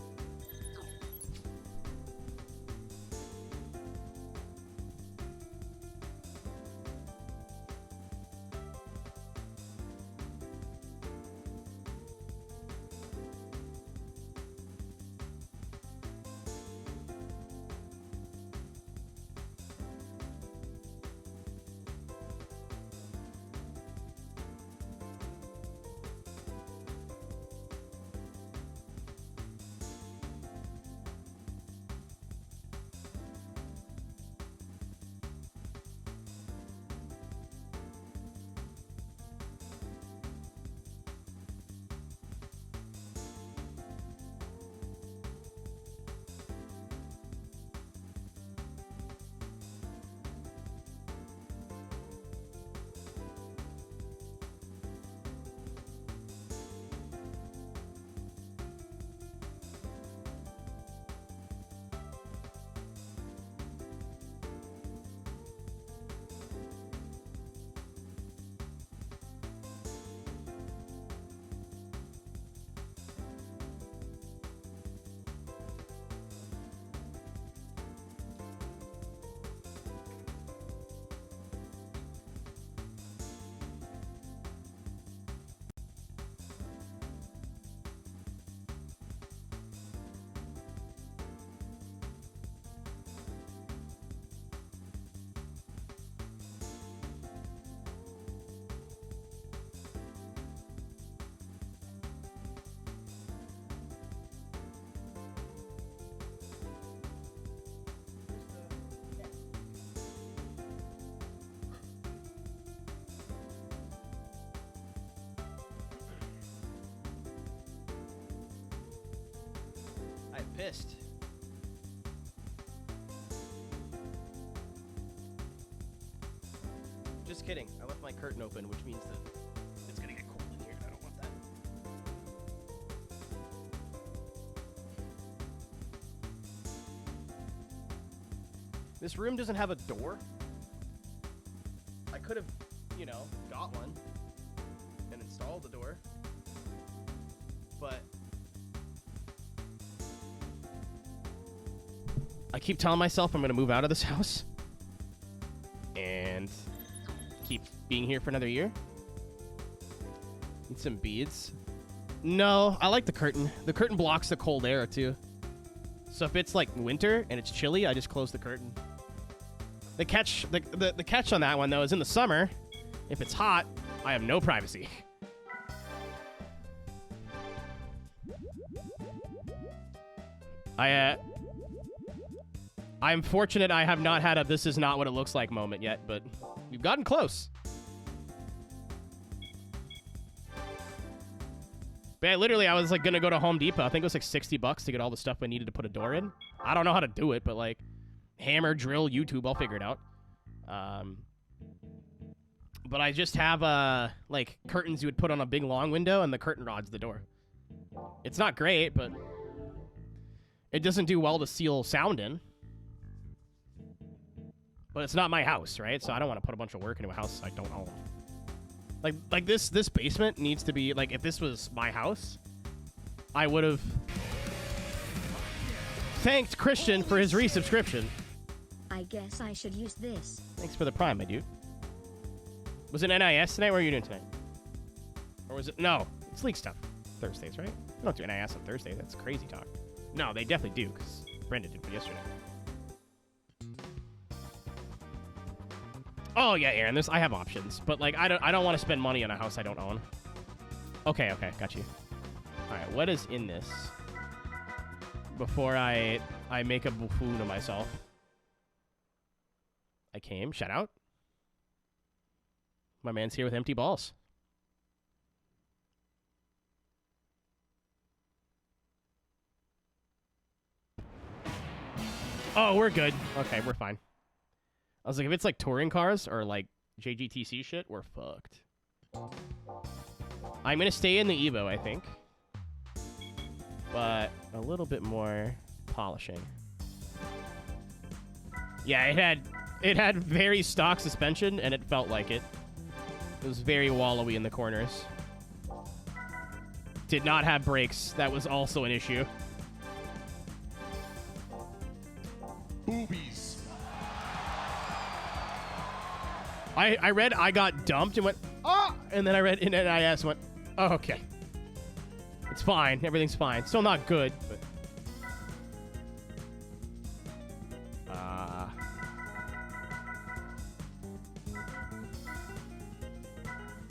I'm pissed. Just kidding. I left my curtain open, which means that it's gonna get cold in here. I don't want that. This room doesn't have a door. I could have, you know, got one and installed the door. But I keep telling myself I'm going to move out of this house and keep being here for another year. Need some beads. No, I like the curtain. The curtain blocks the cold air too. So if it's like winter and it's chilly, I just close the curtain. The catch on that one though is in the summer, if it's hot, I have no privacy. I'm fortunate I have not had a "this is not what it looks like" moment yet, but we've gotten close. But yeah, literally, I was like gonna go to Home Depot. I think it was like $60 to get all the stuff I needed to put a door in. I don't know how to do it, but like hammer, drill, YouTube, I'll figure it out. But I just have like curtains you would put on a big long window, and the curtain rod's the door. It's not great, but it doesn't do well to seal sound in. But it's not my house, right? So I don't want to put a bunch of work into a house I don't own. Like this basement needs to be, like, if this was my house, I would have thanked Christian for his resubscription. I guess I should use this. Thanks for the prime, my dude. Was it NIS tonight? What are you doing tonight? Or was it... No, it's league stuff. Thursdays, right? We don't do NIS on Thursday. That's crazy talk. No, they definitely do, because Brenda did it yesterday. Oh yeah, Aaron. I have options, but like I don't want to spend money on a house I don't own. Okay, got you. All right, what is in this? before I make a buffoon of myself. I came. Shout out. My man's here with empty balls. Oh, we're good. Okay, we're fine. I was like, if it's like touring cars or like JGTC shit, we're fucked. I'm gonna stay in the Evo, I think. But a little bit more polishing. Yeah, it had very stock suspension, and it felt like it. It was very wallowy in the corners. Did not have brakes. That was also an issue. Boobies. I read I got dumped and went, oh! And then I read NIS and went, oh, okay. It's fine. Everything's fine. Still not good, but...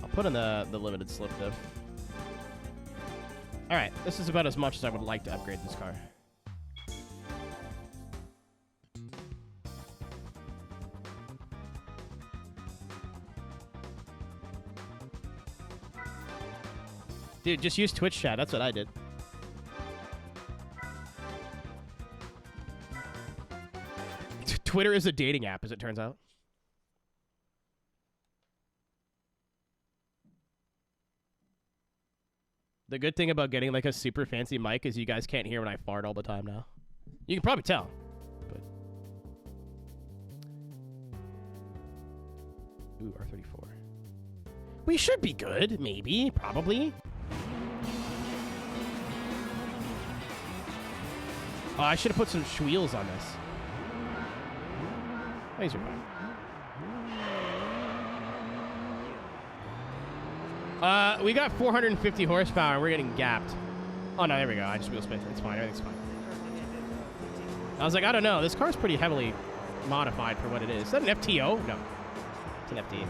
I'll put in the limited slip diff. Alright, this is about as much as I would like to upgrade this car. Dude, just use Twitch chat. That's what I did. Twitter is a dating app, as it turns out. The good thing about getting like a super fancy mic is you guys can't hear when I fart all the time now. You can probably tell. But... Ooh, R34. We should be good, maybe, probably. Oh, I should have put some wheels on this. These are fine. We got 450 horsepower and we're getting gapped. Oh, no, there we go. I just wheel spin. It's fine. Everything's fine. I was like, I don't know. This car's pretty heavily modified for what it is. Is that an FTO? No. It's an FD.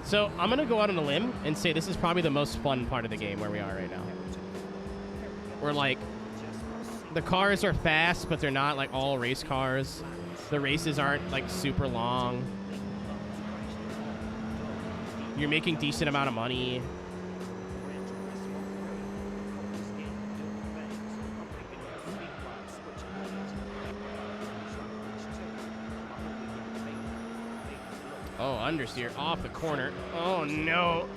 So I'm going to go out on a limb and say this is probably the most fun part of the game where we are right now. Where, like, the cars are fast, but they're not, like, all race cars. The races aren't, like, super long. You're making decent amount of money. Oh, understeer off the corner. Oh, no.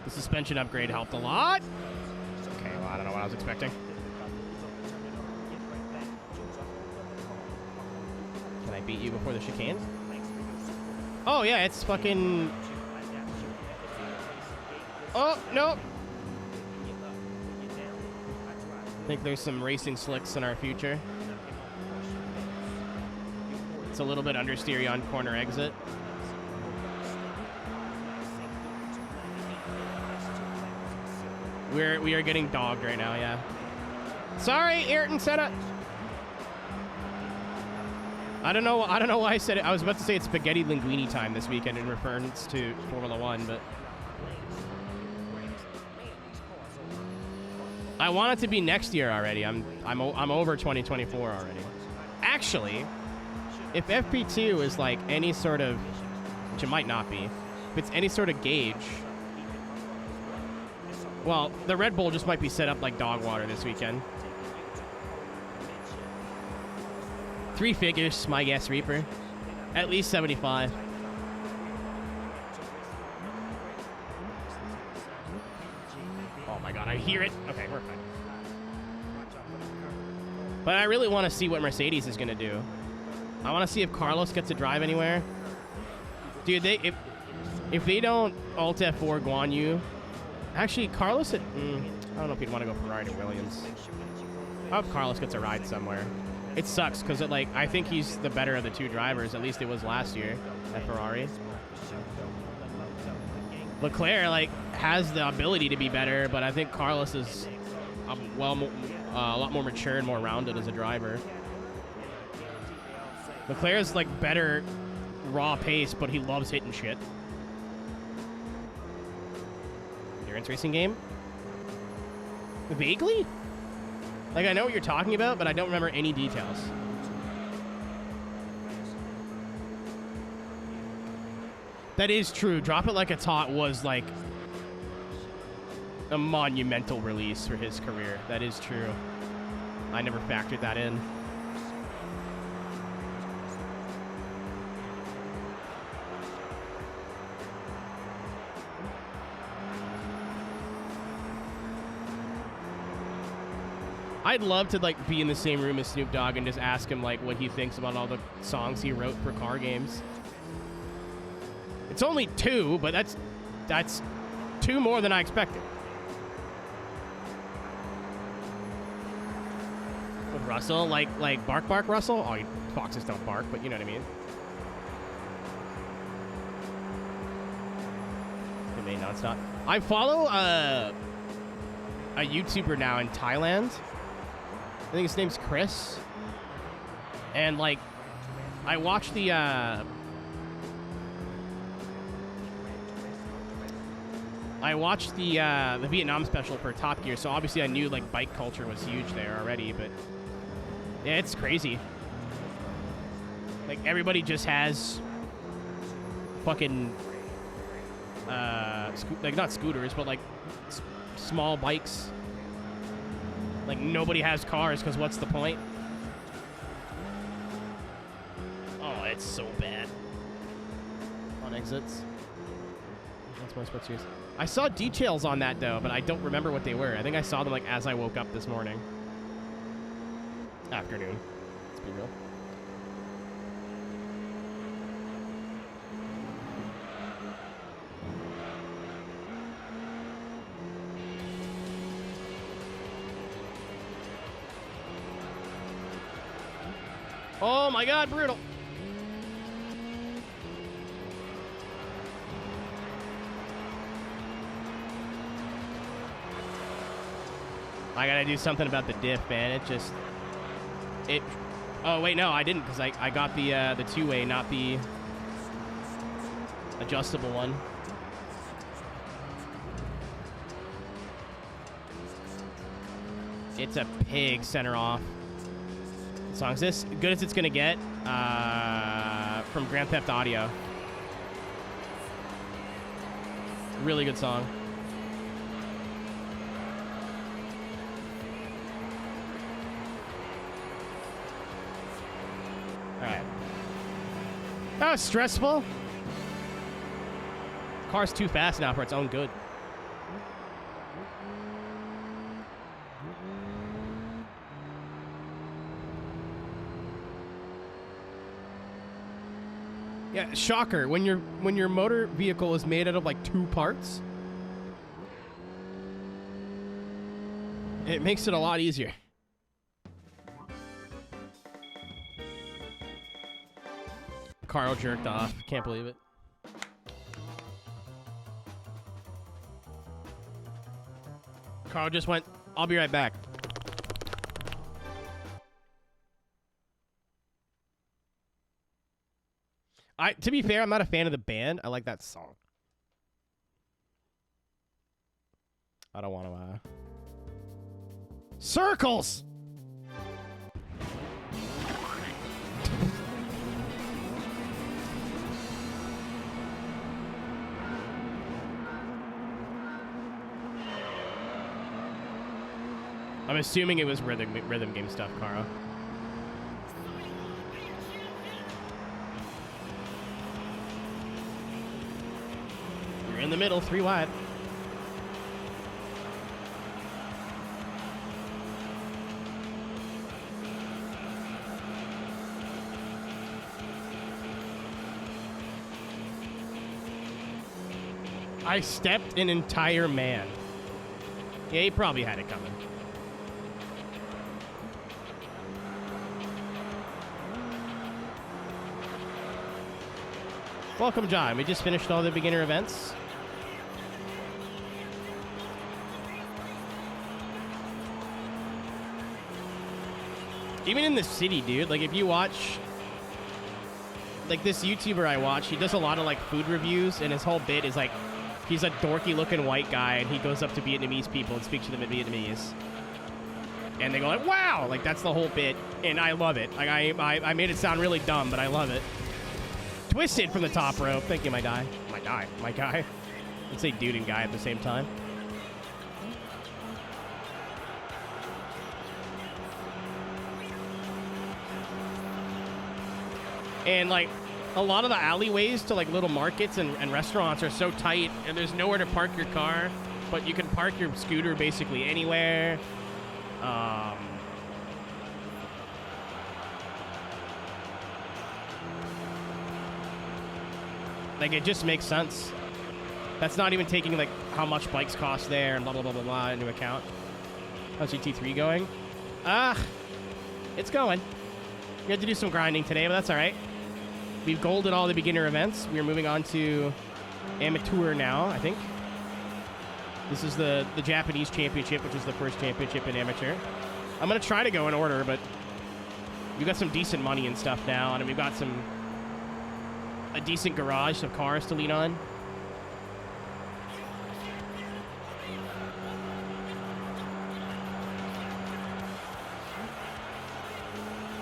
The suspension upgrade helped a lot. Okay, well, I don't know what I was expecting. Can I beat you before the chicane? Oh, yeah, it's fucking... Oh, no. I think there's some racing slicks in our future. It's a little bit understeery on corner exit. We are getting dogged right now, yeah. Sorry, Ayrton Senna. I don't know why I said it. I was about to say it's spaghetti linguine time this weekend in reference to Formula 1, but I want it to be next year already. I'm over 2024 already. Actually, if FP2 is like any sort of, which it might not be, if it's any sort of gauge, well, the Red Bull just might be set up like dog water this weekend. 3 figures, my guess, Reaper. At least 75. Oh my god, I hear it. Okay, we're fine. But I really want to see what Mercedes is going to do. I want to see if Carlos gets to drive anywhere. Dude, if they don't Alt F4 Guan Yu... Actually, Carlos... I don't know if he'd want to go Ferrari to Williams. I hope Carlos gets a ride somewhere. It sucks, because I think he's the better of the two drivers. At least it was last year at Ferrari. Leclerc, like, has the ability to be better, but I think Carlos is a lot more mature and more rounded as a driver. Leclerc is, like, better raw pace, but he loves hitting shit. endurance racing game. Vaguely? Like, I know what you're talking about, but I don't remember any details. That is true. Drop It Like It's Hot was, like, a monumental release for his career. That is true. I never factored that in. I'd love to, like, be in the same room as Snoop Dogg and just ask him, like, what he thinks about all the songs he wrote for car games. It's only 2, but that's 2 more than I expected. With Russell, like Bark Bark Russell? Oh, foxes don't bark, but you know what I mean. It made nonstop. I follow a YouTuber now in Thailand. I think his name's Chris. And, like, I watched the Vietnam special for Top Gear, so obviously I knew, like, bike culture was huge there already, but yeah, it's crazy. Like, everybody just has fucking like, not scooters, but, like, small bikes. Like, nobody has cars, because what's the point? Oh, it's so bad. On exits. That's my sports use. I saw details on that, though, but I don't remember what they were. I think I saw them, like, as I woke up this morning. Afternoon. Let's be real. Oh my god, brutal. I gotta do something about the diff, man. Oh wait, no, I didn't, because I got the two-way, not the adjustable one. It's a pig center off. What song is this? Good as it's gonna get. From Grand Theft Audio. Really good song. Alright. That was stressful. Car's too fast now for its own good. Yeah, shocker. When your motor vehicle is made out of like 2 parts, it makes it a lot easier. Carl jerked off. Can't believe it. Carl just went, "I'll be right back." To be fair, I'm not a fan of the band. I like that song. I don't want to, Circles! I'm assuming it was rhythm game stuff, Kara. You're in the middle, 3 wide. I stepped an entire man. Yeah, he probably had it coming. Welcome, John. We just finished all the beginner events. Even in the city, dude. Like, if you watch... Like, this YouTuber I watch, he does a lot of, like, food reviews, and his whole bit is, like, He's a dorky-looking white guy, and he goes up to Vietnamese people and speaks to them in Vietnamese. And they go like, wow! Like, that's the whole bit, and I love it. Like, I made it sound really dumb, but I love it. Twisted from the top rope. Thank you, my guy. My guy. Let's say dude and guy at the same time. And, like, a lot of the alleyways to, like, little markets and restaurants are so tight, and there's nowhere to park your car, but you can park your scooter basically anywhere. Like, it just makes sense. That's not even taking, like, how much bikes cost there and blah, blah, blah, blah, blah into account. How's GT3 going? It's going. We had to do some grinding today, but that's all right. We've golded all the beginner events. We're moving on to amateur now, I think. This is the Japanese championship, which is the first championship in amateur. I'm going to try to go in order, but we've got some decent money and stuff now, and we've got a decent garage of cars to lean on.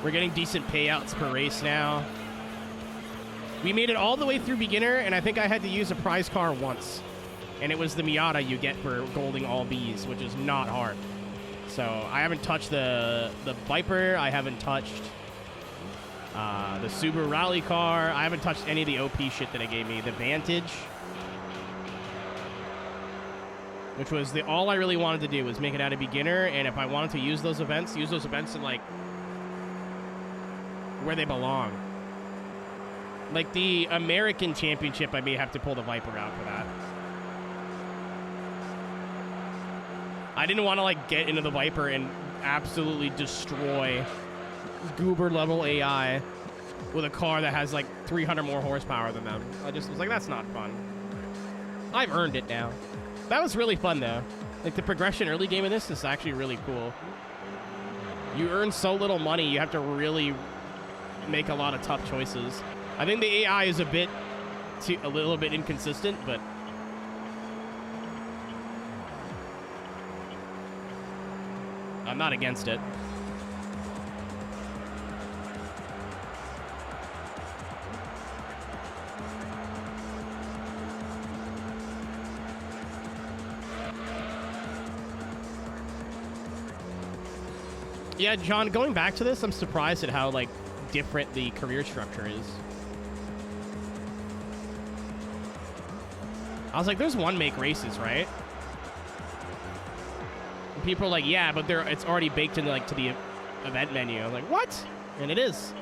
We're getting decent payouts per race now. We made it all the way through beginner, and I think I had to use a prize car once. And it was the Miata you get for golding all Bs, which is not hard. So I haven't touched the Viper. I haven't touched the Subaru Rally car. I haven't touched any of the OP shit that it gave me. The Vantage, which was all I really wanted to do was make it out a beginner. And if I wanted to use those events in, like, where they belong. Like the American Championship, I may have to pull the Viper out for that. I didn't want to, like, get into the Viper and absolutely destroy goober level AI with a car that has, like, 300 more horsepower than them. I just was like, that's not fun. I've earned it now. That was really fun, though. Like, the progression early game in this is actually really cool. You earn so little money, you have to really make a lot of tough choices. I think the AI is a little bit inconsistent, but I'm not against it. Yeah, John, going back to this, I'm surprised at how, like, different the career structure is. I was like, there's one make races, right? And people are like, yeah, but it's already baked into, like, to the event menu. I'm like, what? And it is.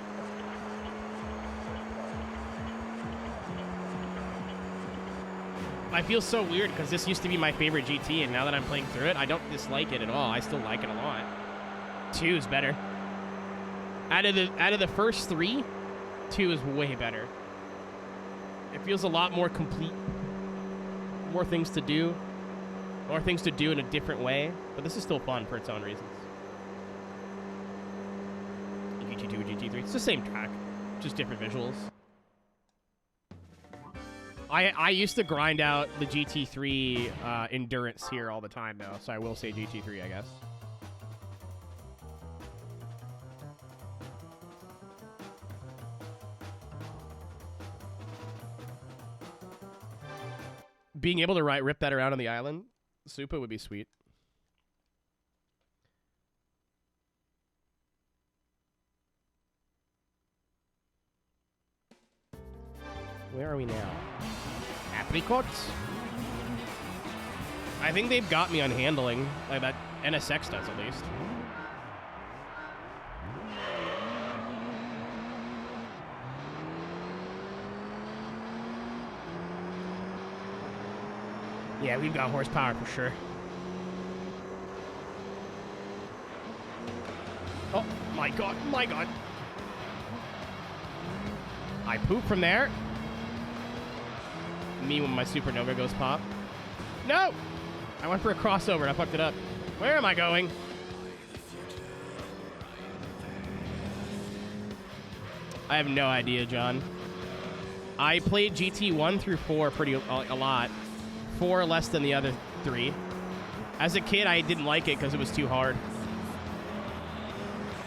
I feel so weird because this used to be my favorite GT, and now that I'm playing through it, I don't dislike it at all. I still like it a lot. 2 is better. Out of the first 3, 2 is way better. It feels a lot more complete. More things to do. More things to do in a different way. But this is still fun for its own reasons. GT2 and GT3. It's the same track. Just different visuals. I used to grind out the GT3 endurance here all the time, though. So I will say GT3, I guess. Being able to rip that around on the island, Supa would be sweet. Where are we now? Apricots? I think they've got me on handling. Like that NSX does, at least. Yeah, we've got horsepower for sure. Oh, my God, my God. I poop from there. Me when my supernova goes pop. No! I went for a crossover and I fucked it up. Where am I going? I have no idea, John. I played GT 1 through 4 a lot. 4 less than the other 3. As a kid, I didn't like it because it was too hard.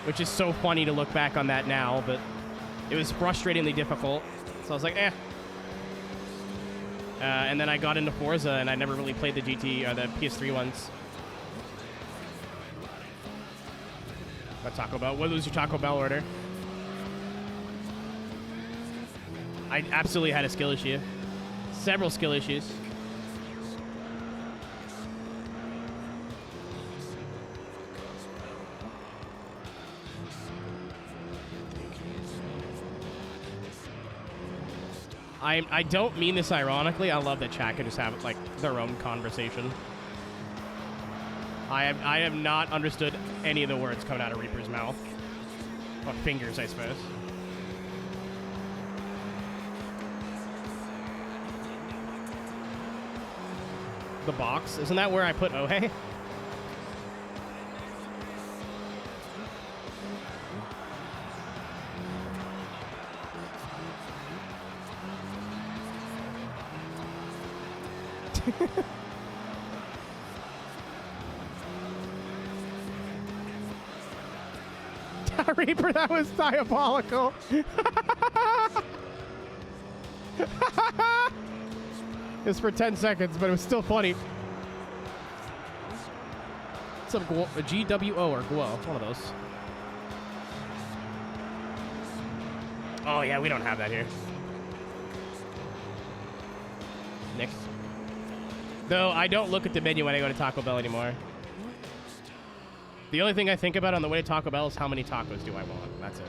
Which is so funny to look back on that now, but it was frustratingly difficult. So I was like, eh. And then I got into Forza, and I never really played the GT or the PS3 ones. But Taco Bell. What was your Taco Bell order? I absolutely had a skill issue. Several skill issues. I don't mean this ironically. I love that chat can just have like their own conversation. I have not understood any of the words coming out of Reaper's mouth. Or fingers, I suppose. The box? Isn't that where I put Ohe? Reaper, that was diabolical. It's for 10 seconds, but it was still funny. What's up, a GWO or Guo? One of those. Oh, yeah, we don't have that here. Nick. Though, I don't look at the menu when I go to Taco Bell anymore. The only thing I think about on the way to Taco Bell is how many tacos do I want. That's it.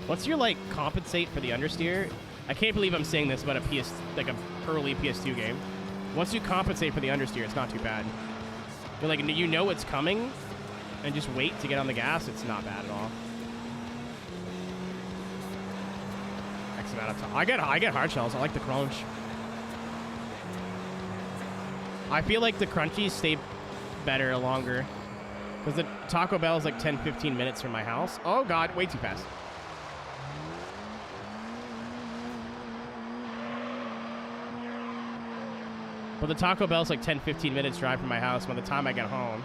Once you're like compensate for the understeer, I can't believe I'm saying this about a early PS2 game. Once you compensate for the understeer, it's not too bad. You're like, you know it's coming, and just wait to get on the gas. It's not bad at all. X amount of time. I get hard shells. I like the crunch. I feel like the crunchies stay better longer because the Taco Bell is like 10-15 minutes from my house. Oh god, way too fast. But the Taco Bell's like 10-15 minutes drive from my house. By the time I get home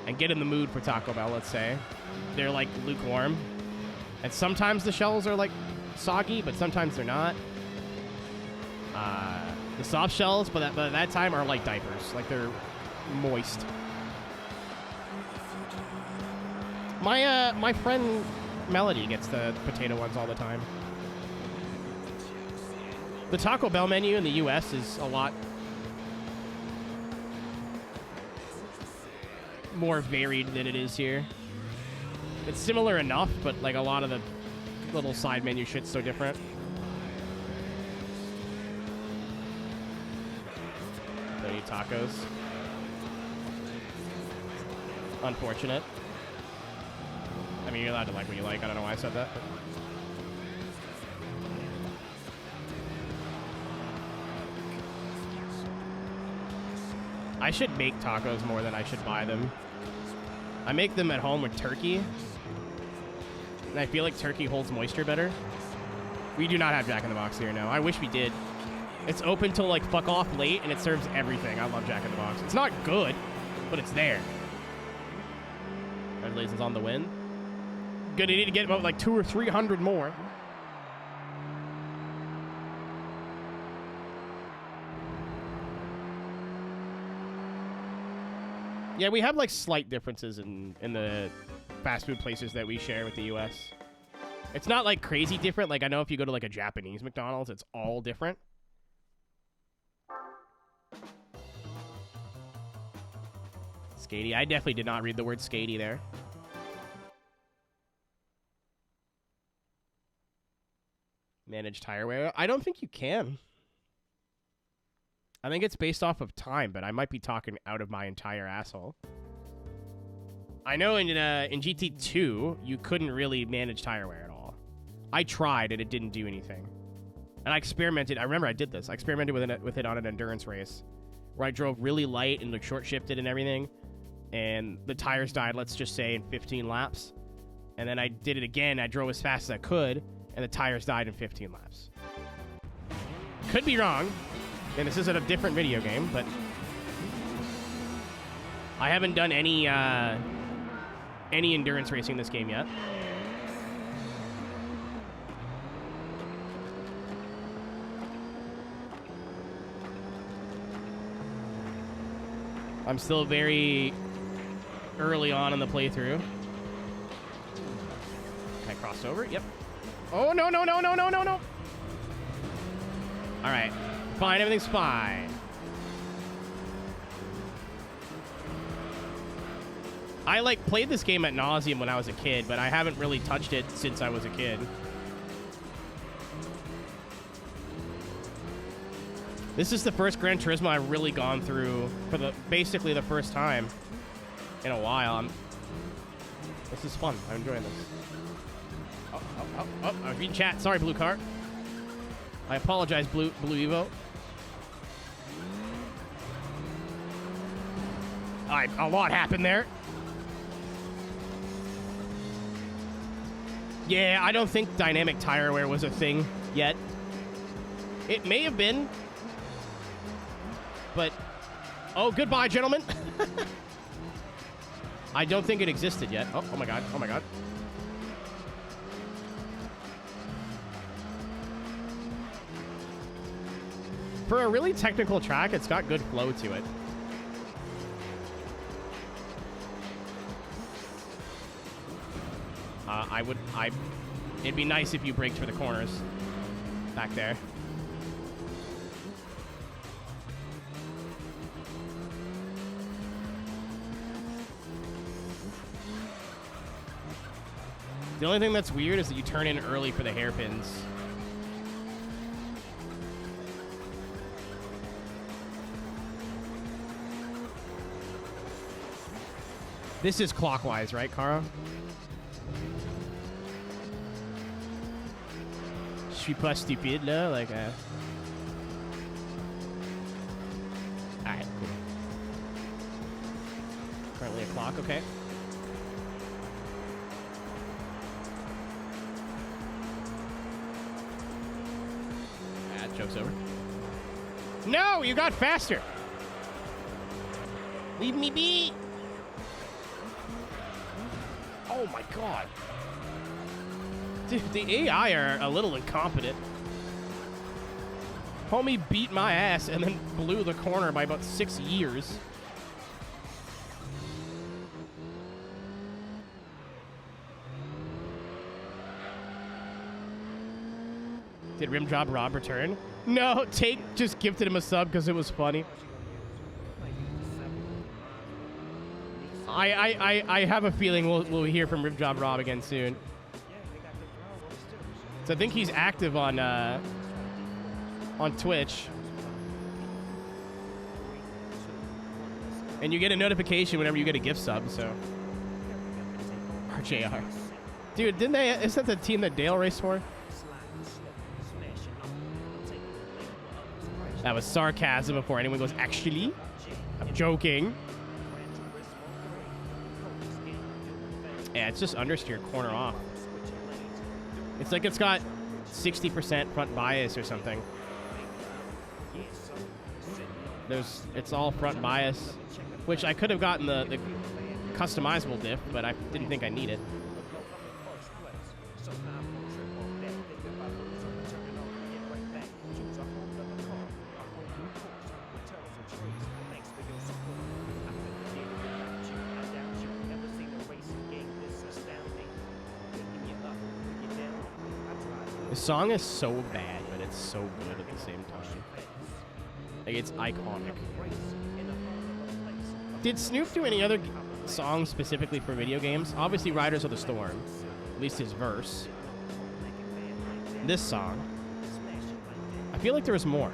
and get in the mood for Taco Bell, let's say, they're like lukewarm. And sometimes the shells are like soggy, but sometimes they're not. The soft shells, but at that time are like diapers. Like they're moist. My friend Melody gets the potato ones all the time. The Taco Bell menu in the US is a lot more varied than it is here. It's similar enough, but like a lot of the little side menu shit's so different. Don't eat tacos. Unfortunate. I mean, you're allowed to like what you like. I don't know why I said that. But. I should make tacos more than I should buy them. I make them at home with turkey. And I feel like turkey holds moisture better. We do not have Jack in the Box here, no. I wish we did. It's open till like fuck off late and it serves everything. I love Jack in the Box. It's not good, but it's there. Congratulations on the win. Gonna need to get about like 200 or 300 more. Yeah, we have like slight differences in the fast food places that we share with the US. It's not like crazy different. Like I know if you go to like a Japanese McDonald's, it's all different. Skatey. I definitely did not read the word skatey there. Manage tire wear. I don't think you can. I think it's based off of time, but I might be talking out of my entire asshole. I know in GT2, you couldn't really manage tire wear at all. I tried, and it didn't do anything. And I experimented. I remember I did this. I experimented with it on an endurance race where I drove really light and like short shifted and everything. And the tires died, let's just say, in 15 laps. And then I did it again. I drove as fast as I could, and the tires died in 15 laps. Could be wrong. And this isn't a different video game, but I haven't done any endurance racing in this game yet. I'm still very early on in the playthrough. Can I cross over? Yep. Oh, no, no, no, no, no, no, no. All right. Fine, everything's fine. I, like, played this game at nauseum when I was a kid, but I haven't really touched it since I was a kid. This is the first Gran Turismo I've really gone through for basically the first time in a while. This is fun. I'm enjoying this. Oh, I was reading chat. Sorry, Blue Cart. I apologize, Blue Evo. All right, a lot happened there. Yeah, I don't think dynamic tire wear was a thing yet. It may have been. But, oh, goodbye, gentlemen. I don't think it existed yet. Oh my god, oh my god. For a really technical track, it's got good flow to it. It'd be nice if you braked for the corners back there. The only thing that's weird is that you turn in early for the hairpins. This is clockwise, right, Kara? Je suis pas stupide, là, like Alright, cool. Currently a clock, okay. Joke's over. No, you got faster. Leave me be. Oh my god. Dude, the AI are a little incompetent. Homie beat my ass and then blew the corner by about 6 years. Did Rimjob Rob return? No, Take just gifted him a sub because it was funny. I have a feeling we'll hear from Rimjob Rob again soon. So I think he's active on Twitch. And you get a notification whenever you get a gift sub, so. RJR. Dude, didn't they? Is that the team that Dale raced for? That was sarcasm before anyone goes, actually? I'm joking. Yeah, it's just understeer corner off. It's like it's got 60% front bias or something. It's all front bias, which I could have gotten the customizable diff, but I didn't think I need it. The song is so bad, but it's so good at the same time. Like, it's iconic. Did Snoop do any other songs specifically for video games? Obviously, Riders of the Storm. At least his verse. This song. I feel like there was more.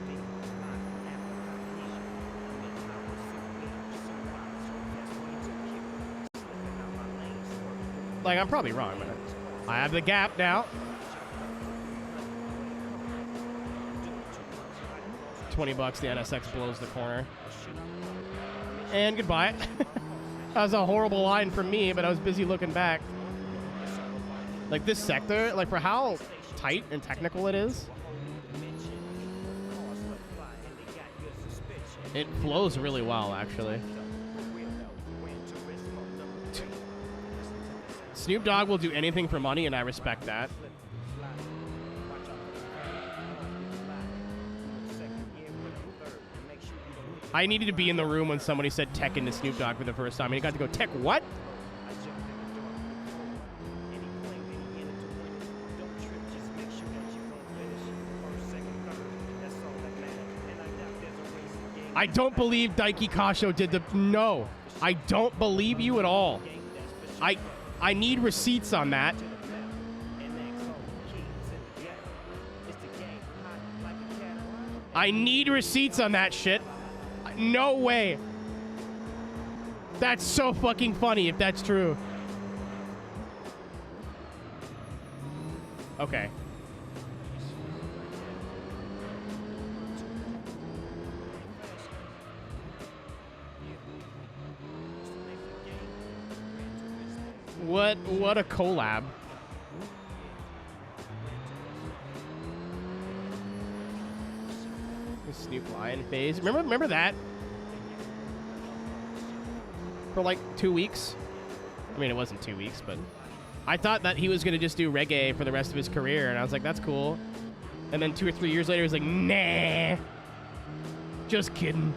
Like, I'm probably wrong, but I have the gap now. 20 bucks, the NSX blows the corner. And goodbye. That was a horrible line from me, but I was busy looking back. Like, this sector, like, for how tight and technical it is, it flows really well, actually. Snoop Dogg will do anything for money, and I respect that. I needed to be in the room when somebody said Tech into Snoop Dogg for the first time, and he got to go, Tech what? I don't believe Daiki Kasho did the... No. I don't believe you at all. I need receipts on that. I need receipts on that shit. No way. That's so fucking funny if that's true. Okay. What a collab. The Snoop Lion phase. Remember that? For like 2 weeks. I mean, it wasn't 2 weeks, but I thought that he was going to just do reggae for the rest of his career, and I was like, that's cool. And then 2 or 3 years later, he was like, nah. Just kidding.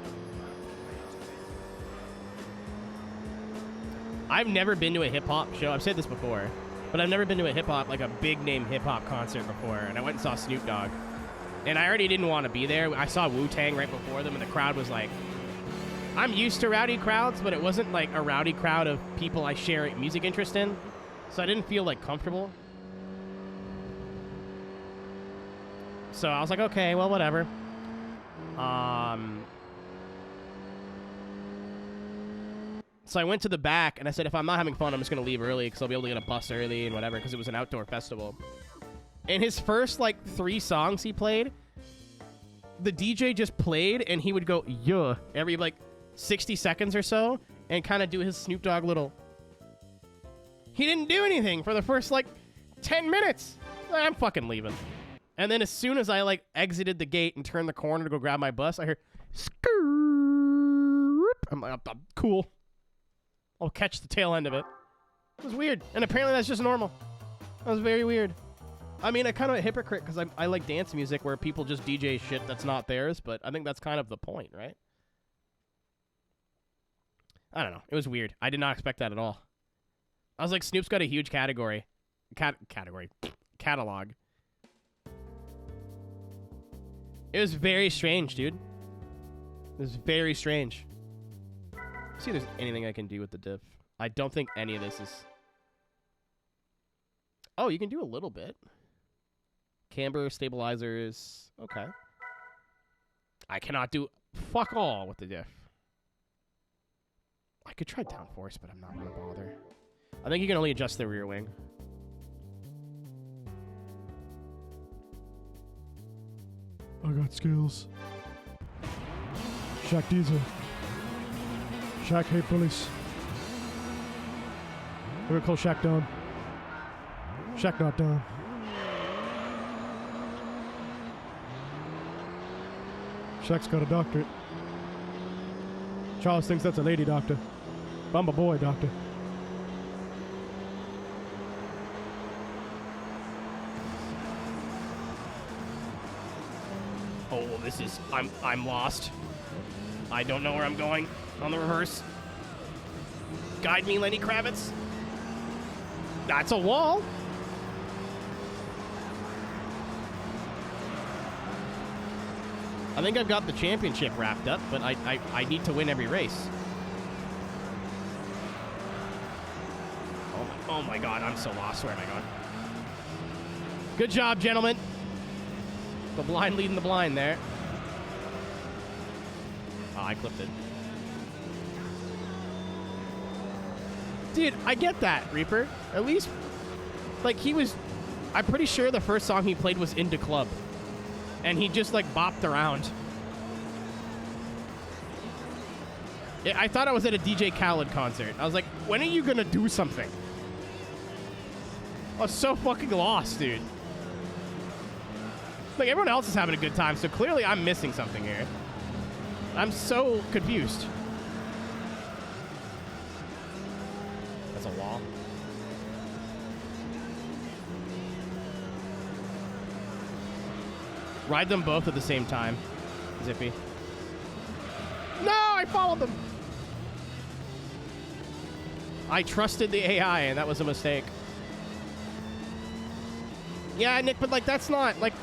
I've never been to a hip-hop show. I've said this before. But I've never been to a hip-hop, like a big-name hip-hop concert before. And I went and saw Snoop Dogg. And I already didn't want to be there. I saw Wu-Tang right before them, and the crowd was like... I'm used to rowdy crowds, but it wasn't like a rowdy crowd of people I share music interest in. So I didn't feel, like, comfortable. So I was like, okay, well, whatever. So I went to the back, and I said, if I'm not having fun, I'm just going to leave early, because I'll be able to get a bus early and whatever, because it was an outdoor festival. And his first, like, 3 songs he played, the DJ just played, and he would go, yeah, every, like, 60 seconds or so, and kind of do his Snoop Dogg little... He didn't do anything for the first, like, 10 minutes. I'm fucking leaving. And then as soon as I, like, exited the gate and turned the corner to go grab my bus, I heard, skrrr. I'm like, I'm cool. I'll catch the tail end of it. It was weird. And apparently that's just normal. That was very weird. I mean, I'm kind of a hypocrite because I like dance music where people just DJ shit that's not theirs, but I think that's kind of the point, right? I don't know. It was weird. I did not expect that at all. I was like, Snoop's got a huge catalog. It was very strange, dude. It was very strange. See if there's anything I can do with the diff. I don't think any of this is... Oh, you can do a little bit. Camber, stabilizers. Okay. I cannot do fuck all with the diff. I could try downforce, but I'm not going to bother. I think you can only adjust the rear wing. I got skills. Shaq Diesel. Shaq hate bullies. We're gonna call Shaq down. Shaq not down. Shaq's got a doctorate. Charles thinks that's a lady doctor. I'm a boy doctor. Oh, this is... I'm lost. I don't know where I'm going on the reverse. Guide me, Lenny Kravitz. That's a wall. I think I've got the championship wrapped up, but I need to win every race. Oh my god, I'm so lost. Where am I going? Good job, gentlemen. The blind leading the blind there. Oh, I clipped it. Dude, I get that, Reaper. At least, like, he was... I'm pretty sure the first song he played was Into Club. And he just, like, bopped around. I thought I was at a DJ Khaled concert. I was like, when are you gonna do something? I was so fucking lost, dude. Like, everyone else is having a good time, so clearly I'm missing something here. I'm so confused. That's a wall. Ride them both at the same time, Zippy. No, I followed them. I trusted the AI, and that was a mistake. Yeah, Nick, but like that's not like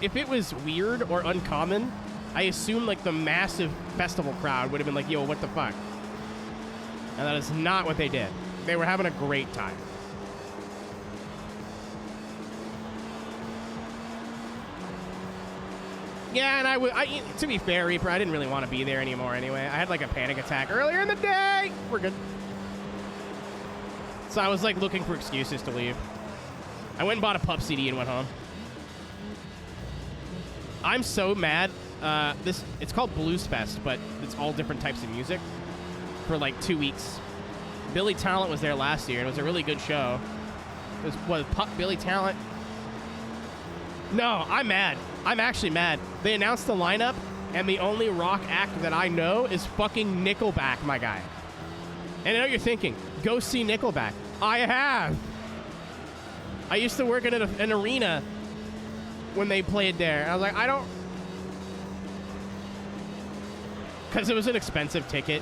if it was weird or uncommon, I assume like the massive festival crowd would have been like, "Yo, what the fuck?" And that is not what they did. They were having a great time. Yeah, and I to be fair, Reaper, I didn't really want to be there anymore anyway. I had like a panic attack earlier in the day. We're good. So I was like looking for excuses to leave. I went and bought a Pup CD and went home. I'm so mad. It's called Blues Fest, but it's all different types of music for like 2 weeks. Billy Talent was there last year, and it was a really good show. It was Pup, Billy Talent. No, I'm mad. I'm actually mad. They announced the lineup, and the only rock act that I know is fucking Nickelback, my guy. And I know you're thinking, go see Nickelback. I have. I used to work at an arena when they played there. I was like, I don't... Because it was an expensive ticket,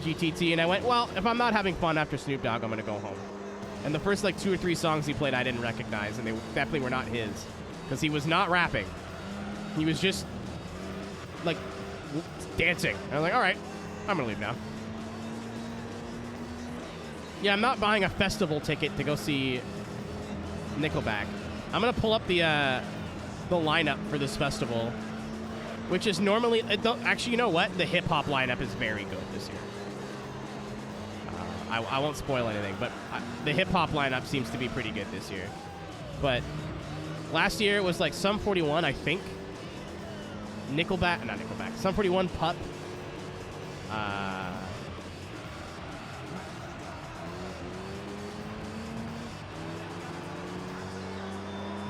GTT, and I went, well, if I'm not having fun after Snoop Dogg, I'm going to go home. And the first like 2 or 3 songs he played I didn't recognize, and they definitely were not his. Because he was not rapping. He was just, like, dancing. And I was like, all right, I'm going to leave now. Yeah, I'm not buying a festival ticket to go see Nickelback. I'm going to pull up the lineup for this festival, which is normally... actually, you know what? The hip-hop lineup is very good this year. I won't spoil anything, but the hip-hop lineup seems to be pretty good this year. But... last year it was like Sum 41, I think. Not Nickelback. Sum 41, Pup.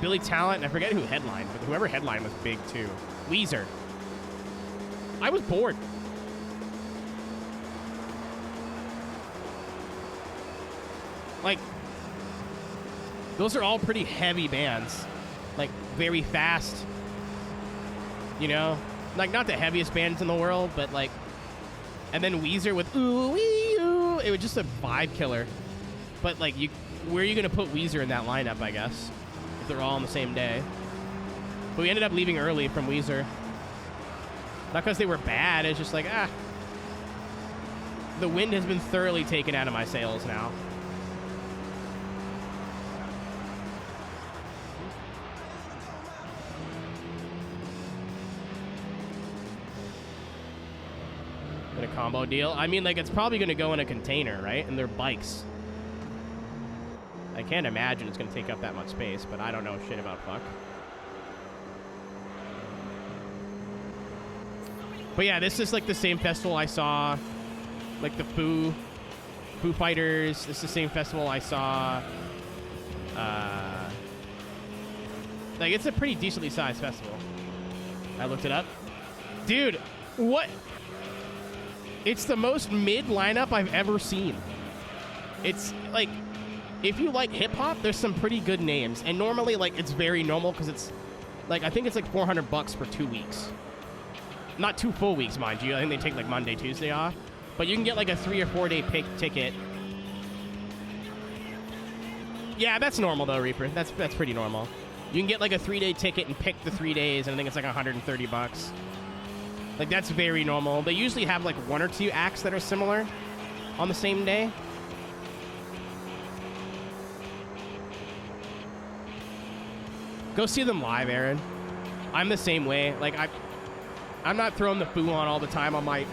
Billy Talent, and I forget who headlined, but whoever headlined was big too. Weezer. I was bored. Like, those are all pretty heavy bands. Like, very fast. You know? Like, not the heaviest bands in the world, but like... And then Weezer with ooh, wee, ooh. It was just a vibe killer. But like, where are you going to put Weezer in that lineup, I guess? If they're all on the same day. But we ended up leaving early from Weezer. Not because they were bad, it's just like, the wind has been thoroughly taken out of my sails now. A combo deal. I mean, like, it's probably going to go in a container, right? And they're bikes. I can't imagine it's going to take up that much space, but I don't know shit about fuck. But yeah, this is like the same festival I saw, like the Foo Fighters. This is the same festival I saw. Like, it's a pretty decently sized festival. I looked it up. Dude, what? It's the most mid lineup I've ever seen. It's like, if you like hip hop, there's some pretty good names. And normally, like, it's very normal because it's like, I think it's like $400 for 2 weeks. Not 2 full weeks, mind you. I think they take like Monday, Tuesday off. But you can get like a 3 or 4 day ticket. Yeah, that's normal though, Reaper. That's pretty normal. You can get like a 3-day ticket and pick the 3 days, and I think it's like $130. Like, that's very normal. They usually have, like, 1 or 2 acts that are similar on the same day. Go see them live, Aaron. I'm the same way. Like, I'm not throwing the foo on all the time on my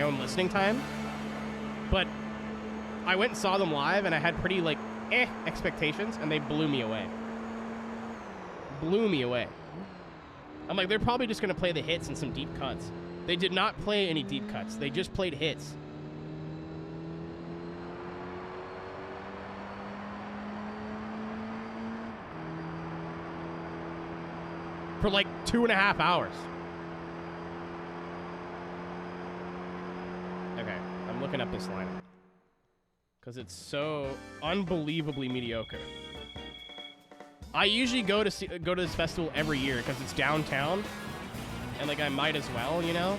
own listening time. But I went and saw them live, and I had pretty, like, expectations, and they blew me away. Blew me away. I'm like, they're probably just going to play the hits and some deep cuts. They did not play any deep cuts. They just played hits. For like 2.5 hours. Okay, I'm looking up this lineup. Because it's so unbelievably mediocre. I usually go to this festival every year because it's downtown. And like I might as well, you know?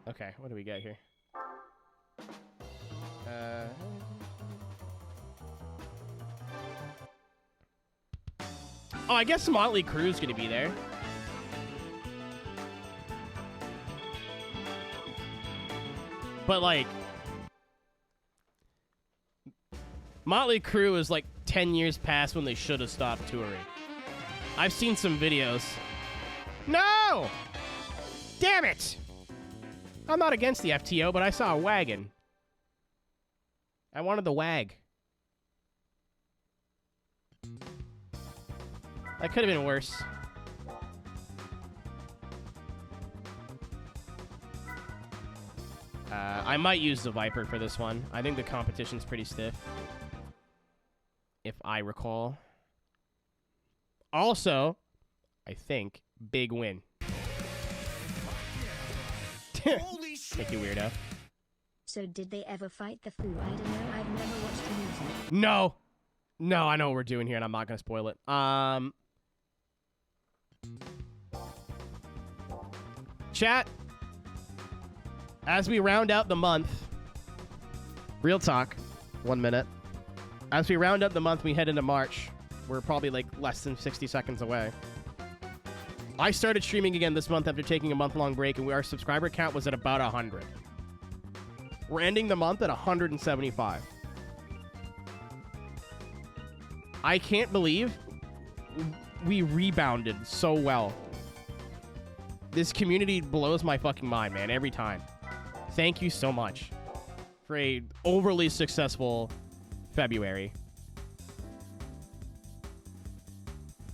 Okay, what do we got here? Oh, I guess Motley Crue's gonna be there. But like, Motley Crue is like 10 years past when they should have stopped touring. I've seen some videos. No! Damn it! I'm not against the FTO, but I saw a wagon. I wanted the wag. That could have been worse. I might use the Viper for this one. I think the competition's pretty stiff. If I recall. Also, I think, big win. Thank you, weirdo. So did they ever fight the Foo? I don't know. I've never watched the music. No. No, I know what we're doing here, and I'm not going to spoil it. Chat. As we round out the month. Real talk. 1 minute. As we round up the month, we head into March. We're probably like less than 60 seconds away. I started streaming again this month after taking a month-long break, and our subscriber count was at about 100. We're ending the month at 175. I can't believe we rebounded so well. This community blows my fucking mind, man, every time. Thank you so much for a overly successful February.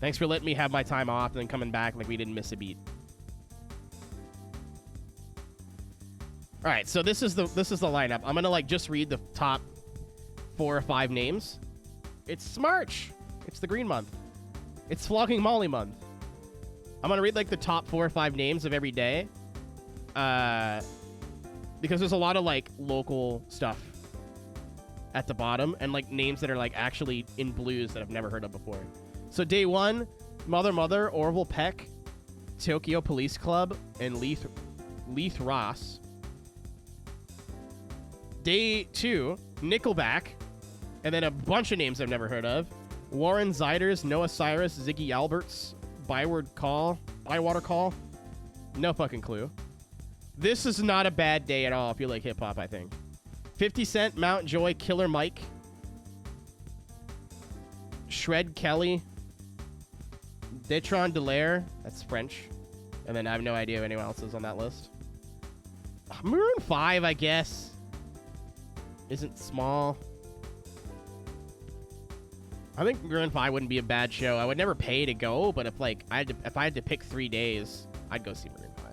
Thanks for letting me have my time off and then coming back like we didn't miss a beat. All right, so this is the lineup. I'm gonna like just read the top 4 or 5 names. It's March. It's the green month. It's Flogging Molly month. I'm gonna read like the top 4 or 5 names of every day, because there's a lot of like local stuff at the bottom and like names that are like actually in blues that I've never heard of before. So day 1, Mother, Orville Peck, Tokyo Police Club, and Leith Ross. Day 2, Nickelback, and then a bunch of names I've never heard of. Warren Ziders, Noah Cyrus, Ziggy Alberts, Bywater Call. No fucking clue. This is not a bad day at all if you like hip-hop, I think. 50 Cent, Mount Joy, Killer Mike, Shred Kelly, Detron Delaire, that's French. And then I have no idea if anyone else is on that list. Maroon 5, I guess, isn't small. I think Maroon 5 wouldn't be a bad show. I would never pay to go, but if like if I had to pick 3 days, I'd go see Maroon 5.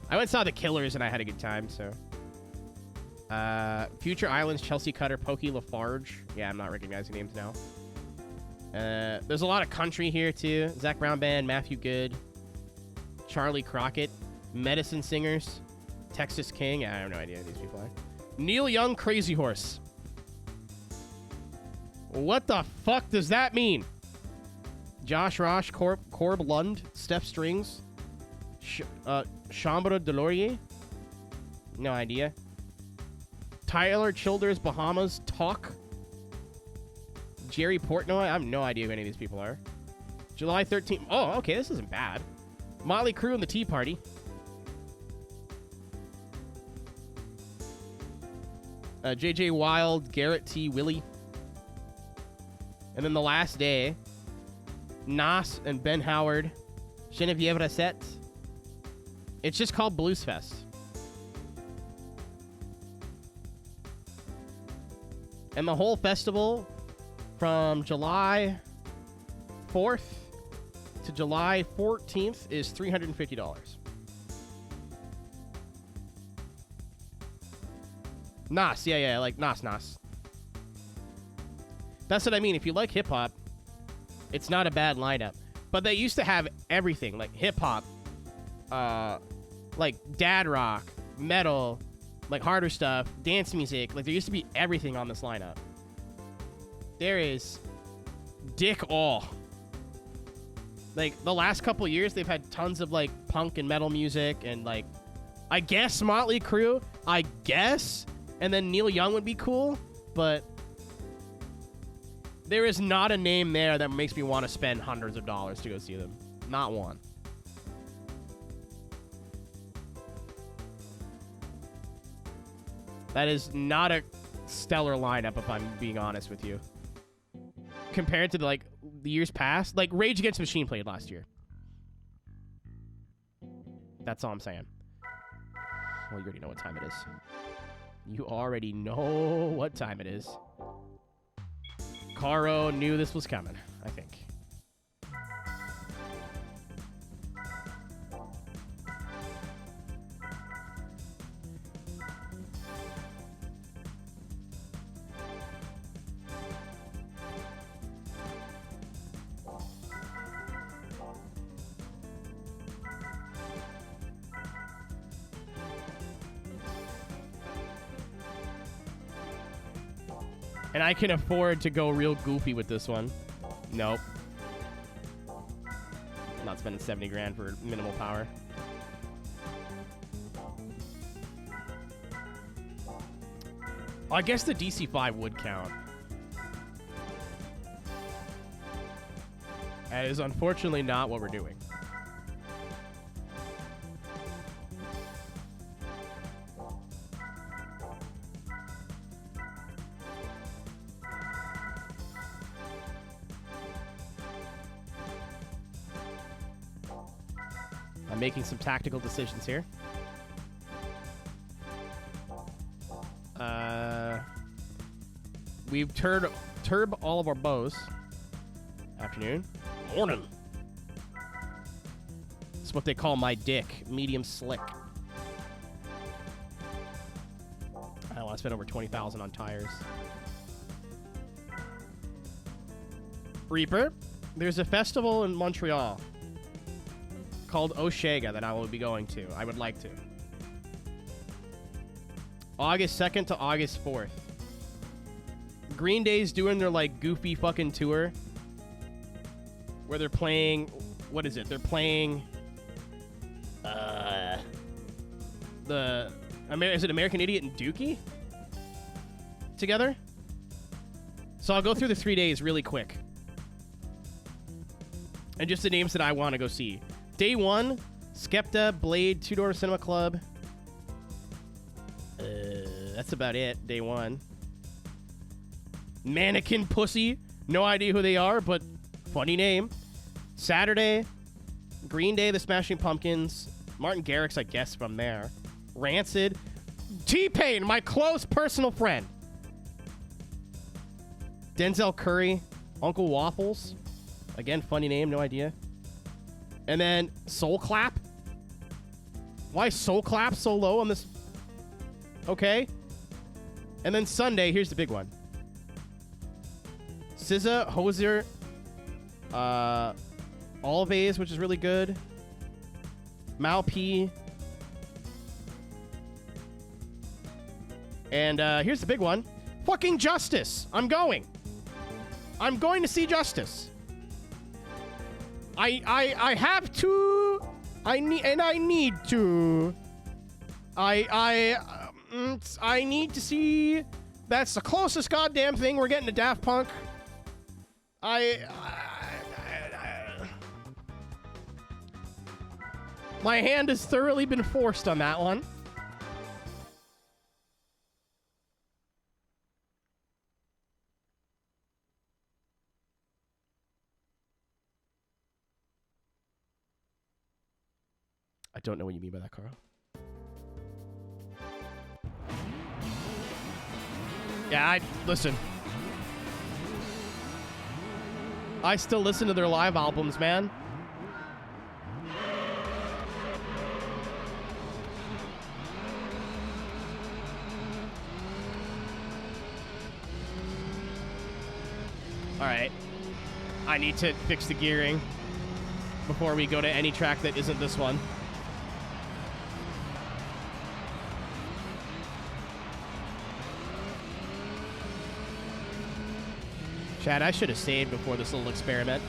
I went and saw The Killers and I had a good time, so. Future Islands, Chelsea Cutter, Pokey Lafarge. Yeah, I'm not recognizing names now. There's a lot of country here, too. Zach Brown Band, Matthew Good, Charlie Crockett, Medicine Singers, Texas King. I have no idea who these people are. Neil Young, Crazy Horse. What the fuck does that mean? Josh Rosh, Corb Lund, Steph Strings, Chambra Delorier. No idea. Tyler Childers, Bahamas, Talk. Jerry Portnoy. I have no idea who any of these people are. July 13th. Oh, okay, this isn't bad. Motley Crue and the Tea Party. JJ Wild, Garrett T. Willie. And then the last day, Nas and Ben Howard, Genevieve Rasset. It's just called Blues Fest. And the whole festival from July 4th to July 14th is $350. Nas, yeah, like Nas. That's what I mean. If you like hip-hop, it's not a bad lineup. But they used to have everything, like hip-hop, like dad rock, metal, like harder stuff, dance music. Like, there used to be everything on this lineup. There is dick all. Like, the last couple years, they've had tons of, like, punk and metal music and, like, I guess Motley Crue, I guess, and then Neil Young would be cool, but there is not a name there that makes me want to spend hundreds of dollars to go see them. Not one. That is not a stellar lineup, if I'm being honest with you. Compared to, like, the years past. Like, Rage Against the Machine played last year. That's all I'm saying. Well, you already know what time it is. You already know what time it is. Caro knew this was coming, I think. And I can afford to go real goofy with this one. Nope. I'm not spending 70 grand for minimal power. I guess the DC-5 would count. That is unfortunately not what we're doing. I'm making some tactical decisions here. We've turb all of our bows. Afternoon. Morning. It's what they call my dick. Medium slick. I want to spend over $20,000 on tires. Reaper. There's a festival in Montreal called Oshéga that I will be going to. I would like to. August 2nd to August 4th. Green Day's doing their, like, goofy fucking tour where they're playing... What is it? They're playing... Is it American Idiot and Dookie? Together? So I'll go through the 3 days really quick. And just the names that I want to go see. Day 1, Skepta, Blade, Two Door Cinema Club. That's about it, day 1. Mannequin Pussy. No idea who they are, but funny name. Saturday, Green Day, The Smashing Pumpkins. Martin Garrix, I guess, from there. Rancid. T-Pain, my close personal friend. Denzel Curry. Uncle Waffles. Again, funny name, no idea. And then Soul Clap. Why Soul Clap so low on this? Okay. And then Sunday, here's the big one. SZA, Hozier, Always, which is really good. Mal P. And here's the big one. Fucking Justice. I'm going to see Justice. I have to. I need to. I need to see. That's the closest goddamn thing we're getting to Daft Punk. My hand has thoroughly been forced on that one. I don't know what you mean by that, Carl. Yeah, listen. I still listen to their live albums, man. Alright. I need to fix the gearing before we go to any track that isn't this one. Chad, I should have saved before this little experiment.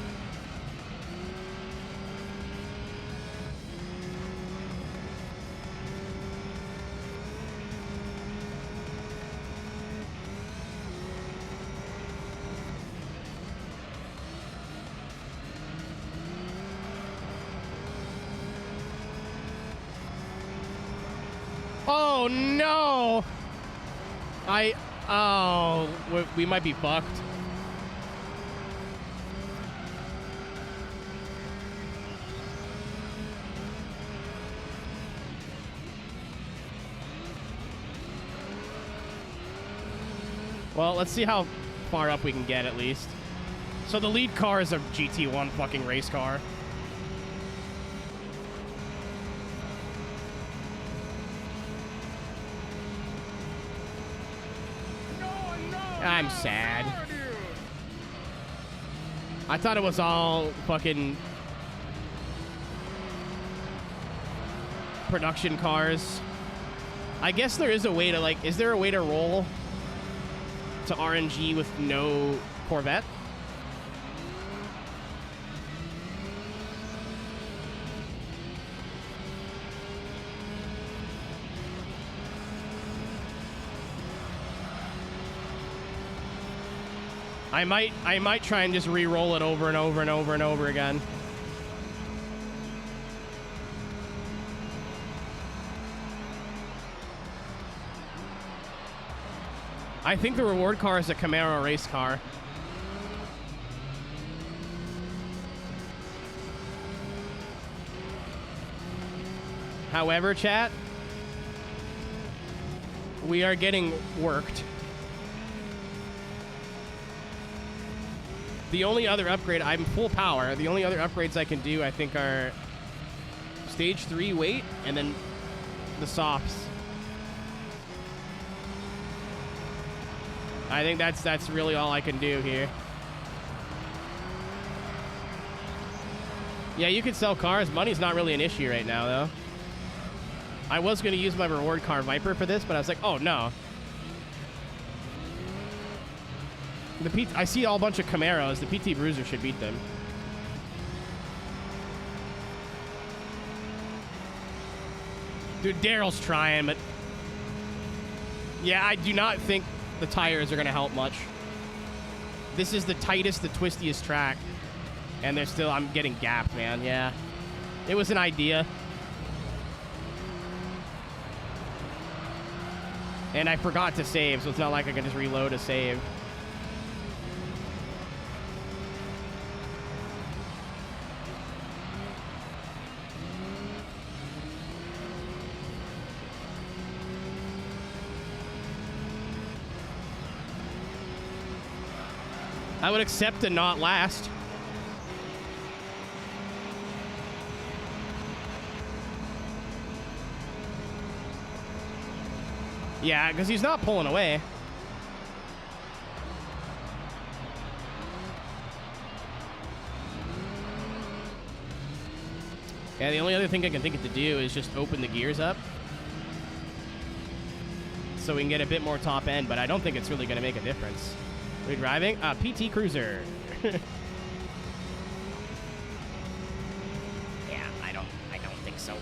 Oh, no! Oh, we might be fucked. Well, let's see how far up we can get, at least. So the lead car is a GT1 fucking race car. I'm sad. I thought it was all fucking production cars. I guess there is a way to, like, is there a way to roll to RNG with no Corvette? I might try and just re-roll it over and over and over and over again. I think the reward car is a Camaro race car. However, chat, we are getting worked. The only other upgrade, I'm full power. The only other upgrades I can do, I think, are stage 3 weight and then the softs. I think that's really all I can do here. Yeah, you could sell cars. Money's not really an issue right now, though. I was going to use my reward car Viper for this, but I was like, oh, no. I see a bunch of Camaros. The PT Bruiser should beat them. Dude, Daryl's trying, but... yeah, I do not think the tires are going to help much. This is the tightest, the twistiest track. And they're still... I'm getting gapped, man. Yeah. It was an idea. And I forgot to save, so it's not like I can just reload a save. I would accept to not last. Yeah, because he's not pulling away. Yeah, the only other thing I can think of to do is just open the gears up so we can get a bit more top end, but I don't think it's really going to make a difference. Are we driving? PT Cruiser. Yeah, I don't think so.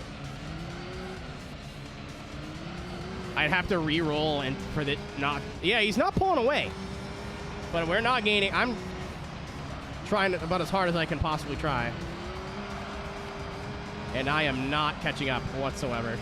I'd have to re-roll and for the not... yeah, he's not pulling away. But we're not gaining... I'm trying about as hard as I can possibly try. And I am not catching up whatsoever.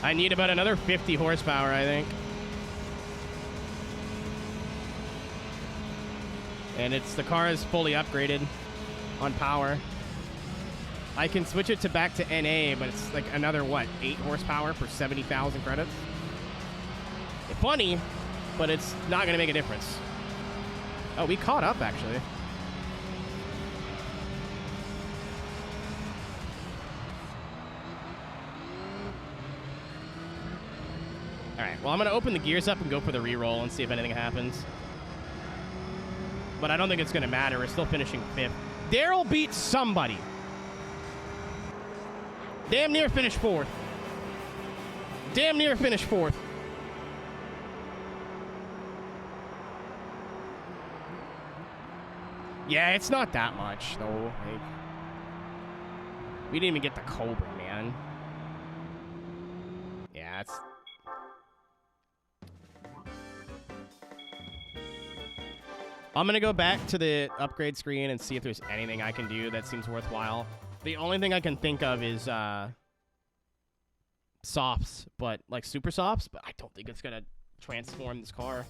I need about another 50 horsepower, I think. And the car is fully upgraded. on power. I can switch it to back to NA, but it's like another, what, 8 horsepower for 70,000 credits? It's funny, but it's not going to make a difference. Oh, we caught up, actually. All right, well, I'm going to open the gears up and go for the reroll and see if anything happens. But I don't think it's going to matter. We're still finishing 5th. Daryl beat somebody. Damn near finished 4th. Damn near finished 4th. Yeah, it's not that much, though. Like, we didn't even get the Cobra, man. Yeah, it's... I'm going to go back to the upgrade screen and see if there's anything I can do that seems worthwhile. The only thing I can think of is softs, but like super softs, but I don't think it's going to transform this car.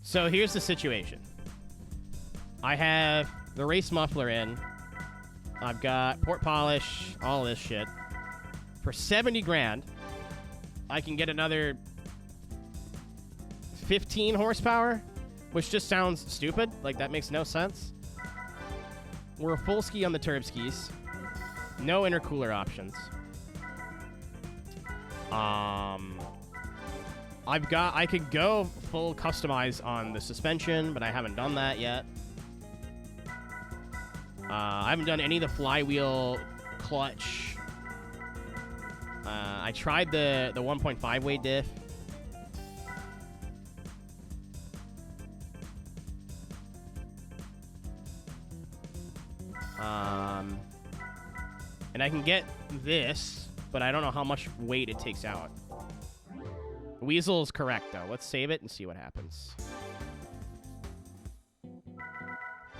So here's the situation. I have the race muffler in. I've got port polish, all this shit. For 70 grand, I can get another 15 horsepower, which just sounds stupid. Like, that makes no sense. We're a full ski on the turb skis. No intercooler options. I could go full customize on the suspension, but I haven't done that yet. I haven't done any of the flywheel, clutch. I tried the 1.5 weight diff. And I can get this, but I don't know how much weight it takes out. Weasel is correct, though. Let's save it and see what happens.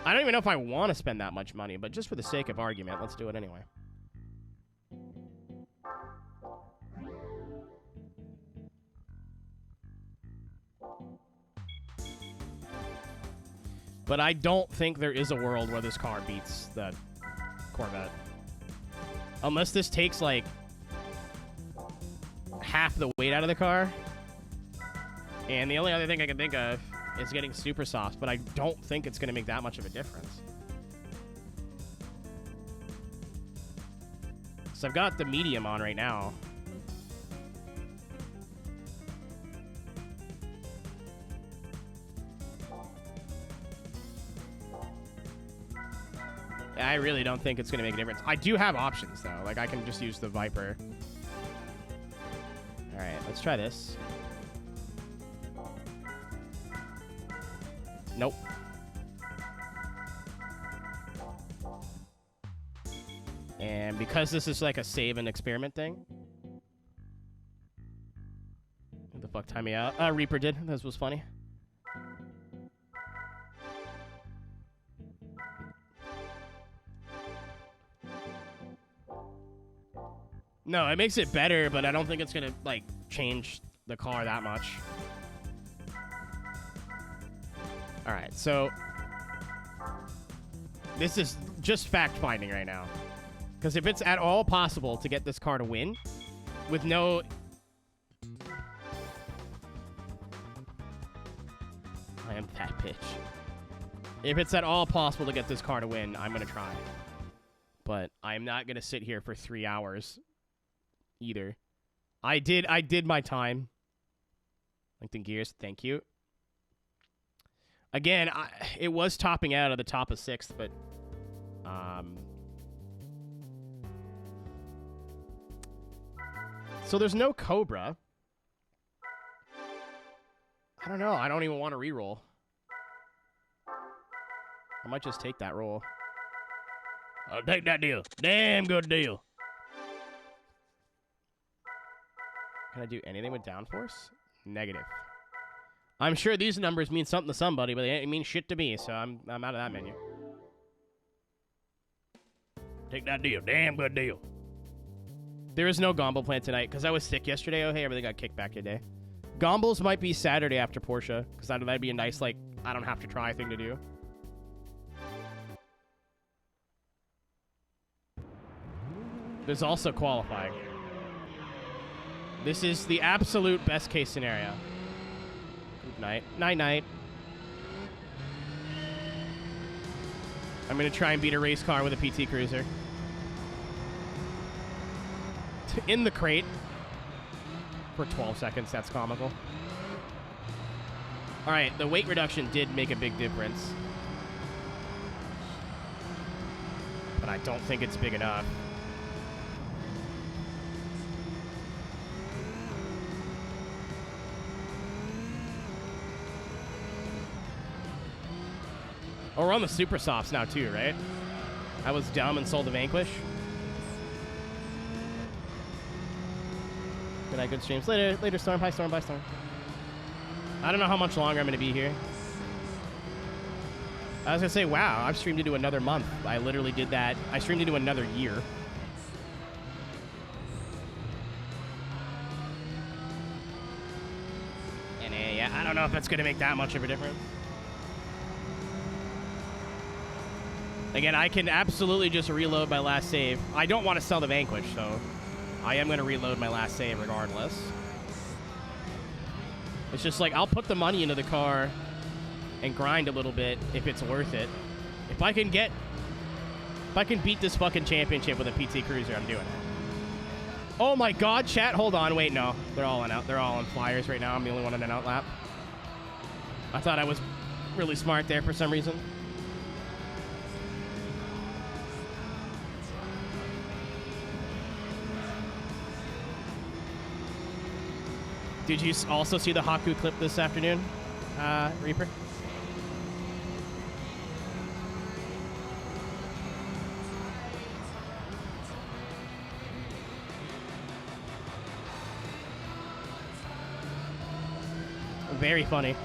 I don't even know if I want to spend that much money, but just for the sake of argument, let's do it anyway. But I don't think there is a world where this car beats the Corvette. Unless this takes, like, half the weight out of the car. And the only other thing I can think of is getting super soft, but I don't think it's going to make that much of a difference. So I've got the medium on right now. I really don't think it's going to make a difference. I do have options, though. Like, I can just use the Viper. All right, let's try this. Nope. And because this is like a save and experiment thing. What the fuck, time me out. Reaper did. This was funny. No, it makes it better, but I don't think it's gonna, like, change the car that much. Alright, so this is just fact-finding right now. Because if it's at all possible to get this car to win with no... I am that bitch. If it's at all possible to get this car to win, I'm going to try. But I'm not going to sit here for 3 hours either. I did my time. Like the gears, thank you. Again, it was topping out at the top of 6th, but so there's no Cobra. I don't know. I don't even want to reroll. I might just take that roll. I'll take that deal. Damn good deal. Can I do anything with downforce? Negative. I'm sure these numbers mean something to somebody, but they ain't mean shit to me, so I'm out of that menu. Take that deal. Damn good deal. There is no Gombo plan tonight, because I was sick yesterday. Oh, hey, everything got kicked back today. Gombles might be Saturday after Porsche, because that'd be a nice, like, I don't have to try thing to do. There's also qualifying. This is the absolute best case scenario. Good night. Night-night. I'm going to try and beat a race car with a PT Cruiser. In the crate. For 12 seconds. That's comical. Alright, the weight reduction did make a big difference. But I don't think it's big enough. Oh, we're on the super softs now too, right? I was dumb and sold the Vanquish. Good night, good streams. Later, Storm. Hi, Storm. Bye, Storm. I don't know how much longer I'm going to be here. I was going to say, wow, I've streamed into another month. I literally did that. I streamed into another year. And yeah, I don't know if that's going to make that much of a difference. Again, I can absolutely just reload my last save. I don't want to sell the Vanquish, so I am going to reload my last save regardless. It's just like, I'll put the money into the car and grind a little bit if it's worth it. If I can beat this fucking championship with a PT Cruiser, I'm doing it. Oh my god, chat, hold on, wait, no. They're all on flyers right now. I'm the only one on an outlap. I thought I was really smart there for some reason. Did you also see the Haku clip this afternoon, Reaper? Very funny.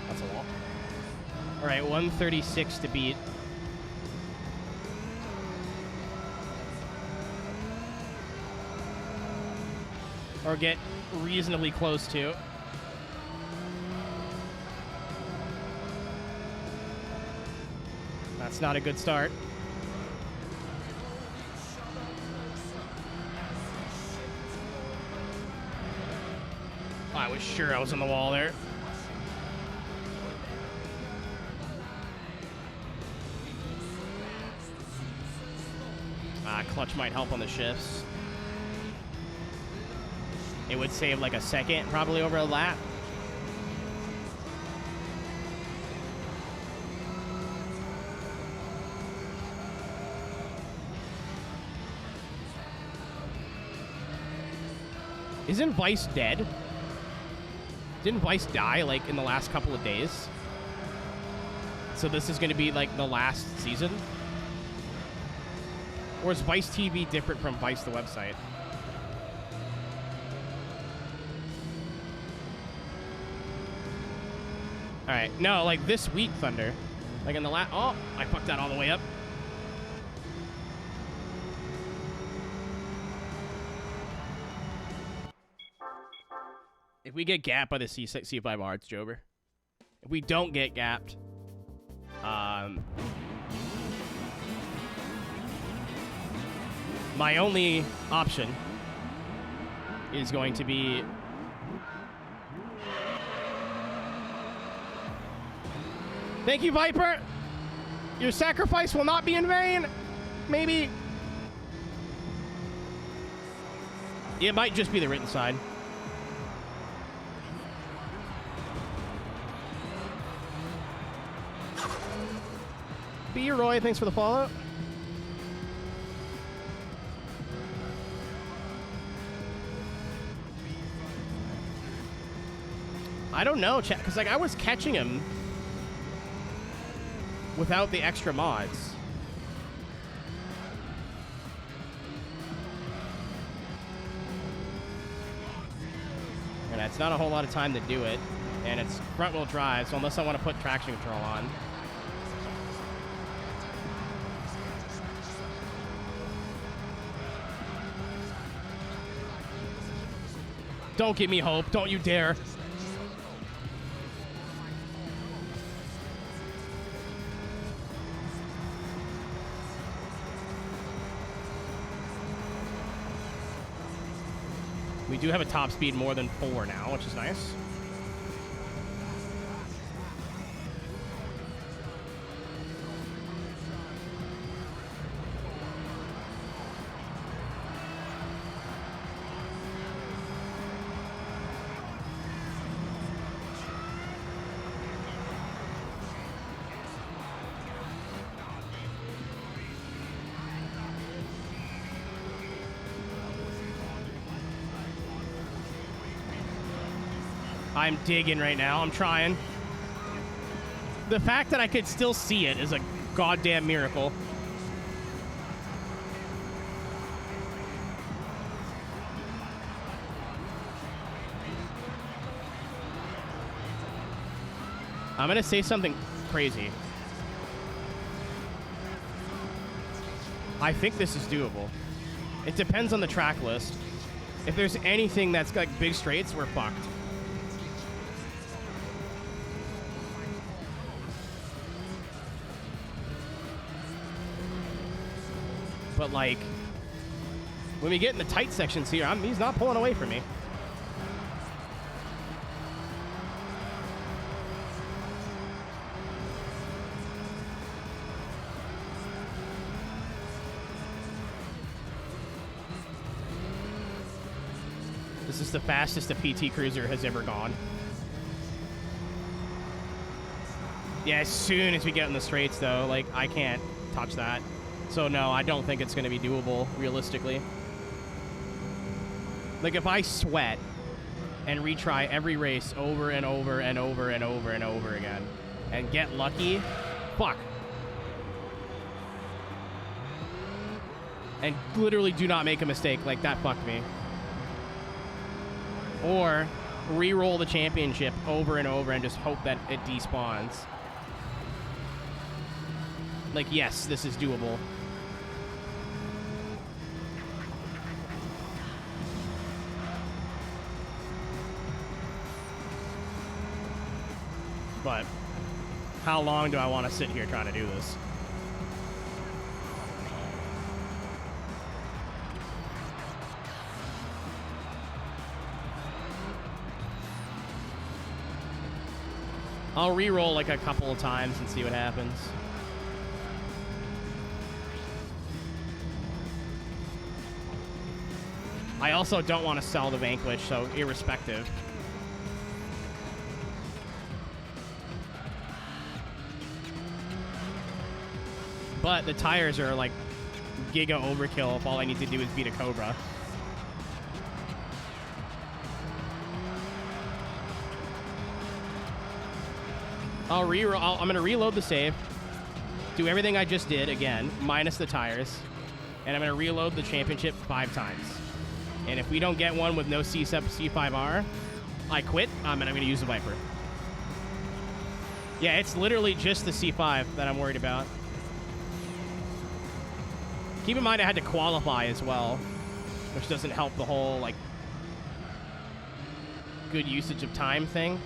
That's a wall. All right, 136 to beat. Or get reasonably close to. That's not a good start. I was sure I was on the wall there. Clutch might help on the shifts. It would save like a second, probably over a lap. Isn't Vice dead? Didn't Vice die like in the last couple of days? So this is going to be like the last season? Or is Vice TV different from Vice the website? Alright, no, like this week, Thunder. Like in the last... Oh, I fucked that all the way up. If we get gapped by the C5R, it's Jober. If we don't get gapped... my only option is going to be... Thank you, Viper. Your sacrifice will not be in vain. Maybe. It might just be the written side. B. Roy, thanks for the follow. I don't know, chat, because like I was catching him without the extra mods. And it's not a whole lot of time to do it. And it's front wheel drive, so unless I want to put traction control on. Don't give me hope. Don't you dare. We do have a top speed more than 4 now, which is nice. I'm digging right now. I'm trying. The fact that I could still see it is a goddamn miracle. I'm gonna say something crazy. I think this is doable. It depends on the track list. If there's anything that's like big straights, we're fucked. But, like, when we get in the tight sections here, he's not pulling away from me. This is the fastest a PT Cruiser has ever gone. Yeah, as soon as we get in the straights, though, like, I can't touch that. So, no, I don't think it's going to be doable, realistically. Like, if I sweat and retry every race over and over and over and over and over again and get lucky, fuck. And literally do not make a mistake, like, that fucked me. Or re-roll the championship over and over and just hope that it despawns. Like, yes, this is doable. But how long do I want to sit here trying to do this? I'll re-roll like a couple of times and see what happens. I also don't want to sell the Vanquish, so irrespective. But the tires are like giga overkill if all I need to do is beat a Cobra. I'm going to reload the save, do everything I just did again, minus the tires, and I'm going to reload the championship 5 times. And if we don't get one with no C5R, I quit, and I'm going to use the Viper. Yeah, it's literally just the C5 that I'm worried about. Keep in mind I had to qualify as well, which doesn't help the whole, like, good usage of time thing.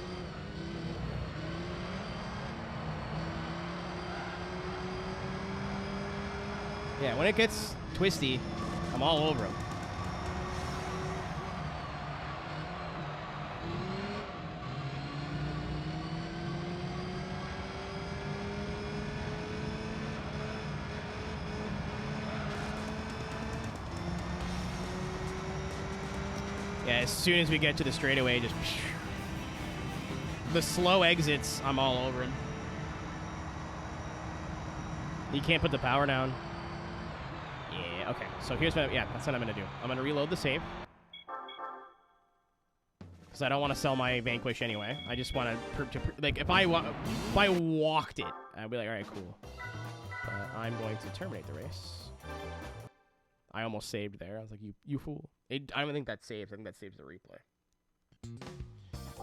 Yeah, when it gets twisty, I'm all over him. Yeah, as soon as we get to the straightaway, just... The slow exits, I'm all over him. You can't put the power down. Yeah, okay. So here's what... Yeah, that's what I'm going to do. I'm going to reload the save. Because I don't want to sell my Vanquish anyway. I just want to... Like, if I walked it, I'd be like, all right, cool. I'm going to terminate the race. I almost saved there. I was like, you fool. I don't think that saves. I think that saves the replay.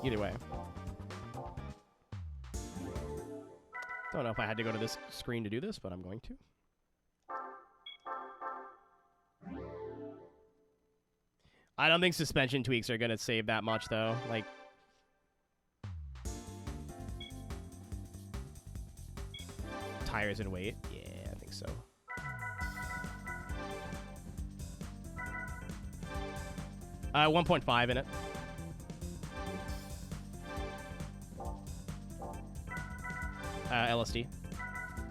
Either way. Don't know if I had to go to this screen to do this, but I'm going to. I don't think suspension tweaks are gonna save that much though. Like, tires and weight. Yeah, I think so. Uh, 1.5 in it. LSD.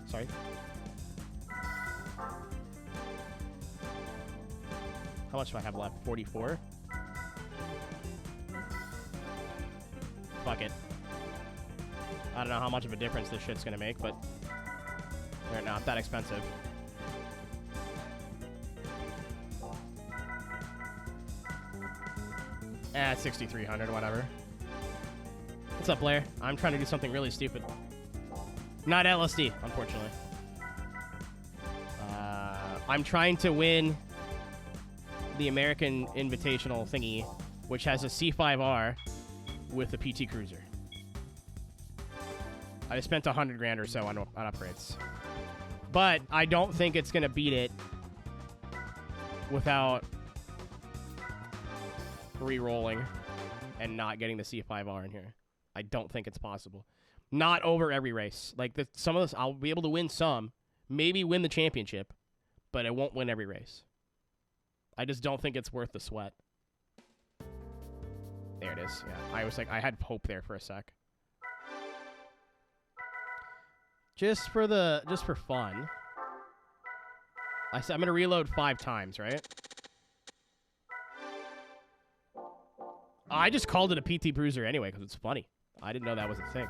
Sorry. How much do I have left? 44? Fuck it. I don't know how much of a difference this shit's gonna make, but they're not that expensive. Eh, 6,300, whatever. What's up, Blair? I'm trying to do something really stupid. Not LSD, unfortunately. I'm trying to win the American Invitational thingy, which has a C5R with a PT Cruiser. I spent 100 grand or so on upgrades. But I don't think it's going to beat it without re-rolling and not getting the C5R in here. I don't think it's possible. Not over every race. Like, some of this, I'll be able to win some, maybe win the championship, but I won't win every race. I just don't think it's worth the sweat. There it is. Yeah, I was like, I had hope there for a sec. Just for fun. I said I'm gonna reload 5 times, right? I just called it a PT Bruiser anyway because it's funny. I didn't know that was a thing.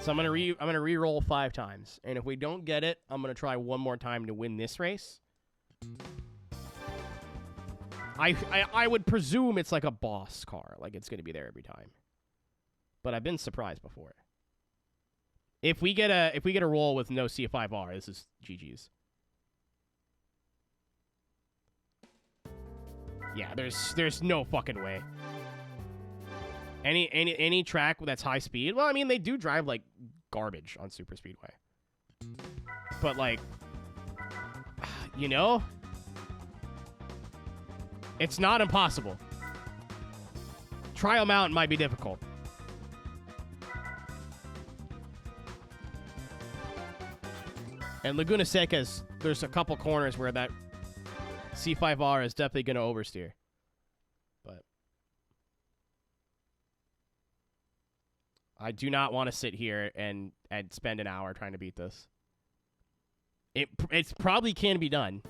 So I'm gonna re-roll 5 times, and if we don't get it, I'm gonna try one more time to win this race. I would presume it's like a boss car, like it's gonna be there every time. But I've been surprised before. If we get a roll with no C5R, this is GG's. Yeah, there's no fucking way. Any track that's high speed. Well, I mean, they do drive like garbage on Super Speedway. But like, you know, it's not impossible. Trial Mountain might be difficult. And Laguna Seca's, there's a couple corners where that C5R is definitely going to oversteer. But I do not want to sit here and spend an hour trying to beat this. It's probably can be done.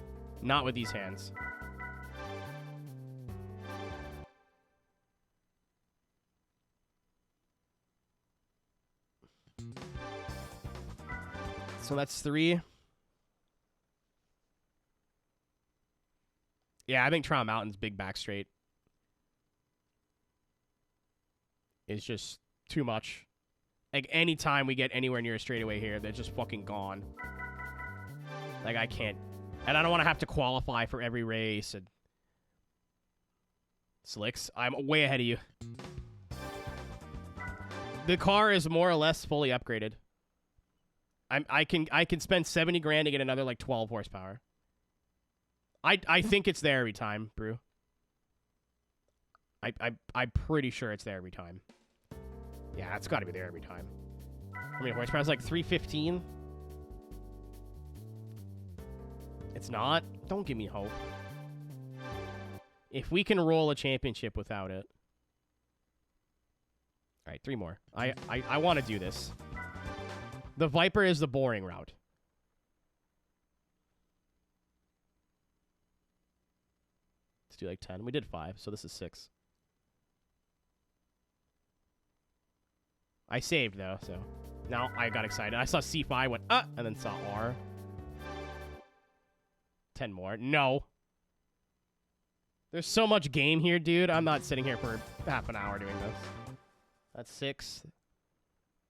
Not with these hands. So that's 3. Yeah, I think Trial Mountain's big back straight is just too much. Like, anytime we get anywhere near a straightaway here, they're just fucking gone. Like, I can't. And I don't want to have to qualify for every race. And Slicks, I'm way ahead of you. The car is more or less fully upgraded. I can spend 70 grand to get another like 12 horsepower. I think it's there every time, Brew. I'm pretty sure it's there every time. Yeah, it's got to be there every time. How many horsepower? It's like 315. It's not. Don't give me hope. If we can roll a championship without it. All right, 3 more. I want to do this. The Viper is the boring route. Let's do like 10. We did 5, so this is 6. I saved, though, so now I got excited. I saw C5, went, and then saw R. 10 more. No. There's so much game here, dude. I'm not sitting here for half an hour doing this. That's 6.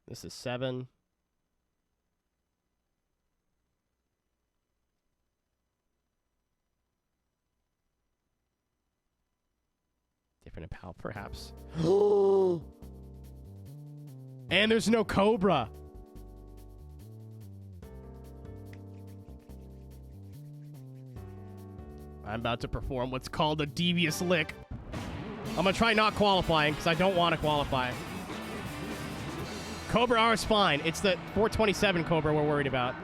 This is 7. Different Impal, perhaps. And there's no Cobra. I'm about to perform what's called a devious lick. I'm gonna try not qualifying because I don't want to qualify. Cobra R is fine. It's the 427 Cobra we're worried about.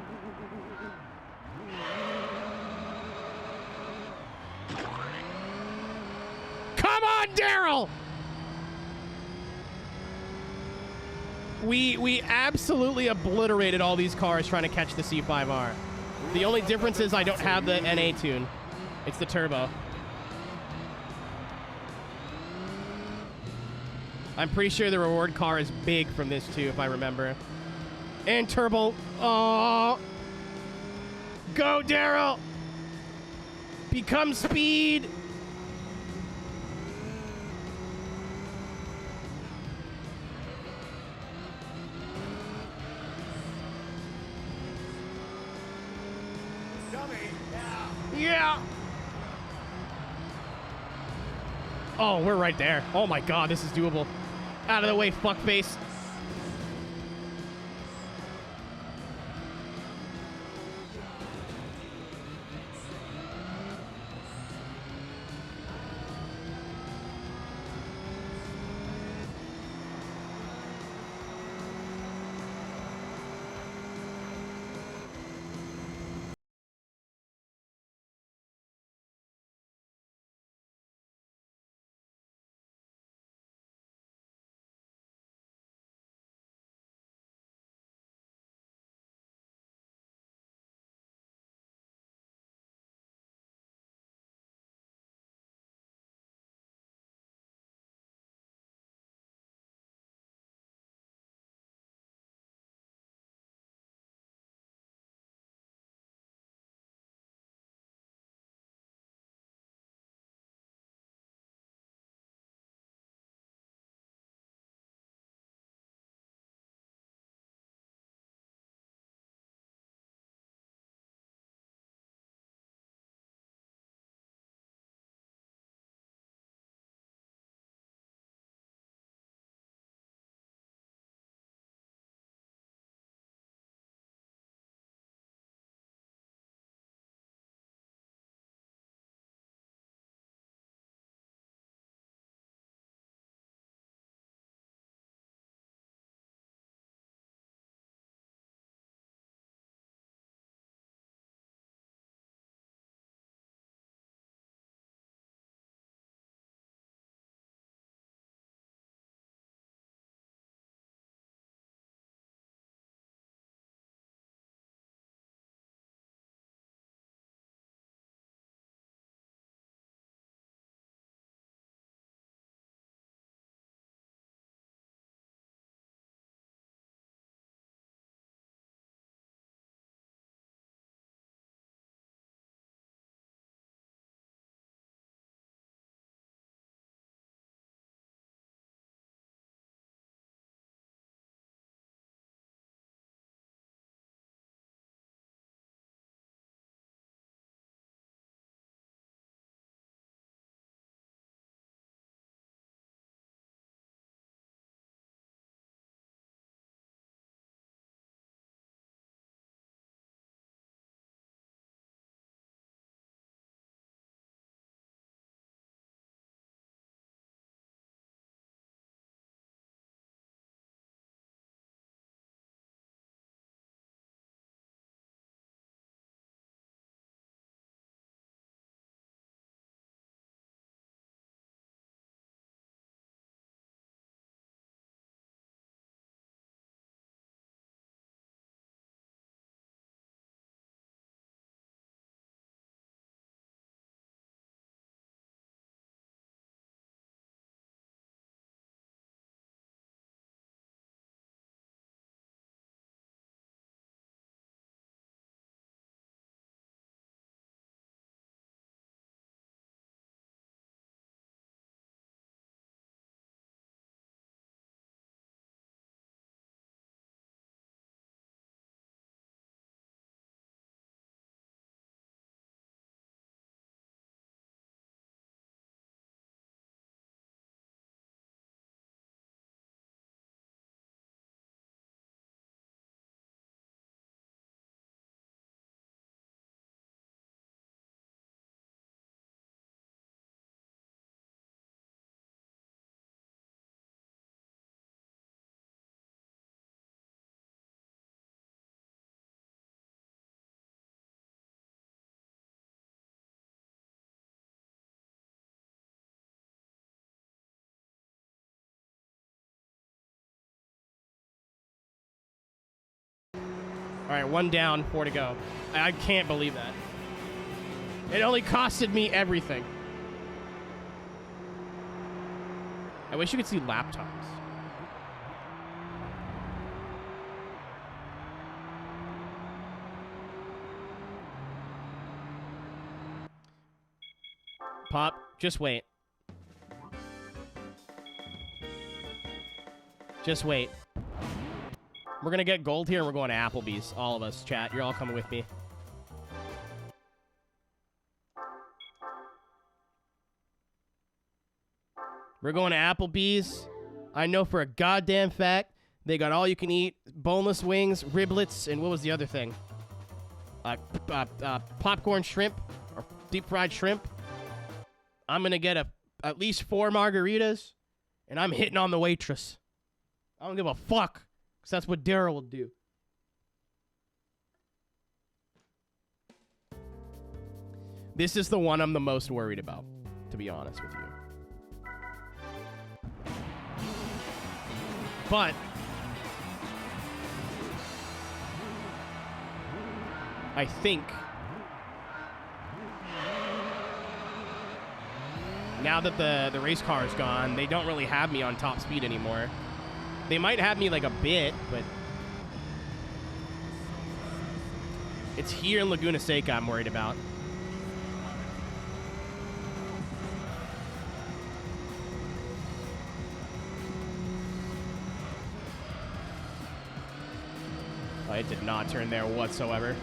Come on, Daryl! We absolutely obliterated all these cars trying to catch the C5R. The only difference is I don't have the NA tune. It's the turbo. I'm pretty sure the reward car is big from this too, if I remember. And turbo. Oh. Go, Daryl! Become speed! Yeah! Oh, we're right there. Oh my god, this is doable. Out of the way, fuckface. All right, 1 down, 4 to go. I can't believe that. It only costed me everything. I wish you could see lap times. Pop, just wait. Just wait. We're gonna get gold here and we're going to Applebee's. All of us, chat. You're all coming with me. We're going to Applebee's. I know for a goddamn fact they got all you can eat, boneless wings, riblets, and what was the other thing? Popcorn shrimp or deep fried shrimp. I'm gonna get at least 4 margaritas, and I'm hitting on the waitress. I don't give a fuck, because that's what Daryl will do. This is the one I'm the most worried about, to be honest with you. But I think now that the race car is gone, they don't really have me on top speed anymore. They might have me like a bit, but it's here in Laguna Seca I'm worried about. Oh, it did not turn there whatsoever.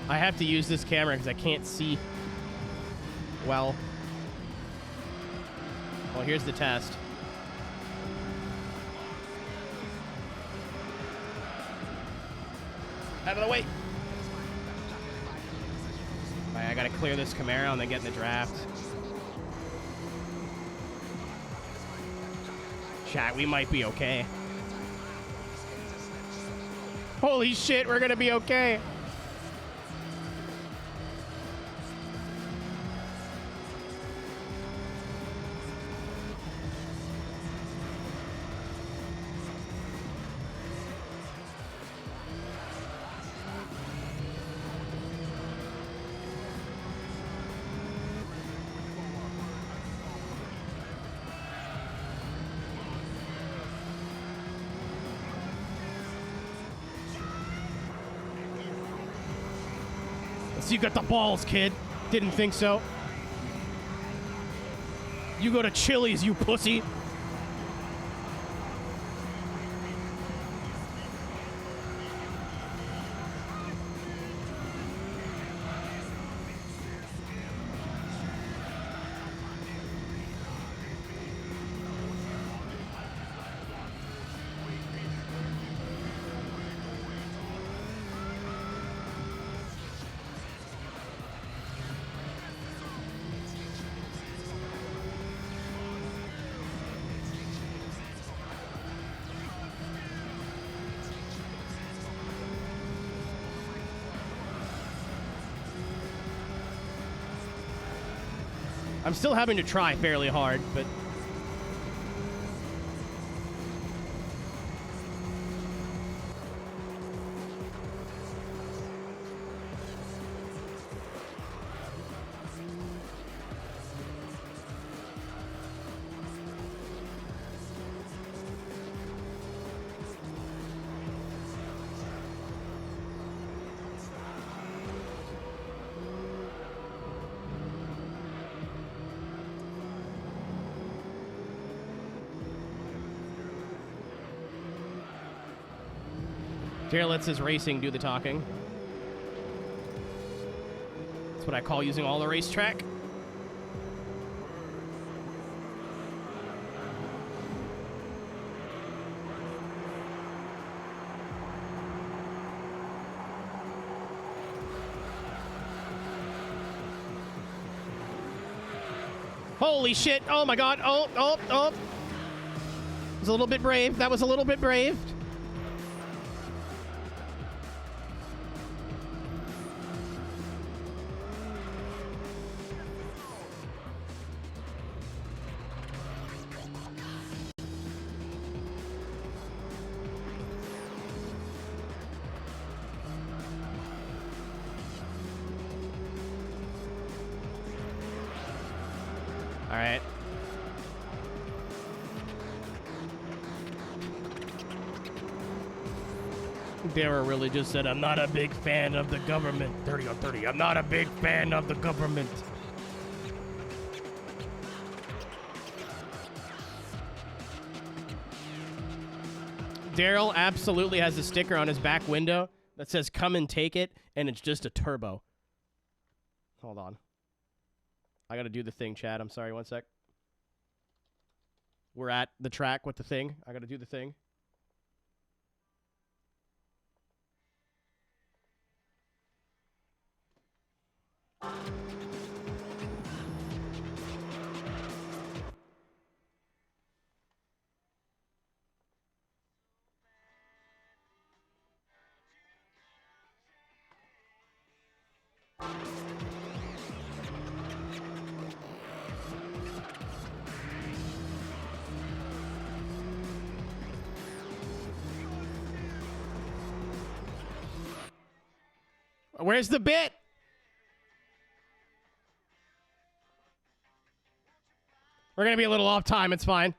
I have to use this camera because I can't see well. Well, here's the test. Out of the way. All right, I gotta clear this Camaro and then get in the draft. Chat, we might be okay. Holy shit, we're gonna be okay. You got the balls, kid. Didn't think so. You go to Chili's, you pussy. I'm still having to try fairly hard, but... Jared lets his racing do the talking. That's what I call using all the racetrack. Holy shit. Oh my god. Oh. It was a little bit brave. That was a little bit brave. All right. Dara really just said, I'm not a big fan of the government. 30 on 30. I'm not a big fan of the government. Daryl absolutely has a sticker on his back window that says, come and take it, and it's just a turbo. Hold on. I gotta do the thing, Chad. I'm sorry, 1 sec. We're at the track with the thing. I gotta do the thing. Where's the bit? We're gonna be a little off time. It's fine.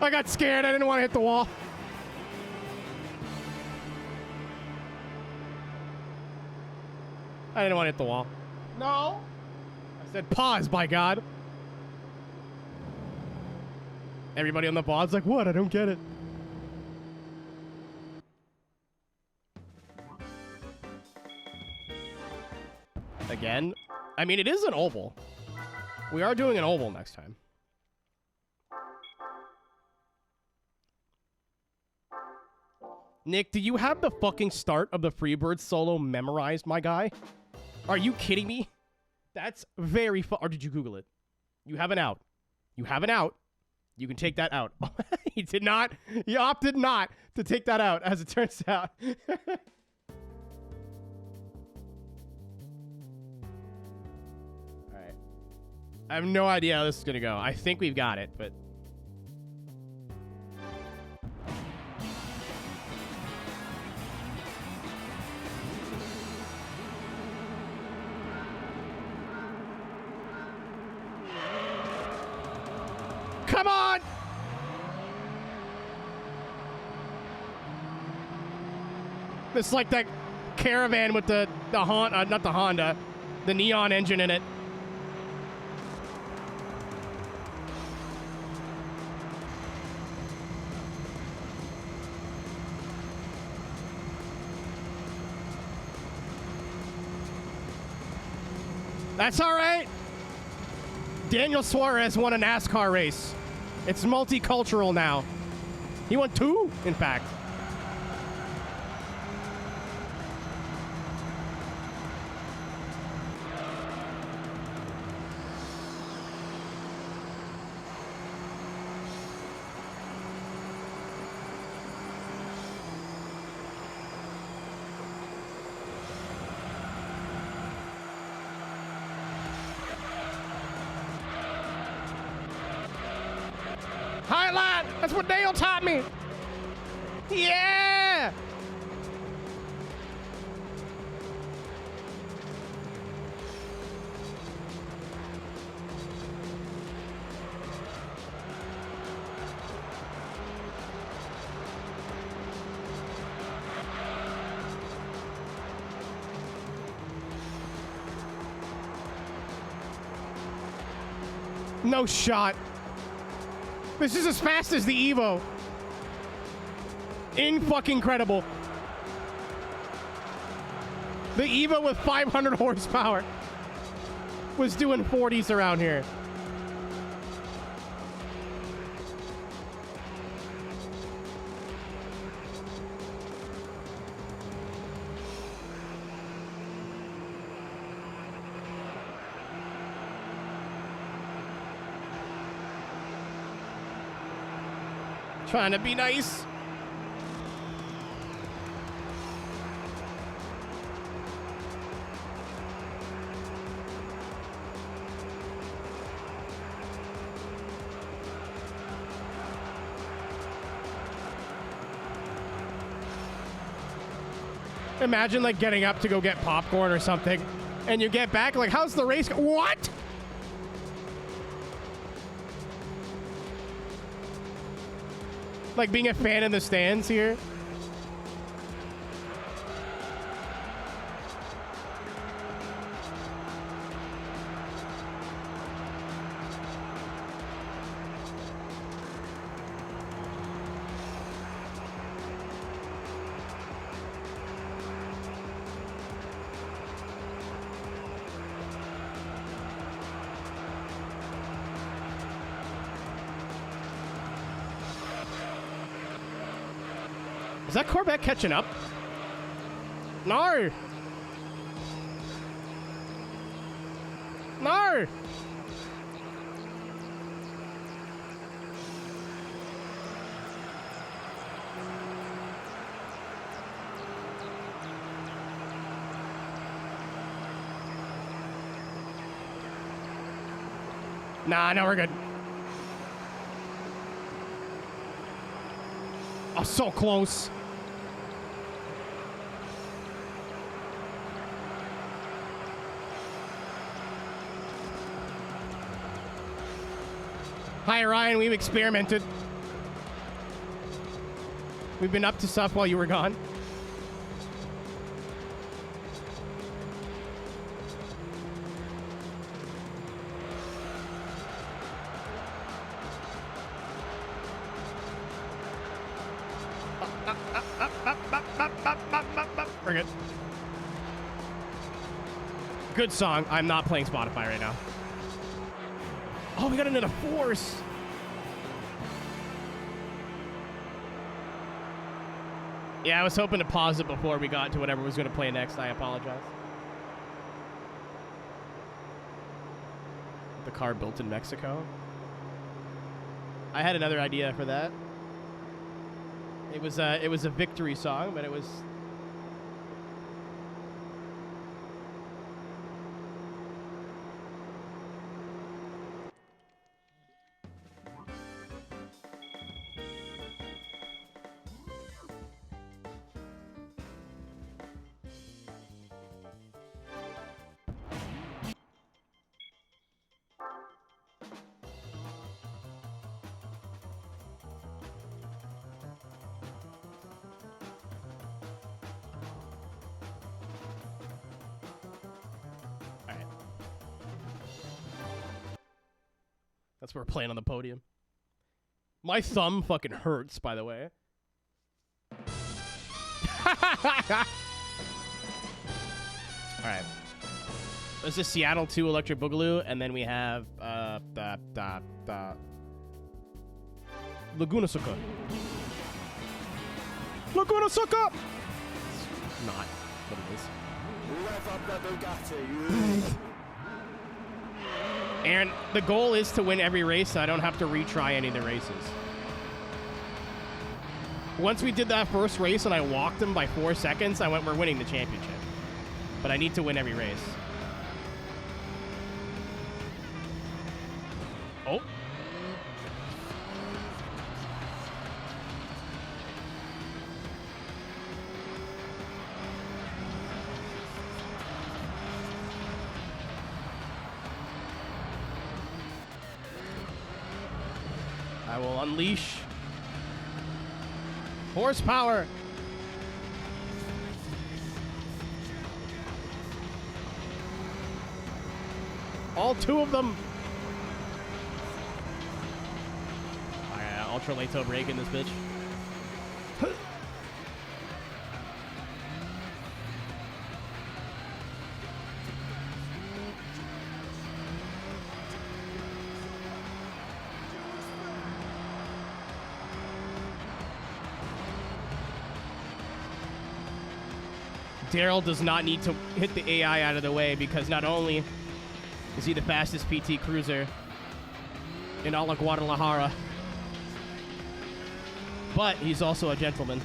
I got scared. I didn't want to hit the wall. I didn't want to hit the wall. No. I said pause, by God. Everybody on the pod's like, what? I don't get it. Again? I mean, it is an oval. We are doing an oval next time. Nick, do you have the fucking start of the Freebird solo memorized, my guy? Are you kidding me? That's very fun. Or did you Google it? You have an out. You have an out. You can take that out. He did not. He opted not to take that out, as it turns out. All right. I have no idea how this is going to go. I think we've got it, but... Come on! This is like that Caravan with the Honda, not the Honda, the neon engine in it. That's all right. Daniel Suarez won a NASCAR race. It's multicultural now. He won 2, in fact. Highlight! That's what Dale taught me! Yeah! No shot. This is as fast as the Evo. In-fucking-credible. The Evo with 500 horsepower was doing 40s around here. Trying to be nice. Imagine like getting up to go get popcorn or something, and you get back like, how's the race? What? Like being a fan in the stands here. Is that Corvette catching up? No! No! Nah, no, we're good. Oh, so close. Hi, Ryan. We've experimented. We've been up to stuff while you were gone. We're good. Good song. I'm not playing Spotify right now. Oh, we got another force. Yeah, I was hoping to pause it before we got to whatever was going to play next. I apologize. The car built in Mexico. I had another idea for that. It was a victory song, but it was. That's what we're playing on the podium. My thumb fucking hurts, by the way. Alright. This is Seattle 2 Electric Boogaloo, and then we have Laguna Seca. Laguna Seca! It's not what it is. And the goal is to win every race, so I don't have to retry any of the races. Once we did that first race and I walked him by 4 seconds, I went, we're winning the championship. But I need to win every race. Oh. I will unleash horsepower. All 2 of them. Alright, ultra late toe brake in this bitch. Daryl does not need to hit the AI out of the way because not only is he the fastest PT cruiser in all of Guadalajara, but he's also a gentleman.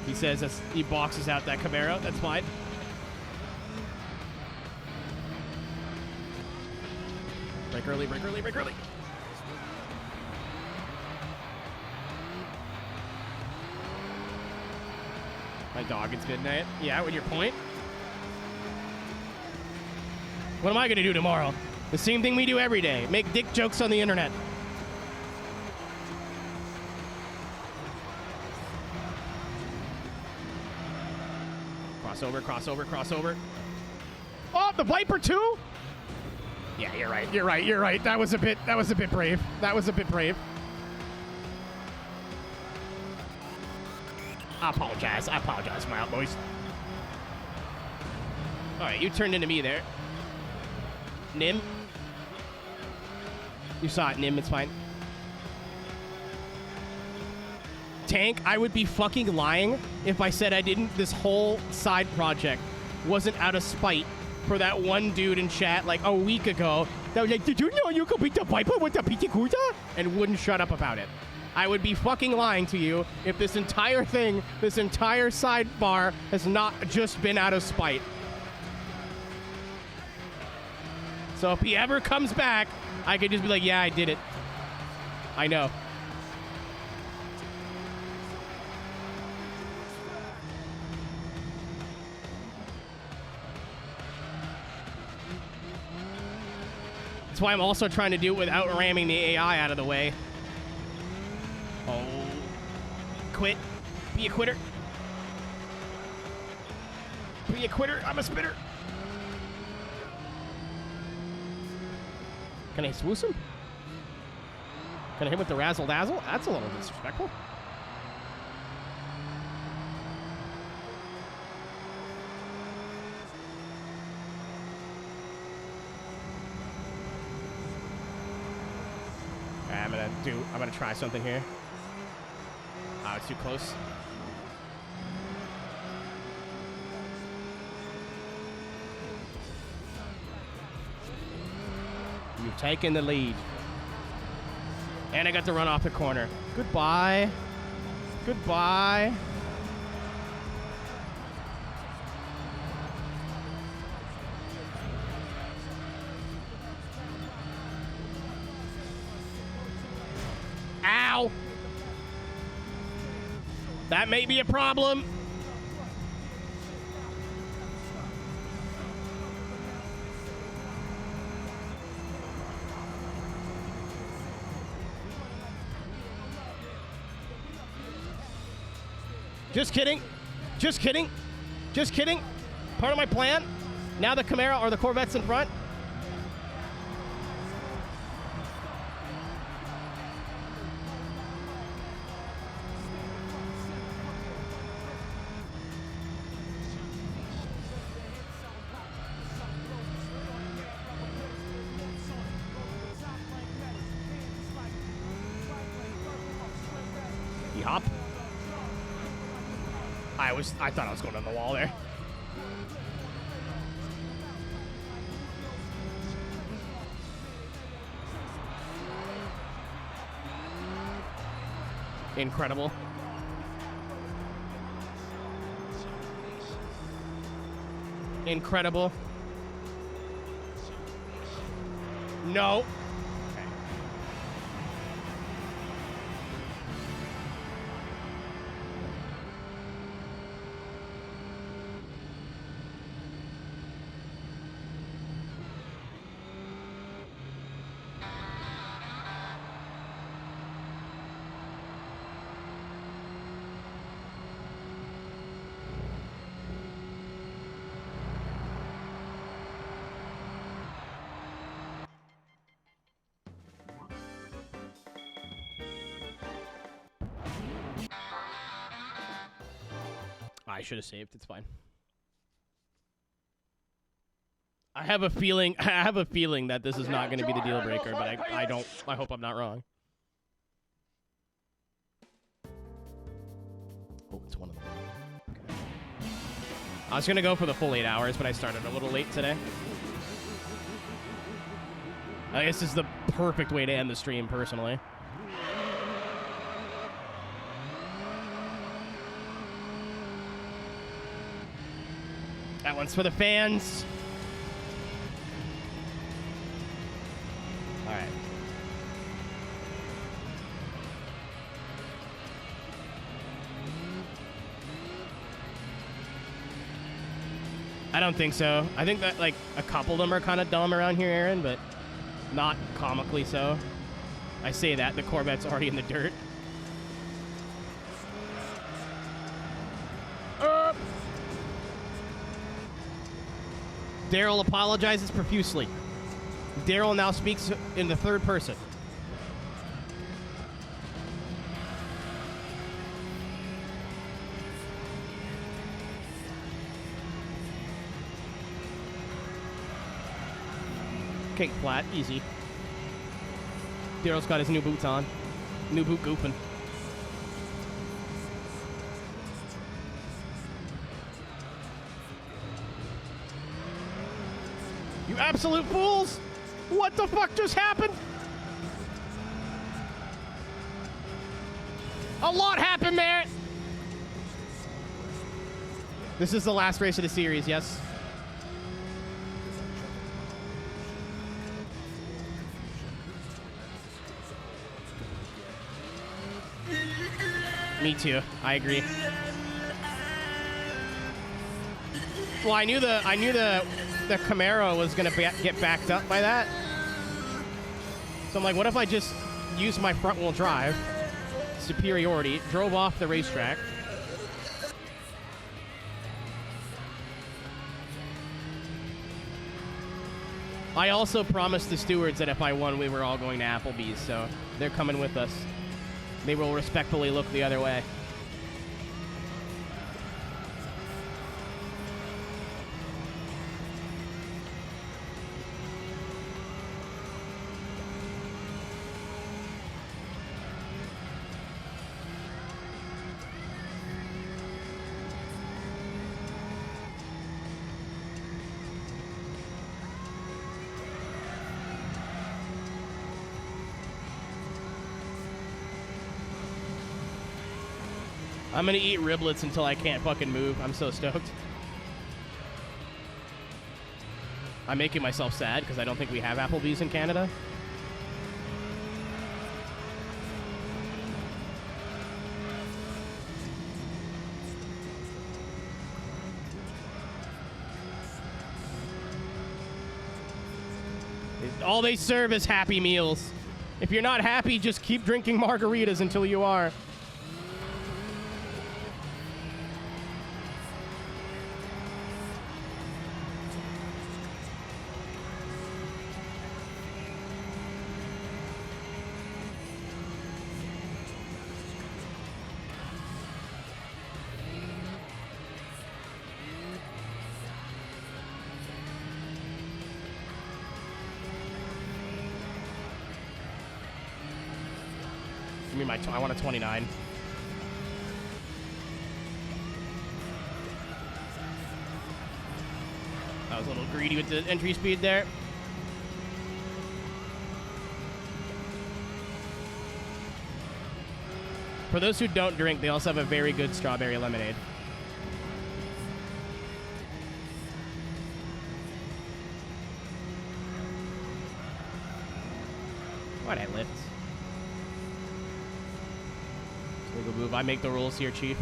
He says as he boxes out that Camaro. That's fine. Brake early, brake early, brake early. My dog, it's midnight. Yeah, with your point. What am I gonna do tomorrow? The same thing we do every day. Make dick jokes on the internet. Crossover, crossover, crossover. Oh, the Viper too? Yeah, you're right. You're right. You're right. That was a bit brave. That was a bit brave. I apologize. I apologize, my out boys. All right, you turned into me there. Nim. You saw it, Nim. It's fine. Tank, I would be fucking lying if I said I didn't. This whole side project wasn't out of spite for that one dude in chat like a week ago that was like, did you know you could beat the Viper with the Pitacuta? And wouldn't shut up about it. I would be fucking lying to you if this entire thing, this entire sidebar has not just been out of spite. So if he ever comes back, I could just be like, yeah, I did it. I know. That's why I'm also trying to do it without ramming the AI out of the way. Oh. Quit. Be a quitter. Be a quitter. I'm a spitter. Can I swoosh him? Can I hit him with the razzle dazzle? That's a little disrespectful. I'm gonna try something here. Oh, it's too close. You've taken the lead. And I got to run off the corner. Goodbye. Goodbye. Ow! That may be a problem. Just kidding. Just kidding. Just kidding. Part of my plan. Now the Camaro or the Corvette's in front. Hop. I thought I was going on the wall there. Incredible. Incredible. No. I should have saved. It's fine. I have a feeling that this is not going to be the deal breaker, but I hope I'm not wrong. Oh, it's one of them. Okay. I was going to go for the full 8 hours, but I started a little late today. I guess this is the perfect way to end the stream, personally. That one's for the fans. All right. I don't think so. I think that, like, a couple of them are kind of dumb around here, Aaron, but not comically so. I say that, the Corvette's already in the dirt. Daryl apologizes profusely. Daryl now speaks in the third person. Cake flat, easy. Daryl's got his new boots on. New boot goofing. You absolute fools! What the fuck just happened? A lot happened there! This is the last race of the series, yes? Me too. I agree. Well, I knew the Camaro was gonna get backed up by that. So I'm like, what if I just use my front wheel drive superiority, drove off the racetrack. I also promised the stewards that if I won, we were all going to Applebee's, so they're coming with us. They will respectfully look the other way. I'm gonna eat riblets until I can't fucking move. I'm so stoked. I'm making myself sad because I don't think we have Applebee's in Canada. All they serve is Happy Meals. If you're not happy, just keep drinking margaritas until you are. I want a 29. I was a little greedy with the entry speed there. For those who don't drink, they also have a very good strawberry lemonade. Why'd I lift? Legal move. I make the rules here, Chief.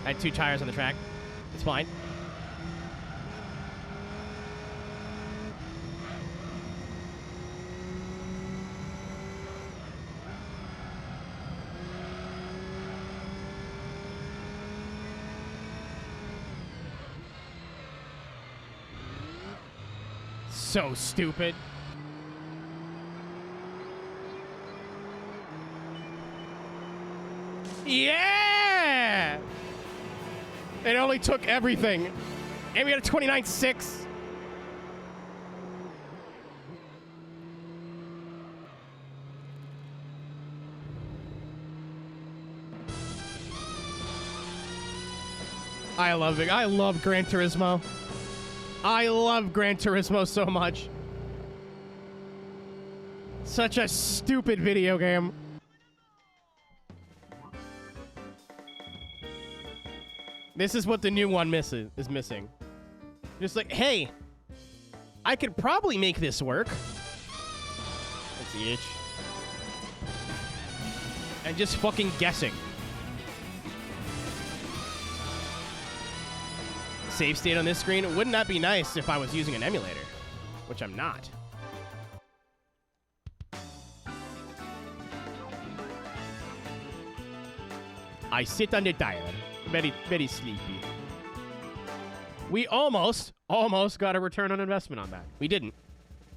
I had 2 tires on the track. It's fine. So stupid. Yeah! It only took everything. And we got a 29.6. I love it. I love Gran Turismo. I love Gran Turismo so much. Such a stupid video game. This is what the new one is missing. Just like, hey, I could probably make this work. That's the itch. and just fucking guessing. Save state on this screen. Wouldn't that be nice if I was using an emulator? Which I'm not. I sit on the tire. Very, very sleepy. We almost got a return on investment on that. We didn't.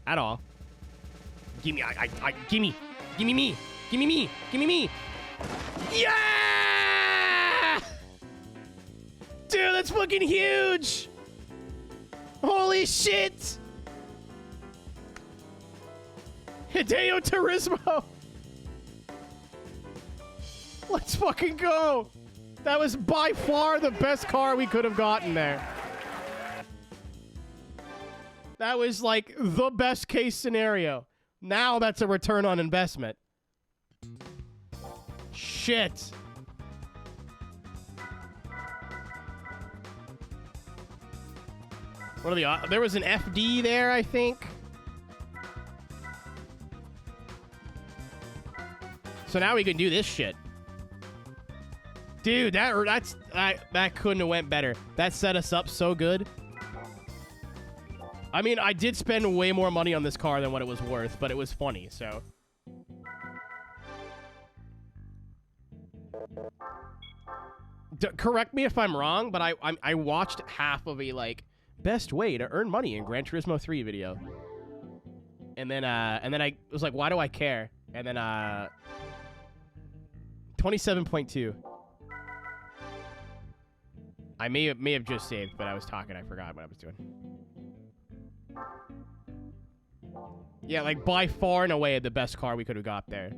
At all. Gimme, gimme. Gimme me. Gimme me. Gimme me. Yeah! Dude, that's fucking huge! Holy shit! Hideo Turismo! Let's fucking go! That was by far the best car we could have gotten there. That was like the best case scenario. Now that's a return on investment. Shit. What are the... there was an FD there, I think. So now we can do this shit. Dude, that couldn't have went better. That set us up so good. I mean, I did spend way more money on this car than what it was worth, but it was funny, so... correct me if I'm wrong, but I watched half of a, like, best way to earn money in Gran Turismo 3 video. And then I was like, why do I care? And then, 27.2. I may have just saved, but I was talking. I forgot what I was doing. Yeah, like, by far and away the best car we could have got there.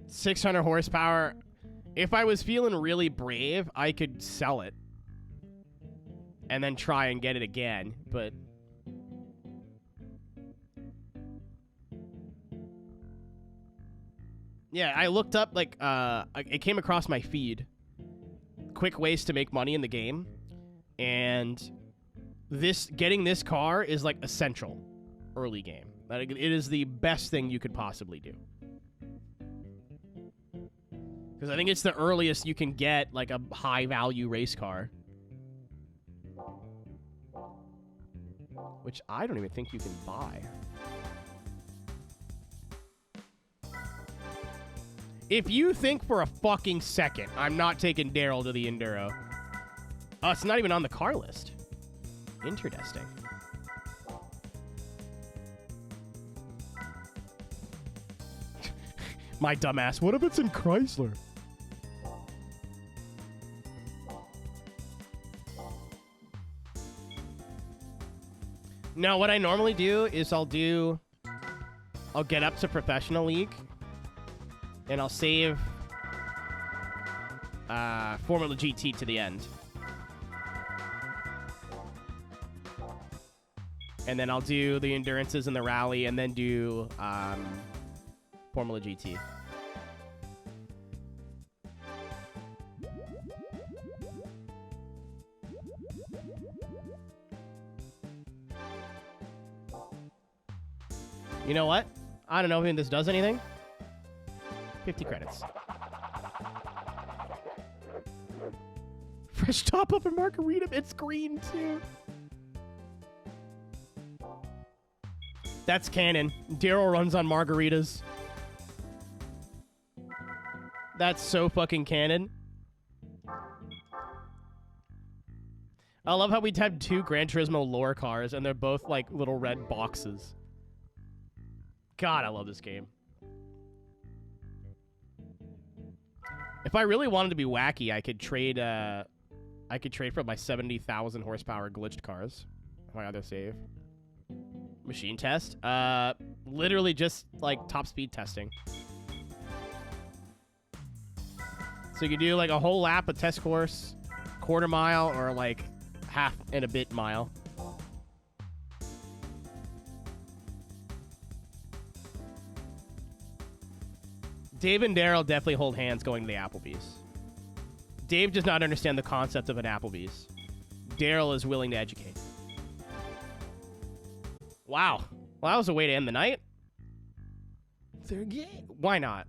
$600 horsepower. If I was feeling really brave, I could sell it. And then try and get it again, but... yeah, I looked up, like, it came across my feed. Quick ways to make money in the game. And getting this car is, like, essential early game. Like, it is the best thing you could possibly do. Because I think it's the earliest you can get, like, a high-value race car. Which I don't even think you can buy. If you think for a fucking second I'm not taking Daryl to the Enduro. Oh, it's not even on the car list. Interesting. My dumbass. What if it's in Chrysler? No, what I normally do is I'll get up to Professional League. And I'll save Formula GT to the end. And then I'll do the endurances and the rally, and then do Formula GT. You know what? I don't know if this does anything. 50 credits. Fresh top up and margarita. It's green too. That's canon. Daryl runs on margaritas. That's so fucking canon. I love how we have two Gran Turismo lore cars and they're both like little red boxes. God, I love this game. If I really wanted to be wacky, I could trade for my 70,000 horsepower glitched cars. My other save. Machine test? Literally just like top speed testing. So you can do like a whole lap of test course, quarter mile, or like half and a bit mile. Dave and Daryl definitely hold hands going to the Applebee's. Dave does not understand the concept of an Applebee's. Daryl is willing to educate. Wow. Well, that was a way to end the night. They're gay. Why not?